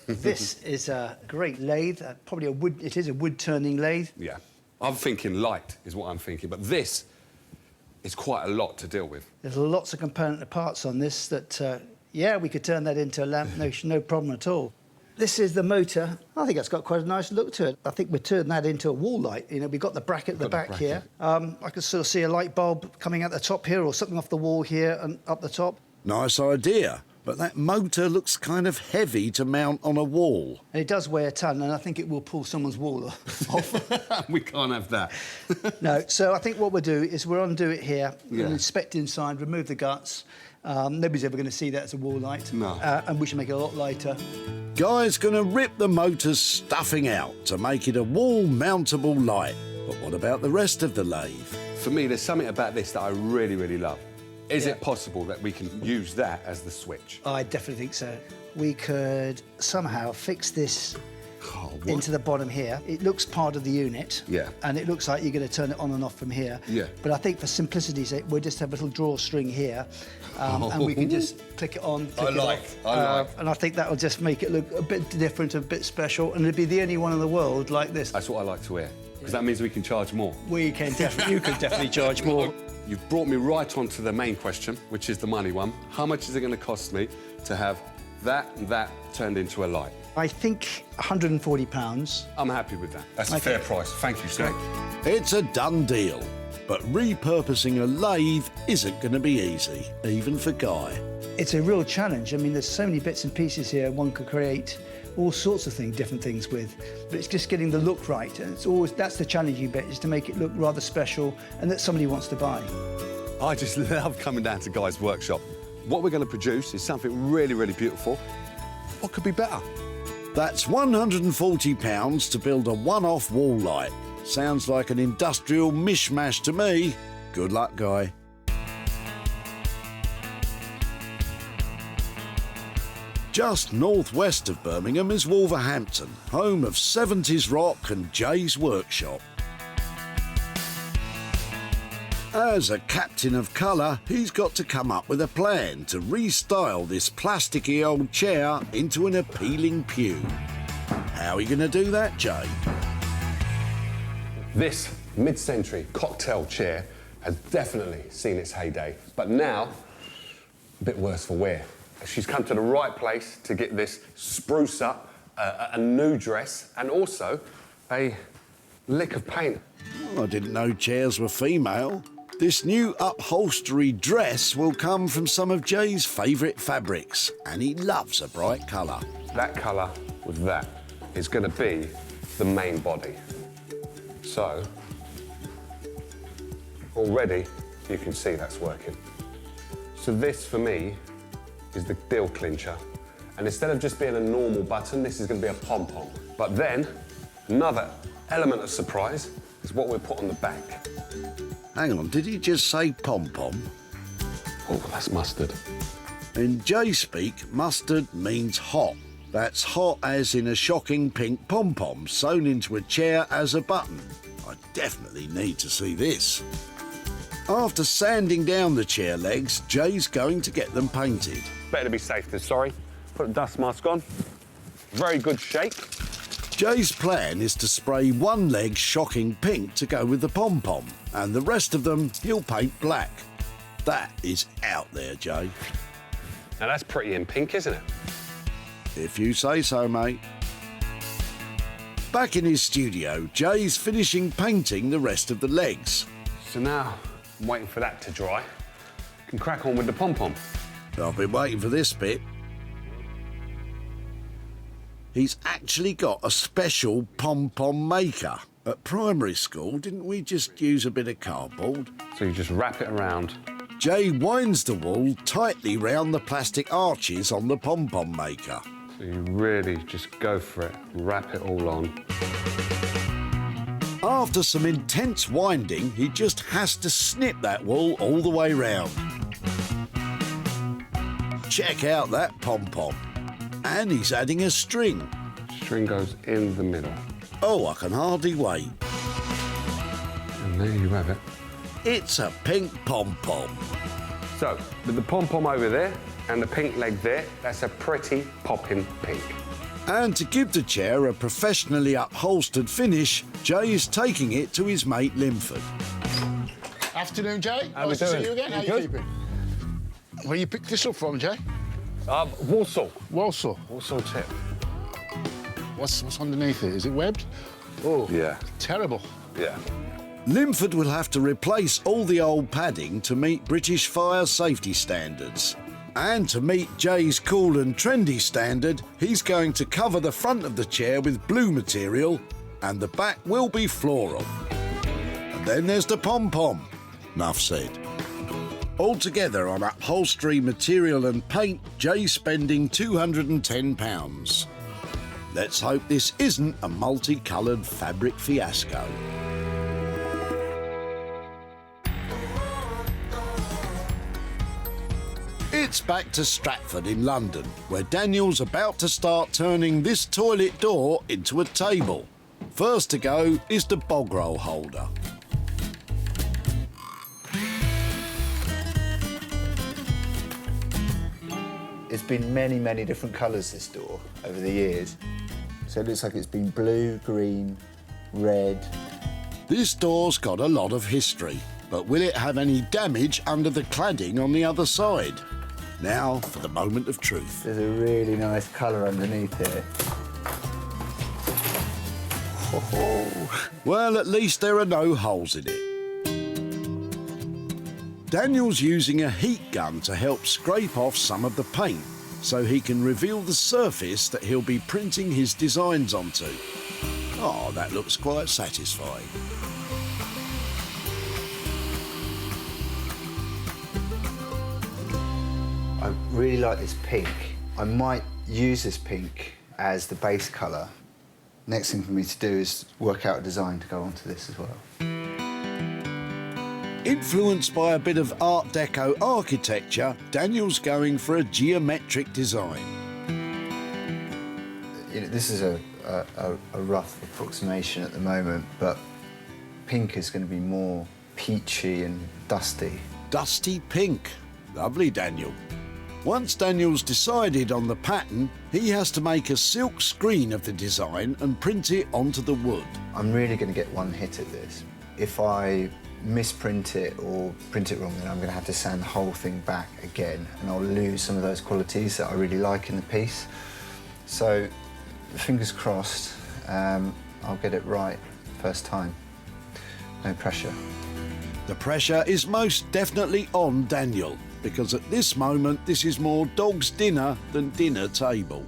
This is a great lathe, probably a wood. It is a wood-turning lathe. Yeah. I'm thinking light is what I'm thinking, but this is quite a lot to deal with. There's lots of component parts on this that, yeah, we could turn that into a lamp, no problem at all. This is the motor. I think it's got quite a nice look to it. I think we're turning that into a wall light. You know, we've got the bracket at the back here. I can sort of see a light bulb coming out the top here, or something off the wall here and up the top. Nice idea, but that motor looks kind of heavy to mount on a wall. And it does weigh a ton, and I think it will pull someone's wall off. We can't have that. No, so I think what we'll do is we'll undo it here, Yeah. we'll inspect inside, remove the guts. Nobody's ever going to see that as a wall light. No. And we should make it a lot lighter. Guy's going to rip the motor's stuffing out to make it a wall-mountable light. But what about the rest of the lathe? For me, there's something about this that I really, really love. Is it possible that we can use that as the switch? I definitely think so. We could somehow fix this into the bottom here. It looks part of the unit. Yeah. And it looks like you're going to turn it on and off from here. Yeah. But I think for simplicity's sake, we'll just have a little drawstring here, and we can just click it on, click it off. I like. And I think that'll just make it look a bit different, a bit special, and it'll be the only one in the world like this. That's what I like to hear, because that means we can charge more. We can definitely, you can definitely charge more. You've brought me right on to the main question, which is the money one. How much is it going to cost me to have that and that turned into a light? I think £140. I'm happy with that. That's a fair price. Thank you, sir. It's a done deal. But repurposing a lathe isn't going to be easy, even for Guy. It's a real challenge. I mean, there's so many bits and pieces here one could create all sorts of things, different things with. But it's just getting the look right. And it's always, that's the challenging bit, is to make it look rather special and that somebody wants to buy. I just love coming down to Guy's workshop. What we're going to produce is something really, really beautiful. What could be better? That's £140 to build a one-off wall light. Sounds like an industrial mishmash to me. Good luck, Guy. Just northwest of Birmingham is Wolverhampton, home of 70s rock and Jay's workshop. As a captain of colour, he's got to come up with a plan to restyle this plasticky old chair into an appealing pew. How are you going to do that, Jay? This mid-century cocktail chair has definitely seen its heyday, but now, a bit worse for wear. She's come to the right place to get this spruce up, a new dress, and also a lick of paint. Oh, I didn't know chairs were female. This new upholstery dress will come from some of Jay's favourite fabrics, and he loves a bright colour. That colour with that is going to be the main body. So, already you can see that's working. So this, for me, is the deal clincher. And instead of just being a normal button, this is going to be a pom-pom. But then, another element of surprise is what we put on the back. Hang on, did he just say pom-pom? Oh, that's mustard. In J-speak, mustard means hot. That's hot as in a shocking pink pom-pom sewn into a chair as a button. I definitely need to see this. After sanding down the chair legs, Jay's going to get them painted. Better to be safe than sorry. Put the dust mask on. Very good shape. Jay's plan is to spray one leg shocking pink to go with the pom-pom, and the rest of them he'll paint black. That is out there, Jay. Now that's pretty in pink, isn't it? If you say so, mate. Back in his studio, Jay's finishing painting the rest of the legs. So now I'm waiting for that to dry. can crack on with the pom-pom. I've been waiting for this bit. He's actually got a special pom-pom maker. At primary school, didn't we just use a bit of cardboard? So you just wrap it around. Jay winds the wool tightly round the plastic arches on the pom-pom maker. So you really just go for it, wrap it all on. After some intense winding, he just has to snip that wool all the way round. Check out that pom-pom. And he's adding a string. String goes in the middle. Oh, I can hardly wait. And there you have it. It's a pink pom-pom. So, with the pom-pom over there and the pink leg there, that's a pretty popping pink. And to give the chair a professionally upholstered finish, Jay is taking it to his mate Linford. Afternoon, Jay. How we nice to doing? see you again. How you keeping? Where you picked this up from, Jay? Walsall. Walsall. Walsall tip. What's underneath it? Is it webbed? Oh, yeah. Terrible. Yeah. Linford will have to replace all the old padding to meet British fire safety standards. And to meet Jay's cool and trendy standard, he's going to cover the front of the chair with blue material and the back will be floral. And then there's the pom-pom. Enough said. Altogether on upholstery, material and paint, Jay's spending £210. Let's hope this isn't a multicoloured fabric fiasco. It's back to Stratford in London, where Daniel's about to start turning this toilet door into a table. First to go is the bog roll holder. It's been many, many different colours, this door, over the years. So it looks like it's been blue, green, red. This door's got a lot of history, but will it have any damage under the cladding on the other side? Now for the moment of truth. There's a really nice colour underneath here. Well, at least there are no holes in it. Daniel's using a heat gun to help scrape off some of the paint so he can reveal the surface that he'll be printing his designs onto. Oh, that looks quite satisfying. I really like this pink. I might use this pink as the base colour. Next thing for me to do is work out a design to go onto this as well. Influenced by a bit of Art Deco architecture, Daniel's going for a geometric design. You know, this is a rough approximation at the moment, but pink is going to be more peachy and dusty. Dusty pink. Lovely, Daniel. Once Daniel's decided on the pattern, he has to make a silk screen of the design and print it onto the wood. I'm really going to get one hit at this. If I misprint it or print it wrong, then I'm going to have to sand the whole thing back again, and I'll lose some of those qualities that I really like in the piece. So, fingers crossed, I'll get it right first time. No pressure. The pressure is most definitely on Daniel, because at this moment this is more dog's dinner than dinner table.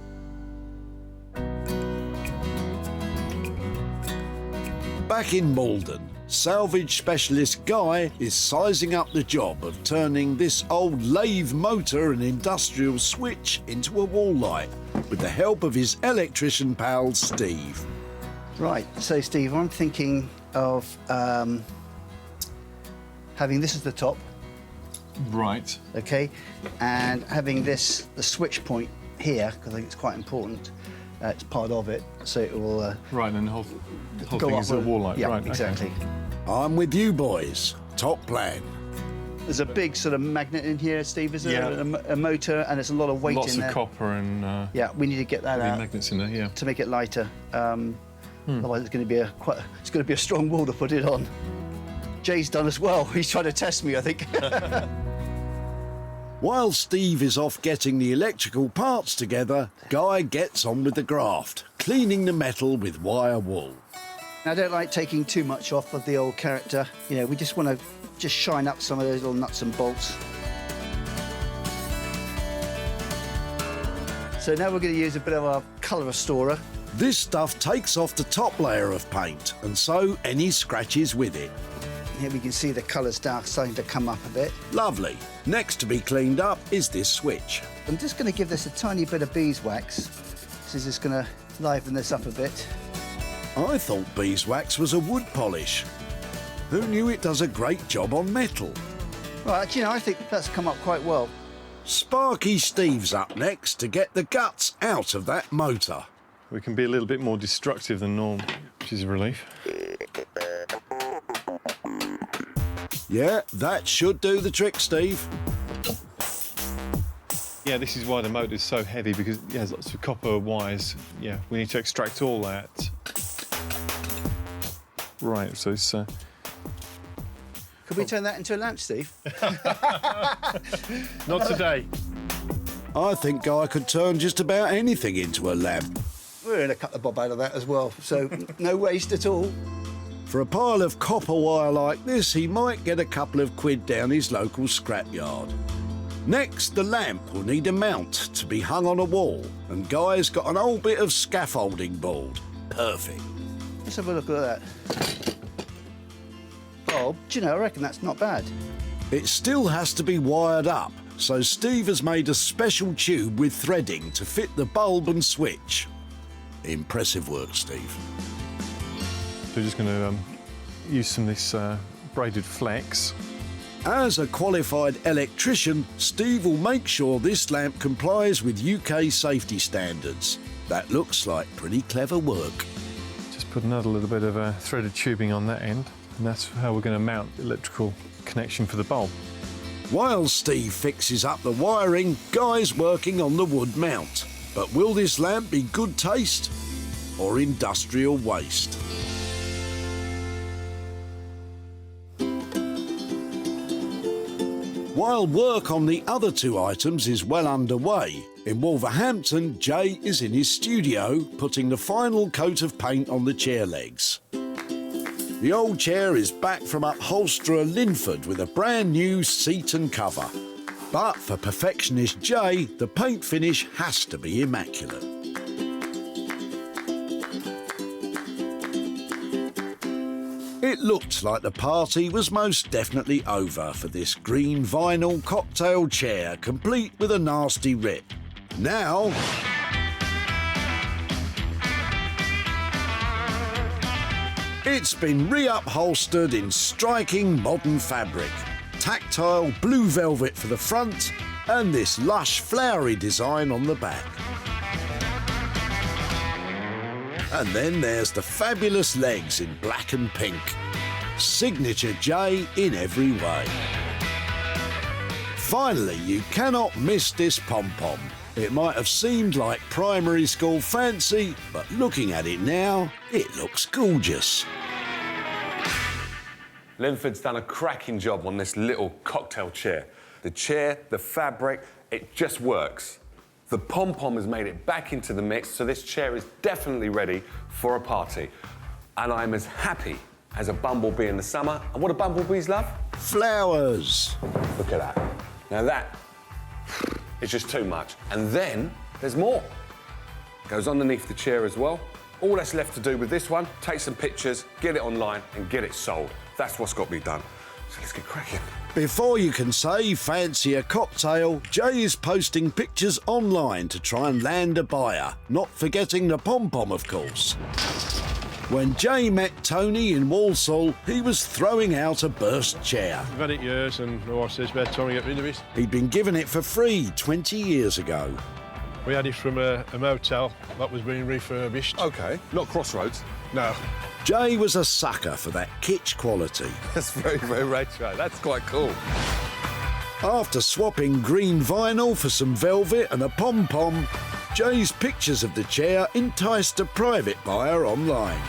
Back in Malden, salvage specialist Guy is sizing up the job of turning this old lathe motor and industrial switch into a wall light with the help of his electrician pal Steve. Right, so Steve, I'm thinking of having this as the top. Right. Okay, and having this, the switch point here, because I think it's quite important. It's part of it, so it will... right, and the whole go thing up is a with- wall light. Yeah, right, exactly. Okay. I'm with you boys. Top plan. There's a big sort of magnet in here, Steve, is there? Yeah. A motor, and there's a lot of weight Lots in of there. copper and Yeah, we need to get that heavy out magnets in there, yeah. to make it lighter. Otherwise, it's going to be it's going to be a strong wall to put it on. Jay's done as well. He's trying to test me, I think. While Steve is off getting the electrical parts together, Guy gets on with the graft, cleaning the metal with wire wool. I don't like taking too much off of the old character. You know, we just want to shine up some of those little nuts and bolts. So now we're going to use a bit of our colour restorer. This stuff takes off the top layer of paint, and so any scratches with it. Here we can see the colours starting to come up a bit. Lovely. Next to be cleaned up is this switch. I'm just going to give this a tiny bit of beeswax. This is just going to liven this up a bit. I thought beeswax was a wood polish. Who knew it does a great job on metal? Right, you know, I think that's come up quite well. Sparky Steve's up next to get the guts out of that motor. We can be a little bit more destructive than normal, which is a relief. Yeah, that should do the trick, Steve. Yeah, this is why the motor's so heavy, because it has lots of copper wires. Yeah, we need to extract all that. Right, so it's... Could we turn that into a lamp, Steve? Not today. I think Guy could turn just about anything into a lamp. We're going to cut the bob out of that as well, so no waste at all. For a pile of copper wire like this, he might get a couple of quid down his local scrapyard. Next, the lamp will need a mount to be hung on a wall, and Guy's got an old bit of scaffolding board. Perfect. Let's have a look at that. Oh, do you know, I reckon that's not bad. It still has to be wired up, so Steve has made a special tube with threading to fit the bulb and switch. Impressive work, Steve. So we're just going to use some of this braided flex. As a qualified electrician, Steve will make sure this lamp complies with UK safety standards. That looks like pretty clever work. Just put another little bit of threaded tubing on that end, and that's how we're going to mount the electrical connection for the bulb. While Steve fixes up the wiring, Guy's working on the wood mount. But will this lamp be good taste or industrial waste? While work on the other two items is well underway, in Wolverhampton, Jay is in his studio putting the final coat of paint on the chair legs. The old chair is back from upholsterer Linford with a brand new seat and cover. But for perfectionist Jay, the paint finish has to be immaculate. It looked like the party was most definitely over for this green vinyl cocktail chair, complete with a nasty rip. Now... it's been reupholstered in striking modern fabric. Tactile blue velvet for the front and this lush flowery design on the back. And then there's the fabulous legs in black and pink. Signature J in every way. Finally, you cannot miss this pom-pom. It might have seemed like primary school fancy, but looking at it now, it looks gorgeous. Linford's done a cracking job on this little cocktail chair. The chair, the fabric, it just works. The pom-pom has made it back into the mix, so this chair is definitely ready for a party. And I'm as happy as a bumblebee in the summer. And what do bumblebees love? Flowers. Look at that. Now that is just too much. And then there's more. Goes underneath the chair as well. All that's left to do with this one, take some pictures, get it online and get it sold. That's what's got to be done. So let's get cracking. Before you can say fancy a cocktail, Jay is posting pictures online to try and land a buyer, not forgetting the pom-pom, of course. When Jay met Tony in Walsall, he was throwing out a burst chair. I've had it years and the wife says about time to get rid of it. He'd been given it for free 20 years ago. We had it from a motel that was being refurbished. OK, not Crossroads. No. Jay was a sucker for that kitsch quality. That's very, very retro. That's quite cool. After swapping green vinyl for some velvet and a pom-pom, Jay's pictures of the chair enticed a private buyer online.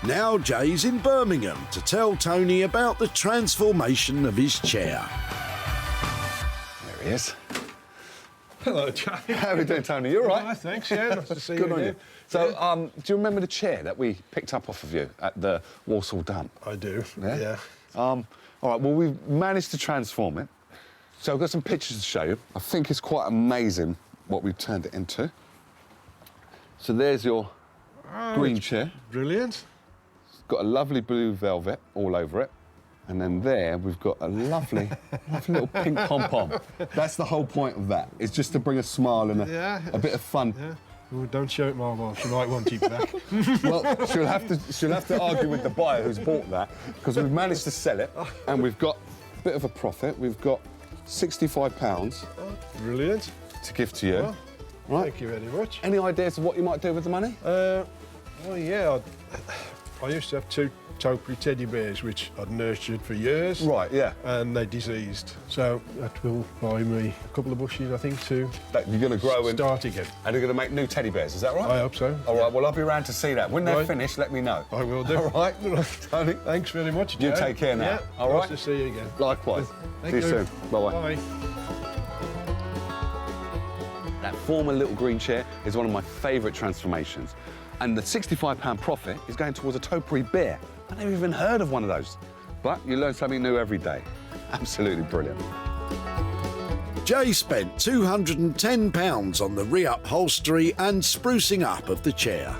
Now Jay's in Birmingham to tell Tony about the transformation of his chair. There he is. Hello, Jay. How are we doing, Tony? You all right? Hi, thanks, yeah. Nice to see Good you on again. you. So, do you remember the chair that we picked up off of you at the Walsall dump? I do, yeah. All right, well, we've managed to transform it. So I've got some pictures to show you. I think it's quite amazing what we've turned it into. So there's your green chair. Brilliant. It's got a lovely blue velvet all over it. And then there, we've got a lovely, lovely little pink pom-pom. That's the whole point of that. It's just to bring a smile and a bit of fun. Yeah. Well, don't show it my wife. She might want you back. Well, she'll have to argue with the buyer who's bought that, because we've managed to sell it, and we've got a bit of a profit. We've got £65. Brilliant. To give to you. Well, right. Thank you very much. Any ideas of what you might do with the money? Well, yeah. I used to have 2 topiary teddy bears, which I'd nurtured for years. Right, yeah. And they diseased. So that will buy me a couple of bushes, I think, to that you're going to grow and start again. And you're going to make new teddy bears, is that right? I hope so. All right, well, I'll be around to see that. When they're finished, let me know. I will do. All right, Tony. Thanks very much, Joe. You take care now. Yeah, all right? Nice to see you again. Likewise. Thank see you soon. Bye-bye. Bye. That former little green chair is one of my favourite transformations. And the £65 profit is going towards a topiary bear. I've never even heard of one of those. But you learn something new every day. Absolutely brilliant. Jay spent £210 on the reupholstery and sprucing up of the chair.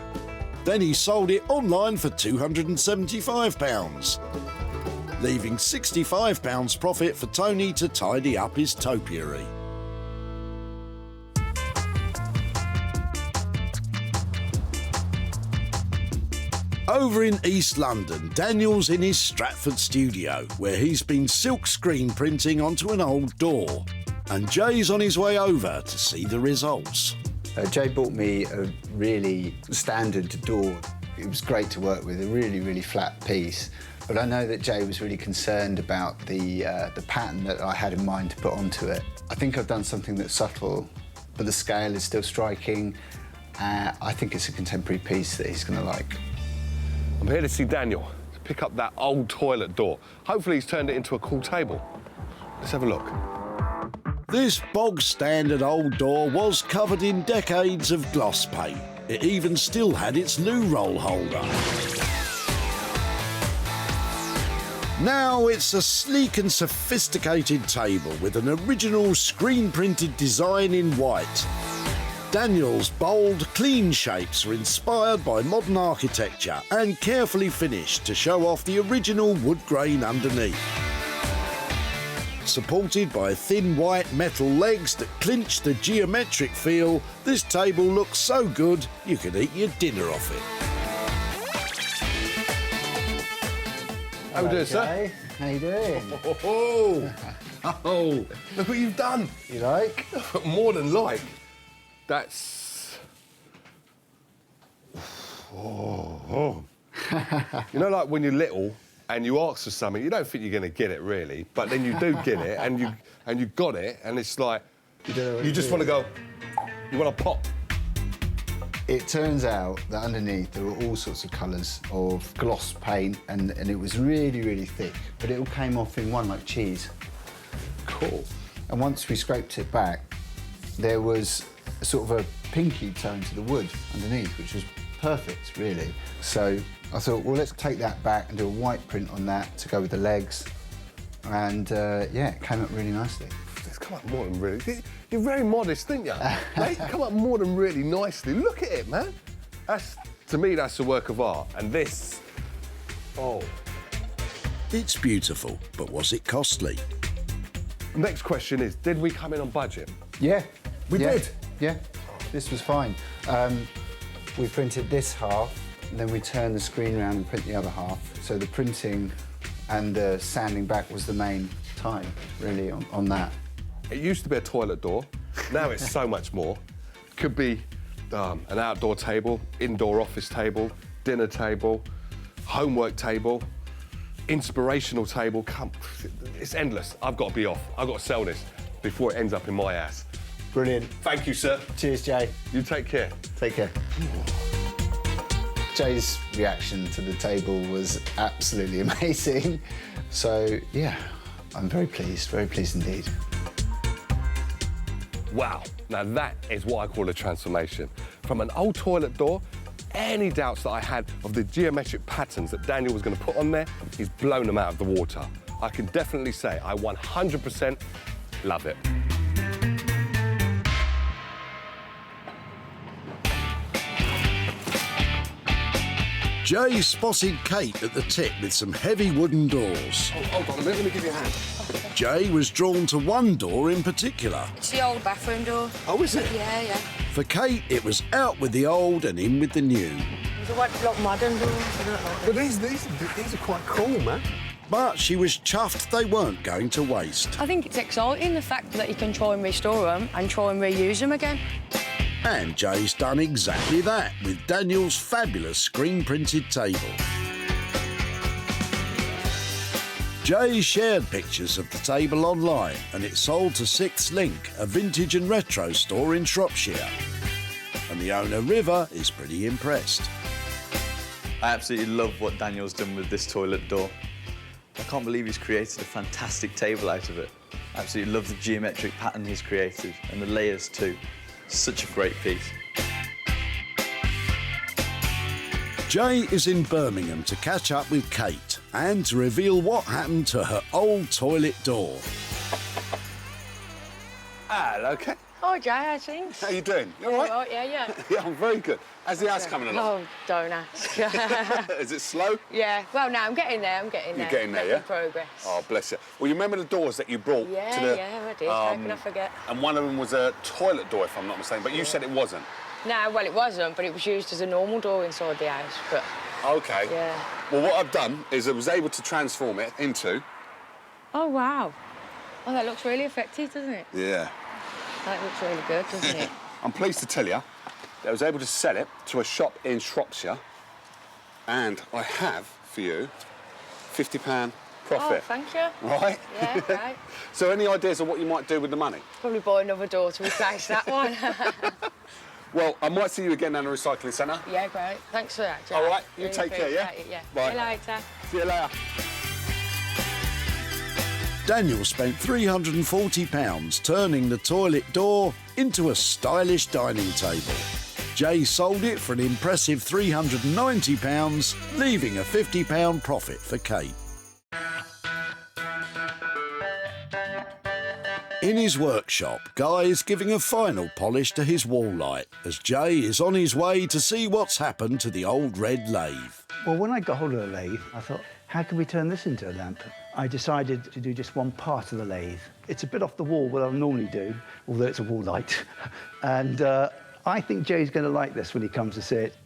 Then he sold it online for £275, leaving £65 profit for Tony to tidy up his topiary. Over in East London, Daniel's in his Stratford studio, where he's been silk screen printing onto an old door. And Jay's on his way over to see the results. Jay bought me a really standard door. It was great to work with, a really, really flat piece. But I know that Jay was really concerned about the pattern that I had in mind to put onto it. I think I've done something that's subtle, but the scale is still striking. I think it's a contemporary piece that he's going to like. I'm here to see Daniel, to pick up that old toilet door. Hopefully he's turned it into a cool table. Let's have a look. This bog-standard old door was covered in decades of gloss paint. It even still had its loo roll holder. Now it's a sleek and sophisticated table with an original screen-printed design in white. Daniel's bold, clean shapes are inspired by modern architecture and carefully finished to show off the original wood grain underneath. Supported by thin white metal legs that clinch the geometric feel, this table looks so good you could eat your dinner off it. How we doing, sir? How you doing? Oh, look what you've done. You like? More than like. That's... You know, like when you're little and you ask for something, you don't think you're going to get it, really, but then you do get it, and you got it, and it's like... You just want to go... You want to pop. It turns out that underneath there were all sorts of colours of gloss paint, and it was really, really thick, but it all came off in one like cheese. Cool. And once we scraped it back, there was a sort of a pinky tone to the wood underneath, which was perfect, really. So I thought, well, let's take that back and do a white print on that to go with the legs. And yeah, it came up really nicely. It's come up more than really... You're very modest, didn't you? Mate, you come up more than really nicely. Look at it, man. To me, that's a work of art. And this... Oh. It's beautiful, but was it costly? Next question is, did we come in on budget? Yeah. We did? Yeah, this was fine. We printed this half, and then we turned the screen around and print the other half. So the printing and the sanding back was the main time, really, on that. It used to be a toilet door. Now it's so much more. Could be an outdoor table, indoor office table, dinner table, homework table, inspirational table. It's endless. I've got to be off. I've got to sell this before it ends up in my ass. Brilliant. Thank you, sir. Cheers, Jay. You take care. Take care. Jay's reaction to the table was absolutely amazing. So, yeah, I'm very pleased indeed. Wow, now that is what I call a transformation. From an old toilet door, any doubts that I had of the geometric patterns that Daniel was going to put on there, he's blown them out of the water. I can definitely say I 100% love it. Jay spotted Kate at the tip with some heavy wooden doors. Oh, hold on a minute, let me give you a hand. Jay was drawn to one door in particular. It's the old bathroom door. Oh, is it? Yeah, yeah. For Kate, it was out with the old and in with the new. There's a white block modern door. But these are quite cool, man. But she was chuffed they weren't going to waste. I think it's exciting, the fact that you can try and restore them and try and reuse them again. And Jay's done exactly that with Daniel's fabulous screen-printed table. Jay shared pictures of the table online and it sold to Sixth Link, a vintage and retro store in Shropshire. And the owner, River, is pretty impressed. I absolutely love what Daniel's done with this toilet door. I can't believe he's created a fantastic table out of it. I absolutely love the geometric pattern he's created and the layers too. Such a great piece. Jay is in Birmingham to catch up with Kate and to reveal what happened to her old toilet door. Hello, Kate. Oh, Jay, how's things? How you doing? You all right? All right, yeah. Yeah, I'm very good. How's the house coming along? Oh, don't ask. Is it slow? Yeah, well, no, I'm getting there, You're getting there, yeah? Making progress. Oh, bless you. Well, you remember the doors that you brought Yeah, to the... yeah, I did. How can I forget? And one of them was a toilet door, if I'm not mistaken, but you said it wasn't. No, well, it wasn't, but it was used as a normal door inside the house, but... OK. Yeah. Well, what I've done is I was able to transform it into... Oh, wow. Oh, that looks really effective, doesn't it? Yeah. That looks really good, doesn't it? I'm pleased to tell you that I was able to sell it to a shop in Shropshire, and I have, for you, £50 profit. Oh, thank you. Right? Yeah, right. So any ideas of what you might do with the money? Probably buy another door to replace that one. Well, I might see you again down the recycling centre. Yeah, great. Thanks for that, Jack. All right, you Really take care, yeah? appreciate it, yeah. Bye. See you later. See you later. Daniel spent £340 turning the toilet door into a stylish dining table. Jay sold it for an impressive £390, leaving a £50 profit for Kate. In his workshop, Guy is giving a final polish to his wall light as Jay is on his way to see what's happened to the old red lathe. Well, when I got hold of the lathe, I thought, how can we turn this into a lamp? I decided to do just one part of the lathe. It's a bit off the wall, what I normally do, although it's a wall light. And I think Jay's going to like this when he comes to see it.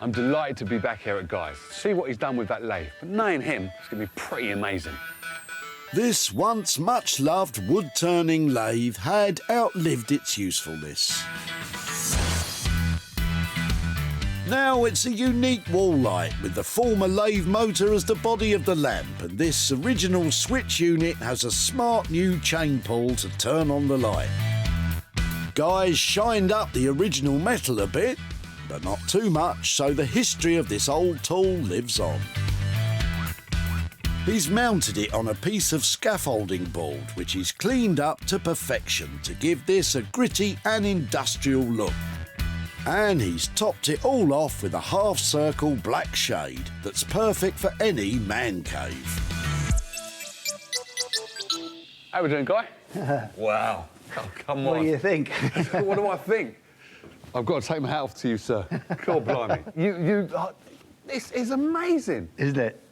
I'm delighted to be back here at Guy's. See what he's done with that lathe. But knowing him, it's going to be pretty amazing. This once much-loved wood-turning lathe had outlived its usefulness. Now it's a unique wall light with the former lathe motor as the body of the lamp, and this original switch unit has a smart new chain pull to turn on the light. Guys shined up the original metal a bit, but not too much, so the history of this old tool lives on. He's mounted it on a piece of scaffolding board, which he's cleaned up to perfection to give this a gritty and industrial look. And he's topped it all off with a half-circle black shade that's perfect for any man cave. How we doing, Guy? Wow. Oh, come on. What do you think? What do I think? I've got to take my hat off to you, sir. God blimey. This is amazing. Isn't it?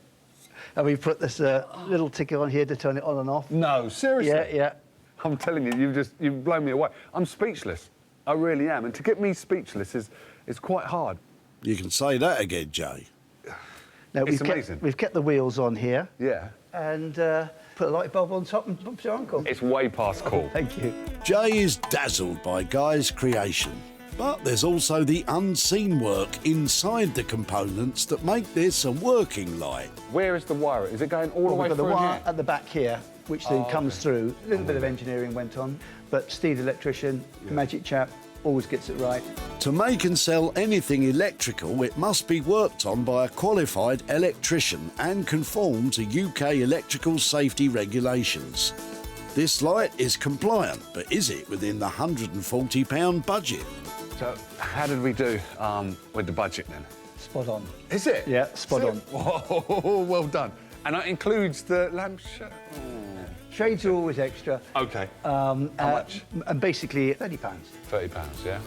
And we put this little ticker on here to turn it on and off. No, seriously? Yeah, yeah. I'm telling you, you've blown me away. I'm speechless. I really am. And to get me speechless is quite hard. You can say that again, Jay. Now, It's amazing. We've kept the wheels on here. Yeah. And put a light bulb on top and bump your uncle. It's way past cool. Thank you. Jay is dazzled by Guy's creation, but there's also the unseen work inside the components that make this a working light. Where is the wire? Is it going all the way we've got through the wire here? at the back here, which then comes through. A little bit of engineering went on, but Steve, the electrician, magic chap, always gets it right. To make and sell anything electrical, it must be worked on by a qualified electrician and conform to UK electrical safety regulations. This light is compliant, but is it within the £140 budget? So, how did we do with the budget then? Spot on. Is it? Yeah, spot on. Whoa, well done. And that includes the lamp shade? Shades are always extra. OK. How much? And basically £30. £30, yeah.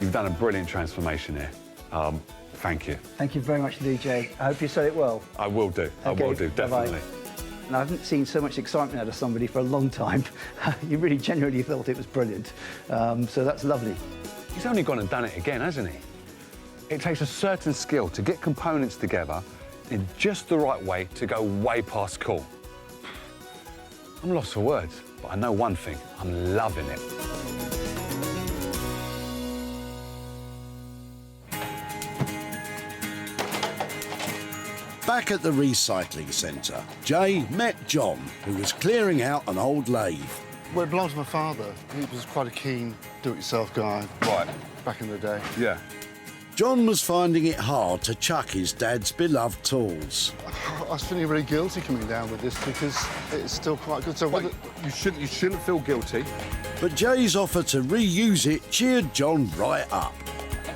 You've done a brilliant transformation here. Thank you. Thank you very much, DJ. I hope you said it well. I will do. I will do, definitely. Bye-bye. And I haven't seen so much excitement out of somebody for a long time. You really genuinely thought it was brilliant. So that's lovely. He's only gone and done it again, hasn't he? It takes a certain skill to get components together in just the right way to go way past cool. I'm lost for words, but I know one thing. I'm loving it. Back at the recycling centre, Jay met John, who was clearing out an old lathe. Well, it belonged to my father. He was quite a keen do-it-yourself guy. Right. Back in the day. Yeah. John was finding it hard to chuck his dad's beloved tools. I was feeling really guilty coming down with this because it's still quite good. So wait, you shouldn't feel guilty. But Jay's offer to reuse it cheered John right up.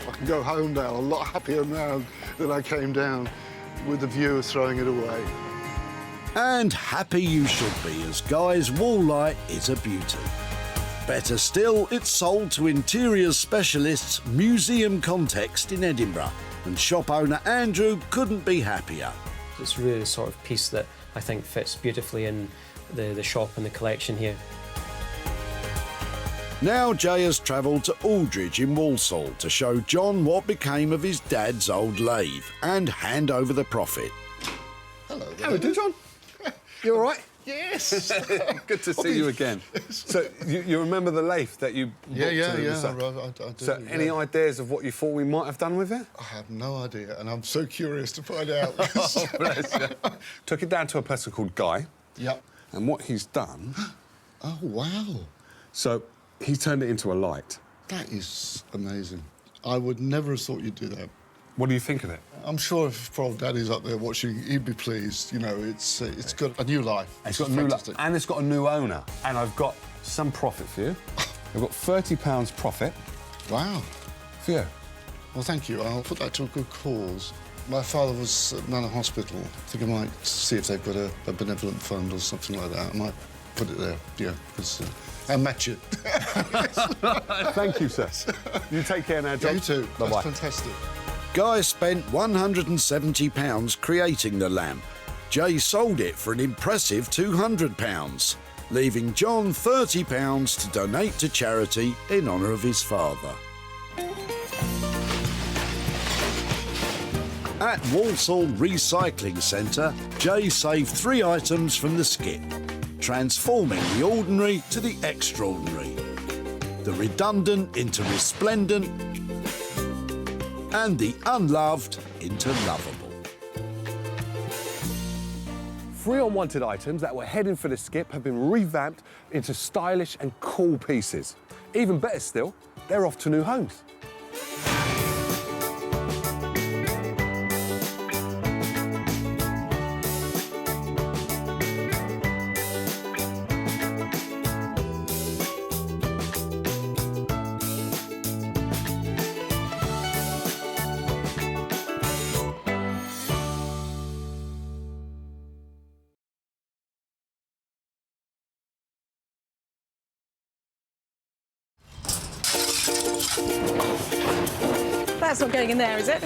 I can go home now a lot happier now than I came down with the view of throwing it away. And happy you should be, as Guy's wall light is a beauty. Better still, it's sold to interiors specialists Museum Context in Edinburgh, and shop owner Andrew couldn't be happier. It's really the sort of piece that I think fits beautifully in the shop and the collection here. Now Jay has travelled to Aldridge in Walsall to show John what became of his dad's old lathe and hand over the profit. Hello there. How are you doing, John? You all right? Yes. Good to see you again. So you remember the lathe that you bought to Yeah, the I do. So any ideas of what you thought we might have done with it? I have no idea, and I'm so curious to find out. Oh, bless you. Took it down to a person called Guy. Yep. And what he's done... Oh, wow. So he turned it into a light. That is amazing. I would never have thought you'd do that. What do you think of it? I'm sure if Prof Daddy's up there watching, he'd be pleased. You know, it's got a new life. It's got a new life, and it's got a new owner. And I've got some profit for you. I've got £30 profit. Wow. For you. Well, thank you. I'll put that to a good cause. My father was at Nana Hospital. I think I might see if they've got a benevolent fund or something like that. I might put it there, yeah, because I'll match it. Thank you, sir. You take care now, John. Yeah, you too. Bye-bye. That's fantastic. Guy spent £170 creating the lamp. Jay sold it for an impressive £200, leaving John £30 to donate to charity in honour of his father. At Walsall Recycling Centre, Jay saved 3 items from the skip, transforming the ordinary to the extraordinary, the redundant into resplendent, and the unloved into lovable. 3 unwanted items that were heading for the skip have been revamped into stylish and cool pieces. Even better still, they're off to new homes. That's not going in there, is it?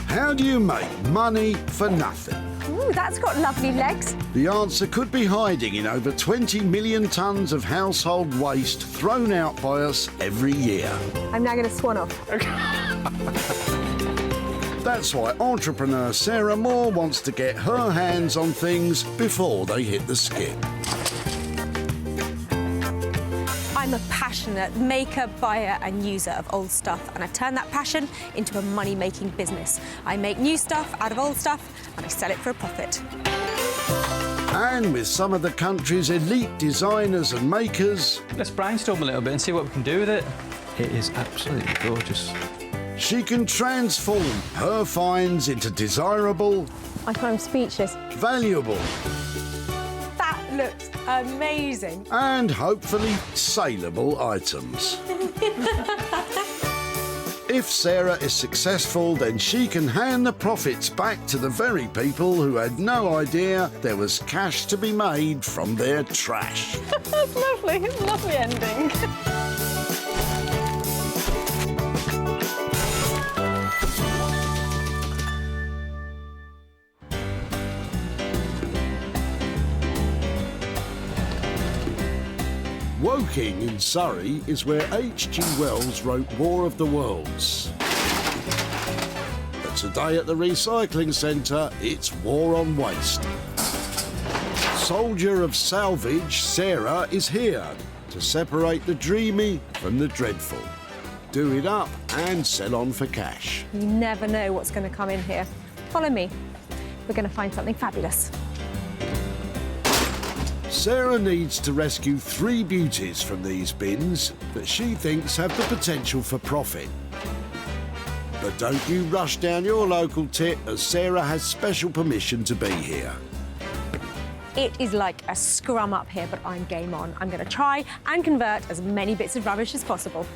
How do you make money for nothing? Ooh, that's got lovely legs. The answer could be hiding in over 20 million tonnes of household waste thrown out by us every year. I'm now going to swan off. Okay. That's why entrepreneur Sarah Moore wants to get her hands on things before they hit the skip. I'm a passionate maker, buyer and user of old stuff, and I've turned that passion into a money-making business. I make new stuff out of old stuff and I sell it for a profit. And with some of the country's elite designers and makers... Let's brainstorm a little bit and see what we can do with it. It is absolutely gorgeous. She can transform her finds into desirable... I'm speechless. Valuable... That looks amazing. And hopefully saleable items. If Sarah is successful, then she can hand the profits back to the very people who had no idea there was cash to be made from their trash. That's lovely. It's a lovely ending. Dorking in Surrey is where H.G. Wells wrote War of the Worlds. But today at the Recycling Centre, it's War on Waste. Soldier of Salvage, Sarah, is here to separate the dreamy from the dreadful. Do it up and sell on for cash. You never know what's going to come in here. Follow me. We're going to find something fabulous. Sarah needs to rescue 3 beauties from these bins that she thinks have the potential for profit. But don't you rush down your local tip, as Sarah has special permission to be here. It is like a scrum up here, but I'm game on. I'm going to try and convert as many bits of rubbish as possible.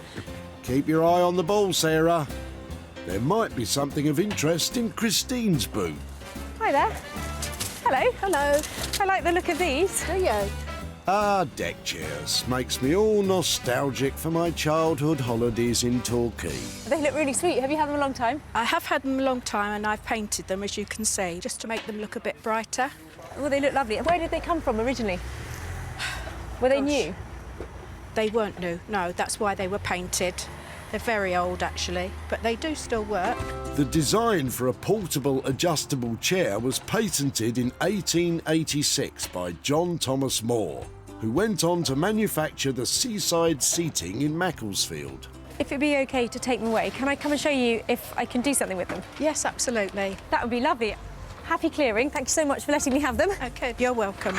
Keep your eye on the ball, Sarah. There might be something of interest in Christine's boot. Hi there. Hello. Hello. I like the look of these. Do you? Ah, Deckchairs. Makes me all nostalgic for my childhood holidays in Torquay. They look really sweet. Have you had them a long time? I have had them a long time, and I've painted them, as you can see, just to make them look a bit brighter. Well, they look lovely. Where did they come from originally? Were they new? They weren't new, no. That's why they were painted. They're very old, actually, but they do still work. The design for a portable adjustable chair was patented in 1886 by John Thomas Moore, who went on to manufacture the seaside seating in Macclesfield. If it'd be OK to take them away, can I come and show you if I can do something with them? Yes, absolutely. That would be lovely. Happy clearing. Thank you so much for letting me have them. OK, you're welcome.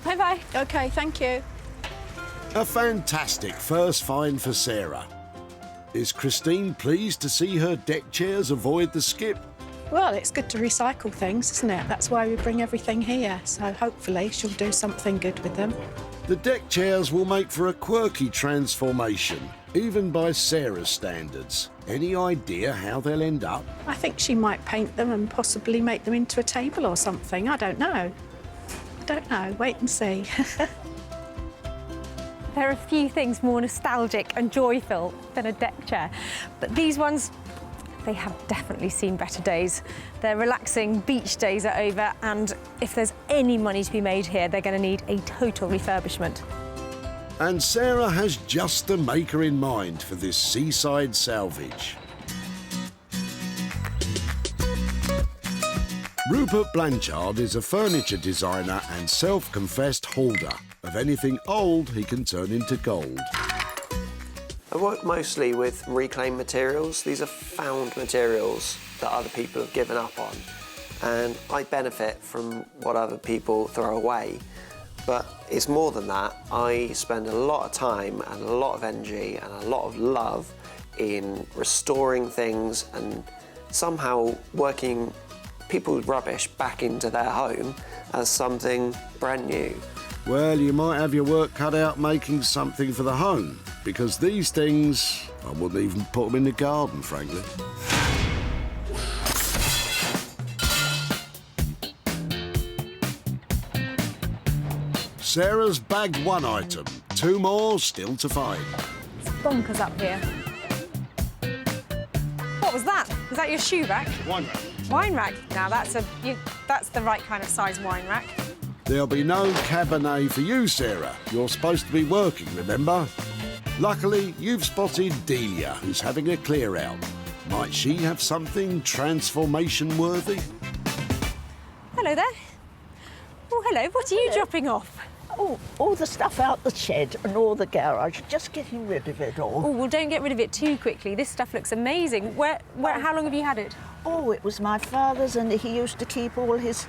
Bye-bye. OK, thank you. A fantastic first find for Sarah. Is Christine pleased to see her deck chairs avoid the skip? Well, it's good to recycle things, isn't it? That's why we bring everything here, so hopefully she'll do something good with them. The deck chairs will make for a quirky transformation, even by Sarah's standards. Any idea how they'll end up? I think she might paint them and possibly make them into a table or something. I don't know. I don't know. Wait and see. There are a few things more nostalgic and joyful than a deck chair, but these ones, they have definitely seen better days. Their relaxing beach days are over, and if there's any money to be made here, they're going to need a total refurbishment. And Sarah has just the maker in mind for this seaside salvage. Rupert Blanchard is a furniture designer and self-confessed hoarder of anything old he can turn into gold. I work mostly with reclaimed materials. These are found materials that other people have given up on, and I benefit from what other people throw away. But it's more than that. I spend a lot of time and a lot of energy and a lot of love in restoring things and somehow working people's rubbish back into their home as something brand new. Well, you might have your work cut out making something for the home, because these things, I wouldn't even put them in the garden, frankly. Sarah's bagged 1 item, 2 more still to find. It's bonkers up here. What was that? Was that your shoe rack? Wine rack. Wine rack. Now that's the right kind of size wine rack. There'll be no Cabernet for you, Sarah. You're supposed to be working, remember? Luckily, you've spotted Delia, who's having a clear-out. Might she have something transformation-worthy? Hello there. Oh, hello. What are you dropping off? Oh, all the stuff out the shed and all the garage, just getting rid of it all. Oh, well, don't get rid of it too quickly. This stuff looks amazing. How long have you had it? Oh, it was my father's, and he used to keep all his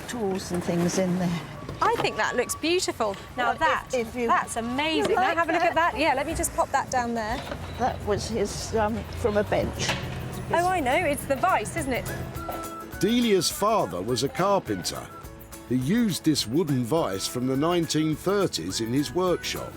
tools and things in there. I think that looks beautiful. Now well, that's amazing. You like now have a look at that. Yeah, let me just pop that down there. That was his from a bench. Oh, I know. It's the vice, isn't it? Delia's father was a carpenter. He used this wooden vice from the 1930s in his workshop.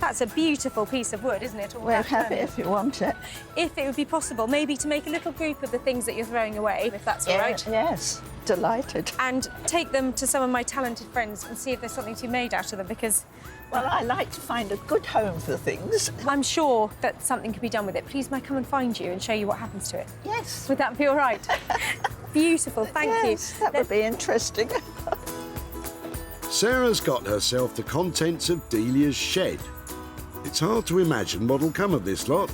That's a beautiful piece of wood, isn't it? Well, have it if you want it. If it would be possible, maybe to make a little group of the things that you're throwing away, if that's all right. Yes, delighted. And take them to some of my talented friends and see if there's something to be made out of them, because... Well, I like to find a good home for things. I'm sure that something can be done with it. Please, may I come and find you and show you what happens to it? Yes. Would that be all right? Beautiful, thank you. Yes, that would be interesting. Sarah's got herself the contents of Delia's shed. It's hard to imagine what'll come of this lot.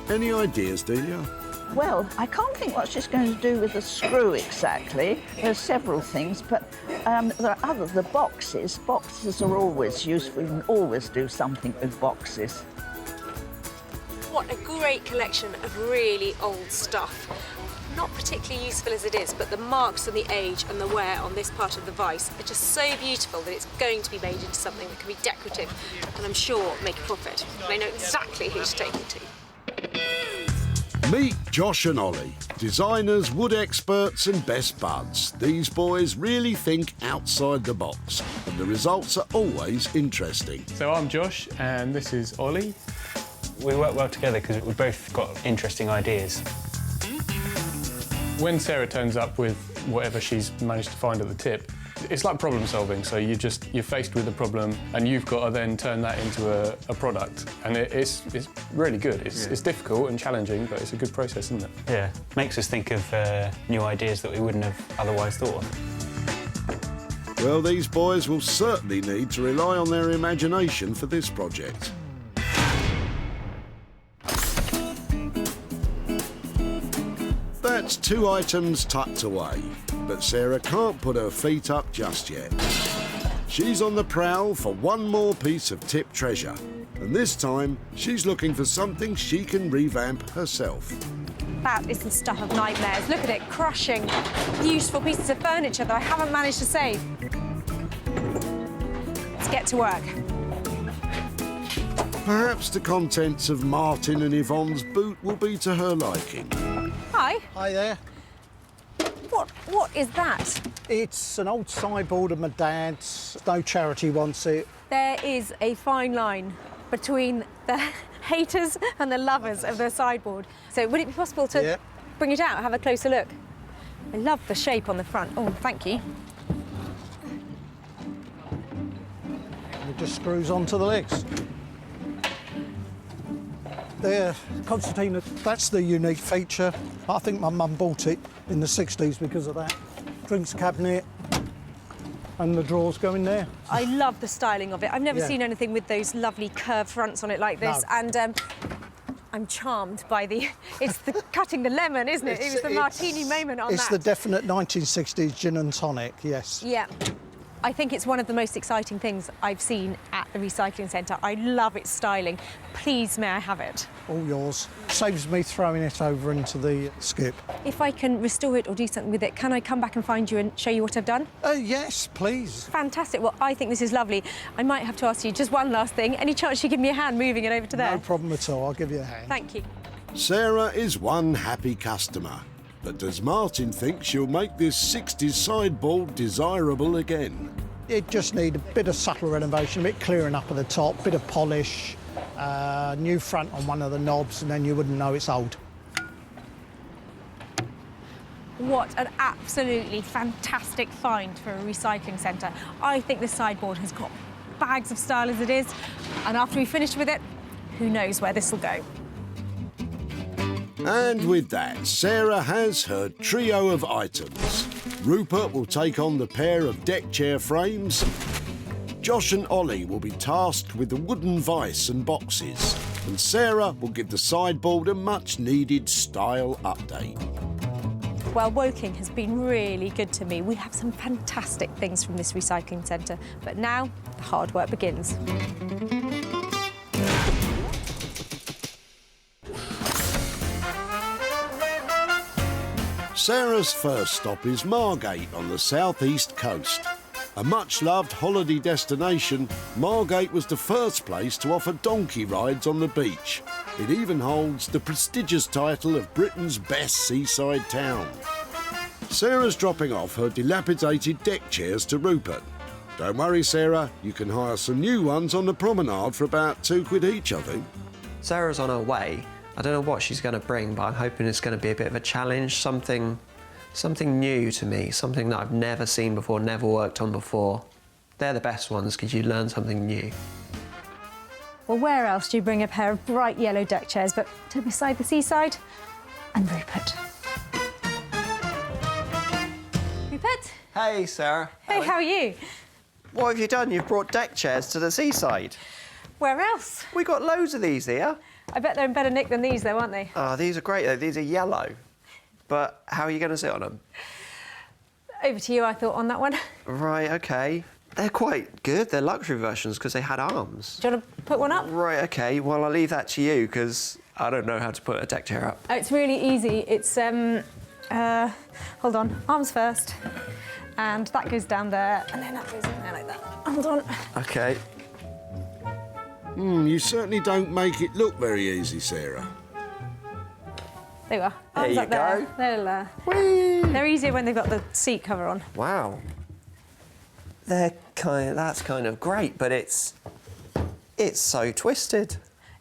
Any ideas, Delia? Well, I can't think what she's going to do with the screw exactly. There's several things, but there are the boxes. Boxes are always useful. You can always do something with boxes. What a great collection of really old stuff. Not particularly useful as it is, but the marks and the age and the wear on this part of the vise are just so beautiful that it's going to be made into something that can be decorative and I'm sure make a profit. And I know exactly who to take it to. Meet Josh and Ollie, designers, wood experts and best buds. These boys really think outside the box, and the results are always interesting. So I'm Josh and this is Ollie. We work well together because we've both got interesting ideas. When Sarah turns up with whatever she's managed to find at the tip, it's like problem solving. So you're faced with a problem and you've got to then turn that into a product. And it's really good. It's difficult and challenging, but it's a good process, isn't it? Yeah, makes us think of new ideas that we wouldn't have otherwise thought of. Well, these boys will certainly need to rely on their imagination for this project. That's 2 items tucked away, but Sarah can't put her feet up just yet. She's on the prowl for one more piece of tip treasure, and this time she's looking for something she can revamp herself. That is the stuff of nightmares. Look at it, crushing beautiful pieces of furniture that I haven't managed to save. Let's get to work. Perhaps the contents of Martin and Yvonne's boot will be to her liking. Hi. Hi there. What is that? It's an old sideboard of my dad's. No charity wants it. There is a fine line between the haters and the lovers of the sideboard. So would it be possible to bring it out, have a closer look? I love the shape on the front. Oh, thank you. It just screws onto the legs. There, Constantina, that's the unique feature. I think my mum bought it in the 60s because of that. Drinks cabinet and the drawers go in there. I love the styling of it. I've never seen anything with those lovely curved fronts on it like this. No. And I'm charmed by it's the cutting the lemon, isn't it? It was the martini moment on that. It's the definite 1960s gin and tonic, yes. Yeah. I think it's one of the most exciting things I've seen at the recycling centre. I love its styling. Please, may I have it? All yours. Saves me throwing it over into the skip. If I can restore it or do something with it, can I come back and find you and show you what I've done? Yes, please. Fantastic. Well, I think this is lovely. I might have to ask you just one last thing. Any chance you give me a hand moving it over to there? No problem at all. I'll give you a hand. Thank you. Sarah is one happy customer. But does Martin think she'll make this 60s sideboard desirable again? It just needs a bit of subtle renovation, a bit clearing up at the top, bit of polish, new front on one of the knobs, and then you wouldn't know it's old. What an absolutely fantastic find for a recycling centre. I think this sideboard has got bags of style as it is, and after we finish with it, who knows where this will go. And with that, Sarah has her trio of items. Rupert will take on the pair of deck chair frames. Josh and Ollie will be tasked with the wooden vise and boxes. And Sarah will give the sideboard a much-needed style update. Well, Woking has been really good to me. We have some fantastic things from this recycling centre. But now, the hard work begins. Sarah's first stop is Margate on the southeast coast. A much-loved holiday destination, Margate was the first place to offer donkey rides on the beach. It even holds the prestigious title of Britain's best seaside town. Sarah's dropping off her dilapidated deck chairs to Rupert. Don't worry, Sarah, you can hire some new ones on the promenade for about £2 each, I think. Sarah's on her way. I don't know what she's going to bring, but I'm hoping it's going to be a bit of a challenge, something new to me, something that I've never seen before, never worked on before. They're the best ones because you learn something new. Well, where else do you bring a pair of bright yellow deck chairs but to beside the seaside? And Rupert. Rupert? Hey, Sarah. Hey, how are you? What have you done? You've brought deck chairs to the seaside. Where else? We got loads of these here. I bet they're in better nick than these, though, aren't they? Oh, these are great, though. These are yellow. But how are you going to sit on them? Over to you, I thought, on that one. Right, OK. They're quite good. They're luxury versions because they had arms. Do you want to put one up? Right, OK. Well, I'll leave that to you because I don't know how to put a deck chair up. Oh, it's really easy. It's, hold on, arms first. And that goes down there, and then that goes in there like that. Hold on. OK. You certainly don't make it look very easy, Sarah. There you are. There Arms you up there. go. They're easier when they've got the seat cover on. Wow. That's kind of great, but it's so twisted.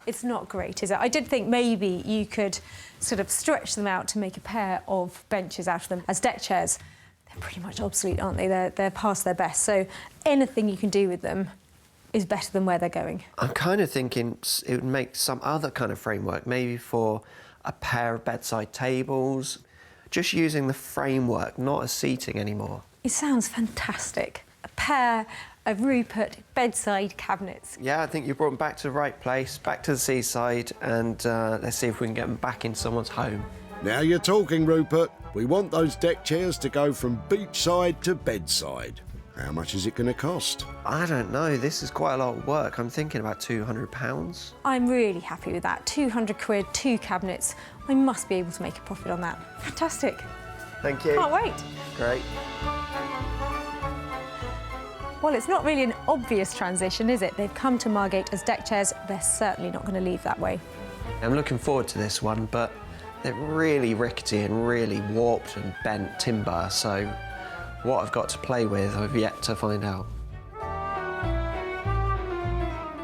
It's not great, is it? I did think maybe you could sort of stretch them out to make a pair of benches out of them as deck chairs. They're pretty much obsolete, aren't they? They're past their best. So anything you can do with them is better than where they're going. I'm kind of thinking it would make some other kind of framework, maybe for a pair of bedside tables, just using the framework, not as seating anymore. It sounds fantastic. A pair of Rupert bedside cabinets. Yeah, I think you brought them back to the right place, back to the seaside, and let's see if we can get them back in someone's home. Now you're talking, Rupert. We want those deck chairs to go from beachside to bedside. How much is it going to cost? I don't know. This is quite a lot of work. I'm thinking about £200. I'm really happy with that. 200 quid, 2 cabinets. I must be able to make a profit on that. Fantastic. Thank you. Can't wait. Great. Well, it's not really an obvious transition, is it? They've come to Margate as deck chairs. They're certainly not going to leave that way. I'm looking forward to this one, but they're really rickety and really warped and bent timber, so what I've got to play with, I've yet to find out.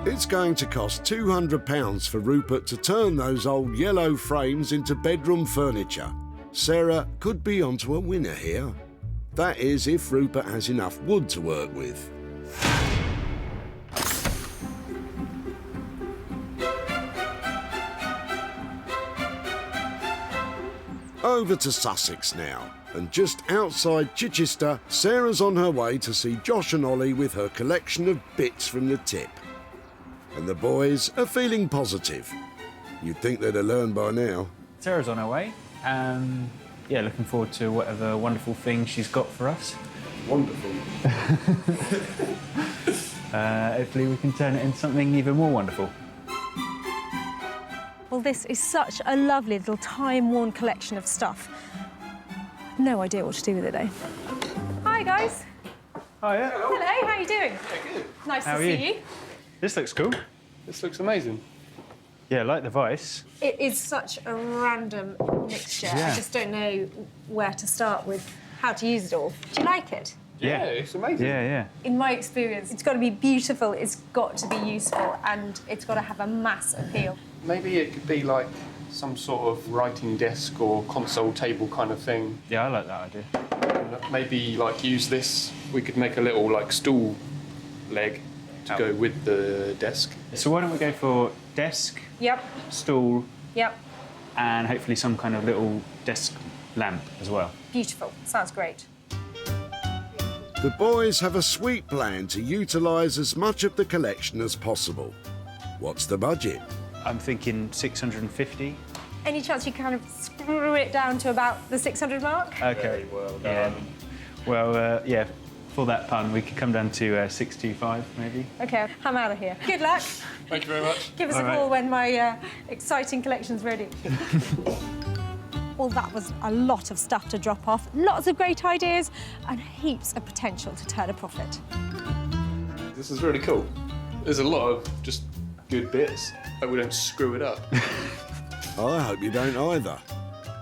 It's going to cost £200 for Rupert to turn those old yellow frames into bedroom furniture. Sarah could be onto a winner here. That is, if Rupert has enough wood to work with. Over to Sussex now, and just outside Chichester, Sarah's on her way to see Josh and Ollie with her collection of bits from the tip. And the boys are feeling positive. You'd think they'd have learned by now. Sarah's on her way. Yeah, looking forward to whatever wonderful thing she's got for us. Wonderful. Hopefully we can turn it into something even more wonderful. Well, this is such a lovely little time-worn collection of stuff. No idea what to do with it, though. Hi, guys. Hiya. Hello, how are you doing? Yeah, good. Nice How to are see you? This looks cool. This looks amazing. Yeah, I like the vice. It is such a random mixture. Yeah. I just don't know where to start with how to use it all. Do you like it? Yeah, it's amazing. Yeah, yeah. In my experience, it's got to be beautiful, it's got to be useful, and it's got to have a mass appeal. Maybe it could be like some sort of writing desk or console table kind of thing. Yeah, I like that idea. Maybe like use this. We could make a little like stool leg to go with the desk. So why don't we go for desk, Yep, stool, yep. and hopefully some kind of little desk lamp as well. Beautiful. Sounds great. The boys have a sweet plan to utilise as much of the collection as possible. What's the budget? I'm thinking 650. Any chance you kind of screw it down to about the 600 mark? Okay. well Yeah. done. Well, yeah, for that pun, we could come down to 625 maybe. OK, I'm out of here. Good luck. Thank you very much. Give us All a right. call when my exciting collection's ready. Well, that was a lot of stuff to drop off, lots of great ideas, and heaps of potential to turn a profit. This is really cool. There's a lot of just good bits. Hope we don't screw it up. I hope you don't either.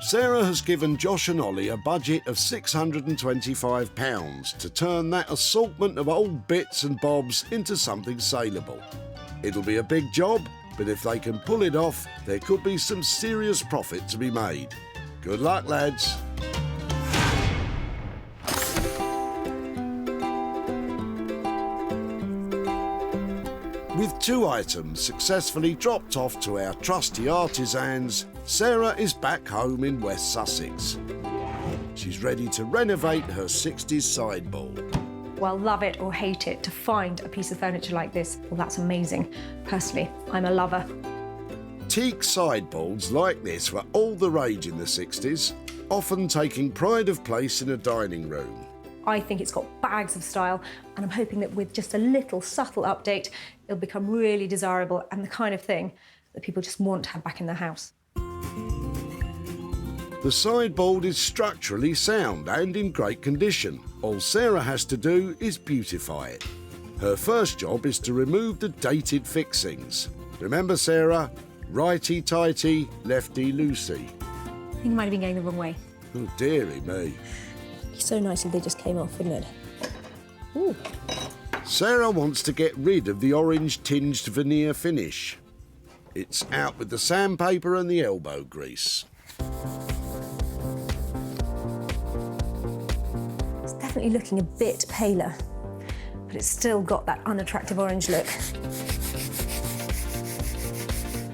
Sarah has given Josh and Ollie a budget of £625 to turn that assortment of old bits and bobs into something saleable. It'll be a big job, but if they can pull it off, there could be some serious profit to be made. Good luck, lads. With 2 items successfully dropped off to our trusty artisans, Sarah is back home in West Sussex. She's ready to renovate her 60s sideboard. well, love it or hate it, to find a piece of furniture like this, well, that's amazing. Personally, I'm a lover. Teak sideboards like this were all the rage in the 60s, often taking pride of place in a dining room. I think it's got bags of style, and I'm hoping that with just a little subtle update, it'll become really desirable and the kind of thing that people just want to have back in their house. The sideboard is structurally sound and in great condition. All Sarah has to do is beautify it. Her first job is to remove the dated fixings. Remember, Sarah? Righty-tighty, lefty-loosey. I think I might have been going the wrong way. Oh, dearie me. So nice if they just came off, wouldn't it? Ooh. Sarah wants to get rid of the orange-tinged veneer finish. It's out with the sandpaper and the elbow grease. It's definitely looking a bit paler, but it's still got that unattractive orange look.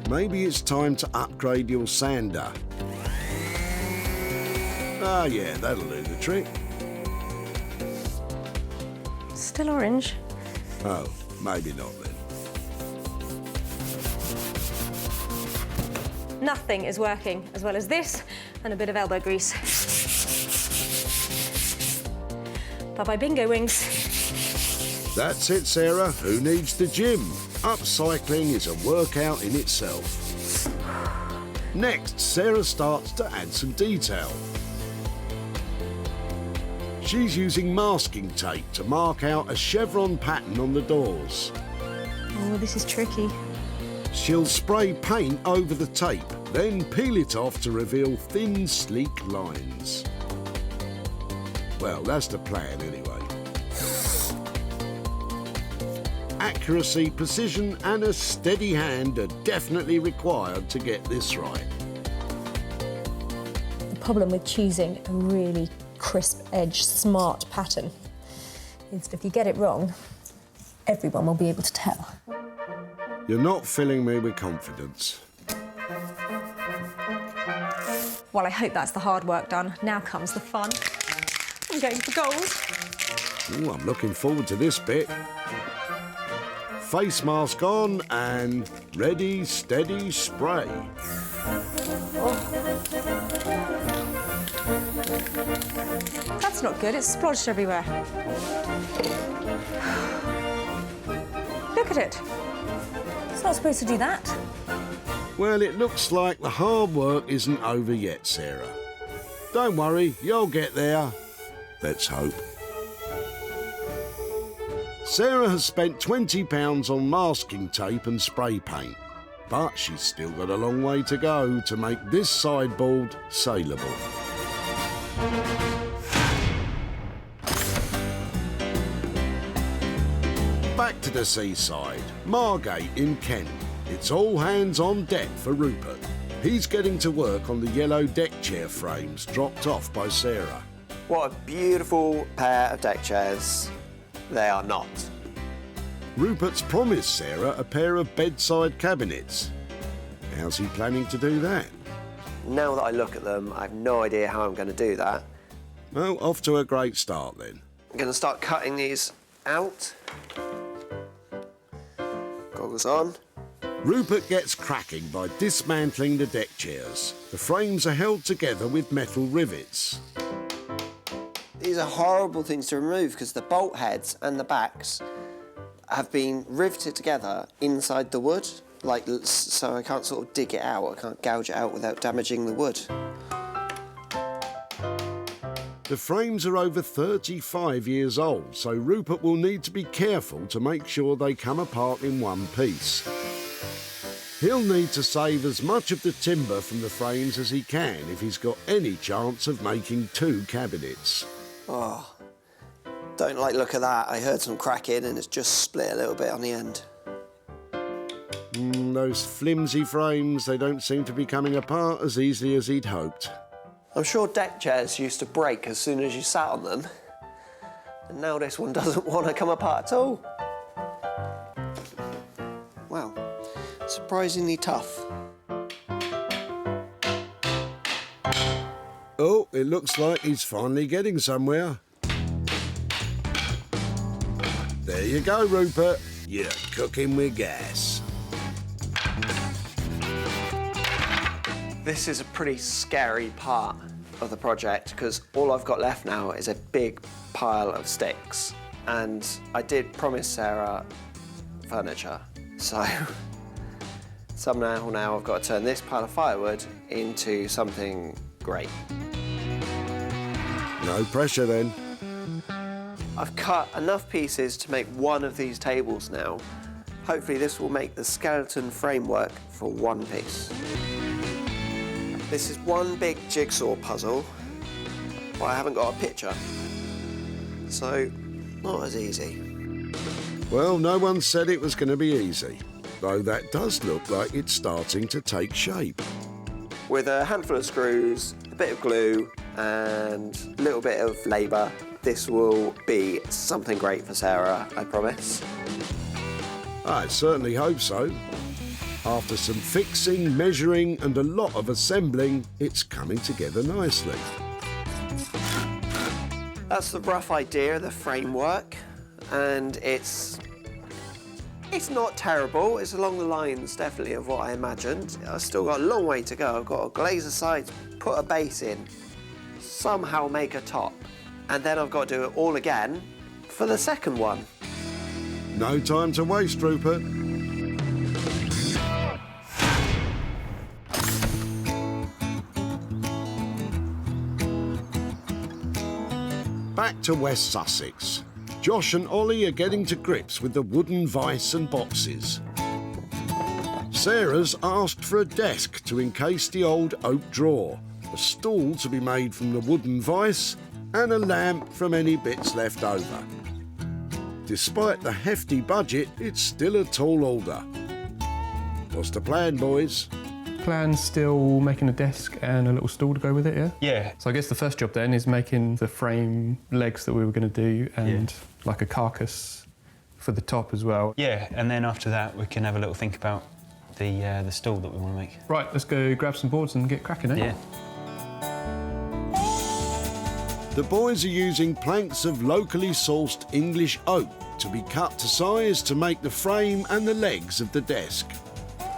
Maybe it's time to upgrade your sander. Ah, yeah, that'll do the trick. Still orange. Oh, maybe not then. Nothing is working as well as this and a bit of elbow grease. Bye-bye bingo wings. That's it, Sarah. Who needs the gym? Upcycling is a workout in itself. Next, Sarah starts to add some detail. She's using masking tape to mark out a chevron pattern on the doors. Oh, this is tricky. She'll spray paint over the tape, then peel it off to reveal thin, sleek lines. Well, that's the plan anyway. Accuracy, precision and a steady hand are definitely required to get this right. The problem with choosing a really crisp edge, smart pattern is that if you get it wrong, everyone will be able to tell. You're not filling me with confidence. Well, I hope that's the hard work done. Now comes the fun. I'm going for gold. Ooh, I'm looking forward to this bit. Face mask on and ready, steady, spray. That's not good, it's splodged everywhere. Look at it. It's not supposed to do that. Well, it looks like the hard work isn't over yet, Sarah. Don't worry, you'll get there. Let's hope. Sarah has spent £20 on masking tape and spray paint, but she's still got a long way to go to make this sideboard saleable. Back to the seaside, Margate in Kent. It's all hands on deck for Rupert. He's getting to work on the yellow deck chair frames dropped off by Sarah. What a beautiful pair of deck chairs they are not. Rupert's promised Sarah a pair of bedside cabinets. How's he planning to do that? Now that I look at them, I have no idea how I'm going to do that. Well, off to a great start then. I'm going to start cutting these out. Goggles on. Rupert gets cracking by dismantling the deck chairs. The frames are held together with metal rivets. These are horrible things to remove because the bolt heads and the backs have been riveted together inside the wood, so I can't sort of dig it out, I can't gouge it out without damaging the wood. The frames are over 35 years old, so Rupert will need to be careful to make sure they come apart in one piece. He'll need to save as much of the timber from the frames as he can if he's got any chance of making 2 cabinets. Oh, don't like the look of that. I heard some cracking and it's just split a little bit on the end. Those flimsy frames, they don't seem to be coming apart as easily as he'd hoped. I'm sure deck chairs used to break as soon as you sat on them. And now this one doesn't want to come apart at all. Wow, surprisingly tough. Oh, it looks like he's finally getting somewhere. you go, Rupert. You're cooking with gas. This is a pretty scary part of the project because all I've got left now is a big pile of sticks. And I did promise Sarah furniture, so somehow now I've got to turn this pile of firewood into something great. No pressure then. I've cut enough pieces to make one of these tables now. Hopefully this will make the skeleton framework for one piece. This is one big jigsaw puzzle, but I haven't got a picture, so not as easy. Well, no one said it was going to be easy, though that does look like it's starting to take shape. With a handful of screws, a bit of glue, and a little bit of labour, this will be something great for Sarah, I promise. I certainly hope so. After some fixing, measuring, and a lot of assembling, it's coming together nicely. That's the rough idea of the framework, and it's not terrible. It's along the lines, definitely, of what I imagined. I've still got a long way to go. I've got to glaze the sides, put a base in, somehow make a top, and then I've got to do it all again for the second one. No time to waste, Rupert. Back to West Sussex. Josh and Ollie are getting to grips with the wooden vice and boxes. Sarah's asked for a desk to encase the old oak drawer, a stool to be made from the wooden vice, and a lamp from any bits left over. Despite the hefty budget, it's still a tall order. What's the plan, boys? Plan's still making a desk and a little stool to go with it, yeah? Yeah. So I guess the first job then is making the frame legs that we were going to do and like a carcass for the top as well. Yeah, and then after that we can have a little think about the stool that we want to make. Right, let's go grab some boards and get cracking, eh? Yeah. The boys are using planks of locally sourced English oak to be cut to size to make the frame and the legs of the desk.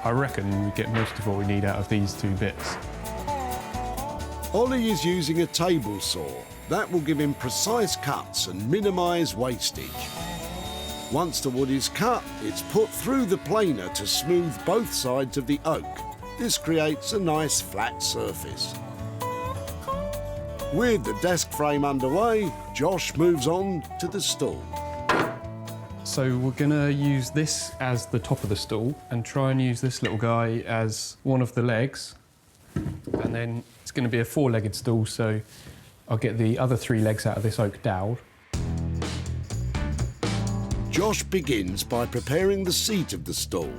I reckon we get most of what we need out of these two bits. Ollie is using a table saw. That will give him precise cuts and minimise wastage. Once the wood is cut, it's put through the planer to smooth both sides of the oak. This creates a nice flat surface. With the desk frame underway, Josh moves on to the stool. So we're going to use this as the top of the stool and try and use this little guy as one of the legs. And then it's going to be a four-legged stool, so I'll get the other three legs out of this oak dowel. Josh begins by preparing the seat of the stool.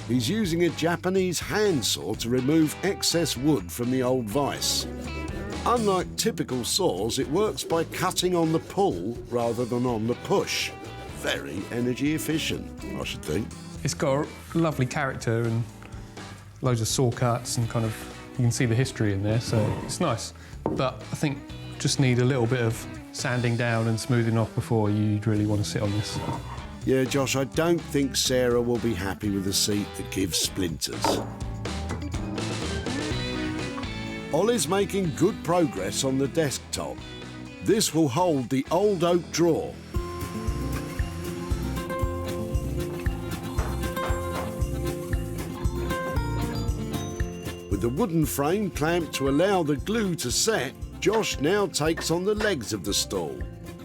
He's using a Japanese handsaw to remove excess wood from the old vice. Unlike typical saws, it works by cutting on the pull rather than on the push. Very energy efficient, I should think. It's got a lovely character and loads of saw cuts and kind of, you can see the history in there, so it's nice. But I think just need a little bit of sanding down and smoothing off before you'd really want to sit on this. Yeah, Josh, I don't think Sarah will be happy with a seat that gives splinters. Ollie's making good progress on the desktop. This will hold the old oak drawer. With the wooden frame clamped to allow the glue to set, Josh now takes on the legs of the stool.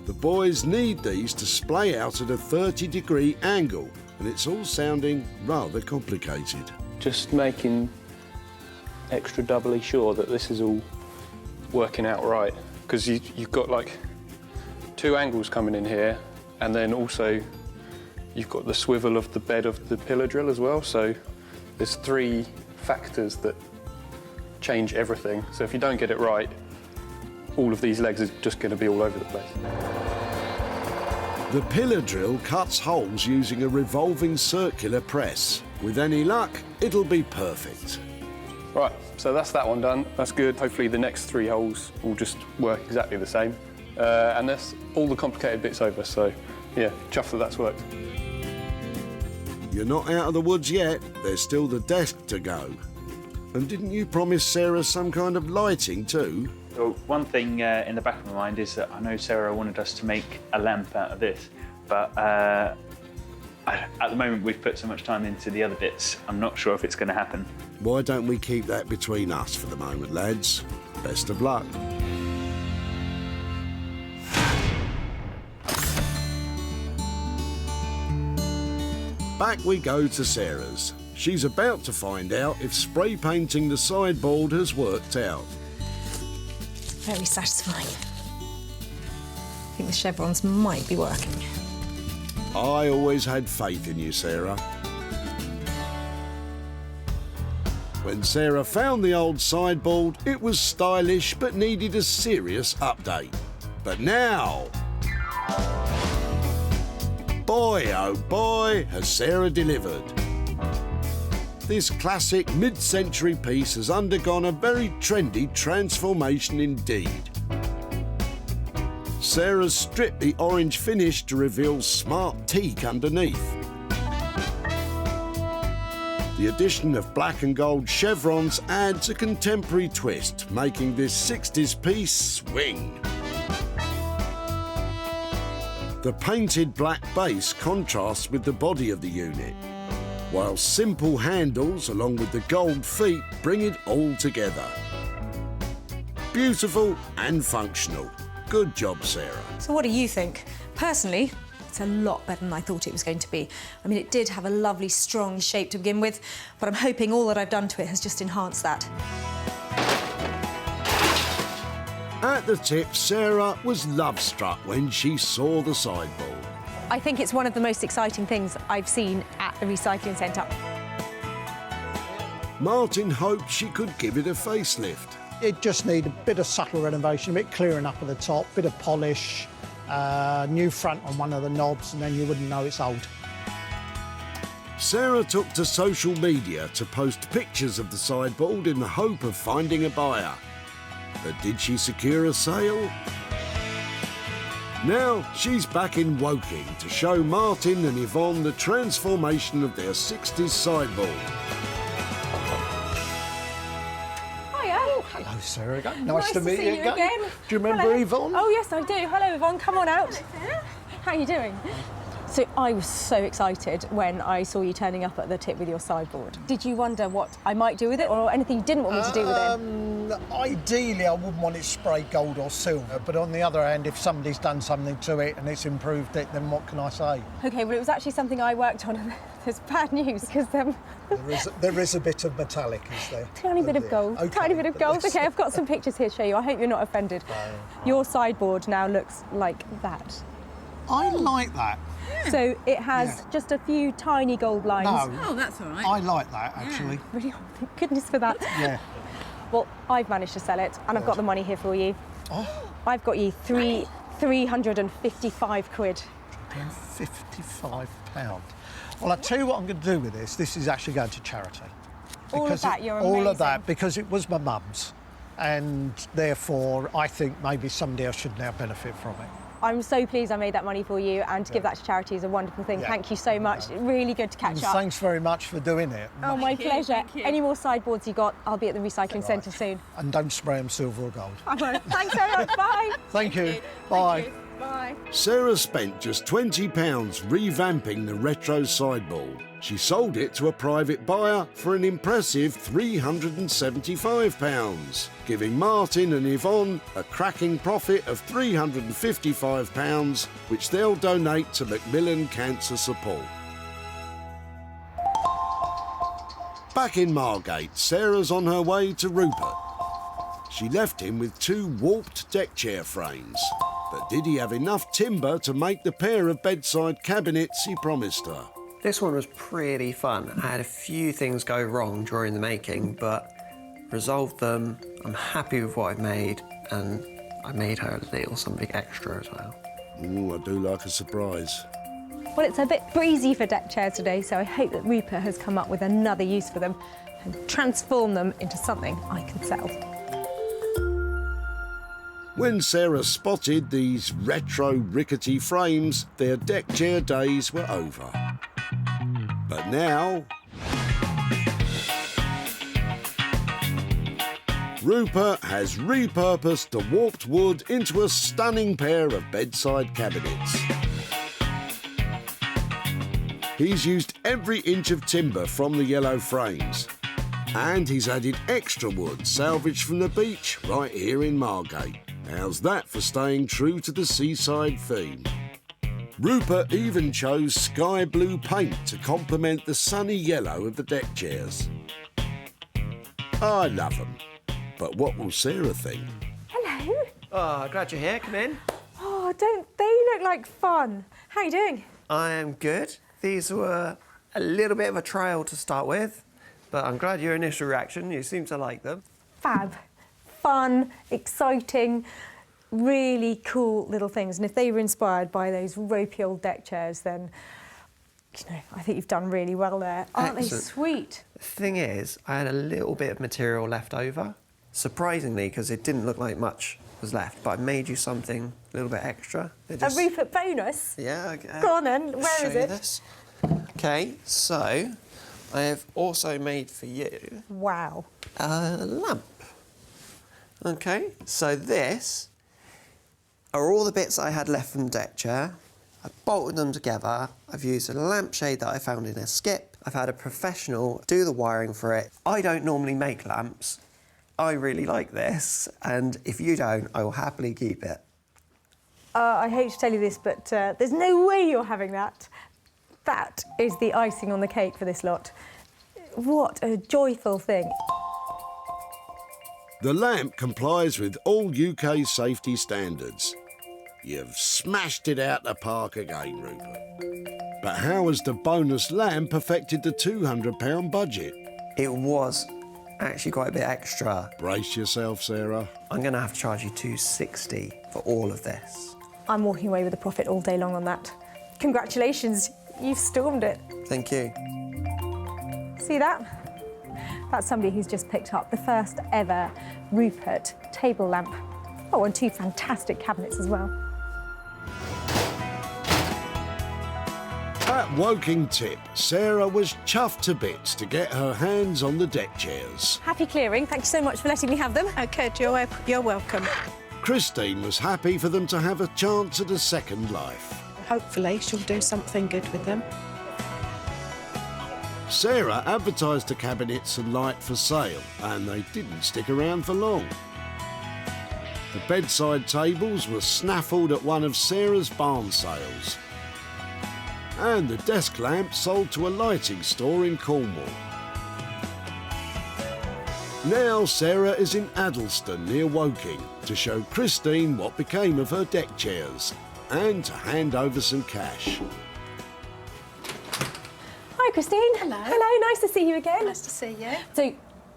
The boys need these to splay out at a 30-degree angle, and it's all sounding rather complicated. Just making extra doubly sure that this is all working out right, because you've got like two angles coming in here, and then also you've got the swivel of the bed of the pillar drill as well, so there's three factors that change everything. So if you don't get it right, all of these legs are just going to be all over the place. The pillar drill cuts holes using a revolving circular press. With any luck, it'll be perfect. Right, so that's that one done. That's good. Hopefully the next three holes will just work exactly the same. And that's all the complicated bits over, so yeah, chuffed that that's worked. You're not out of the woods yet. There's still the desk to go. And didn't you promise Sarah some kind of lighting too? Well, one thing in the back of my mind is that I know Sarah wanted us to make a lamp out of this, but at the moment we've put so much time into the other bits, I'm not sure if it's going to happen. Why don't we keep that between us for the moment, lads? Best of luck. Back we go to Sarah's. She's about to find out if spray painting the sideboard has worked out. Very satisfying. I think the chevrons might be working. I always had faith in you, Sarah. When Sarah found the old sideboard, it was stylish but needed a serious update. But now, boy oh boy, has Sarah delivered. This classic mid-century piece has undergone a very trendy transformation indeed. Sarah's stripped the orange finish to reveal smart teak underneath. The addition of black and gold chevrons adds a contemporary twist, making this 60s piece swing. The painted black base contrasts with the body of the unit, while simple handles along with the gold feet bring it all together. Beautiful and functional. Good job, Sarah. So what do you think? Personally, it's a lot better than I thought it was going to be. I mean, it did have a lovely, strong shape to begin with, but I'm hoping all that I've done to it has just enhanced that. At the tip, Sarah was love-struck when she saw the sideboard. I think it's one of the most exciting things I've seen at the recycling centre. Martin hoped she could give it a facelift. It just needs a bit of subtle renovation, a bit clearing up at the top, bit of polish, new front on one of the knobs, and then you wouldn't know it's old. Sarah took to social media to post pictures of the sideboard in the hope of finding a buyer. But did she secure a sale? Now she's back in Woking to show Martin and Yvonne the transformation of their 60s sideboard. Hello, Sarah. Nice to meet see you again. Do you remember Hello. Yvonne? Oh, yes, I do. Hello, Yvonne. Come on out. How are you doing? So I was so excited when I saw you turning up at the tip with your sideboard. Did you wonder what I might do with it or anything you didn't want me to do with it? Ideally, I wouldn't want it sprayed gold or silver, but on the other hand, if somebody's done something to it and it's improved it, then what can I say? OK, well, it was actually something I worked on, and there's bad news, because there is a bit of metallic, is there? Tiny bit of gold. Okay, Tiny bit of gold. OK, I've got some pictures here to show you. I hope you're not offended. Your sideboard now looks like that. I like that. So it has just a few tiny gold lines. No. Oh, that's all right. I like that, actually. Really? Thank goodness for that. Yeah. Well, I've managed to sell it, and I've got the money here for you. Oh. I've got you 355 quid. £55. Well, I'll tell you what I'm going to do with this. This is actually going to charity. All of that, you're All amazing. of that, because it was my mum's, and therefore I think maybe somebody else should now benefit from it. I'm so pleased I made that money for you, and to give that to charity is a wonderful thing. Yeah. Thank you so much. Really good to catch up. Thanks very much for doing it. Oh, my pleasure. Any more sideboards you got, I'll be at the recycling centre soon. And don't spray them silver or gold. I won't. Thanks very much. Bye. Thank you. Bye. Bye. Sarah spent just £20 revamping the retro sideboard. She sold it to a private buyer for an impressive £375, giving Martin and Yvonne a cracking profit of £355, which they'll donate to Macmillan Cancer Support. Back in Margate, Sarah's on her way to Rupert. She left him with 2 warped deck chair frames. But did he have enough timber to make the pair of bedside cabinets he promised her? This one was pretty fun. I had a few things go wrong during the making, but resolved them. I'm happy with what I've made, and I made her a little something extra as well. Ooh, I do like a surprise. Well, it's a bit breezy for deck chairs today, so I hope that Rupert has come up with another use for them and transform them into something I can sell. When Sarah spotted these retro rickety frames, their deck chair days were over. But now, Rupert has repurposed the warped wood into a stunning pair of bedside cabinets. He's used every inch of timber from the yellow frames, and he's added extra wood salvaged from the beach right here in Margate. How's that for staying true to the seaside theme? Rupert even chose sky blue paint to complement the sunny yellow of the deck chairs. I love them, but what will Sarah think? Hello. Oh, glad you're here. Come in. Oh, don't they look like fun? How are you doing? I am good. These were a little bit of a trial to start with, but I'm glad your initial reaction, you seem to like them. Fab. Fun, exciting, really cool little things. And if they were inspired by those ropey old deck chairs, then, you know, I think you've done really well there. Aren't they sweet? The thing is, I had a little bit of material left over, surprisingly, because it didn't look like much was left, but I made you something a little bit extra. A Rupert bonus? Yeah, okay. Go on then, where is it? This. Okay, so I have also made for you... Wow. A lamp. Okay, so this are all the bits I had left from the deck chair. I've bolted them together. I've used a lampshade that I found in a skip. I've had a professional do the wiring for it. I don't normally make lamps. I really like this, and if you don't, I will happily keep it. I hate to tell you this, but there's no way you're having that. That is the icing on the cake for this lot. What a joyful thing. The lamp complies with all UK safety standards. You've smashed it out the park again, Rupert. But how has the bonus lamp affected the £200 budget? It was actually quite a bit extra. Brace yourself, Sarah. I'm going to have to charge you £260 for all of this. I'm walking away with a profit all day long on that. Congratulations, you've stormed it. Thank you. See that? That's somebody who's just picked up the first ever Rupert table lamp. Oh, and 2 fantastic cabinets as well. At Woking Tip, Sarah was chuffed to bits to get her hands on the deck chairs. Happy clearing. Thank you so much for letting me have them. OK, you're welcome. Christine was happy for them to have a chance at a second life. Hopefully she'll do something good with them. Sarah advertised the cabinets and light for sale, and they didn't stick around for long. The bedside tables were snaffled at one of Sarah's barn sales. And the desk lamp sold to a lighting store in Cornwall. Now Sarah is in Addleston near Woking to show Christine what became of her deck chairs and to hand over some cash. Hi, Christine. Hello. Hello, nice to see you again. Nice to see you. So,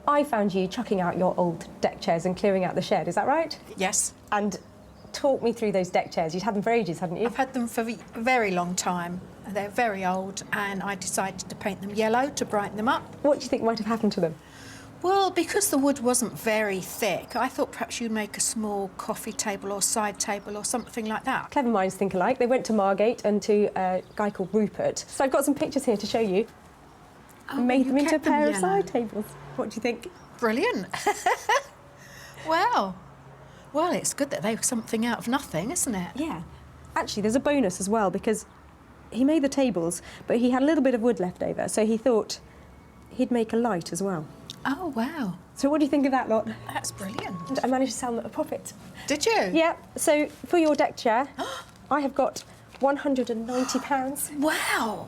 I found you chucking out your old deck chairs and clearing out the shed, is that right? Yes. And talk me through those deck chairs. You'd had them for ages, hadn't you? I've had them for a very long time. They're very old, and I decided to paint them yellow to brighten them up. What do you think might have happened to them? Well, because the wood wasn't very thick, I thought perhaps you'd make a small coffee table or side table or something like that. Clever minds think alike. They went to Margate and to a guy called Rupert. So I've got some pictures here to show you. Oh, Made you them into a kept them pair of yellow. side tables. What do you think? Brilliant. Wow. Well, it's good that they were something out of nothing, isn't it? Yeah. Actually, there's a bonus as well, because he made the tables, but he had a little bit of wood left over, so he thought he'd make a light as well. Oh, wow. So what do you think of that lot? That's brilliant. And I managed to sell them at a profit. Did you? Yeah. So for your deck chair, I have got £190. Wow.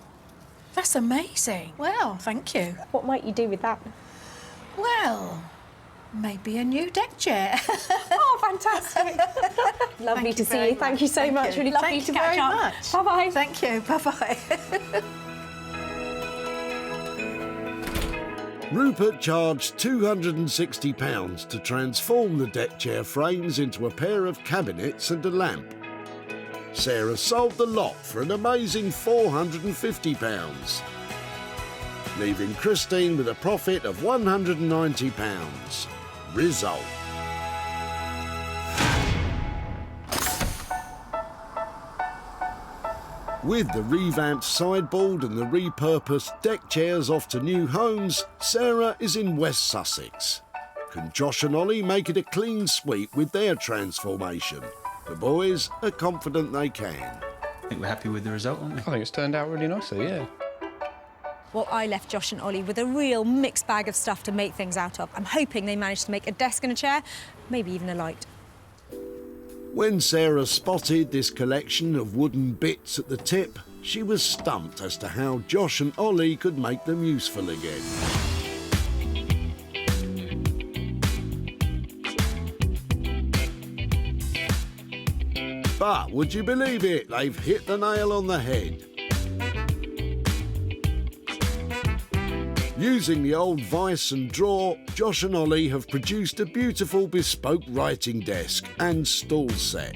That's amazing. Well, thank you. What might you do with that? Well, maybe a new deck chair. Oh, fantastic. Lovely to see you. Thank you so much. Really lovely to catch up. Bye-bye. Thank you. Bye-bye. Rupert charged £260 to transform the deck chair frames into a pair of cabinets and a lamp. Sarah sold the lot for an amazing £450, leaving Christine with a profit of £190. Result. With the revamped sideboard and the repurposed deck chairs off to new homes, Sarah is in West Sussex. Can Josh and Ollie make it a clean sweep with their transformation? The boys are confident they can. I think we're happy with the result, aren't we? I think it's turned out really nicely, yeah. Well, I left Josh and Ollie with a real mixed bag of stuff to make things out of. I'm hoping they managed to make a desk and a chair, maybe even a light. When Sarah spotted this collection of wooden bits at the tip, she was stumped as to how Josh and Ollie could make them useful again. But would you believe it? They've hit the nail on the head. Using the old vice and drawer, Josh and Ollie have produced a beautiful bespoke writing desk and stool set.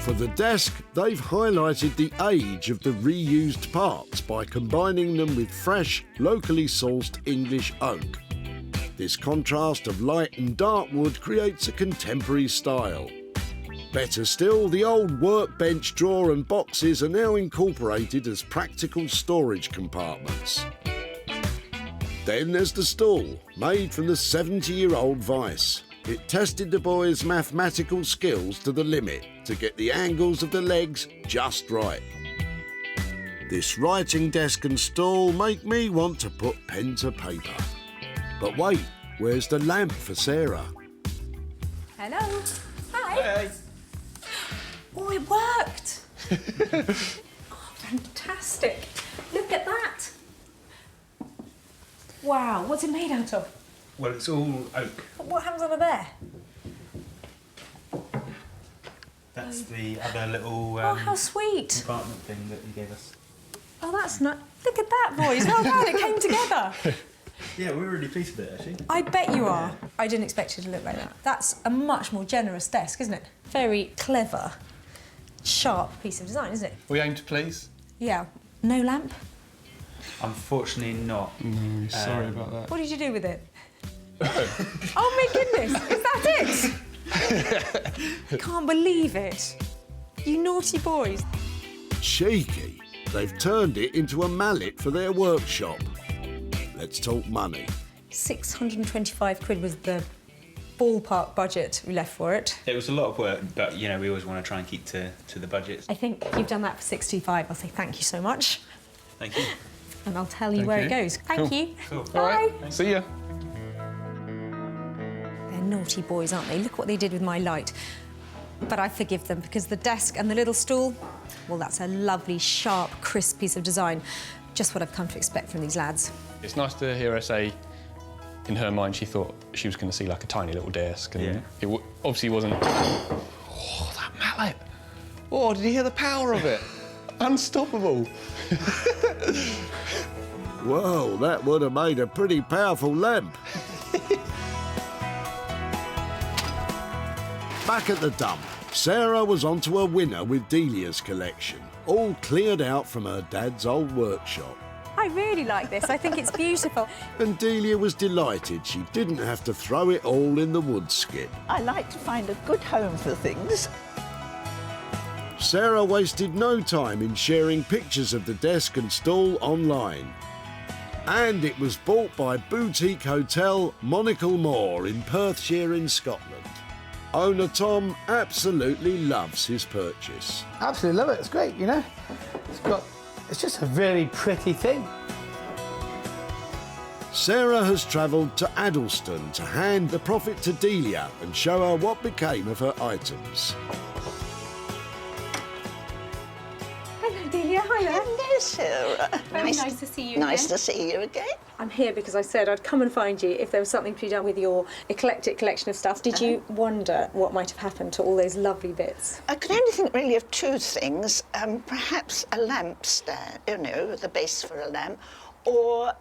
For the desk, they've highlighted the age of the reused parts by combining them with fresh, locally sourced English oak. This contrast of light and dark wood creates a contemporary style. Better still, the old workbench drawer and boxes are now incorporated as practical storage compartments. Then there's the stool, made from the 70-year-old vice. It tested the boys' mathematical skills to the limit to get the angles of the legs just right. This writing desk and stool make me want to put pen to paper. But wait, where's the lamp for Sarah? Hello. Hi. Hey. Oh, it worked. Oh, fantastic. Look at that. Wow, what's it made out of? Well, it's all oak. What happens over there? That's the other little Oh, how sweet. compartment thing that you gave us. Oh, that's not... Look at that, boys. Well done, it came together. Yeah, we're really pleased with it, actually. I bet you are. I didn't expect it to look like that. That's a much more generous desk, isn't it? Very clever, sharp piece of design, isn't it? We aim to please. Yeah. No lamp? Unfortunately not. Sorry about that. What did you do with it? Oh, my goodness. Is that it? I can't believe it. You naughty boys. Cheeky. They've turned it into a mallet for their workshop. Let's talk money. 625 quid was the ballpark budget we left for it. It was a lot of work, but, you know, we always want to try and keep to the budget. I think you've done that for 625. I'll say thank you so much. Thank you. And I'll tell you Thank where you. it goes. Thank Cool. you. Cool. Bye. All right. See ya. They're naughty boys, aren't they? Look what they did with my light. But I forgive them because the desk and the little stool, well, that's a lovely, sharp, crisp piece of design. Just what I've come to expect from these lads. It's nice to hear her say, in her mind, she thought she was going to see like a tiny little desk, and it obviously wasn't. Oh, that mallet! Oh, did you hear the power of it? Unstoppable. Whoa, that would have made a pretty powerful lamp. Back at the dump, Sarah was onto a winner with Delia's collection, all cleared out from her dad's old workshop. I really like this. I think it's beautiful. And Delia was delighted she didn't have to throw it all in the wood skip. I like to find a good home for things. Sarah wasted no time in sharing pictures of the desk and stool online. And it was bought by boutique hotel Monacle Moor in Perthshire in Scotland. Owner Tom absolutely loves his purchase. Absolutely love it. It's great, you know. It's just a very pretty thing. Sarah has travelled to Addleston to hand the profit to Delia and show her what became of her items. Hello, Delia. Hi there. Hello, Sarah. Very nice to see you Nice again. to see you again. I'm here because I said I'd come and find you if there was something to be done with your eclectic collection of stuff. Did you wonder what might have happened to all those lovely bits? I could only think really of two things. Perhaps a lamp stand, you know, the base for a lamp, or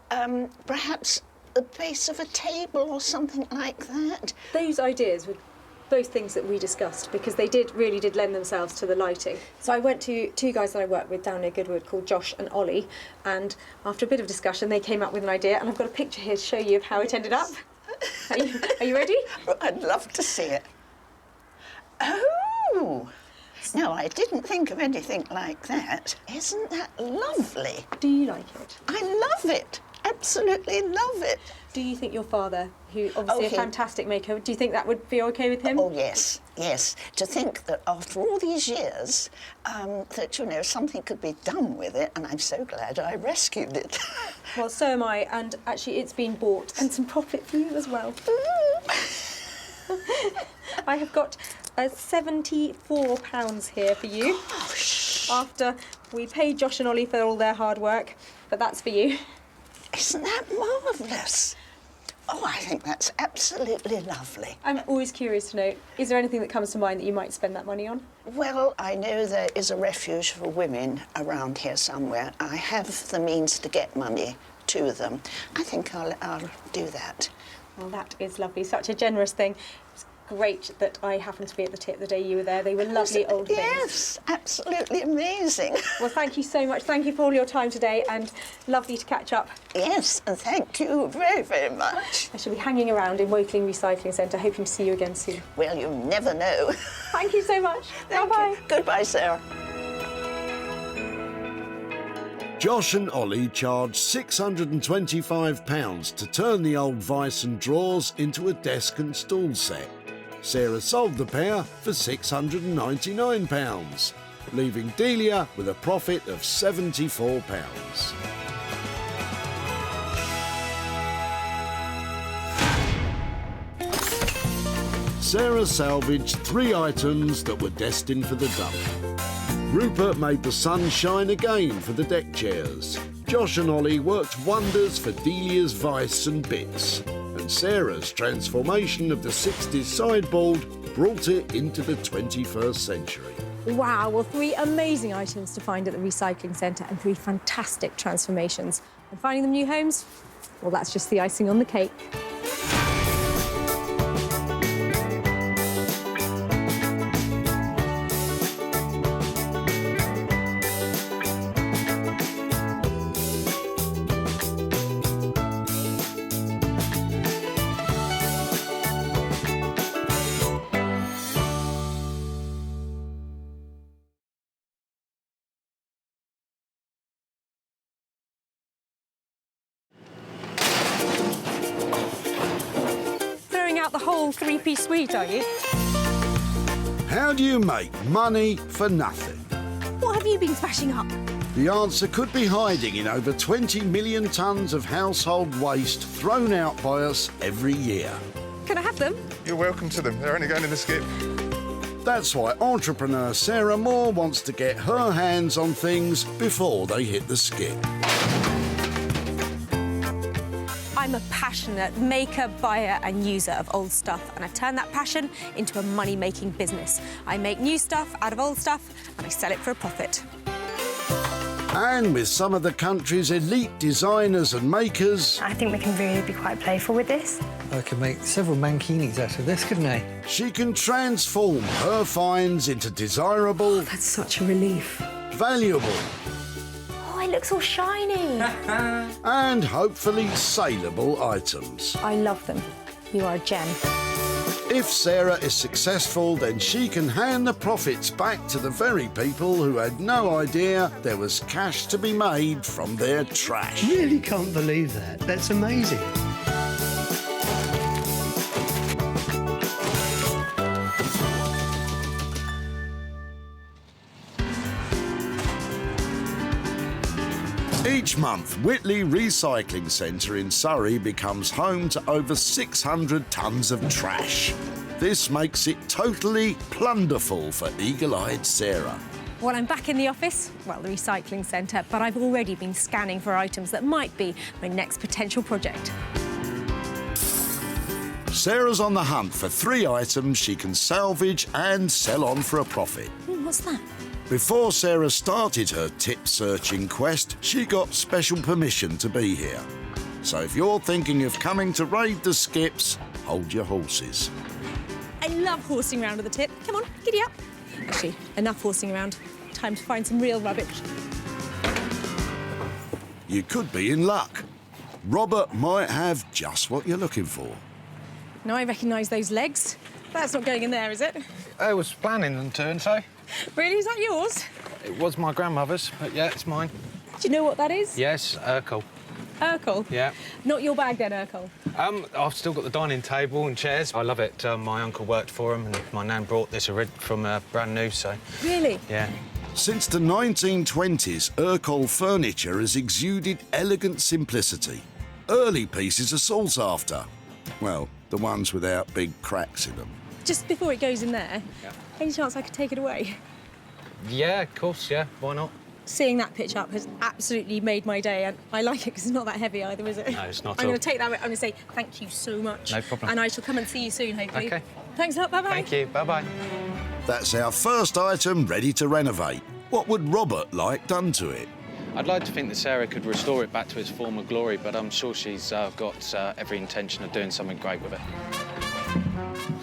perhaps the base of a table or something like that. Those ideas were both things that we discussed because they really did lend themselves to the lighting. So I went to two guys that I work with down near Goodwood called Josh and Ollie, and after a bit of discussion they came up with an idea, and I've got a picture here to show you of how it ended up. Are you ready? I'd love to see it. Oh! box. No, I didn't think of anything like that. Isn't that lovely? Do you like it? I love it. Absolutely love it. Do you think your father, who obviously a he- fantastic maker, do you think that would be okay with him? Oh, yes, yes. To think that after all these years, that, you know, something could be done with it, and I'm so glad I rescued it. Well, so am I, and actually it's been bought, and some profit for you as well. I have got £74 here for you. Gosh. After we paid Josh and Ollie for all their hard work, but that's for you. Isn't that marvellous? Oh, I think that's absolutely lovely. I'm always curious to know, is there anything that comes to mind that you might spend that money on? Well, I know there is a refuge for women around here somewhere. I have the means to get money to them. I think I'll do that. Well, that is lovely. Such a generous thing. It's great that I happened to be at the tip the day you were there. They were lovely old things. Yes, absolutely amazing. Well, thank you so much. Thank you for all your time today, and lovely to catch up. Yes, and thank you very, very much. I shall be hanging around in Whitley Recycling Centre, hoping to see you again soon. Well, you never know. Thank you so much. Bye-bye. Goodbye, Sarah. Josh and Ollie charged £625 to turn the old vice and drawers into a desk and stool set. Sarah sold the pair for £699, leaving Delia with a profit of £74. Sarah salvaged 3 items that were destined for the dump. Rupert made the sun shine again for the deck chairs. Josh and Ollie worked wonders for Delia's vice and bits. And Sarah's transformation of the 60s sideboard brought it into the 21st century. Wow, well, 3 amazing items to find at the recycling centre and 3 fantastic transformations. And finding them new homes, well, that's just the icing on the cake. Out the whole 3-piece suite, are you? How do you make money for nothing? What have you been smashing up? The answer could be hiding in over 20 million tonnes of household waste thrown out by us every year. Can I have them? You're welcome to them. They're only going in the skip. That's why entrepreneur Sarah Moore wants to get her hands on things before they hit the skip. I'm a passionate maker, buyer and user of old stuff, and I've turned that passion into a money-making business. I make new stuff out of old stuff and I sell it for a profit. And with some of the country's elite designers and makers... I think we can really be quite playful with this. I could make several mankinis out of this, couldn't I? She can transform her finds into desirable... That's such a relief. Valuable... Oh, it looks all shiny. and hopefully saleable items. I love them. You are a gem. If Sarah is successful, then she can hand the profits back to the very people who had no idea there was cash to be made from their trash. Really can't believe that. That's amazing. Each month, Whitley Recycling Centre in Surrey becomes home to over 600 tonnes of trash. This makes it totally plunderful for eagle-eyed Sarah. Well, I'm back in the office, well, the recycling centre, but I've already been scanning for items that might be my next potential project. Sarah's on the hunt for 3 items she can salvage and sell on for a profit. What's that? Before Sarah started her tip-searching quest, she got special permission to be here. So if you're thinking of coming to raid the skips, hold your horses. I love horsing around with the tip. Come on, giddy up. Actually, enough horsing around. Time to find some real rubbish. You could be in luck. Robert might have just what you're looking for. Now I recognise those legs. That's not going in there, is it? I was planning on doing so. Really? Is that yours? It was my grandmother's, but yeah, it's mine. Do you know what that is? Yes, Urkel. Urkel? Yeah. Not your bag then, Urkel? I've still got the dining table and chairs. I love it. My uncle worked for him, and my nan brought this from brand new, so... Really? Yeah. Since the 1920s, Urkel furniture has exuded elegant simplicity. Early pieces are sought after. Well, the ones without big cracks in them. Just before it goes in there, any chance I could take it away? Yeah, of course, yeah. Why not? Seeing that pitch up has absolutely made my day, and I like it because it's not that heavy either, is it? No, it's not I'm at all. going to take that. I'm going to say thank you so much. No problem. And I shall come and see you soon, hopefully. OK. Thanks a lot. Bye-bye. Thank you. Bye-bye. That's our first item ready to renovate. What would Robert like done to it? I'd like to think that Sarah could restore it back to its former glory, but I'm sure she's got every intention of doing something great with it.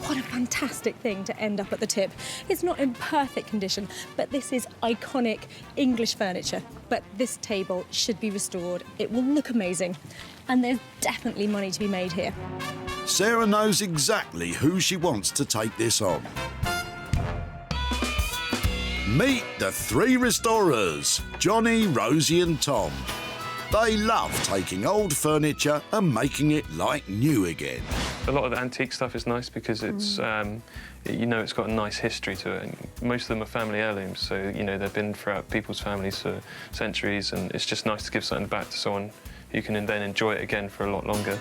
What a fantastic thing to end up at the tip. It's not in perfect condition, but this is iconic English furniture. But this table should be restored. It will look amazing. And there's definitely money to be made here. Sarah knows exactly who she wants to take this on. Meet the three restorers, Johnny, Rosie and Tom. They love taking old furniture and making it like new again. A lot of the antique stuff is nice because it's, you know, it's got a nice history to it. And most of them are family heirlooms, so, you know, they've been throughout people's families for centuries, and it's just nice to give something back to someone who can then enjoy it again for a lot longer.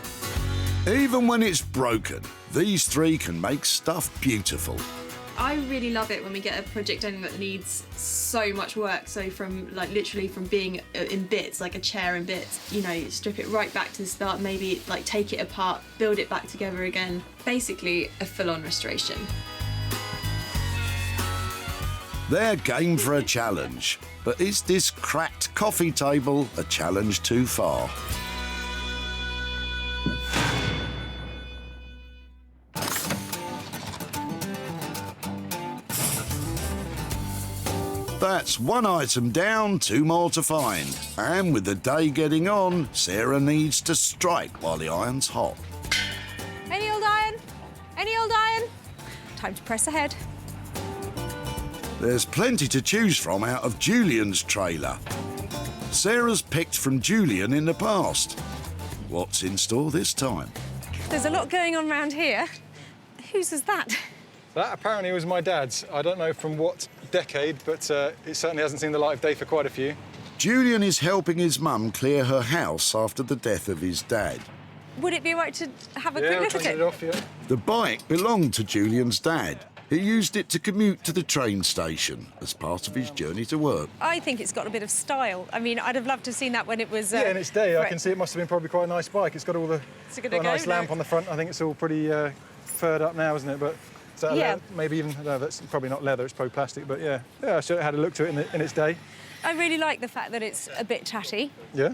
Even when it's broken, these three can make stuff beautiful. I really love it when we get a project in that needs so much work. So from literally from being in bits, like a chair in bits, you know, strip it right back to the start, maybe like take it apart, build it back together again. Basically a full-on restoration. They're game for a challenge, but is this cracked coffee table a challenge too far? That's one item down, two more to find. And with the day getting on, Sarah needs to strike while the iron's hot. Any old iron? Any old iron? Time to press ahead. There's plenty to choose from out of Julian's trailer. Sarah's picked from Julian in the past. What's in store this time? There's a lot going on around here. Whose is that? That apparently was my dad's. I don't know from what decade, but it certainly hasn't seen the light of day for quite a few. Julian is helping his mum clear her house after the death of his dad. Would it be right to have a quick look at it? Off, yeah. The bike belonged to Julian's dad. He used it to commute to the train station as part of his journey to work. I think it's got a bit of style. I mean, I'd have loved to have seen that when it was... yeah, in its day, I can see it must have been probably quite a nice bike. It's got all the got a nice lamp on the front. I think it's all pretty furred up now, isn't it? But yeah. Maybe even, no, that's probably not leather, it's probably plastic, but yeah. Yeah, I should have had a look to it in its day. I really like the fact that it's a bit tatty. Yeah,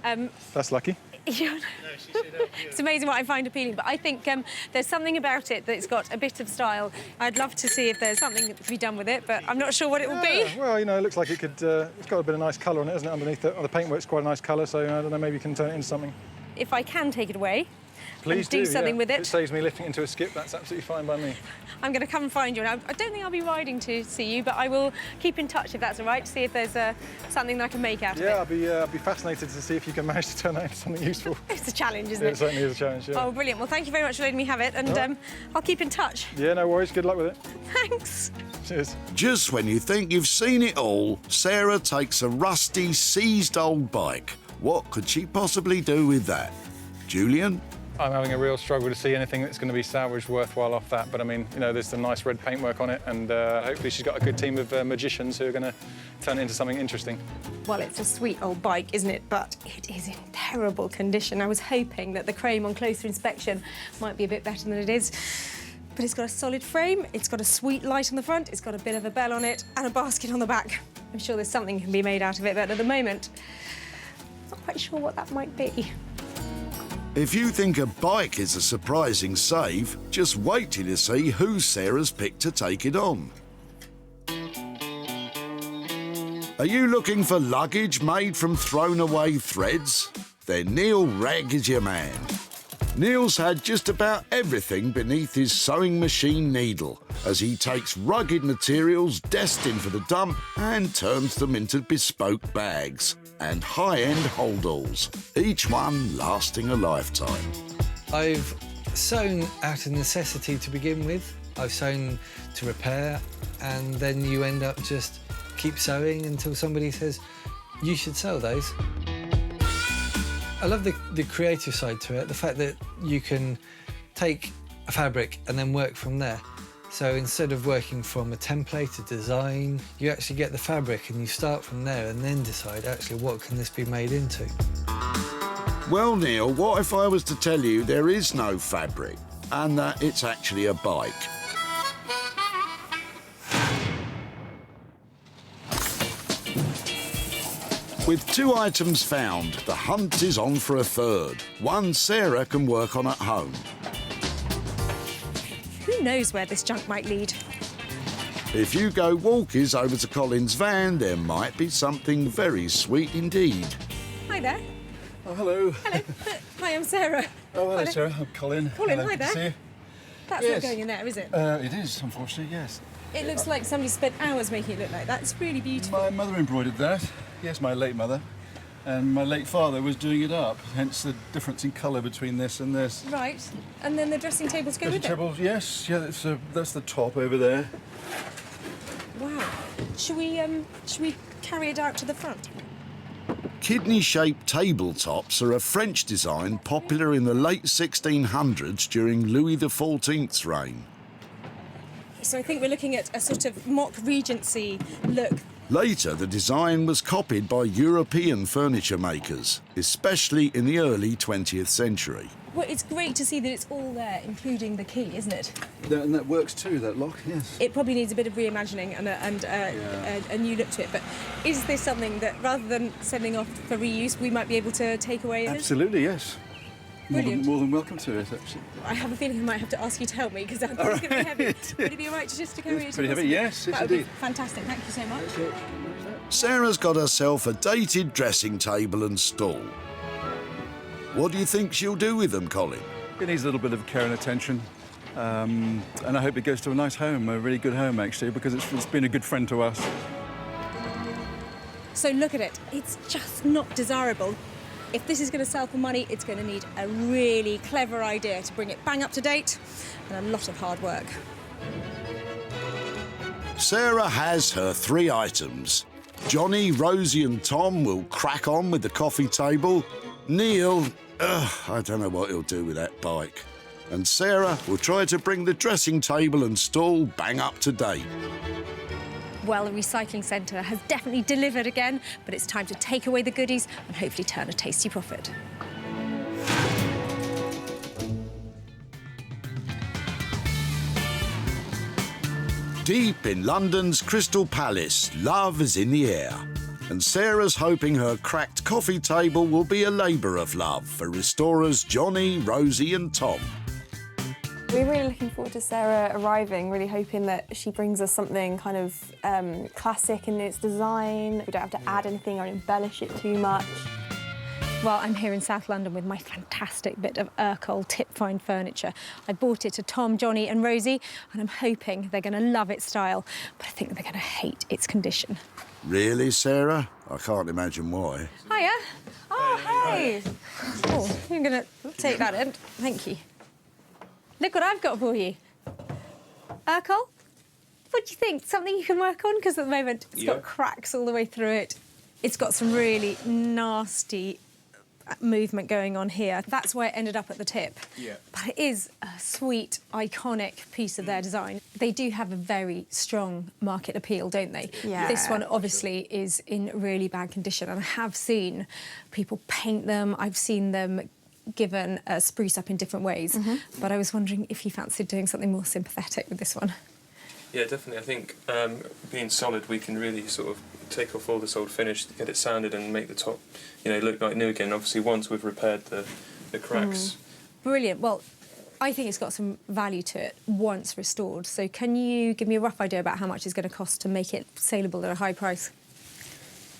that's lucky. It's amazing what I find appealing, but I think there's something about it that's got a bit of style. I'd love to see if there's something to be done with it, but I'm not sure what it will be. Well, you know, it looks like it could... it's got a bit of nice colour on it, hasn't it, underneath it? The paintwork's quite a nice colour, so I don't know, maybe you can turn it into something. If I can take it away, please do something with it. If it saves me lifting into a skip, that's absolutely fine by me. I'm going to come and find you, and I don't think I'll be riding to see you, but I will keep in touch if that's all right, to see if there's something that I can make out of it. Yeah, I'd be fascinated to see if you can manage to turn that into something useful. It's a challenge, isn't it? it? It certainly is a challenge, yeah. Oh, brilliant. Well, thank you very much for letting me have it, and I'll keep in touch. Yeah, no worries. Good luck with it. Thanks. Cheers. Just when you think you've seen it all, Sarah takes a rusty, seized old bike. What could she possibly do with that? Julian? I'm having a real struggle to see anything that's going to be salvaged worthwhile off that, but I mean, you know, there's some nice red paintwork on it, and hopefully she's got a good team of magicians who are going to turn it into something interesting. Well, it's a sweet old bike, isn't it? But it is in terrible condition. I was hoping that the chrome on closer inspection might be a bit better than it is. But it's got a solid frame, it's got a sweet light on the front, it's got a bit of a bell on it, and a basket on the back. I'm sure there's something can be made out of it, but at the moment, I'm not quite sure what that might be. If you think a bike is a surprising save, just wait till you see who Sarah's picked to take it on. Are you looking for luggage made from thrown-away threads? Then Neil Ragg is your man. Neil's had just about everything beneath his sewing machine needle, as he takes rugged materials destined for the dump and turns them into bespoke bags and high-end holdalls, each one lasting a lifetime. I've sewn out of necessity to begin with. I've sewn to repair, and then you end up just keep sewing until somebody says, you should sell those. I love the creative side to it, the fact that you can take a fabric and then work from there. So instead of working from a template, a design, you actually get the fabric and you start from there and then decide, actually, what can this be made into? Well, Neil, what if I was to tell you there is no fabric and that it's actually a bike? With 2 items found, the hunt is on for a third. One Sarah can work on at home. Who knows where this junk might lead? If you go walkies over to Colin's van, there might be something very sweet indeed. Hi there. Oh, hello. Hello. Hi, I'm Sarah. Oh, hello, Sarah. I'm Colin. Colin, Hello, hi good to see there. you. That's Yes. not going in there, is it? It is, unfortunately, yes. It looks like somebody spent hours making it look like that. It's really beautiful. My mother embroidered that. Yes, my late mother. And my late father was doing it up, hence the difference in colour between this and this. Right. And then the dressing tables go with it? Tables, yes. Yeah, that's the top over there. Wow. Should we carry it out to the front? Kidney-shaped tabletops are a French design popular in the late 1600s during Louis XIV's reign. So I think we're looking at a sort of mock Regency look. Later, the design was copied by European furniture makers, especially in the early 20th century. Well, it's great to see that it's all there, including the key, isn't it? And that works too, that lock, yes. It probably needs a bit of reimagining and a new look to it, but is this something that, rather than sending off for reuse, we might be able to take away? Absolutely, yes. Brilliant. More than welcome to it, actually. I have a feeling I might have to ask you to help me, because it's going to be heavy. Would it be all right just to carry it? Pretty heavy, yes, that would be indeed. fantastic, thank you so much. Sarah's got herself a dated dressing table and stool. What do you think she'll do with them, Colin? It needs a little bit of care and attention. And I hope it goes to a nice home, a really good home, actually, because it's been a good friend to us. So look at it, it's just not desirable. If this is going to sell for money, it's going to need a really clever idea to bring it bang up to date and a lot of hard work. Sarah has her 3 items. Johnny, Rosie and Tom will crack on with the coffee table. Neil, I don't know what he'll do with that bike. And Sarah will try to bring the dressing table and stool bang up to date. Well, the recycling centre has definitely delivered again, but it's time to take away the goodies and hopefully turn a tasty profit. Deep in London's Crystal Palace, love is in the air. And Sarah's hoping her cracked coffee table will be a labour of love for restorers Johnny, Rosie and Tom. We're really looking forward to Sarah arriving, really hoping that she brings us something kind of classic in its design. We don't have to add anything or embellish it too much. Well, I'm here in South London with my fantastic bit of Urkel tip-fine furniture. I bought it to Tom, Johnny and Rosie, and I'm hoping they're going to love its style, but I think they're going to hate its condition. Really, Sarah? I can't imagine why. Hiya. Oh, hey. Oh, I'm going to take that in. Thank you. Look what I've got for you. Urkel, what do you think? Something you can work on? Because at the moment it's got cracks all the way through it. It's got some really nasty movement going on here. That's why it ended up at the tip. Yeah. But it is a sweet, iconic piece of their design. They do have a very strong market appeal, don't they? Yeah. This one obviously is in really bad condition, and I have seen people paint them. I've seen them given a spruce up in different ways. But I was wondering if you fancied doing something more sympathetic with this one. Yeah, definitely. I think being solid, we can really sort of take off all this old finish, get it sanded and make the top, look like new again. Obviously, once we've repaired the cracks. Brilliant. Well, I think it's got some value to it once restored. So can you give me a rough idea about how much it's going to cost to make it saleable at a high price?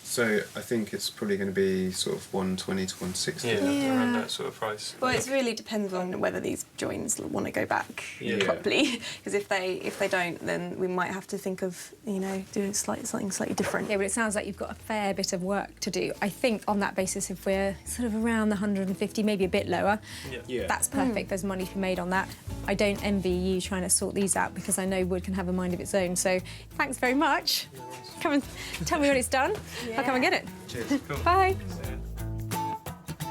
So I think it's probably going to be sort of 120 to 160. Yeah, around that sort of price. Well, it really depends on whether these joins want to go back Yeah. properly. Because if they don't, then we might have to think of, you know, doing something slightly different. Yeah, but it sounds like you've got a fair bit of work to do. I think on that basis, if we're sort of around the 150, maybe a bit lower, that's perfect. There's money to be made on that. I don't envy you trying to sort these out because I know wood can have a mind of its own. So thanks very much. Come and tell me when it's done. I'll come and get it. Cheers. Cool. Bye.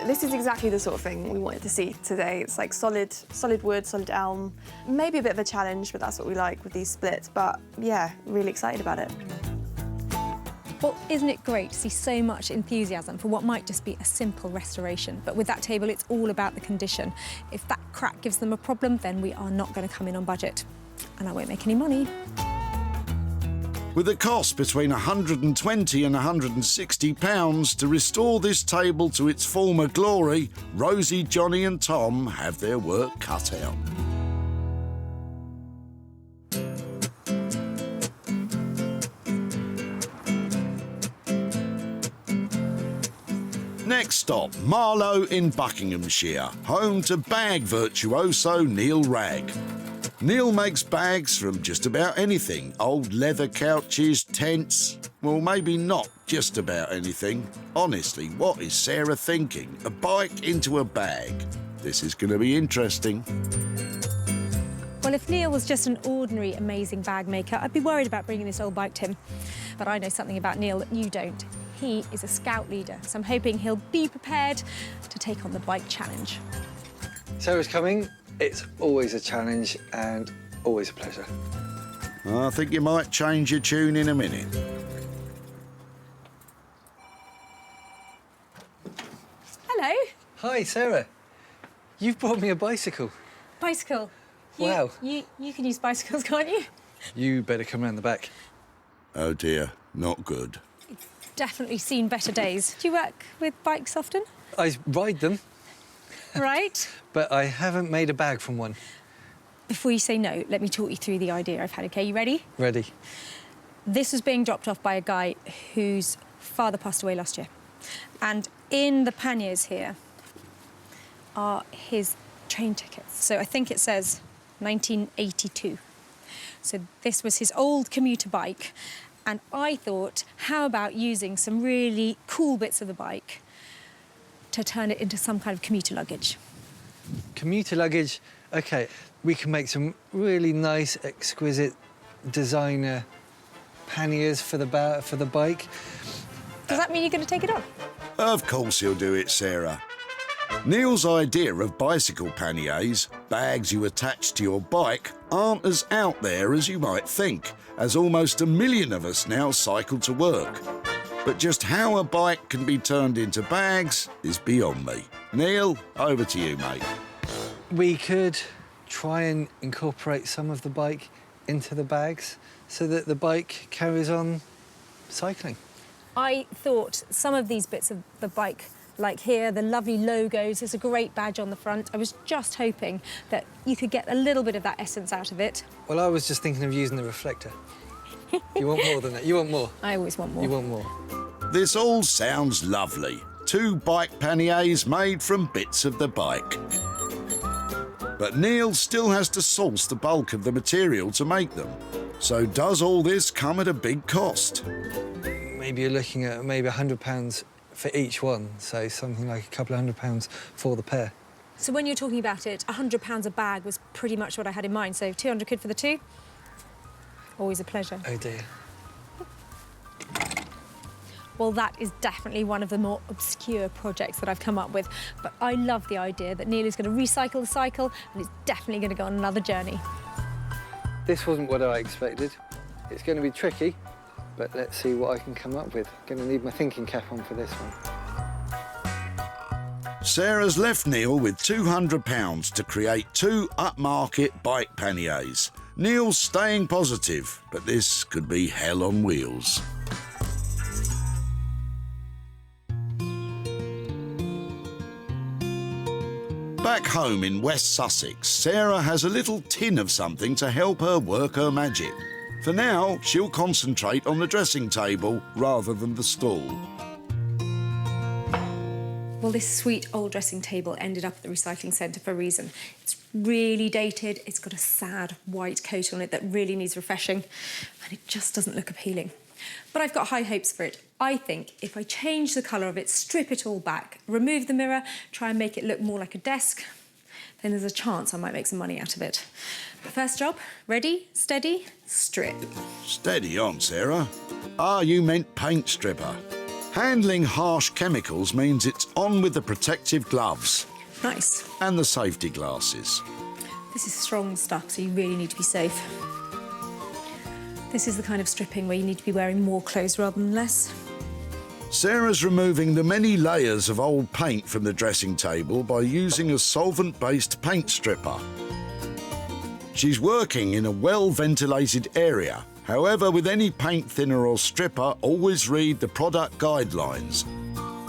This is exactly the sort of thing we wanted to see today. It's like solid wood, solid elm. Maybe a bit of a challenge, but that's what we like with these splits. But yeah, really excited about it. Well, isn't it great to see so much enthusiasm for what might just be a simple restoration? But with that table, it's all about the condition. If that crack gives them a problem, then we are not going to come in on budget. And I won't make any money. With a cost between £120 and £160 to restore this table to its former glory, Rosie, Johnny and Tom have their work cut out. Next stop, Marlow in Buckinghamshire, home to bag virtuoso Neil Ragg. Neil makes bags from just about anything. Old leather couches, tents. Well, maybe not just about anything. Honestly, what is Sarah thinking? A bike into a bag? This is going to be interesting. Well, if Neil was just an ordinary, amazing bag maker, I'd be worried about bringing this old bike to him. But I know something about Neil that you don't. He is a scout leader, so I'm hoping he'll be prepared to take on the bike challenge. Sarah's coming. It's always a challenge and always a pleasure. I think you might change your tune in a minute. Hello. Hi, Sarah. You've brought me a bicycle. Bicycle. Wow. You can use bicycles, can't you? You better come round the back. Oh dear, not good. Definitely seen better days. Do you work with bikes often? I ride them, Right. but I haven't made a bag from one. Before you say no, let me talk you through the idea I've had, OK? You ready? Ready. This was being dropped off by a guy whose father passed away last year. And in the panniers here are his train tickets. So I think it says 1982. So this was his old commuter bike. And I thought, how about using some really cool bits of the bike to turn it into some kind of commuter luggage? Commuter luggage. OK, we can make some really nice, exquisite designer panniers for the bike. Does that mean you're going to take it off? Of course he'll do it, Sarah. Neil's idea of bicycle panniers, bags you attach to your bike, aren't as out there as you might think, as almost 1 million of us now cycle to work. But just how a bike can be turned into bags is beyond me. Neil, over to you, mate. We could try and incorporate some of the bike into the bags so that the bike carries on cycling. I thought some of these bits of the bike, like here, the lovely logos, there's a great badge on the front. I was just hoping that you could get a little bit of that essence out of it. Well, I was just thinking of using the reflector. You want more than that? You want more? I always want more. You want more? This all sounds lovely. 2 bike panniers made from bits of the bike. But Neil still has to source the bulk of the material to make them. So does all this come at a big cost? Maybe you're looking at maybe £100 for each one, so something like a couple of £100 for the pair. So when you're talking about it, £100 a bag was pretty much what I had in mind. So 200 quid for the 2? Always a pleasure. Oh dear. Well, that is definitely one of the more obscure projects that I've come up with. But I love the idea that Neil is going to recycle the cycle and it's definitely going to go on another journey. This wasn't what I expected. It's going to be tricky, but let's see what I can come up with. Going to need my thinking cap on for this one. Sarah's left Neil with £200 to create 2 upmarket bike panniers. Neil's staying positive, but this could be hell on wheels. Back home in West Sussex, Sarah has a little tin of something to help her work her magic. For now, she'll concentrate on the dressing table rather than the stool. Well, this sweet old dressing table ended up at the recycling centre for a reason. It's really dated, it's got a sad white coat on it that really needs refreshing, and it just doesn't look appealing. But I've got high hopes for it. I think if I change the colour of it, strip it all back, remove the mirror, try and make it look more like a desk, then there's a chance I might make some money out of it. But first job, ready, steady, strip. Steady on, Sarah. Ah, you meant paint stripper. Handling harsh chemicals means it's on with the protective gloves. Nice. And the safety glasses. This is strong stuff, so you really need to be safe. This is the kind of stripping where you need to be wearing more clothes rather than less. Sarah's removing the many layers of old paint from the dressing table by using a solvent-based paint stripper. She's working in a well-ventilated area. However, with any paint thinner or stripper, always read the product guidelines,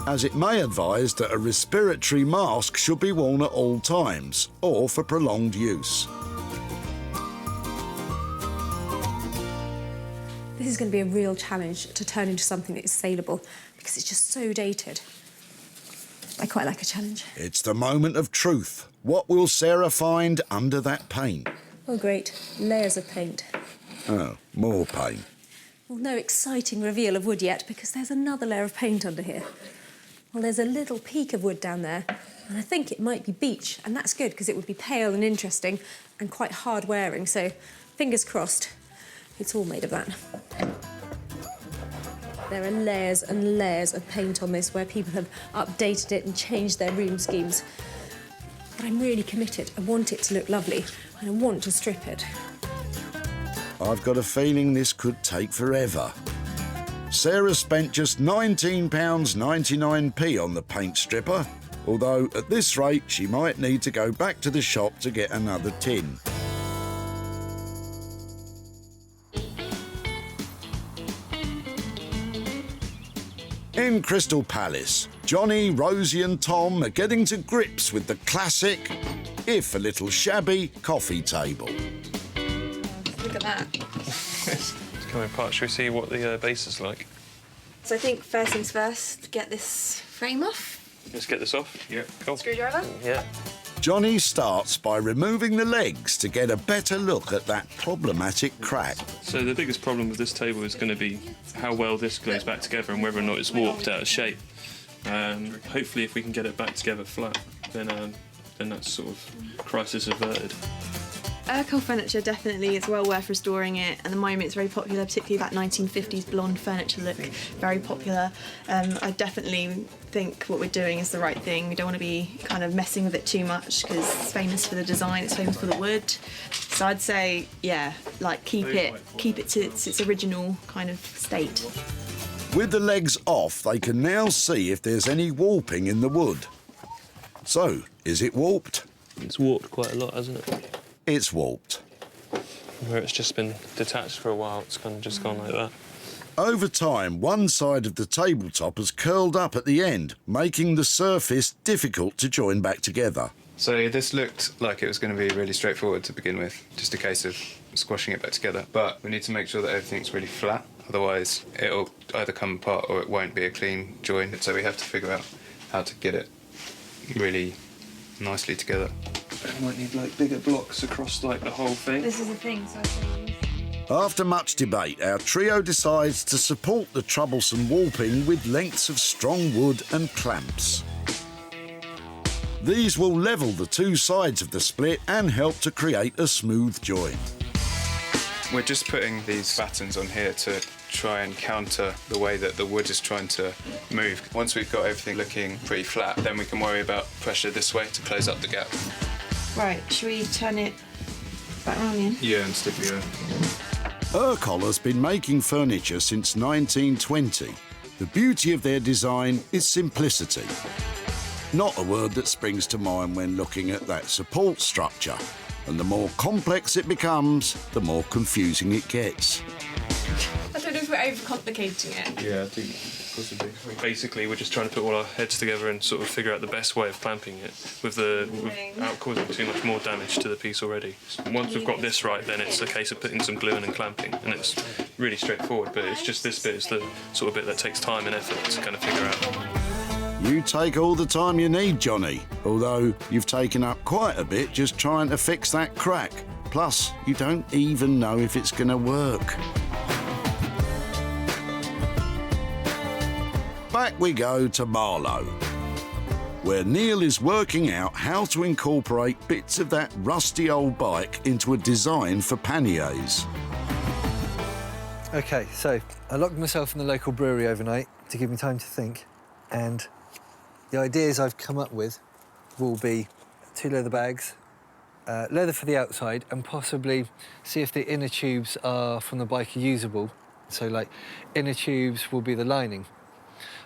as it may advise that a respiratory mask should be worn at all times, or for prolonged use. This is going to be a real challenge to turn into something that is saleable, because it's just so dated. I quite like a challenge. It's the moment of truth. What will Sarah find under that paint? Oh, great. Layers of paint. Oh, more paint. Well, no exciting reveal of wood yet, because there's another layer of paint under here. Well, there's a little peak of wood down there, and I think it might be beech, and that's good, because it would be pale and interesting and quite hard wearing, so fingers crossed. It's all made of that. There are layers and layers of paint on this where people have updated it and changed their room schemes. But I'm really committed. I want it to look lovely, and I want to strip it. I've got a feeling this could take forever. Sarah spent just £19.99 on the paint stripper, although at this rate she might need to go back to the shop to get another tin. In Crystal Palace, Johnny, Rosie and Tom are getting to grips with the classic, if a little shabby, coffee table. Look at that. It's coming apart. Should we see what the base is like? So I think first things first, get this frame off. Let's get this off. Yeah, cool. Screwdriver? Yeah. Johnny starts by removing the legs to get a better look at that problematic crack. So the biggest problem with this table is going to be how well this glues back together and whether or not it's warped out of shape. Hopefully if we can get it back together flat, then that's sort of crisis averted. Urkel furniture definitely is well worth restoring it. At the moment it's very popular, particularly that 1950s blonde furniture look, very popular. I definitely think what we're doing is the right thing. We don't want to be kind of messing with it too much because it's famous for the design, it's famous for the wood. So I'd say, yeah, like keep it to its original kind of state. With the legs off, they can now see if there's any warping in the wood. So, is it warped? It's warped quite a lot, hasn't it? It's warped. Where it's just been detached for a while, it's kind of just gone like that. Over time, one side of the tabletop has curled up at the end, making the surface difficult to join back together. So this looked like it was going to be really straightforward to begin with, just a case of squashing it back together. But we need to make sure that everything's really flat, otherwise it'll either come apart or it won't be a clean join. So we have to figure out how to get it really nicely together. I might need like bigger blocks across like the whole thing. This is the thing, so I think. After much debate, our trio decides to support the troublesome warping with lengths of strong wood and clamps. These will level the two sides of the split and help to create a smooth join. We're just putting these battens on here to try and counter the way that the wood is trying to move. Once we've got everything looking pretty flat, then we can worry about pressure this way to close up the gap. Right, should we turn it back round again? Yeah, and stick it. Urkel has been making furniture since 1920. The beauty of their design is simplicity. Not a word that springs to mind when looking at that support structure. And the more complex it becomes, the more confusing it gets. I don't know if we're overcomplicating it. Yeah, I think Possibly. Basically, we're just trying to put all our heads together and sort of figure out the best way of clamping it without causing too much more damage to the piece already. So once we've got this right, then it's a case of putting some glue in and clamping, and it's really straightforward, but it's just this bit is the sort of bit that takes time and effort to kind of figure out. You take all the time you need, Johnny, although you've taken up quite a bit just trying to fix that crack. Plus, you don't even know if it's going to work. Back we go to Marlow, where Neil is working out how to incorporate bits of that rusty old bike into a design for panniers. OK, so I locked myself in the local brewery overnight to give me time to think, and the ideas I've come up with will be 2 leather bags, leather for the outside, and possibly see if the inner tubes are from the bike are usable. So, like, inner tubes will be the lining.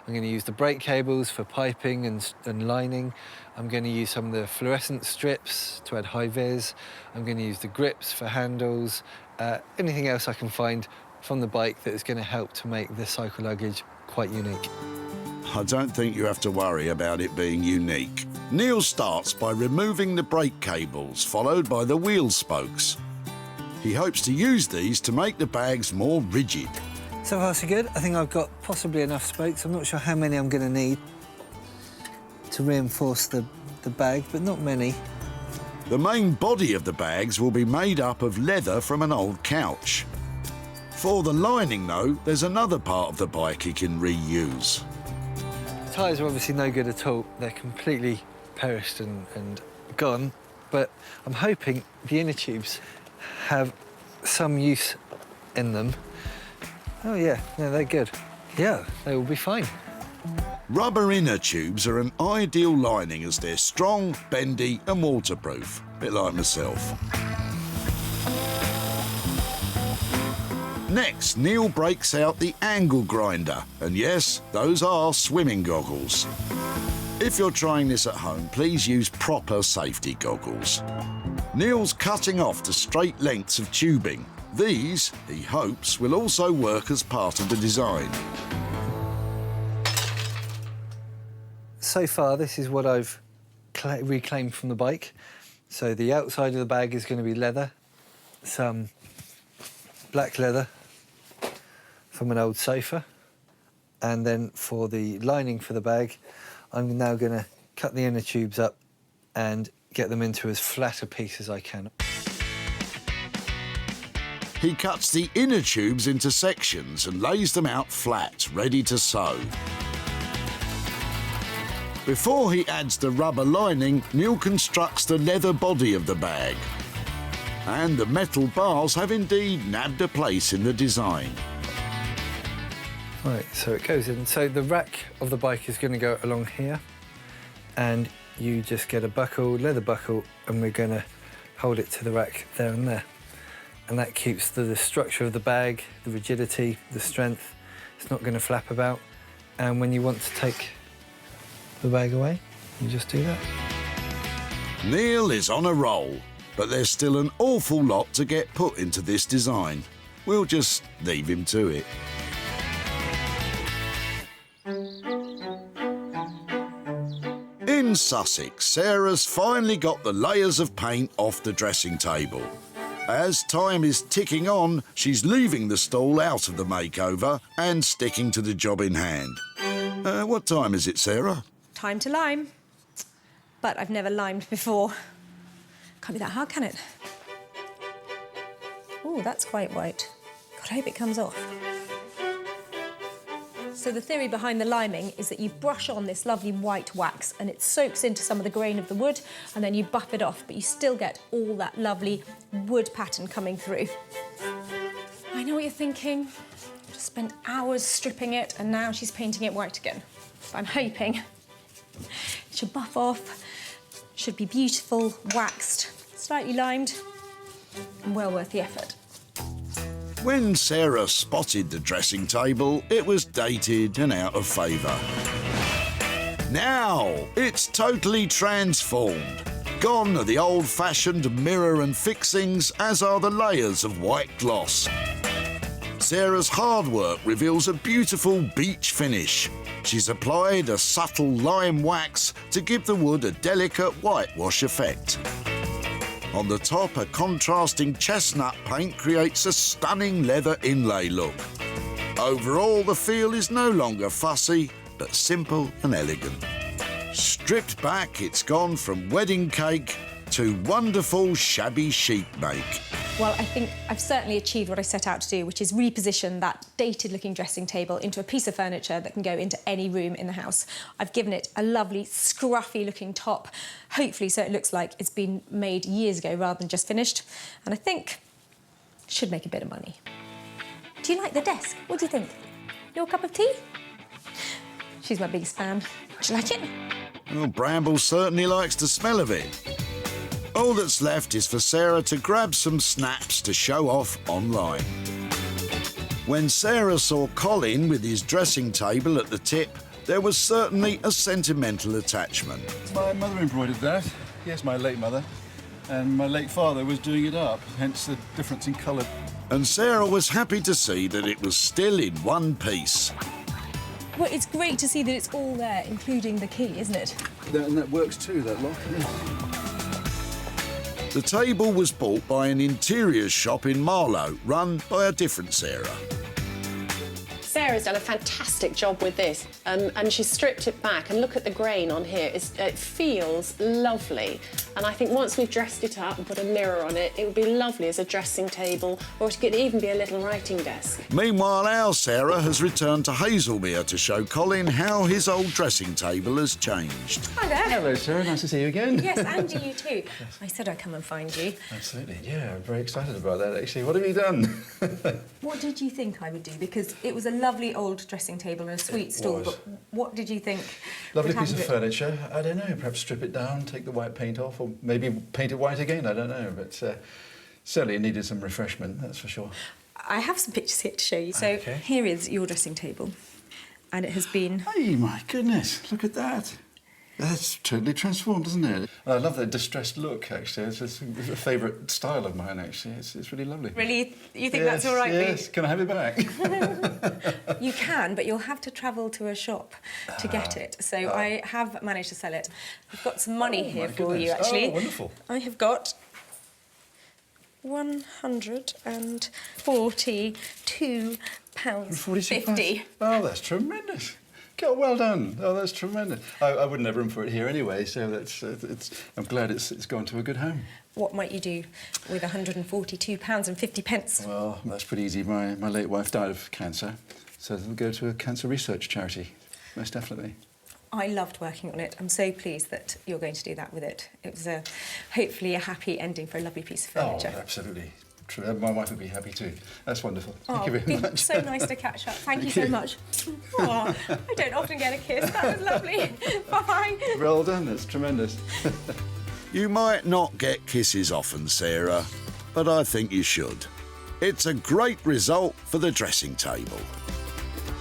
I'm going to use the brake cables for piping and lining. I'm going to use some of the fluorescent strips to add high vis. I'm going to use the grips for handles. Anything else I can find from the bike that is going to help to make the cycle luggage quite unique. I don't think you have to worry about it being unique. Neil starts by removing the brake cables, followed by the wheel spokes. He hopes to use these to make the bags more rigid. So far so good. I think I've got possibly enough spokes. I'm not sure how many I'm going to need to reinforce the bag, but not many. The main body of the bags will be made up of leather from an old couch. For the lining, though, there's another part of the bike he can reuse. The tyres are obviously no good at all. They're completely perished and gone, but I'm hoping the inner tubes have some use in them. Oh, yeah, no, they're good. Yeah, they will be fine. Rubber inner tubes are an ideal lining as they're strong, bendy and waterproof. A bit like myself. Next, Neil breaks out the angle grinder. And yes, those are swimming goggles. If you're trying this at home, please use proper safety goggles. Neil's cutting off the straight lengths of tubing. These, he hopes, will also work as part of the design. So far, this is what I've reclaimed from the bike. So the outside of the bag is going to be leather, some black leather from an old sofa, and then for the lining for the bag, I'm now going to cut the inner tubes up and get them into as flat a piece as I can. He cuts the inner tubes into sections and lays them out flat, ready to sew. Before he adds the rubber lining, Neil constructs the leather body of the bag. And the metal bars have indeed nabbed a place in the design. Right, so it goes in. So the rack of the bike is going to go along here, and you just get a buckle, leather buckle, and we're going to hold it to the rack there and there. And that keeps the structure of the bag, the rigidity, the strength. It's not going to flap about. And when you want to take the bag away, you just do that. Neil is on a roll, but there's still an awful lot to get put into this design. We'll just leave him to it. In Sussex, Sarah's finally got the layers of paint off the dressing table. As time is ticking on, she's leaving the stall out of the makeover and sticking to the job in hand. What time is it, Sarah? Time to lime. But I've never limed before. Can't be that hard, can it? Oh, that's quite white. God, I hope it comes off. So the theory behind the liming is that you brush on this lovely white wax and it soaks into some of the grain of the wood, and then you buff it off, but you still get all that lovely wood pattern coming through. I know what you're thinking. Just spent hours stripping it and now she's painting it white again. But I'm hoping it should buff off, should be beautiful, waxed, slightly limed, and well worth the effort. When Sarah spotted the dressing table, it was dated and out of favour. Now, it's totally transformed. Gone are the old-fashioned mirror and fixings, as are the layers of white gloss. Sarah's hard work reveals a beautiful beach finish. She's applied a subtle lime wax to give the wood a delicate whitewash effect. On the top, a contrasting chestnut paint creates a stunning leather inlay look. Overall, the feel is no longer fussy, but simple and elegant. Stripped back, it's gone from wedding cake to wonderful shabby chic make. Well, I think I've certainly achieved what I set out to do, which is reposition that dated-looking dressing table into a piece of furniture that can go into any room in the house. I've given it a lovely, scruffy-looking top, hopefully so it looks like it's been made years ago rather than just finished. And I think it should make a bit of money. Do you like the desk? What do you think? Your cup of tea? She's my biggest fan. Do you like it? Well, Bramble certainly likes the smell of it. All that's left is for Sarah to grab some snaps to show off online. When Sarah saw Colin with his dressing table at the tip, there was certainly a sentimental attachment. My mother embroidered that. Yes, my late mother. And my late father was doing it up, hence the difference in colour. And Sarah was happy to see that it was still in one piece. Well, it's great to see that it's all there, including the key, isn't it? And that works too, that lock. Yes. The table was bought by an interiors shop in Marlow, run by a different Sarah. Sarah's done a fantastic job with this, and she's stripped it back, and look at the grain on here. It feels lovely, and I think once we've dressed it up and put a mirror on it, it would be lovely as a dressing table, or it could even be a little writing desk. Meanwhile, our Sarah has returned to Hazelmere to show Colin how his old dressing table has changed. Hi there. Hello, Sarah. Nice to see you again. Yes, and you too. I said I'd come and find you. Absolutely. Yeah, I'm very excited about that, actually. What have you done? What did you think I would do? Because it was a lovely old dressing table and a sweet stall, but what did you think? Lovely would piece of happen to it? furniture. I don't know, perhaps strip it down, take the white paint off, or maybe paint it white again, I don't know. But certainly it needed some refreshment, that's for sure. I have some pictures here to show you. So Okay. here is your dressing table. And it has been... Hey, my goodness, look at that. That's totally transformed, isn't it? I love the distressed look, actually. It's a favourite style of mine, actually. It's really lovely. Really? You think that's all right, Yes, can I have it back? You can, but you'll have to travel to a shop to get it. So I have managed to sell it. I've got some money here for you, actually. Oh, wonderful. I have got £142.50. Oh, that's tremendous. God, well done. Oh, that's tremendous. I wouldn't have room for it here anyway, so I'm glad it's gone to a good home. What might you do with £142.50? Well, that's pretty easy. My late wife died of cancer, so it'll go to a cancer research charity, most definitely. I loved working on it. I'm so pleased that you're going to do that with it. It was hopefully a happy ending for a lovely piece of furniture. Oh, absolutely. True. My wife would be happy too. That's wonderful. Thank you very it's much. so nice to catch up. Thank you so much. Oh, I don't often get a kiss. That was lovely. Bye. Well done. That's tremendous. You might not get kisses often, Sarah, but I think you should. It's a great result for the dressing table.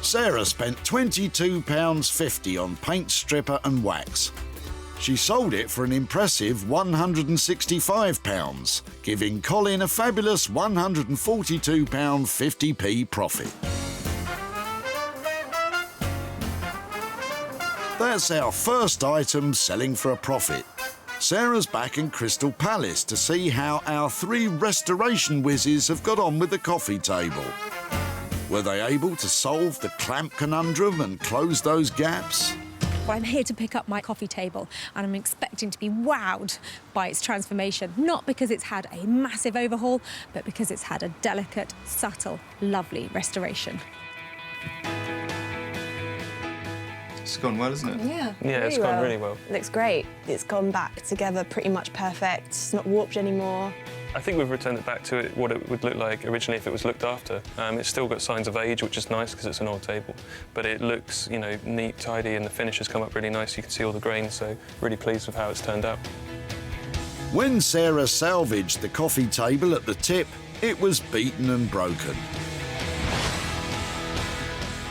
Sarah spent £22.50 on paint stripper and wax. She sold it for an impressive £165, giving Colin a fabulous £142.50p profit. That's our first item selling for a profit. Sarah's back in Crystal Palace to see how our three restoration whizzes have got on with the coffee table. Were they able to solve the clamp conundrum and close those gaps? Well, I'm here to pick up my coffee table and I'm expecting to be wowed by its transformation, not because it's had a massive overhaul, but because it's had a delicate, subtle, lovely restoration. It's gone well, isn't it? Yeah, It's gone really well. Looks great. It's gone back together pretty much perfect. It's not warped anymore. I think we've returned it back to what it would look like originally if it was looked after. It's still got signs of age, which is nice because it's an old table, but it looks, neat, tidy, and the finish has come up really nice. You can see all the grains, so really pleased with how it's turned out. When Sarah salvaged the coffee table at the tip, it was beaten and broken.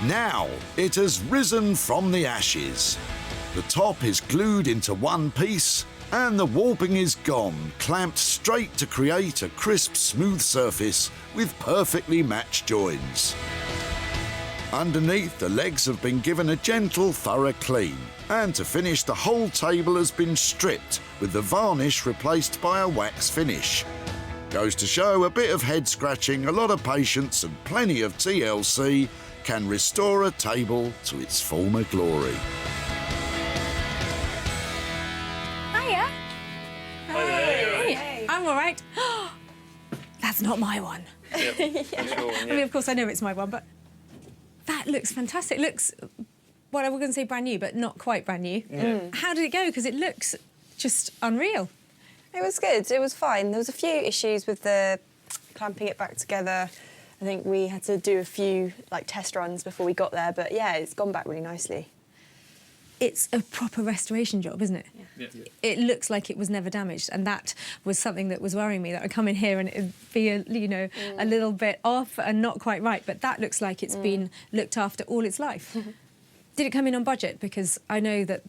Now it has risen from the ashes. The top is glued into one piece, And the warping is gone, clamped straight to create a crisp, smooth surface with perfectly matched joins. Underneath, the legs have been given a gentle, thorough clean. And to finish, the whole table has been stripped, with the varnish replaced by a wax finish. Goes to show a bit of head scratching, a lot of patience and plenty of TLC can restore a table to its former glory. Hiya. Hi there. Hey. I'm all right. That's not my one. Yep, that's your one, I mean, of course, I know it's my one, but that looks fantastic. It looks, well, I was going to say brand new, but not quite brand new. How did it go? Because it looks just unreal. It was good. It was fine. There was a few issues with the clamping it back together. I think we had to do a few test runs before we got there, but yeah, it's gone back really nicely. It's a proper restoration job, isn't it? Yeah. It looks like it was never damaged, and that was something that was worrying me, that I'd come in here and it'd be, a little bit off and not quite right, but that looks like it's been looked after all its life. Did it come in on budget? Because I know that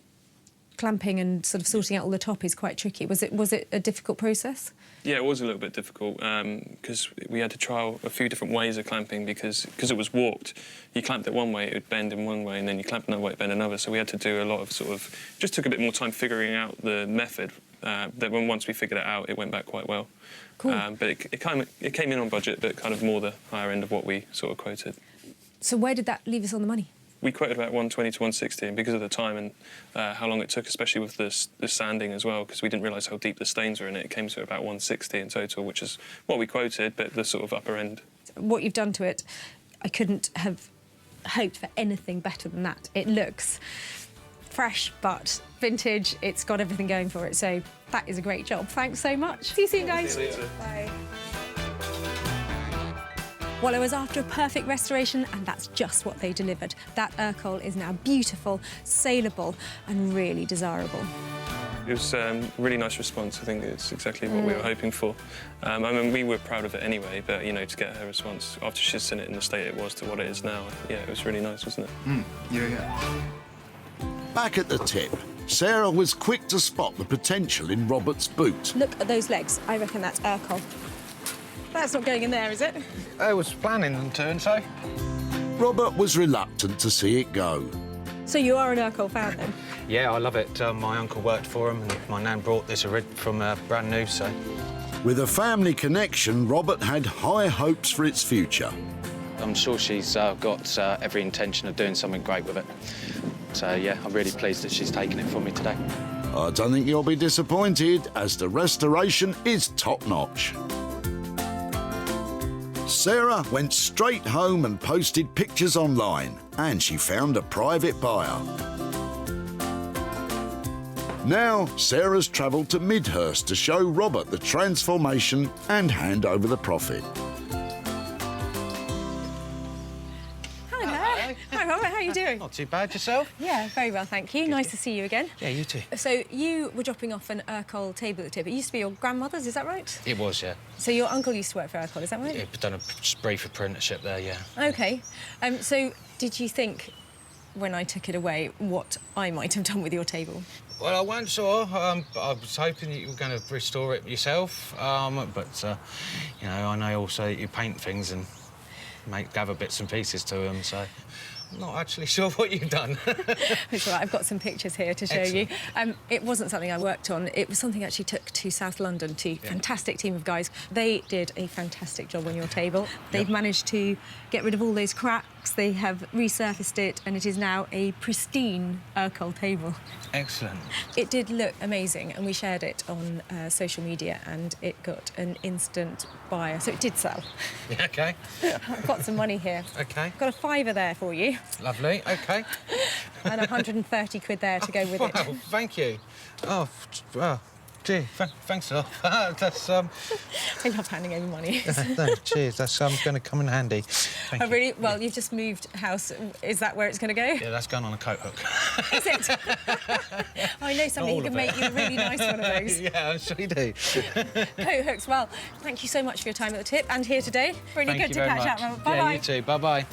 clamping and sort of sorting out all the top is quite tricky. Was it a difficult process? Yeah, it was a little bit difficult because we had to trial a few different ways of clamping because it was warped. You clamped it one way, it would bend in one way, and then you clamped another way, it would bend another. So we had to do a lot of just took a bit more time figuring out the method. That once we figured it out, it went back quite well. Cool. But it came in on budget, but kind of more the higher end of what we sort of quoted. So where did that leave us on the money? We quoted about 120 to 160, and because of the time and how long it took, especially with the sanding as well, because we didn't realise how deep the stains were in it, it came to about 160 in total, which is what we quoted, but the sort of upper end. What you've done to it, I couldn't have hoped for anything better than that. It looks fresh, but vintage. It's got everything going for it, so that is a great job. Thanks so much. See you soon, guys. See you later. Bye. Well, I was after a perfect restoration, and that's just what they delivered. That Urkel is now beautiful, saleable, and really desirable. It was a really nice response. I think it's exactly what we were hoping for. I mean, we were proud of it anyway, but, to get her response after she'd seen it in the state it was to what it is now, yeah, it was really nice, wasn't it? Yeah. Back at the tip, Sarah was quick to spot the potential in Robert's boot. Look at those legs. I reckon that's Urkel. That's not going in there, is it? I was planning on doing so. Robert was reluctant to see it go. So you are an Urkel fan, then? Yeah, I love it. My uncle worked for him, and my nan brought this from brand new, so... With a family connection, Robert had high hopes for its future. I'm sure she's got every intention of doing something great with it. So, yeah, I'm really pleased that she's taken it from me today. I don't think you'll be disappointed, as the restoration is top-notch. Sarah went straight home and posted pictures online, and she found a private buyer. Now, Sarah's travelled to Midhurst to show Robert the transformation and hand over the profit. Hello there. Hi, Robert. How are you doing? Not too bad, yourself? Yeah, very well, thank you. Nice to see you again. Yeah, you too. So you were dropping off an Urkel table at the tip. It used to be your grandmother's, is that right? It was, yeah. So your uncle used to work for Urkel, is that right? Yeah, done a brief apprenticeship there, yeah. OK. So did you think, when I took it away, what I might have done with your table? Well, I weren't sure. I was hoping that you were going to restore it yourself, but, I know also you paint things and gather bits and pieces to them, so... I'm not actually sure what you've done. It's all right, I've got some pictures here to show you. It wasn't something I worked on. It was something I actually took to South London to a fantastic team of guys. They did a fantastic job on your table. They've managed to get rid of all those cracks. They have resurfaced it, and it is now a pristine Urkel table. Excellent. It did look amazing, and we shared it on social media, and it got an instant buyer, so it did sell. Yeah, OK. I've got some money here. OK. Got a fiver there for you. Lovely, OK. And 130 quid there to go with it. Wow, thank you. Oh, well, gee, thanks a lot. That's, I love handing over money. No, cheers, that's going to come in handy. Thank you. Really? Well, you've just moved house. Is that where it's going to go? Yeah, that's going on a coat hook. Is it? I know somebody who can make you a really nice one of those. Yeah, I'm sure you do. Coat hooks. Well, thank you so much for your time at the tip and here today. Really good to catch up, Robert. Bye-bye. Yeah, you too. Bye-bye.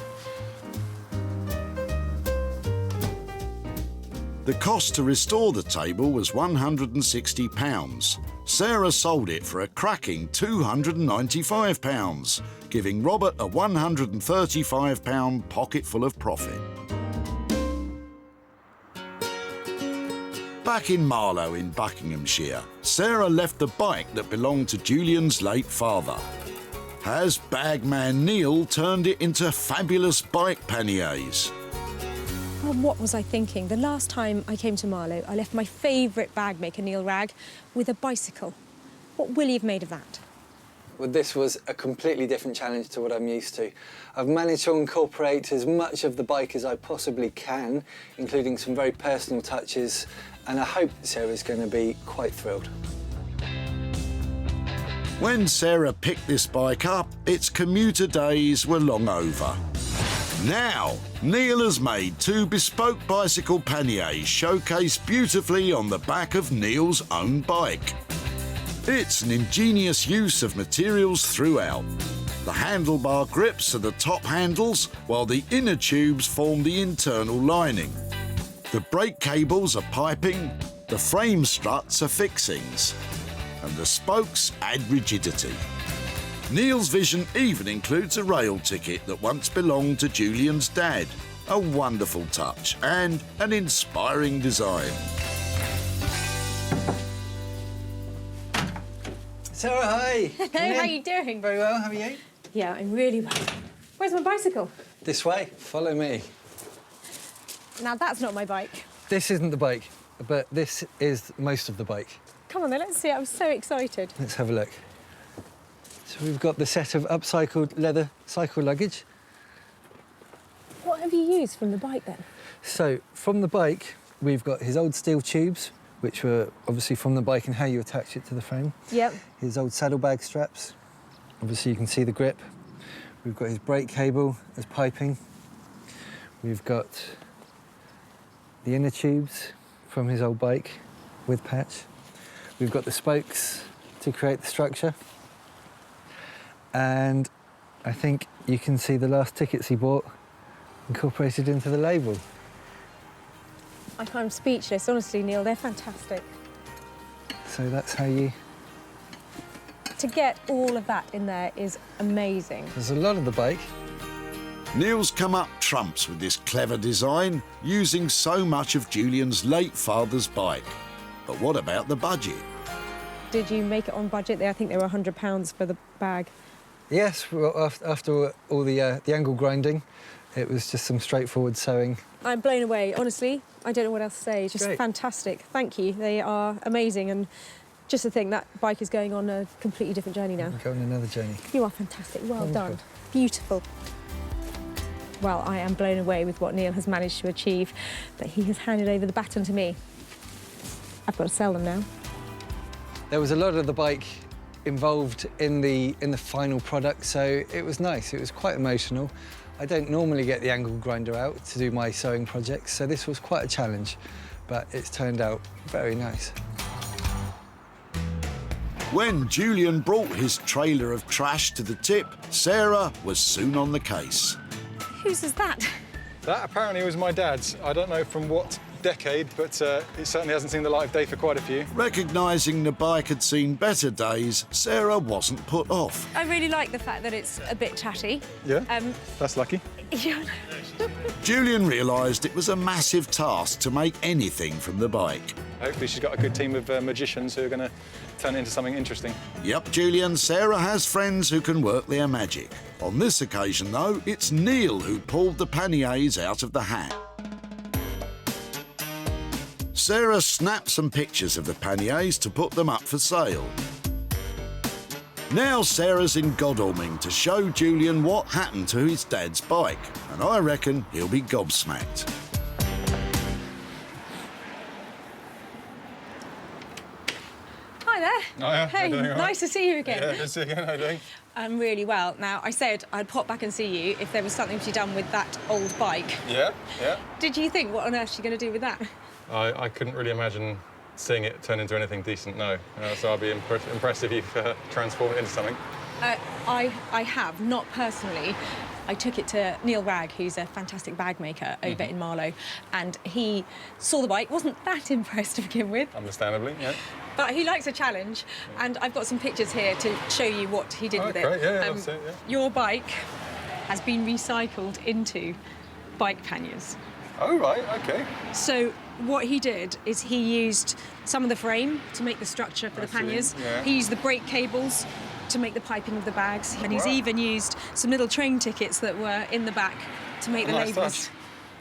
The cost to restore the table was £160. Sarah sold it for a cracking £295, giving Robert a £135 pocketful of profit. Back in Marlow in Buckinghamshire, Sarah left the bike that belonged to Julian's late father. Has bagman Neil turned it into fabulous bike panniers? Well, what was I thinking? The last time I came to Marlow, I left my favourite bag maker, Neil Ragg, with a bicycle. What will you have made of that? Well, this was a completely different challenge to what I'm used to. I've managed to incorporate as much of the bike as I possibly can, including some very personal touches, and I hope Sarah's going to be quite thrilled. When Sarah picked this bike up, its commuter days were long over. Now, Neil has made 2 bespoke bicycle panniers showcased beautifully on the back of Neil's own bike. It's an ingenious use of materials throughout. The handlebar grips are the top handles, while the inner tubes form the internal lining. The brake cables are piping, the frame struts are fixings, and the spokes add rigidity. Neil's vision even includes a rail ticket that once belonged to Julian's dad. A wonderful touch and an inspiring design. Sarah, hi! Hello, how are you doing? Very well, how are you? Yeah, I'm really well. Where's my bicycle? This way, follow me. Now, that's not my bike. This isn't the bike, but this is most of the bike. Come on then, let's see. I'm so excited. Let's have a look. So we've got the set of upcycled leather cycle luggage. What have you used from the bike then? So from the bike, we've got his old steel tubes, which were obviously from the bike and how you attach it to the frame. Yep. His old saddlebag straps. Obviously you can see the grip. We've got his brake cable as piping. We've got the inner tubes from his old bike with patch. We've got the spokes to create the structure. And I think you can see the last tickets he bought incorporated into the label. I'm speechless, honestly, Neil. They're fantastic. So that's how you... To get all of that in there is amazing. There's a lot of the bike. Neil's come up trumps with this clever design, using so much of Julian's late father's bike. But what about the budget? Did you make it on budget? I think they were £100 for the bag. Yes, well, after all the angle grinding, it was just some straightforward sewing. I'm blown away, honestly. I don't know what else to say. Just Great. fantastic. Thank you. They are amazing. And just to think that bike is going on a completely different journey now. We're going on another journey. You are fantastic. Well Wonderful. done. Beautiful. Well, I am blown away with what Neil has managed to achieve, but he has handed over the baton to me. I've got to sell them now. There was a lot of the bike involved in the final product, so it was nice. It was quite emotional. I don't normally get the angle grinder out to do my sewing projects, so this was quite a challenge, but it's turned out very nice. When Julian brought his trailer of trash to the tip, Sarah was soon on the case. Whose is that? That apparently was my dad's. I don't know from what decade, but it certainly hasn't seen the light of day for quite a few. Recognising the bike had seen better days, Sarah wasn't put off. I really like the fact that it's a bit tatty. Yeah, that's lucky. Yeah. Julian realised it was a massive task to make anything from the bike. Hopefully she's got a good team of magicians who are going to turn it into something interesting. Yep, Julian, Sarah has friends who can work their magic. On this occasion, though, it's Neil who pulled the panniers out of the hat. Sarah snapped some pictures of the panniers to put them up for sale. Now Sarah's in Godalming to show Julian what happened to his dad's bike, and I reckon he'll be gobsmacked. Hi there. Hiya, how Hey, you doing, all right? nice to see you again. Yeah, good to see you again. How you doing? I'm really well. Now, I said I'd pop back and see you if there was something to be done with that old bike. Yeah, yeah. Did you think, what on earth are you going to do with that? I couldn't really imagine seeing it turn into anything decent, no. So I'd be impressed if you've transformed it into something. I have, not personally. I took it to Neil Ragg, who's a fantastic bag maker over in Marlow, and he saw the bike, wasn't that impressed to begin with. Understandably, yeah. But he likes a challenge, and I've got some pictures here to show you what he did with it. Great, yeah, that's it, yeah. Your bike has been recycled into bike panniers. Oh, right, OK. So what he did is he used some of the frame to make the structure for the panniers. Yeah. He used the brake cables to make the piping of the bags, and he's even used some little train tickets that were in the back to make the Nice labels. touch.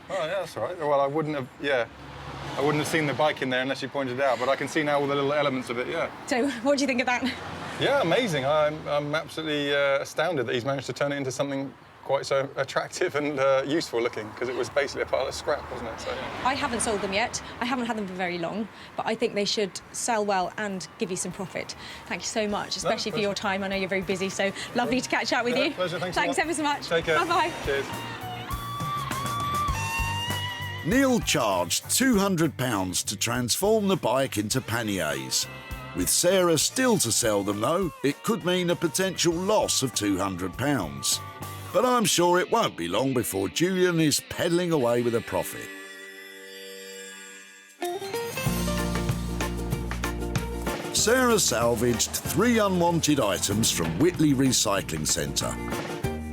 Oh, yeah, that's all right. Well, I wouldn't have seen the bike in there unless you pointed it out, but I can see now all the little elements of it, yeah. So what do you think of that? Yeah, amazing. I'm absolutely astounded that he's managed to turn it into something quite so attractive and useful looking, because it was basically a pile of scrap, wasn't it? So, yeah. I haven't sold them yet. I haven't had them for very long, but I think they should sell well and give you some profit. Thank you so much, especially for your time. I know you're very busy, so lovely to catch up with you. Pleasure, thanks ever so much. Take care. Bye-bye. Cheers. Neil charged £200 to transform the bike into panniers. With Sarah still to sell them, though, it could mean a potential loss of £200. But I'm sure it won't be long before Julian is pedalling away with a profit. Sarah salvaged 3 unwanted items from Whitley Recycling Centre.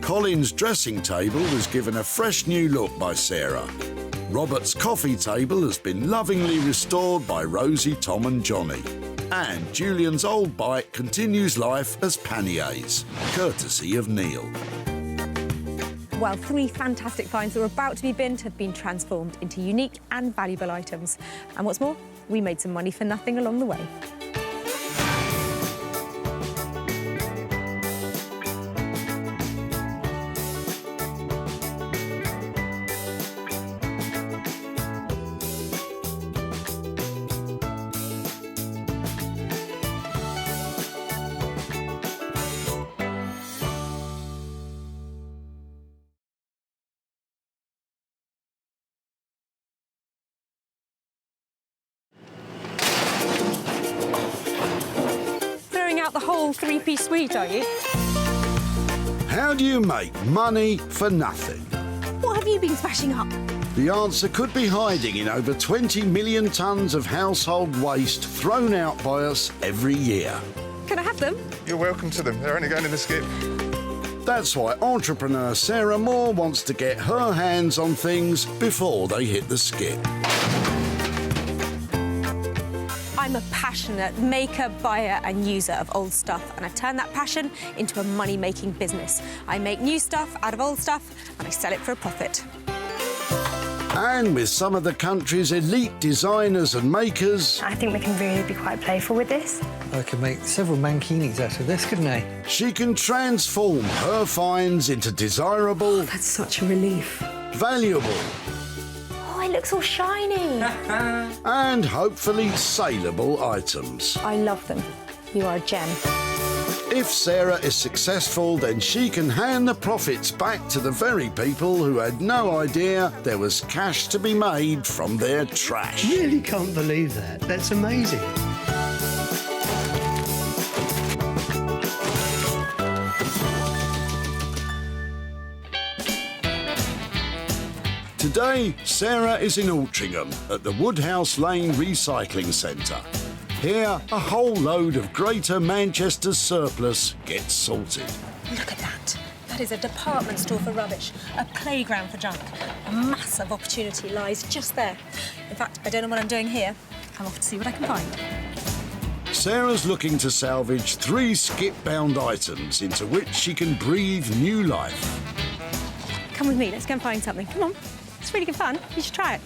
Colin's dressing table was given a fresh new look by Sarah. Robert's coffee table has been lovingly restored by Rosie, Tom and Johnny. And Julian's old bike continues life as panniers, courtesy of Neil. Well, 3 fantastic finds that were about to be binned have been transformed into unique and valuable items. And what's more, we made some money for nothing along the way. Out the whole 3-piece suite, are you? How do you make money for nothing? What have you been smashing up? The answer could be hiding in over 20 million tonnes of household waste thrown out by us every year. Can I have them? You're welcome to them. They're only going in the skip. That's why entrepreneur Sarah Moore wants to get her hands on things before they hit the skip. I'm a passionate maker, buyer and user of old stuff, and I've turned that passion into a money-making business. I make new stuff out of old stuff and I sell it for a profit. And with some of the country's elite designers and makers... I think we can really be quite playful with this. I could make several mankinis out of this, couldn't I? She can transform her finds into desirable... That's such a relief. Valuable... It looks all shiny. and hopefully saleable items. I love them. You are a gem. If Sarah is successful, then she can hand the profits back to the very people who had no idea there was cash to be made from their trash. Really can't believe that. That's amazing. Today, Sarah is in Altrincham at the Woodhouse Lane Recycling Centre. Here, a whole load of Greater Manchester's surplus gets sorted. Look at that. That is a department store for rubbish, a playground for junk. A massive opportunity lies just there. In fact, I don't know what I'm doing here. I'm off to see what I can find. Sarah's looking to salvage 3 skip-bound items into which she can breathe new life. Come with me, let's go and find something. Come on. It's really good fun. You should try it.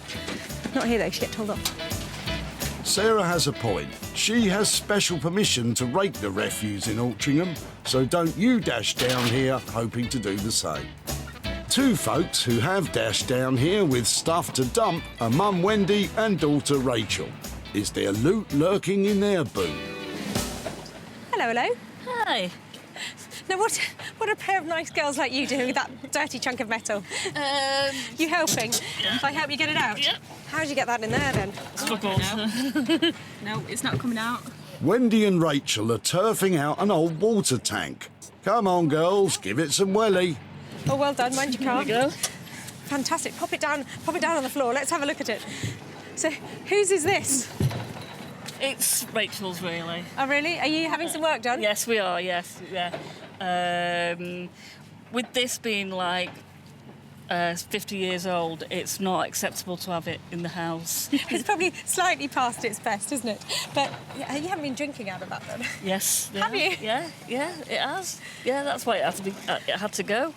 Not here, though. She get told off. Sarah has a point. She has special permission to rake the refuse in Altrincham, so don't you dash down here hoping to do the same. 2 folks who have dashed down here with stuff to dump are Mum Wendy and daughter Rachel. Is there loot lurking in their boot? Hello, hello. Hi. Now, what are a pair of nice girls like you doing with that dirty chunk of metal? You helping? Yeah. If I help you get it out? Yep. How'd you get that in there, then? No, it's not coming out. Wendy and Rachel are turfing out an old water tank. Come on, girls, give it some welly. Oh, well done. Mind your car. There we go. Fantastic. Pop it down on the floor. Let's have a look at it. So, whose is this? It's Rachel's, really. Oh, really? Are you having some work done? Yes, we are, yes, yeah. With this being like 50 years old, it's not acceptable to have it in the house. It's probably slightly past its best, isn't it? But yeah, you haven't been drinking out of that, then? Yes. Have you? Yeah, it has. Yeah, that's why it had to go.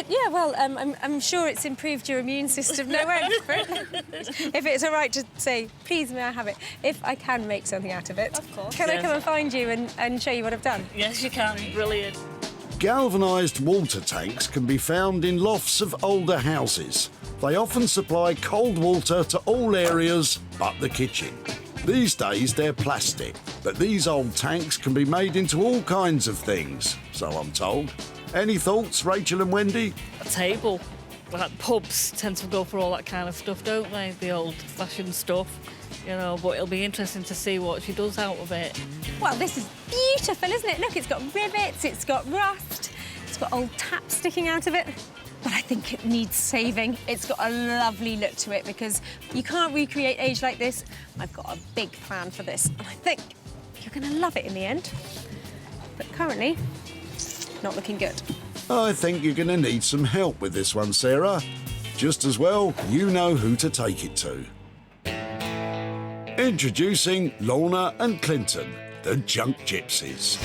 Yeah, well, I'm sure it's improved your immune system no end. If it's all right to say, please, may I have it? If I can make something out of it, of course. Can I come and find you and show you what I've done? Yes, you can. Brilliant. Galvanised water tanks can be found in lofts of older houses. They often supply cold water to all areas but the kitchen. These days they're plastic, but these old tanks can be made into all kinds of things, so I'm told. Any thoughts, Rachel and Wendy? A table. Like pubs tend to go for all that kind of stuff, don't they? The old-fashioned stuff, you know. But it'll be interesting to see what she does out of it. Well, this is beautiful, isn't it? Look, it's got rivets, it's got rust, it's got old taps sticking out of it. But I think it needs saving. It's got a lovely look to it because you can't recreate age like this. I've got a big plan for this, and I think you're going to love it in the end. But currently, not looking good. I think you're going to need some help with this one, Sarah. Just as well, you know who to take it to. Introducing Lorna and Clinton, the Junk Gypsies.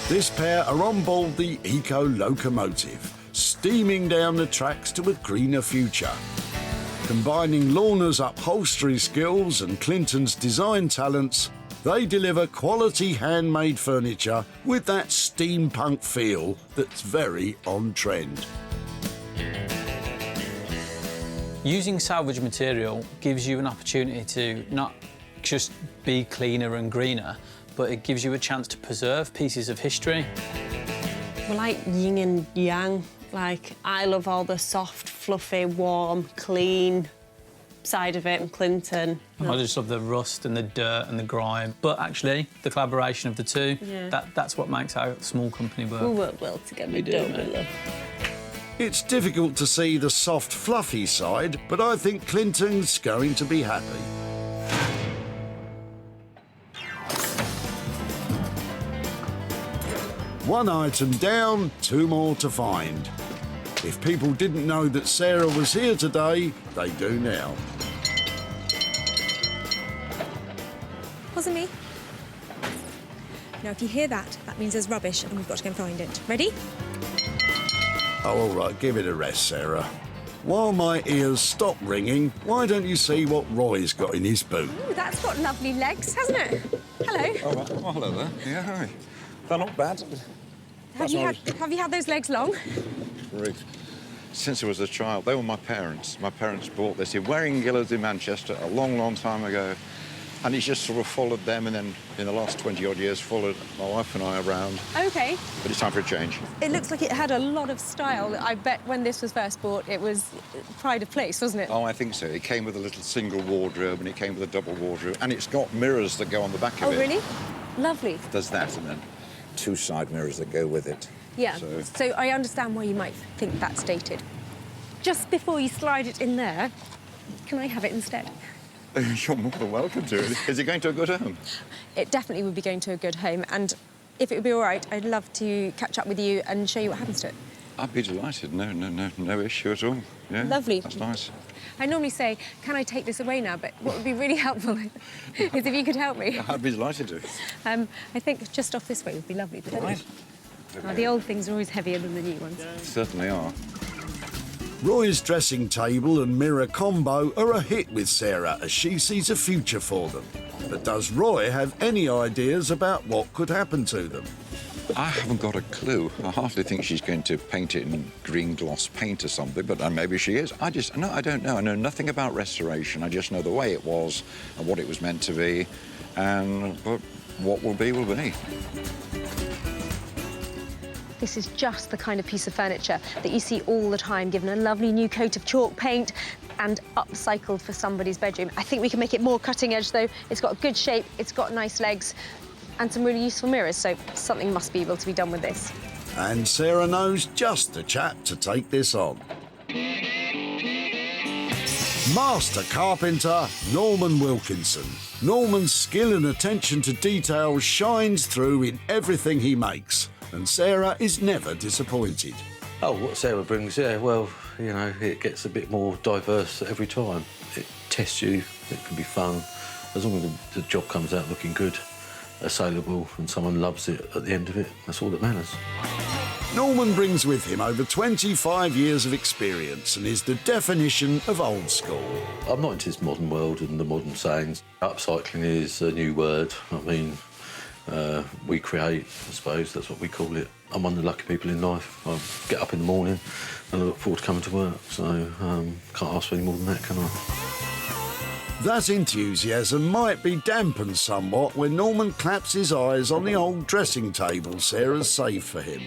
This pair are on board the eco-locomotive, steaming down the tracks to a greener future. Combining Lorna's upholstery skills and Clinton's design talents, they deliver quality handmade furniture with that steampunk feel that's very on trend. Using salvage material gives you an opportunity to not just be cleaner and greener, but it gives you a chance to preserve pieces of history. We're like yin and yang. Like, I love all the soft, fluffy, warm, clean side of it, and Clinton. I just love the rust and the dirt and the grime. But actually, the collaboration of the two, that's what makes our small company work. We work well together, don't we, love? It's difficult to see the soft, fluffy side, but I think Clinton's going to be happy. One item down, two more to find. If people didn't know that Sarah was here today, they do now. Wasn't me. Now, if you hear that, that means there's rubbish and we've got to go and find it. Ready? Oh, all right, give it a rest, Sarah. While my ears stop ringing, why don't you see what Roy's got in his boot? Ooh, that's got lovely legs, hasn't it? Hello. Oh, well, hello there. Yeah, hi. They're not bad. Have you had those legs long? Great. Since I was a child, they were my parents. My parents bought this in Waring-Gillard in Manchester a long, long time ago. And he's just sort of followed them, and then in the last 20-odd years followed my wife and I around. OK. But it's time for a change. It looks like it had a lot of style. I bet when this was first bought, it was pride of place, wasn't it? Oh, I think so. It came with a little single wardrobe, and it came with a double wardrobe, and it's got mirrors that go on the back of it. Oh, really? Lovely. There's that, and then two side mirrors that go with it. Yeah. So I understand why you might think that's dated. Just before you slide it in there, can I have it instead? You're more than welcome to it. Is it going to a good home? It definitely would be going to a good home, and if it would be all right, I'd love to catch up with you and show you what happens to it. I'd be delighted. No issue at all. Yeah. Lovely. That's nice. I normally say, can I take this away now? But what would be really helpful is if you could help me. I'd be delighted to. I think just off this way would be lovely. Right. The old things are always heavier than the new ones. Certainly are. Roy's dressing table and mirror combo are a hit with Sarah as she sees a future for them. But does Roy have any ideas about what could happen to them? I haven't got a clue. I hardly think she's going to paint it in green gloss paint or something, but maybe she is. I don't know. I know nothing about restoration. I just know the way it was and what it was meant to be, but what will be, will be. This is just the kind of piece of furniture that you see all the time, given a lovely new coat of chalk paint and upcycled for somebody's bedroom. I think we can make it more cutting edge, though. It's got a good shape, it's got nice legs. and some really useful mirrors, so something must be able to be done with this. And Sarah knows just the chap to take this on. Master carpenter Norman Wilkinson. Norman's skill and attention to detail shines through in everything he makes, and Sarah is never disappointed. Oh, what Sarah brings, yeah, well, you know, it gets a bit more diverse every time. It tests you, it can be fun. As long as the job comes out looking good, saleable, and someone loves it at the end of it, that's all that matters. Norman brings with him over 25 years of experience and is the definition of old school. I'm not into this modern world and the modern sayings. Upcycling is a new word. I mean, we create, I suppose, that's what we call it. I'm one of the lucky people in life. I get up in the morning and I look forward to coming to work, so can't ask for any more than that, can I? That enthusiasm might be dampened somewhat when Norman claps his eyes on the old dressing table Sarah's saved for him.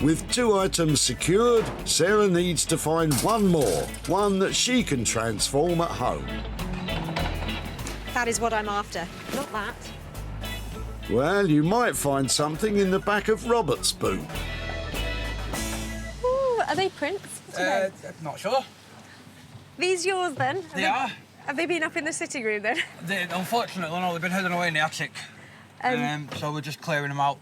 With 2 items secured, Sarah needs to find one more, one that she can transform at home. That is what I'm after, not that. Well, you might find something in the back of Robert's boot. Ooh, are they prints? Not sure. These yours, then? They are. Have they been up in the sitting room, then? Unfortunately, no, they've been hidden away in the attic. So we're just clearing them out.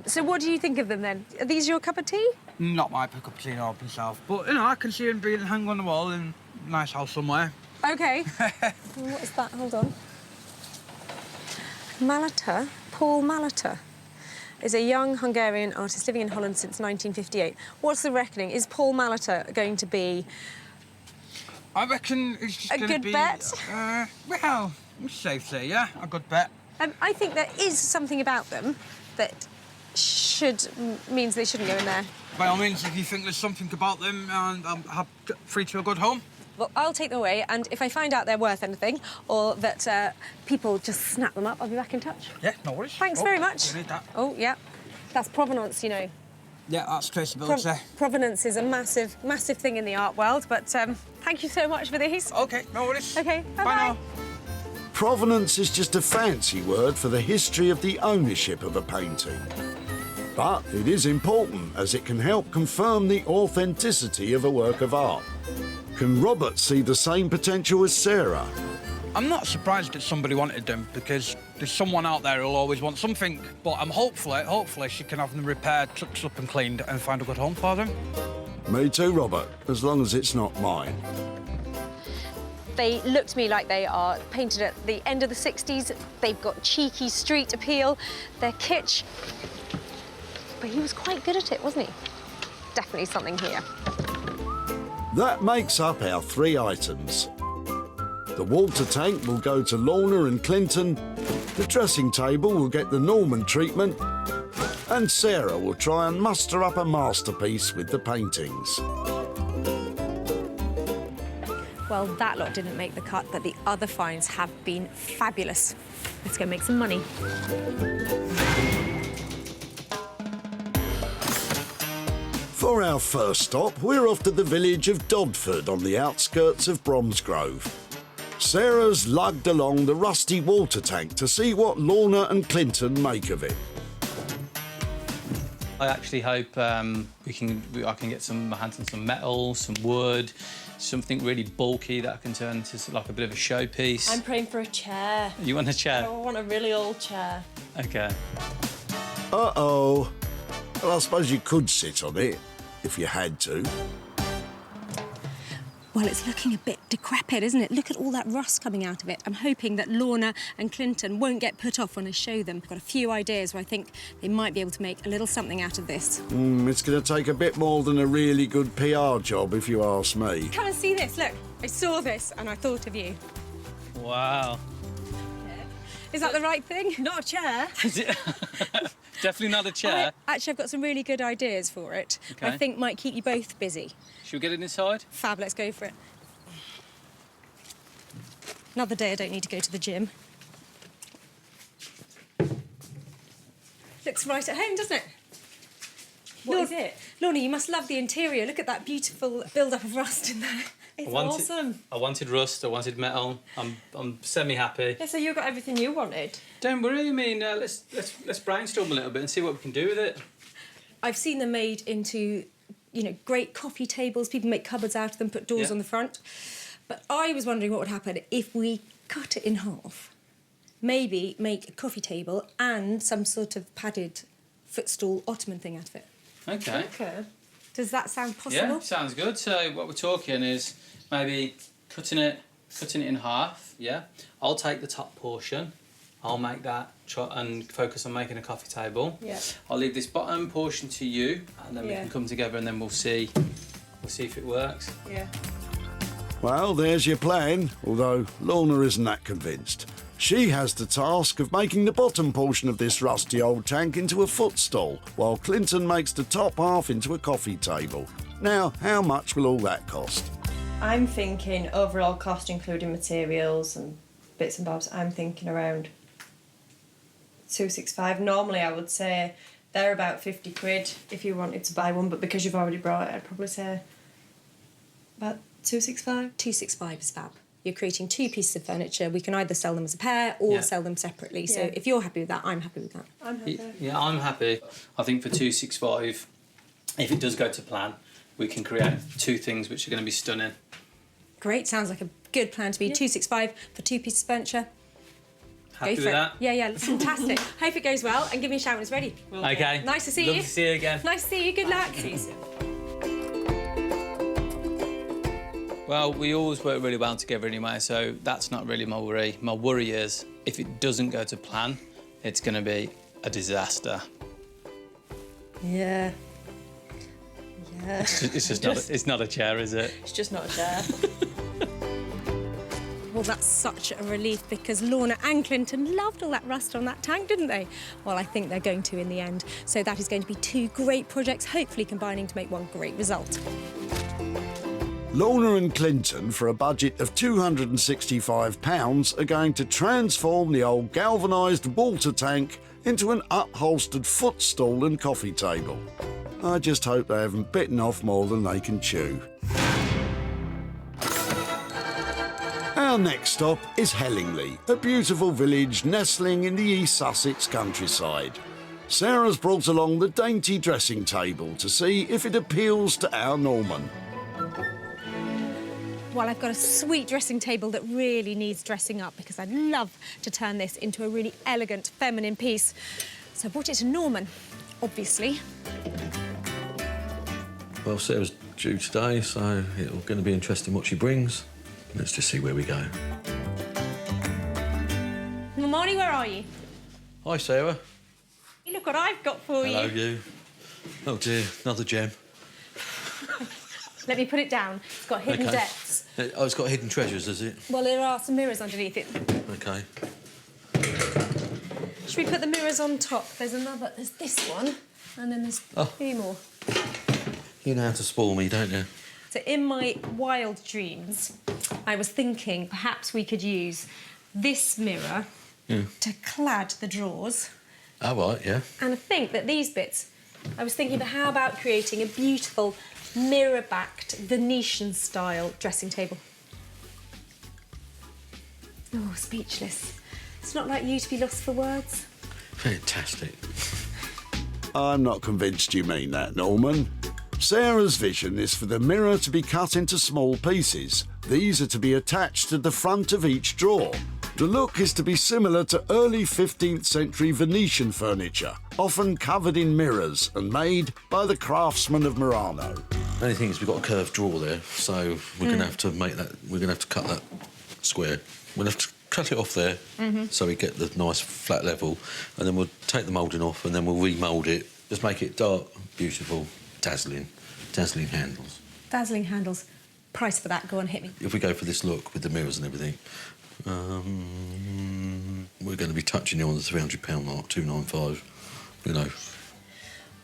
So what do you think of them, then? Are these your cup of tea? Not my cup of tea, no, myself. But, you know, I can see them being hung on the wall in a nice house somewhere. OK. What is that? Hold on. Malata, Paul Malata, is a young Hungarian artist living in Holland since 1958. What's the reckoning? Is Paul Malata going to be... I reckon it's just a good bet? Well, it's safe to say, yeah, a good bet. I think there is something about them that means they shouldn't go in there. By all means, if you think there's something about them, and I'm free to a good home. Well, I'll take them away, and if I find out they're worth anything, or that people just snap them up, I'll be back in touch. Yeah, no worries. Thanks very much. You need that. Oh, yeah. That's provenance, you know. Yeah, that's traceability. Provenance is a massive, massive thing in the art world, but thank you so much for these. OK, no worries. OK, bye-bye. Bye now. Provenance is just a fancy word for the history of the ownership of a painting. But it is important as it can help confirm the authenticity of a work of art. Can Robert see the same potential as Sarah? I'm not surprised that somebody wanted them, because there's someone out there who'll always want something. But hopefully she can have them repaired, touched up and cleaned and find a good home for them. Me too, Robert, as long as it's not mine. They look to me like they are painted at the end of the 60s. They've got cheeky street appeal. They're kitsch. But he was quite good at it, wasn't he? Definitely something here. That makes up our 3 items. The water tank will go to Lorna and Clinton, the dressing table will get the Norman treatment, and Sarah will try and muster up a masterpiece with the paintings. Well, that lot didn't make the cut, but the other finds have been fabulous. Let's go make some money. For our first stop, we're off to the village of Dodford on the outskirts of Bromsgrove. Sarah's lugged along the rusty water tank to see what Lorna and Clinton make of it. I actually hope I can get my hands on some metal, some wood, something really bulky that I can turn into like a bit of a showpiece. I'm praying for a chair. You want a chair? I want a really old chair. OK. Uh-oh. Well, I suppose you could sit on it, if you had to. Well, it's looking a bit decrepit, isn't it? Look at all that rust coming out of it. I'm hoping that Lorna and Clinton won't get put off when I show them. I've got a few ideas where I think they might be able to make a little something out of this. It's going to take a bit more than a really good PR job, if you ask me. Come and see this, look. I saw this and I thought of you. Wow. Is that the right thing? Not a chair. Definitely not a chair. Actually, I've got some really good ideas for it. Okay. I think might keep you both busy. Should we get it inside? Fab, let's go for it. Another day I don't need to go to the gym. Looks right at home, doesn't it? What is it? Lorna, you must love the interior. Look at that beautiful build-up of rust in there. It's awesome. I wanted rust, I wanted metal. I'm semi-happy. Yeah, so you got everything you wanted. Don't worry, I mean, let's brainstorm a little bit and see what we can do with it. I've seen them made into, you know, great coffee tables. People make cupboards out of them, put doors on the front. But I was wondering what would happen if we cut it in half. Maybe make a coffee table and some sort of padded footstool ottoman thing out of it. Okay. Does that sound possible? Yeah, sounds good. So what we're talking is maybe cutting it in half. Yeah. I'll take the top portion. I'll make that and focus on making a coffee table. Yeah. I'll leave this bottom portion to you, and then we can come together, and then we'll see if it works. Yeah. Well, there's your plan, although Lorna isn't that convinced. She has the task of making the bottom portion of this rusty old tank into a footstool, while Clinton makes the top half into a coffee table. Now, how much will all that cost? I'm thinking overall cost, including materials and bits and bobs, I'm thinking around 265. Normally I would say they're about 50 quid if you wanted to buy one, but because you've already brought it, I'd probably say about 265. 265 is fab. You're creating two pieces of furniture. We can either sell them as a pair or sell them separately. So if you're happy with that, I'm happy with that. I'm happy. Yeah, I'm happy. I think for 265, if it does go to plan, we can create two things which are going to be stunning. Great, sounds like a good plan to be 265 for two pieces of furniture. Happy Go for with it. that? Yeah, fantastic. Hope it goes well, and give me a shout when it's ready. Okay. Nice to see Love you. to see you again. Nice to see you. Good luck. See you soon. Well, we always work really well together anyway, so that's not really my worry. My worry is if it doesn't go to plan, it's going to be a disaster. Yeah. Yeah. It's just not. It's not a chair, is it? It's just not a chair. Well, that's such a relief because Lorna and Clinton loved all that rust on that tank, didn't they? Well, I think they're going to in the end. So that is going to be two great projects, hopefully combining to make one great result. Lorna and Clinton, for a budget of £265, are going to transform the old galvanised water tank into an upholstered footstool and coffee table. I just hope they haven't bitten off more than they can chew. Our next stop is Hellingley, a beautiful village nestling in the East Sussex countryside. Sarah's brought along the dainty dressing table to see if it appeals to our Norman. Well, I've got a sweet dressing table that really needs dressing up because I'd love to turn this into a really elegant, feminine piece. So I brought it to Norman, obviously. Well, Sarah's due today, so it's going to be interesting what she brings. Let's just see where we go. Marnie, where are you? Hi, Sarah. Look what I've got for Hello, you. you. Oh, dear, another gem. Let me put it down. It's got hidden depths. Oh, it's got hidden treasures, has it? Well, there are some mirrors underneath it. OK. Should we put the mirrors on top? There's this one, and then there's three more. You know how to spoil me, don't you? So in my wild dreams, I was thinking perhaps we could use this mirror to clad the drawers. Oh, right, yeah. And I think that these bits, I was thinking, but how about creating a beautiful mirror-backed Venetian-style dressing table? Oh, speechless. It's not like you to be lost for words. Fantastic. I'm not convinced you mean that, Norman. Sarah's vision is for the mirror to be cut into small pieces. These are to be attached to the front of each drawer. The look is to be similar to early 15th century Venetian furniture, often covered in mirrors and made by the craftsmen of Murano. The only thing is we've got a curved drawer there, so we're going to have to make that. We're going to have to cut that square. We'll have to cut it off there so we get the nice flat level, and then we'll take the moulding off and then we'll remould it. Just make it dark, beautiful, dazzling handles. Dazzling handles. Price for that, go on, hit me. If we go for this look with the mirrors and everything, we're going to be touching on the £300 mark, 295. You know.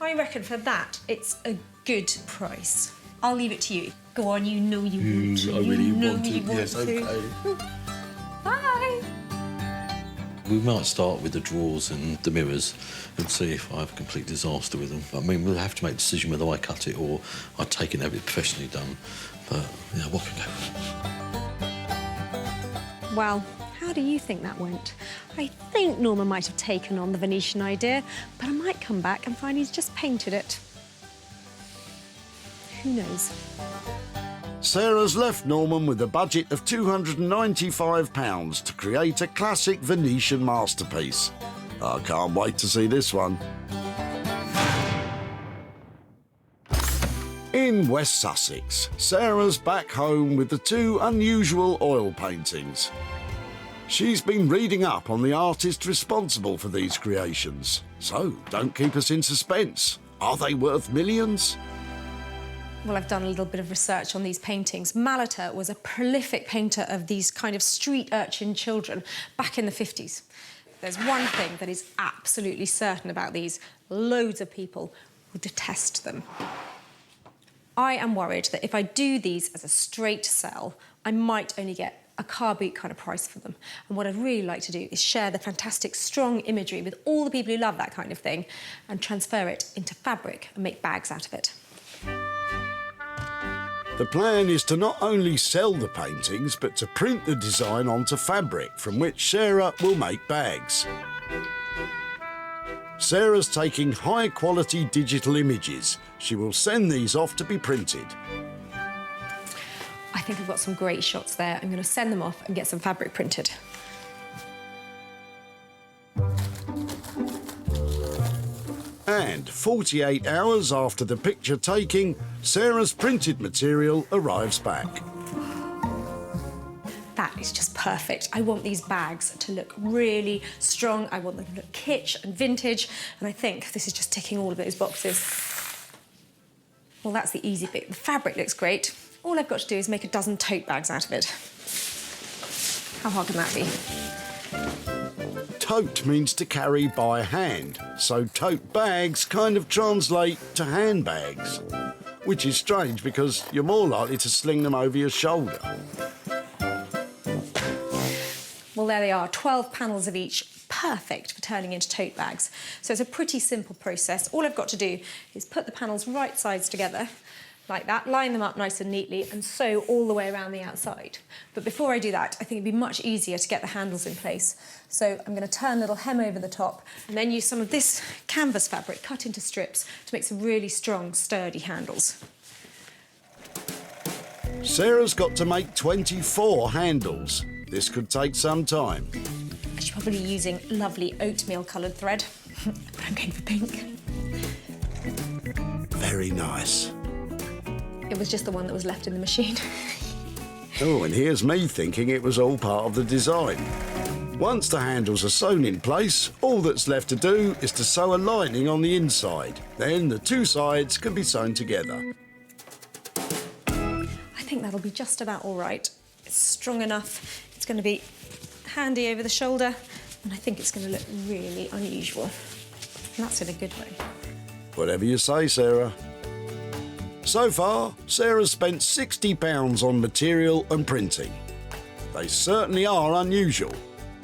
I reckon for that, it's a good price. I'll leave it to you. Go on, you know you want to. I really want to. You want Yes, to. OK. Bye. We might start with the drawers and the mirrors and see if I have a complete disaster with them. I mean, we'll have to make a decision whether I cut it or I take it and have it professionally done. But, yeah, what can go? Well, how do you think that went? I think Norman might have taken on the Venetian idea, but I might come back and find he's just painted it. Who knows? Sarah's left Norman with a budget of £295 to create a classic Venetian masterpiece. I can't wait to see this one. In West Sussex, Sarah's back home with the two unusual oil paintings. She's been reading up on the artist responsible for these creations. So, don't keep us in suspense. Are they worth millions? Well, I've done a little bit of research on these paintings. Malater was a prolific painter of these kind of street urchin children back in the 50s. There's one thing that is absolutely certain about these. Loads of people will detest them. I am worried that if I do these as a straight sell, I might only get a car boot kind of price for them. And what I'd really like to do is share the fantastic, strong imagery with all the people who love that kind of thing and transfer it into fabric and make bags out of it. The plan is to not only sell the paintings, but to print the design onto fabric, from which Sarah will make bags. Sarah's taking high-quality digital images. She will send these off to be printed. I think I've got some great shots there. I'm going to send them off and get some fabric printed. And 48 hours after the picture taking, Sarah's printed material arrives back. That is just perfect. I want these bags to look really strong. I want them to look kitsch and vintage. And I think this is just ticking all of those boxes. Well, that's the easy bit. The fabric looks great. All I've got to do is make a dozen tote bags out of it. How hard can that be? Tote means to carry by hand, so tote bags kind of translate to handbags, which is strange because you're more likely to sling them over your shoulder. Well, there they are, 12 panels of each, perfect for turning into tote bags. So it's a pretty simple process. All I've got to do is put the panels right sides together, like that, line them up nice and neatly, and sew all the way around the outside. But before I do that, I think it'd be much easier to get the handles in place. So I'm going to turn a little hem over the top and then use some of this canvas fabric cut into strips to make some really strong, sturdy handles. Sarah's got to make 24 handles. This could take some time. She's probably using lovely oatmeal-coloured thread, but I'm going for pink. Very nice. It was just the one that was left in the machine. Oh, and here's me thinking it was all part of the design. Once the handles are sewn in place, all that's left to do is to sew a lining on the inside. Then the two sides can be sewn together. I think that'll be just about all right. It's strong enough. It's going to be handy over the shoulder, and I think it's going to look really unusual. And that's in a good way. Whatever you say, Sarah. So far, Sarah's spent £60 on material and printing. They certainly are unusual,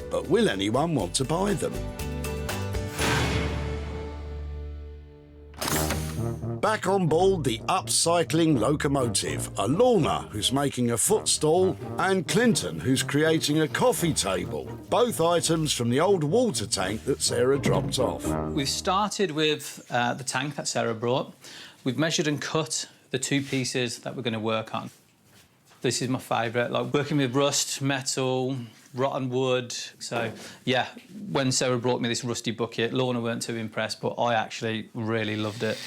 but will anyone want to buy them? Back on board the upcycling locomotive are Lorna, who's making a footstool, and Clinton, who's creating a coffee table, both items from the old water tank that Sarah dropped off. We've started with the tank that Sarah brought. We've measured and cut the two pieces that we're going to work on. This is my favourite, like working with rust, metal, rotten wood. So, yeah, when Sarah brought me this rusty bucket, Lorna weren't too impressed, but I actually really loved it.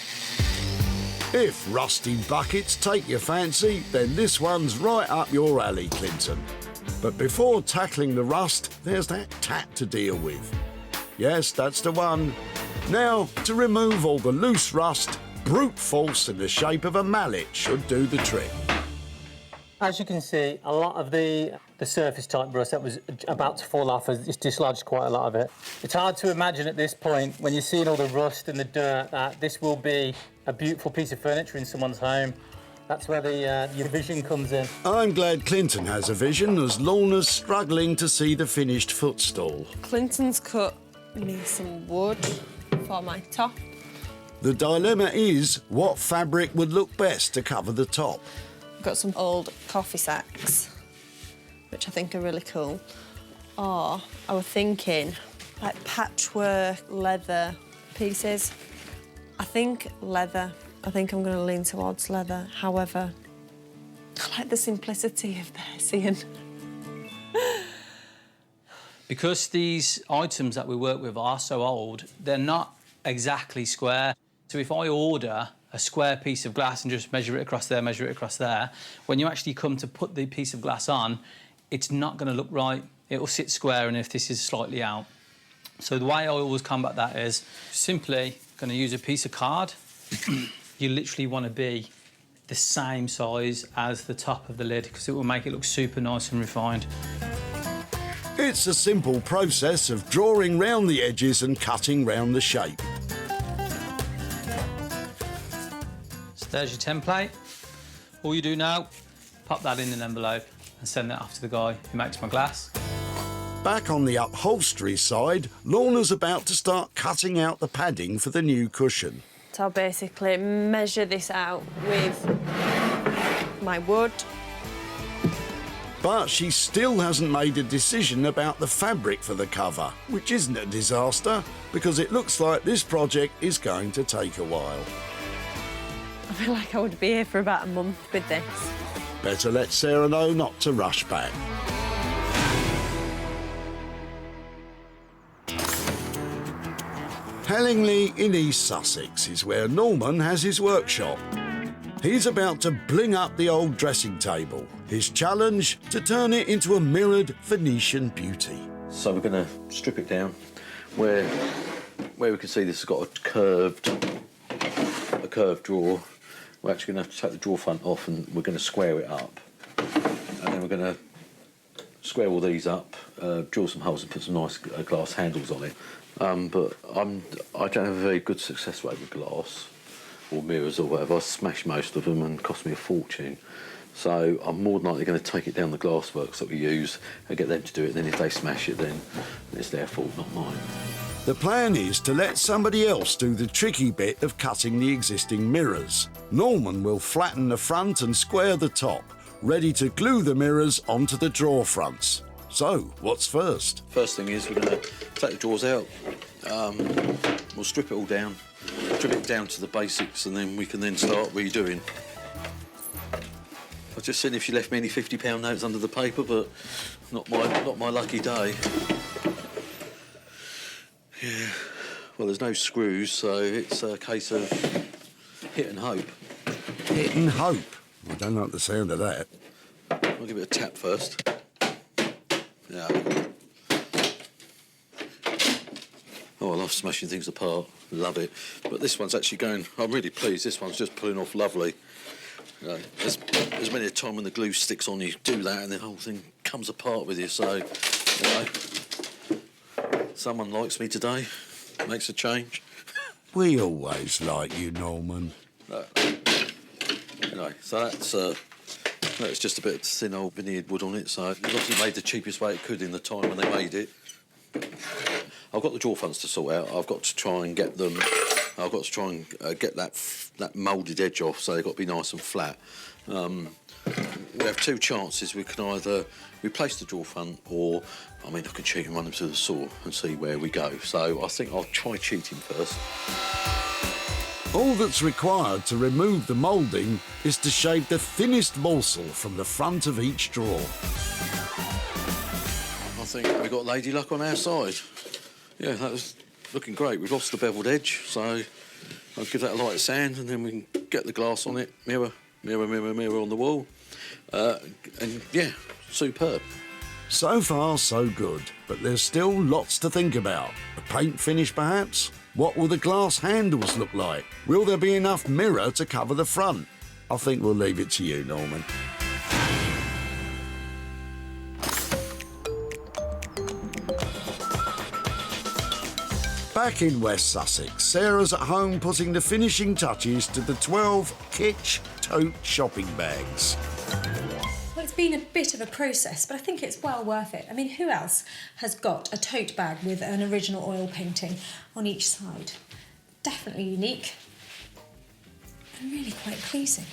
If rusty buckets take your fancy, then this one's right up your alley, Clinton. But before tackling the rust, there's that tap to deal with. Yes, that's the one. Now, to remove all the loose rust, brute force in the shape of a mallet should do the trick. As you can see, a lot of the surface type rust that was about to fall off has dislodged quite a lot of it. It's hard to imagine at this point, when you're seeing all the rust and the dirt, that this will be a beautiful piece of furniture in someone's home. That's where your vision comes in. I'm glad Clinton has a vision, as Lorna's struggling to see the finished footstool. Clinton's cut me some wood for my top. The dilemma is, what fabric would look best to cover the top? got some old coffee sacks, which I think are really cool. Or I was thinking like patchwork leather pieces. I think leather. I think I'm going to lean towards leather. However, I like the simplicity of this, Ian. Because these items that we work with are so old, they're not exactly square. So if I order a square piece of glass and just measure it across there, when you actually come to put the piece of glass on, it's not going to look right. It will sit square, and if this is slightly out. So the way I always combat that is simply going to use a piece of card. You literally want to be the same size as the top of the lid because it will make it look super nice and refined. It's a simple process of drawing round the edges and cutting round the shape. So there's your template. All you do now, pop that in an envelope and send that off to the guy who makes my glass. Back on the upholstery side, Lorna's about to start cutting out the padding for the new cushion. So I'll basically measure this out with my wood. But she still hasn't made a decision about the fabric for the cover, which isn't a disaster, because it looks like this project is going to take a while. I feel like I would be here for about a month with this. Better let Sarah know not to rush back. Hellingley in East Sussex is where Norman has his workshop. He's about to bling up the old dressing table. His challenge, to turn it into a mirrored Venetian beauty. So we're going to strip it down where we can see this has got a curved drawer. We're actually going to have to take the drawer front off and we're going to square it up. And then we're going to square all these up, drill some holes and put some nice glass handles on it. But I don't have a very good success rate with glass or mirrors or whatever. I smash most of them and cost me a fortune. So I'm more than likely going to take it down the glassworks that we use and get them to do it. Then if they smash it, then it's their fault, not mine. The plan is to let somebody else do the tricky bit of cutting the existing mirrors. Norman will flatten the front and square the top, ready to glue the mirrors onto the drawer fronts. So, what's first? First thing is we're going to take the drawers out. We'll strip it all down, strip it down to the basics, and then we can then start redoing. I just seen if she left me any £50 notes under the paper, but not my lucky day. Yeah. Well, there's no screws, so it's a case of hit and hope. Hit and hope? I don't like the sound of that. I'll give it a tap first. Yeah. Oh, I love smashing things apart. Love it. But this one's actually going... I'm really pleased. This one's just pulling off lovely. You know, there's many a time when the glue sticks on, you do that and the whole thing comes apart with you. So, you know, someone likes me today, makes a change. We always like you, Norman. Anyway, so that's just a bit of thin old veneered wood on it. So it was obviously made the cheapest way it could in the time when they made it. I've got the drawer fronts to sort out. I've got to try and get them. I've got to try and get that moulded edge off, so they've got to be nice and flat. We have two chances. We can either replace the drawer front, or I mean, I can cheat and run them through the saw and see where we go. So I think I'll try cheating first. All that's required to remove the moulding is to shave the thinnest morsel from the front of each drawer. I think we've got lady luck on our side. Yeah, that was looking great. We've lost the beveled edge, so I'll give that a light sand and then we can get the glass on it. Mirror on the wall. And yeah, superb. So far, so good, but there's still lots to think about. The paint finish, perhaps? What will the glass handles look like? Will there be enough mirror to cover the front? I think we'll leave it to you, Norman. Back in West Sussex, Sarah's at home putting the finishing touches to the 12 Kitsch tote shopping bags. Well, it's been a bit of a process, but I think it's well worth it. I mean, who else has got a tote bag with an original oil painting on each side? Definitely unique and really quite pleasing.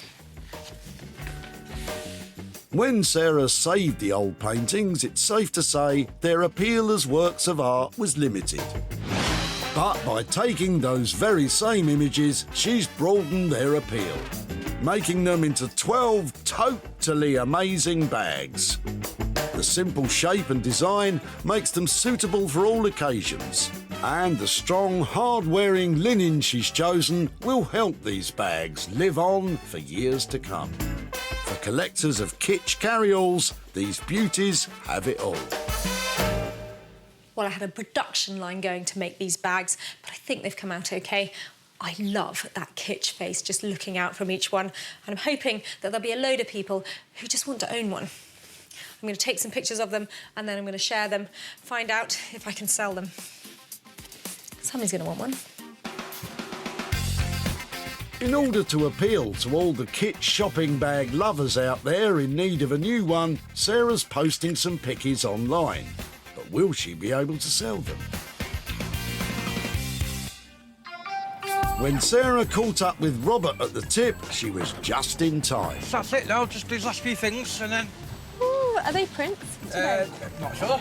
When Sarah saved the old paintings, it's safe to say their appeal as works of art was limited. But by taking those very same images, she's broadened their appeal, making them into 12 totally amazing bags. The simple shape and design makes them suitable for all occasions, and the strong, hard-wearing linen she's chosen will help these bags live on for years to come. For collectors of kitsch carry-alls, these beauties have it all. Well, I had a production line going to make these bags, but I think they've come out okay. I love that kitsch face just looking out from each one, and I'm hoping that there'll be a load of people who just want to own one. I'm going to take some pictures of them, and then I'm going to share them, find out if I can sell them. Somebody's going to want one. In order to appeal to all the kitsch shopping bag lovers out there in need of a new one, Sarah's posting some pickies online. But will she be able to sell them? When Sarah caught up with Robert at the tip, she was just in time. That's it now, just these last few things and then... Ooh, are they prints? Not sure.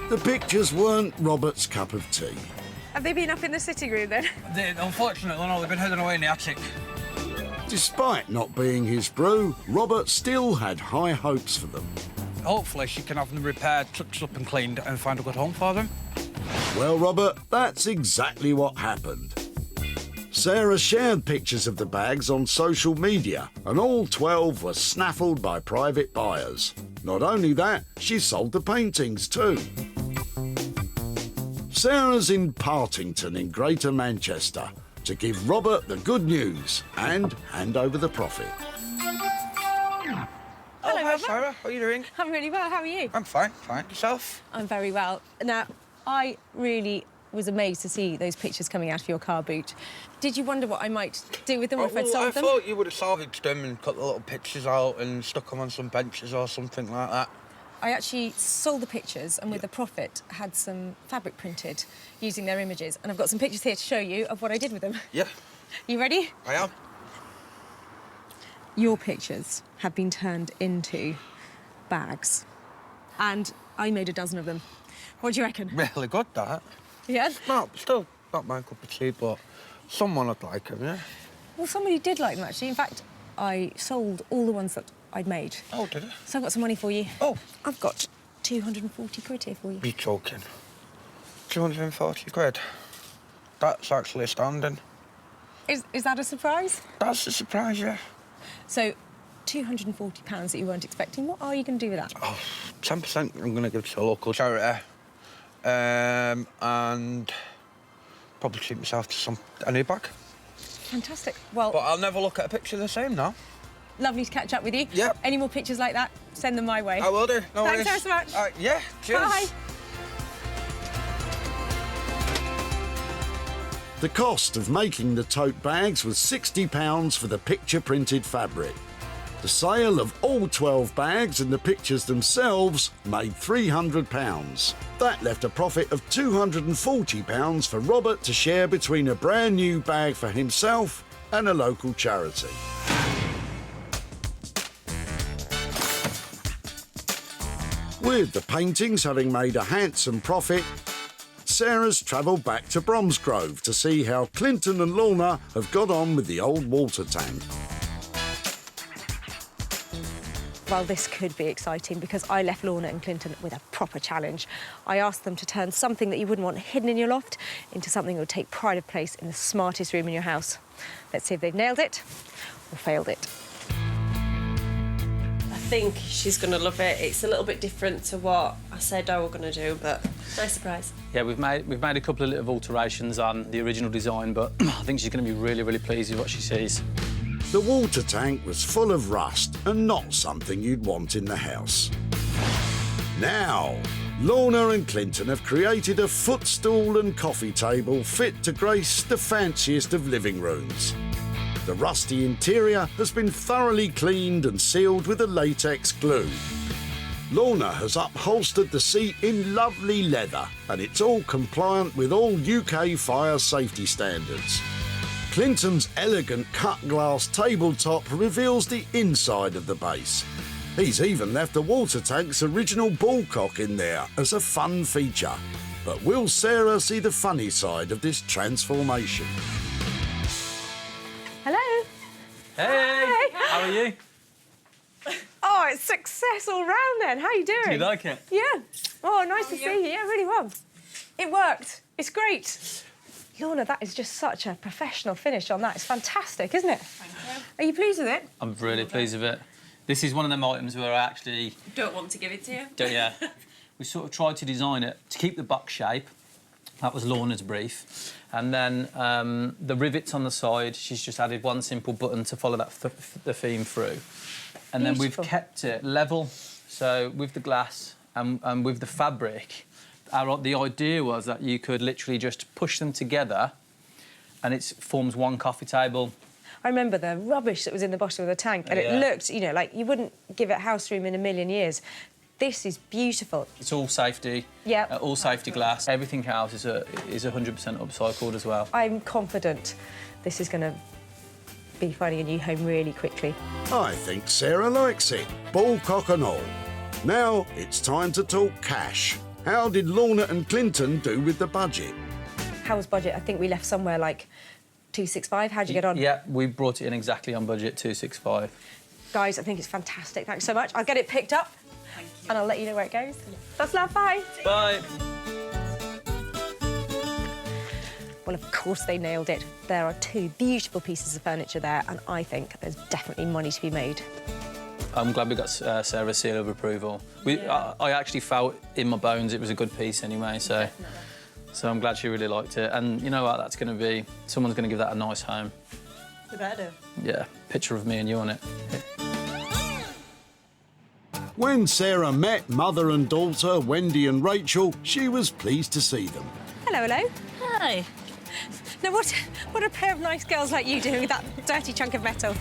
The pictures weren't Robert's cup of tea. Have they been up in the sitting room then? Unfortunately, no, they've been hidden away in the attic. Despite not being his brew, Robert still had high hopes for them. Hopefully she can have them repaired, touched up and cleaned and find a good home for them. Well, Robert, that's exactly what happened. Sarah shared pictures of the bags on social media, and all 12 were snaffled by private buyers. Not only that, she sold the paintings too. Sarah's in Partington in Greater Manchester to give Robert the good news and hand over the profit. Hello, Robert. Sarah, how are you doing? I'm really well, how are you? I'm fine. Yourself? I'm very well. Now, I really was amazed to see those pictures coming out of your car boot. Did you wonder what I might do with them if I'd sold them? I thought you would have salvaged them and cut the little pictures out and stuck them on some benches or something like that. I actually sold the pictures and with the profit had some fabric printed using their images, and I've got some pictures here to show you of what I did with them. Yeah. You ready? I am. Your pictures have been turned into bags, and I made a dozen of them. What do you reckon? Really good, that. Yeah? No, still not my cup of tea, but someone would like them, yeah? Well, somebody did like them, actually. In fact, I sold all the ones that I'd made. Oh, did you? So I've got some money for you. Oh. I've got 240 quid here for you. Be joking. 240 quid? That's actually astounding. Is that a surprise? That's a surprise, yeah. So, £240 that you weren't expecting. What are you going to do with that? Oh, 10% I'm going to give to a local charity. And probably treat myself to a new bag. Fantastic. Well... But I'll never look at a picture the same now. Lovely to catch up with you. Yep. Any more pictures like that, send them my way. I will do. No worries. Thanks so much. Yeah, cheers. Bye. The cost of making the tote bags was £60 for the picture-printed fabric. The sale of all 12 bags and the pictures themselves made £300. That left a profit of £240 for Robert to share between a brand new bag for himself and a local charity. With the paintings having made a handsome profit, Sarah's travelled back to Bromsgrove to see how Clinton and Lorna have got on with the old water tank. Well, this could be exciting because I left Lorna and Clinton with a proper challenge. I asked them to turn something that you wouldn't want hidden in your loft into something that would take pride of place in the smartest room in your house. Let's see if they've nailed it or failed it. I think she's going to love it. It's a little bit different to what I said I was going to do, but nice surprise. Yeah, we've made a couple of little alterations on the original design, but I think she's going to be really, really pleased with what she sees. The water tank was full of rust and not something you'd want in the house. Now, Lorna and Clinton have created a footstool and coffee table fit to grace the fanciest of living rooms. The rusty interior has been thoroughly cleaned and sealed with a latex glue. Lorna has upholstered the seat in lovely leather, and it's all compliant with all UK fire safety standards. Clinton's elegant cut glass tabletop reveals the inside of the base. He's even left the water tank's original ball cock in there as a fun feature. But will Sarah see the funny side of this transformation? Hello. Hey, Hi. how are you? Oh, it's success all round then. How are you doing? Do you like it? Yeah. Oh, nice to see you. Yeah, really well. It worked. It's great. Lorna, that is just such a professional finish on that. It's fantastic, isn't it? Thank you. Are you pleased with it? I'm really pleased with it. This is one of them items where I actually... Don't want to give it to you. Yeah. We sort of tried to design it to keep the box shape. That was Lorna's brief. And then the rivets on the side, she's just added one simple button to follow that the theme through. And then we've kept it level, so with the glass and with the fabric, the idea was that you could literally just push them together and it forms one coffee table. I remember the rubbish that was in the bottom of the tank, and it looked, you know, like you wouldn't give it house room in a million years. This is beautiful. It's all safety. Yeah. All safety glass. Everything else is 100% upcycled as well. I'm confident this is going to be finding a new home really quickly. I think Sarah likes it, ball cock and all. Now it's time to talk cash. How did Lorna and Clinton do with the budget? How was budget? I think we left somewhere like 265. How'd you get on? Yeah, we brought it in exactly on budget, 265. Guys, I think it's fantastic. Thanks so much. I'll get it picked up and I'll let you know where it goes. That's love. Bye. Bye. Well, of course they nailed it. There are two beautiful pieces of furniture there, and I think there's definitely money to be made. I'm glad we got Sarah's seal of approval. I actually felt in my bones it was a good piece anyway, so I'm glad she really liked it. And you know what, that's going to be... Someone's going to give that a nice home. The better. Yeah, picture of me and you on it. When Sarah met mother and daughter, Wendy and Rachel, she was pleased to see them. Hello, hello. Hi. Now, what a pair of nice girls like you doing with that dirty chunk of metal?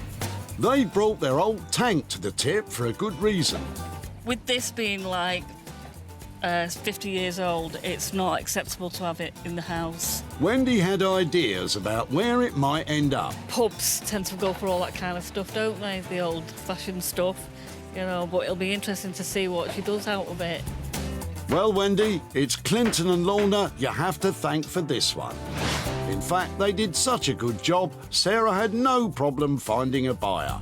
They brought their old tank to the tip for a good reason. With this being like 50 years old, it's not acceptable to have it in the house. Wendy had ideas about where it might end up. Pubs tend to go for all that kind of stuff, don't they? The old-fashioned stuff, you know, but it'll be interesting to see what she does out of it. Well, Wendy, it's Clinton and Lorna you have to thank for this one. In fact, they did such a good job, Sarah had no problem finding a buyer.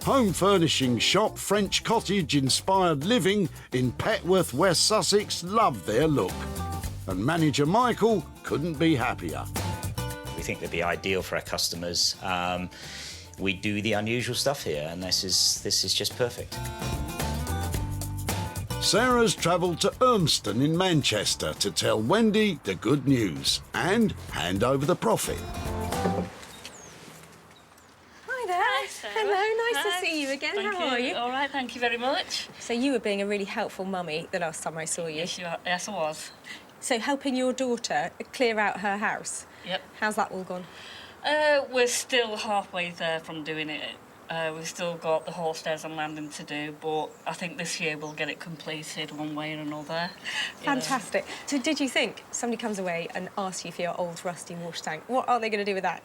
Home furnishing shop French Cottage-inspired living in Petworth, West Sussex loved their look. And manager Michael couldn't be happier. We think they'd be ideal for our customers. We do the unusual stuff here, and this is just perfect. Sarah's travelled to Urmston in Manchester to tell Wendy the good news and hand over the profit. Hi there. Hi, Sarah. Hello, nice Hi. to see you again. Thank How are you? All right, thank you very much. So you were being a really helpful mummy the last time I saw you. Yes, I was. So helping your daughter clear out her house. Yep. How's that all gone? We're still halfway there from doing it. We've still got the hall stairs and landing to do, but I think this year we'll get it completed one way or another. Fantastic. So did you think somebody comes away and asks you for your old rusty water tank? What are they going to do with that?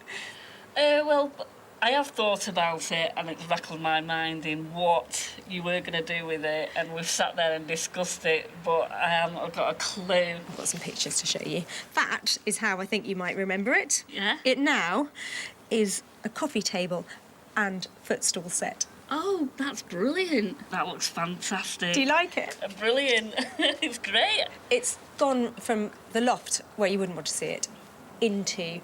Well, I have thought about it and it's rattled my mind in what you were going to do with it, and we've sat there and discussed it, but I haven't got a clue. I've got some pictures to show you. That is how I think you might remember it. Yeah? It now is a coffee table and footstool set. Oh, that's brilliant. That looks fantastic. Do you like it? Brilliant. It's great. It's gone from the loft, where you wouldn't want to see it, into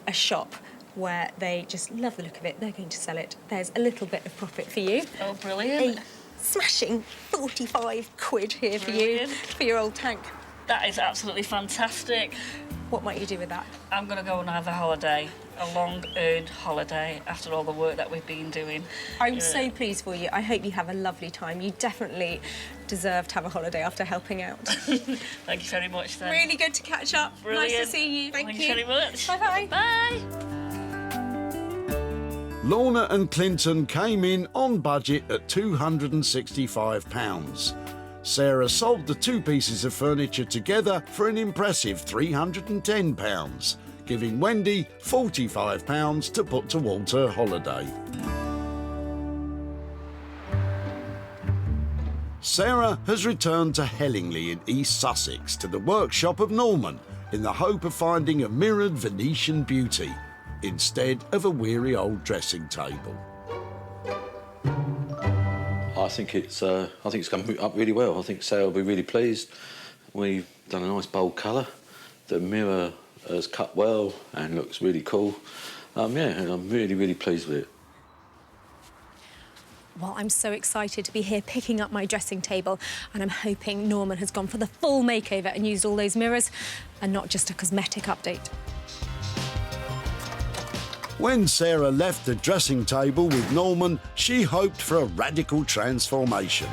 a shop where they just love the look of it. They're going to sell it. There's a little bit of profit for you. Oh, brilliant. A smashing 45 quid here for you, for your old tank. That is absolutely fantastic. What might you do with that? I'm going to go and have a holiday, a long-earned holiday after all the work that we've been doing. I'm so pleased for you. I hope you have a lovely time. You definitely deserve to have a holiday after helping out. Thank you very much, then. Really good to catch up. Brilliant. Nice to see you. Thank you. Thanks very much. Bye-bye. Bye. Lorna and Clinton came in on budget at £265. Sarah sold the two pieces of furniture together for an impressive £310, giving Wendy £45 to put towards her holiday. Sarah has returned to Hellingley in East Sussex to the workshop of Norman in the hope of finding a mirrored Venetian beauty instead of a weary old dressing table. I think it's come up really well. I think Sarah will be really pleased. We've done a nice bold colour. The mirror has cut well and looks really cool. Yeah, and I'm really, really pleased with it. Well, I'm so excited to be here picking up my dressing table, and I'm hoping Norman has gone for the full makeover and used all those mirrors and not just a cosmetic update. When Sarah left the dressing table with Norman, she hoped for a radical transformation.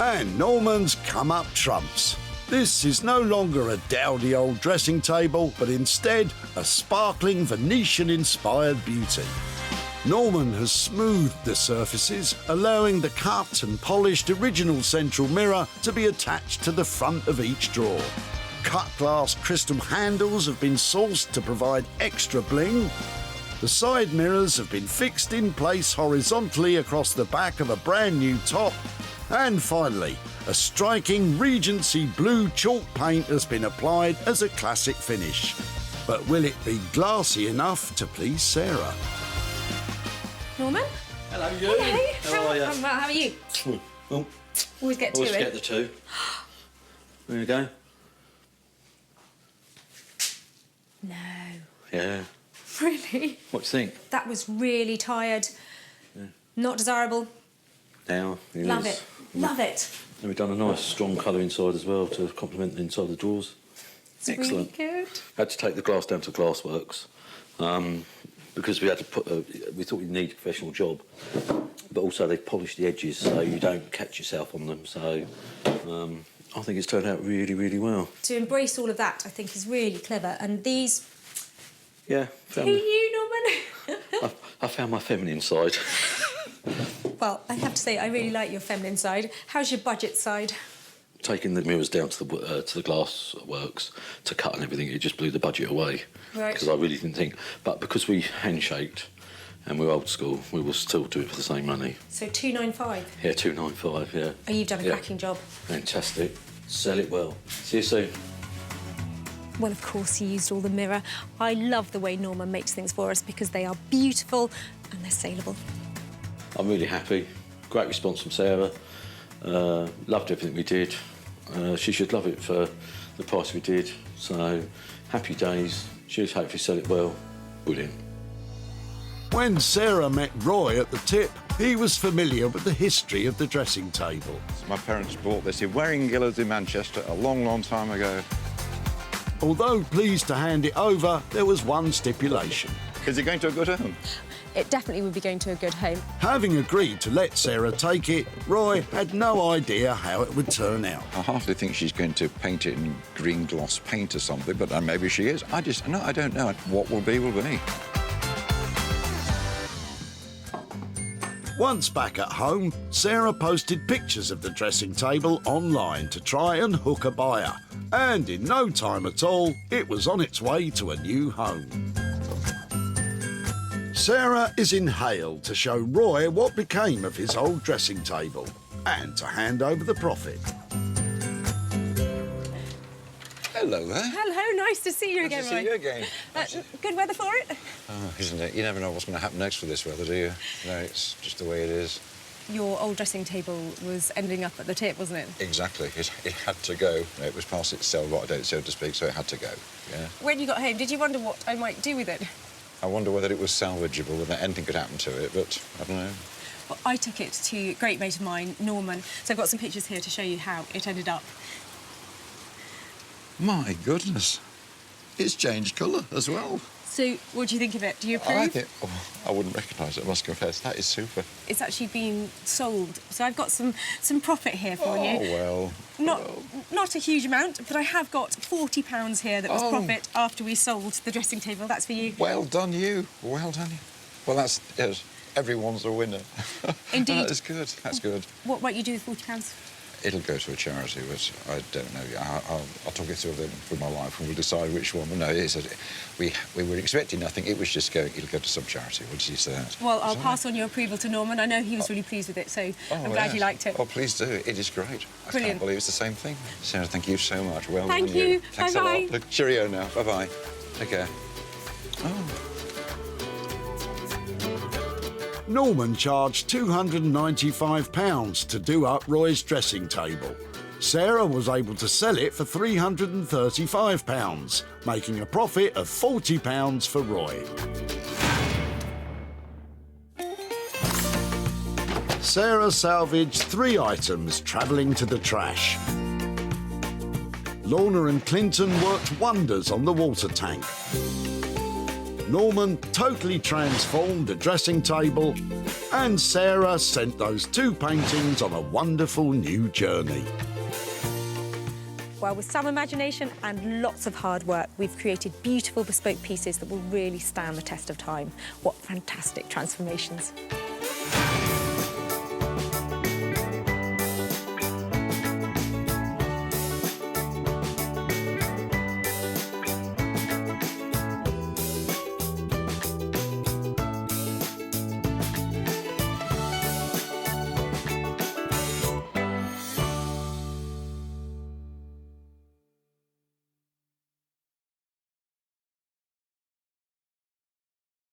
And Norman's come up trumps. This is no longer a dowdy old dressing table, but instead a sparkling Venetian-inspired beauty. Norman has smoothed the surfaces, allowing the cut and polished original central mirror to be attached to the front of each drawer. Cut glass crystal handles have been sourced to provide extra bling. The side mirrors have been fixed in place horizontally across the back of a brand new top. And finally, a striking Regency blue chalk paint has been applied as a classic finish. But will it be glassy enough to please Sarah? Norman? Hello, you. Hello. How are you? Well, how are you? Well, Always get two always in. get the two. There you go. No. Yeah. Really? What do you think? That was really tired. Yeah. Not desirable. Now, it Love is. it. Love it. And we've done a nice strong colour inside as well to complement the inside of the drawers. It's Excellent. really good. Had to take the glass down to Glassworks because we had to put. We thought we'd need a professional job, but also they've polished the edges so you don't catch yourself on them. So I think it's turned out really, really well. To embrace all of that, I think, is really clever. And these... Yeah. Who are you, Norman? I found my feminine side. Well, I have to say, I really like your feminine side. How's your budget side? Taking the mirrors down to the glass works to cut and everything, it just blew the budget away. Right. Because I really didn't think. But because we handshaked and we're old school, we will still do it for the same money. So 295. Yeah, 295. Yeah. Oh, you've done a cracking job. Fantastic. Sell it well. See you soon. Well, of course, he used all the mirror. I love the way Norman makes things for us because they are beautiful and they're saleable. I'm really happy. Great response from Sarah. Loved everything we did. She should love it for the price we did. So, happy days. She'll hopefully sell it well. Brilliant. When Sarah met Roy at the tip, he was familiar with the history of the dressing table. My parents bought this in Waring Gillards in Manchester a long, long time ago. Although pleased to hand it over, there was one stipulation. Is it going to a good home? It definitely would be going to a good home. Having agreed to let Sarah take it, Roy had no idea how it would turn out. I hardly think she's going to paint it in green gloss paint or something, but maybe she is. I don't know. What will be, will be. Once back at home, Sarah posted pictures of the dressing table online to try and hook a buyer. And in no time at all, it was on its way to a new home. Sarah is in Hale to show Roy what became of his old dressing table and to hand over the profit. Hello there. Hello, nice to see you again, Nice to see you again. Good weather for it? Oh, isn't it? You never know what's going to happen next with this weather, do you? No, it's just the way it is. Your old dressing table was ending up at the tip, wasn't it? Exactly. It had to go. It was past its sell-by date, so to speak, so it had to go. Yeah. When you got home, did you wonder what I might do with it? I wonder whether it was salvageable, whether anything could happen to it, but I don't know. Well, I took it to a great mate of mine, Norman, so I've got some pictures here to show you how it ended up. My goodness. It's changed colour as well. So, what do you think of it? Do you approve? I wouldn't recognise it, I must confess. That is super. It's actually been sold, so I've got some profit here for you. Oh, well. Not a huge amount, but I have got £40 here that was profit after we sold the dressing table. That's for you. Well done, you. Well done, you. Well, that's... Yes, everyone's a winner. Indeed. That is good. That's good. What might you do with £40? It'll go to a charity, but I don't know. I'll talk it through with my wife and we'll decide which one. But no, we were expecting nothing. It was just going, it'll go to some charity. What did you say? Well, I'll pass on your approval to Norman. I know he was really pleased with it, so I'm glad you liked it. Oh, please do. It is great. I Brilliant. can't believe it's the same thing. Sarah, thank you so much. Well done. Thank you. Thanks Bye-bye. a lot. Look, cheerio now. Bye-bye. Take care. Norman charged £295 to do up Roy's dressing table. Sarah was able to sell it for £335, making a profit of £40 for Roy. Sarah salvaged 3 items travelling to the trash. Lorna and Clinton worked wonders on the water tank. Norman totally transformed the dressing table, and Sarah sent those 2 paintings on a wonderful new journey. Well, with some imagination and lots of hard work, we've created beautiful bespoke pieces that will really stand the test of time. What fantastic transformations.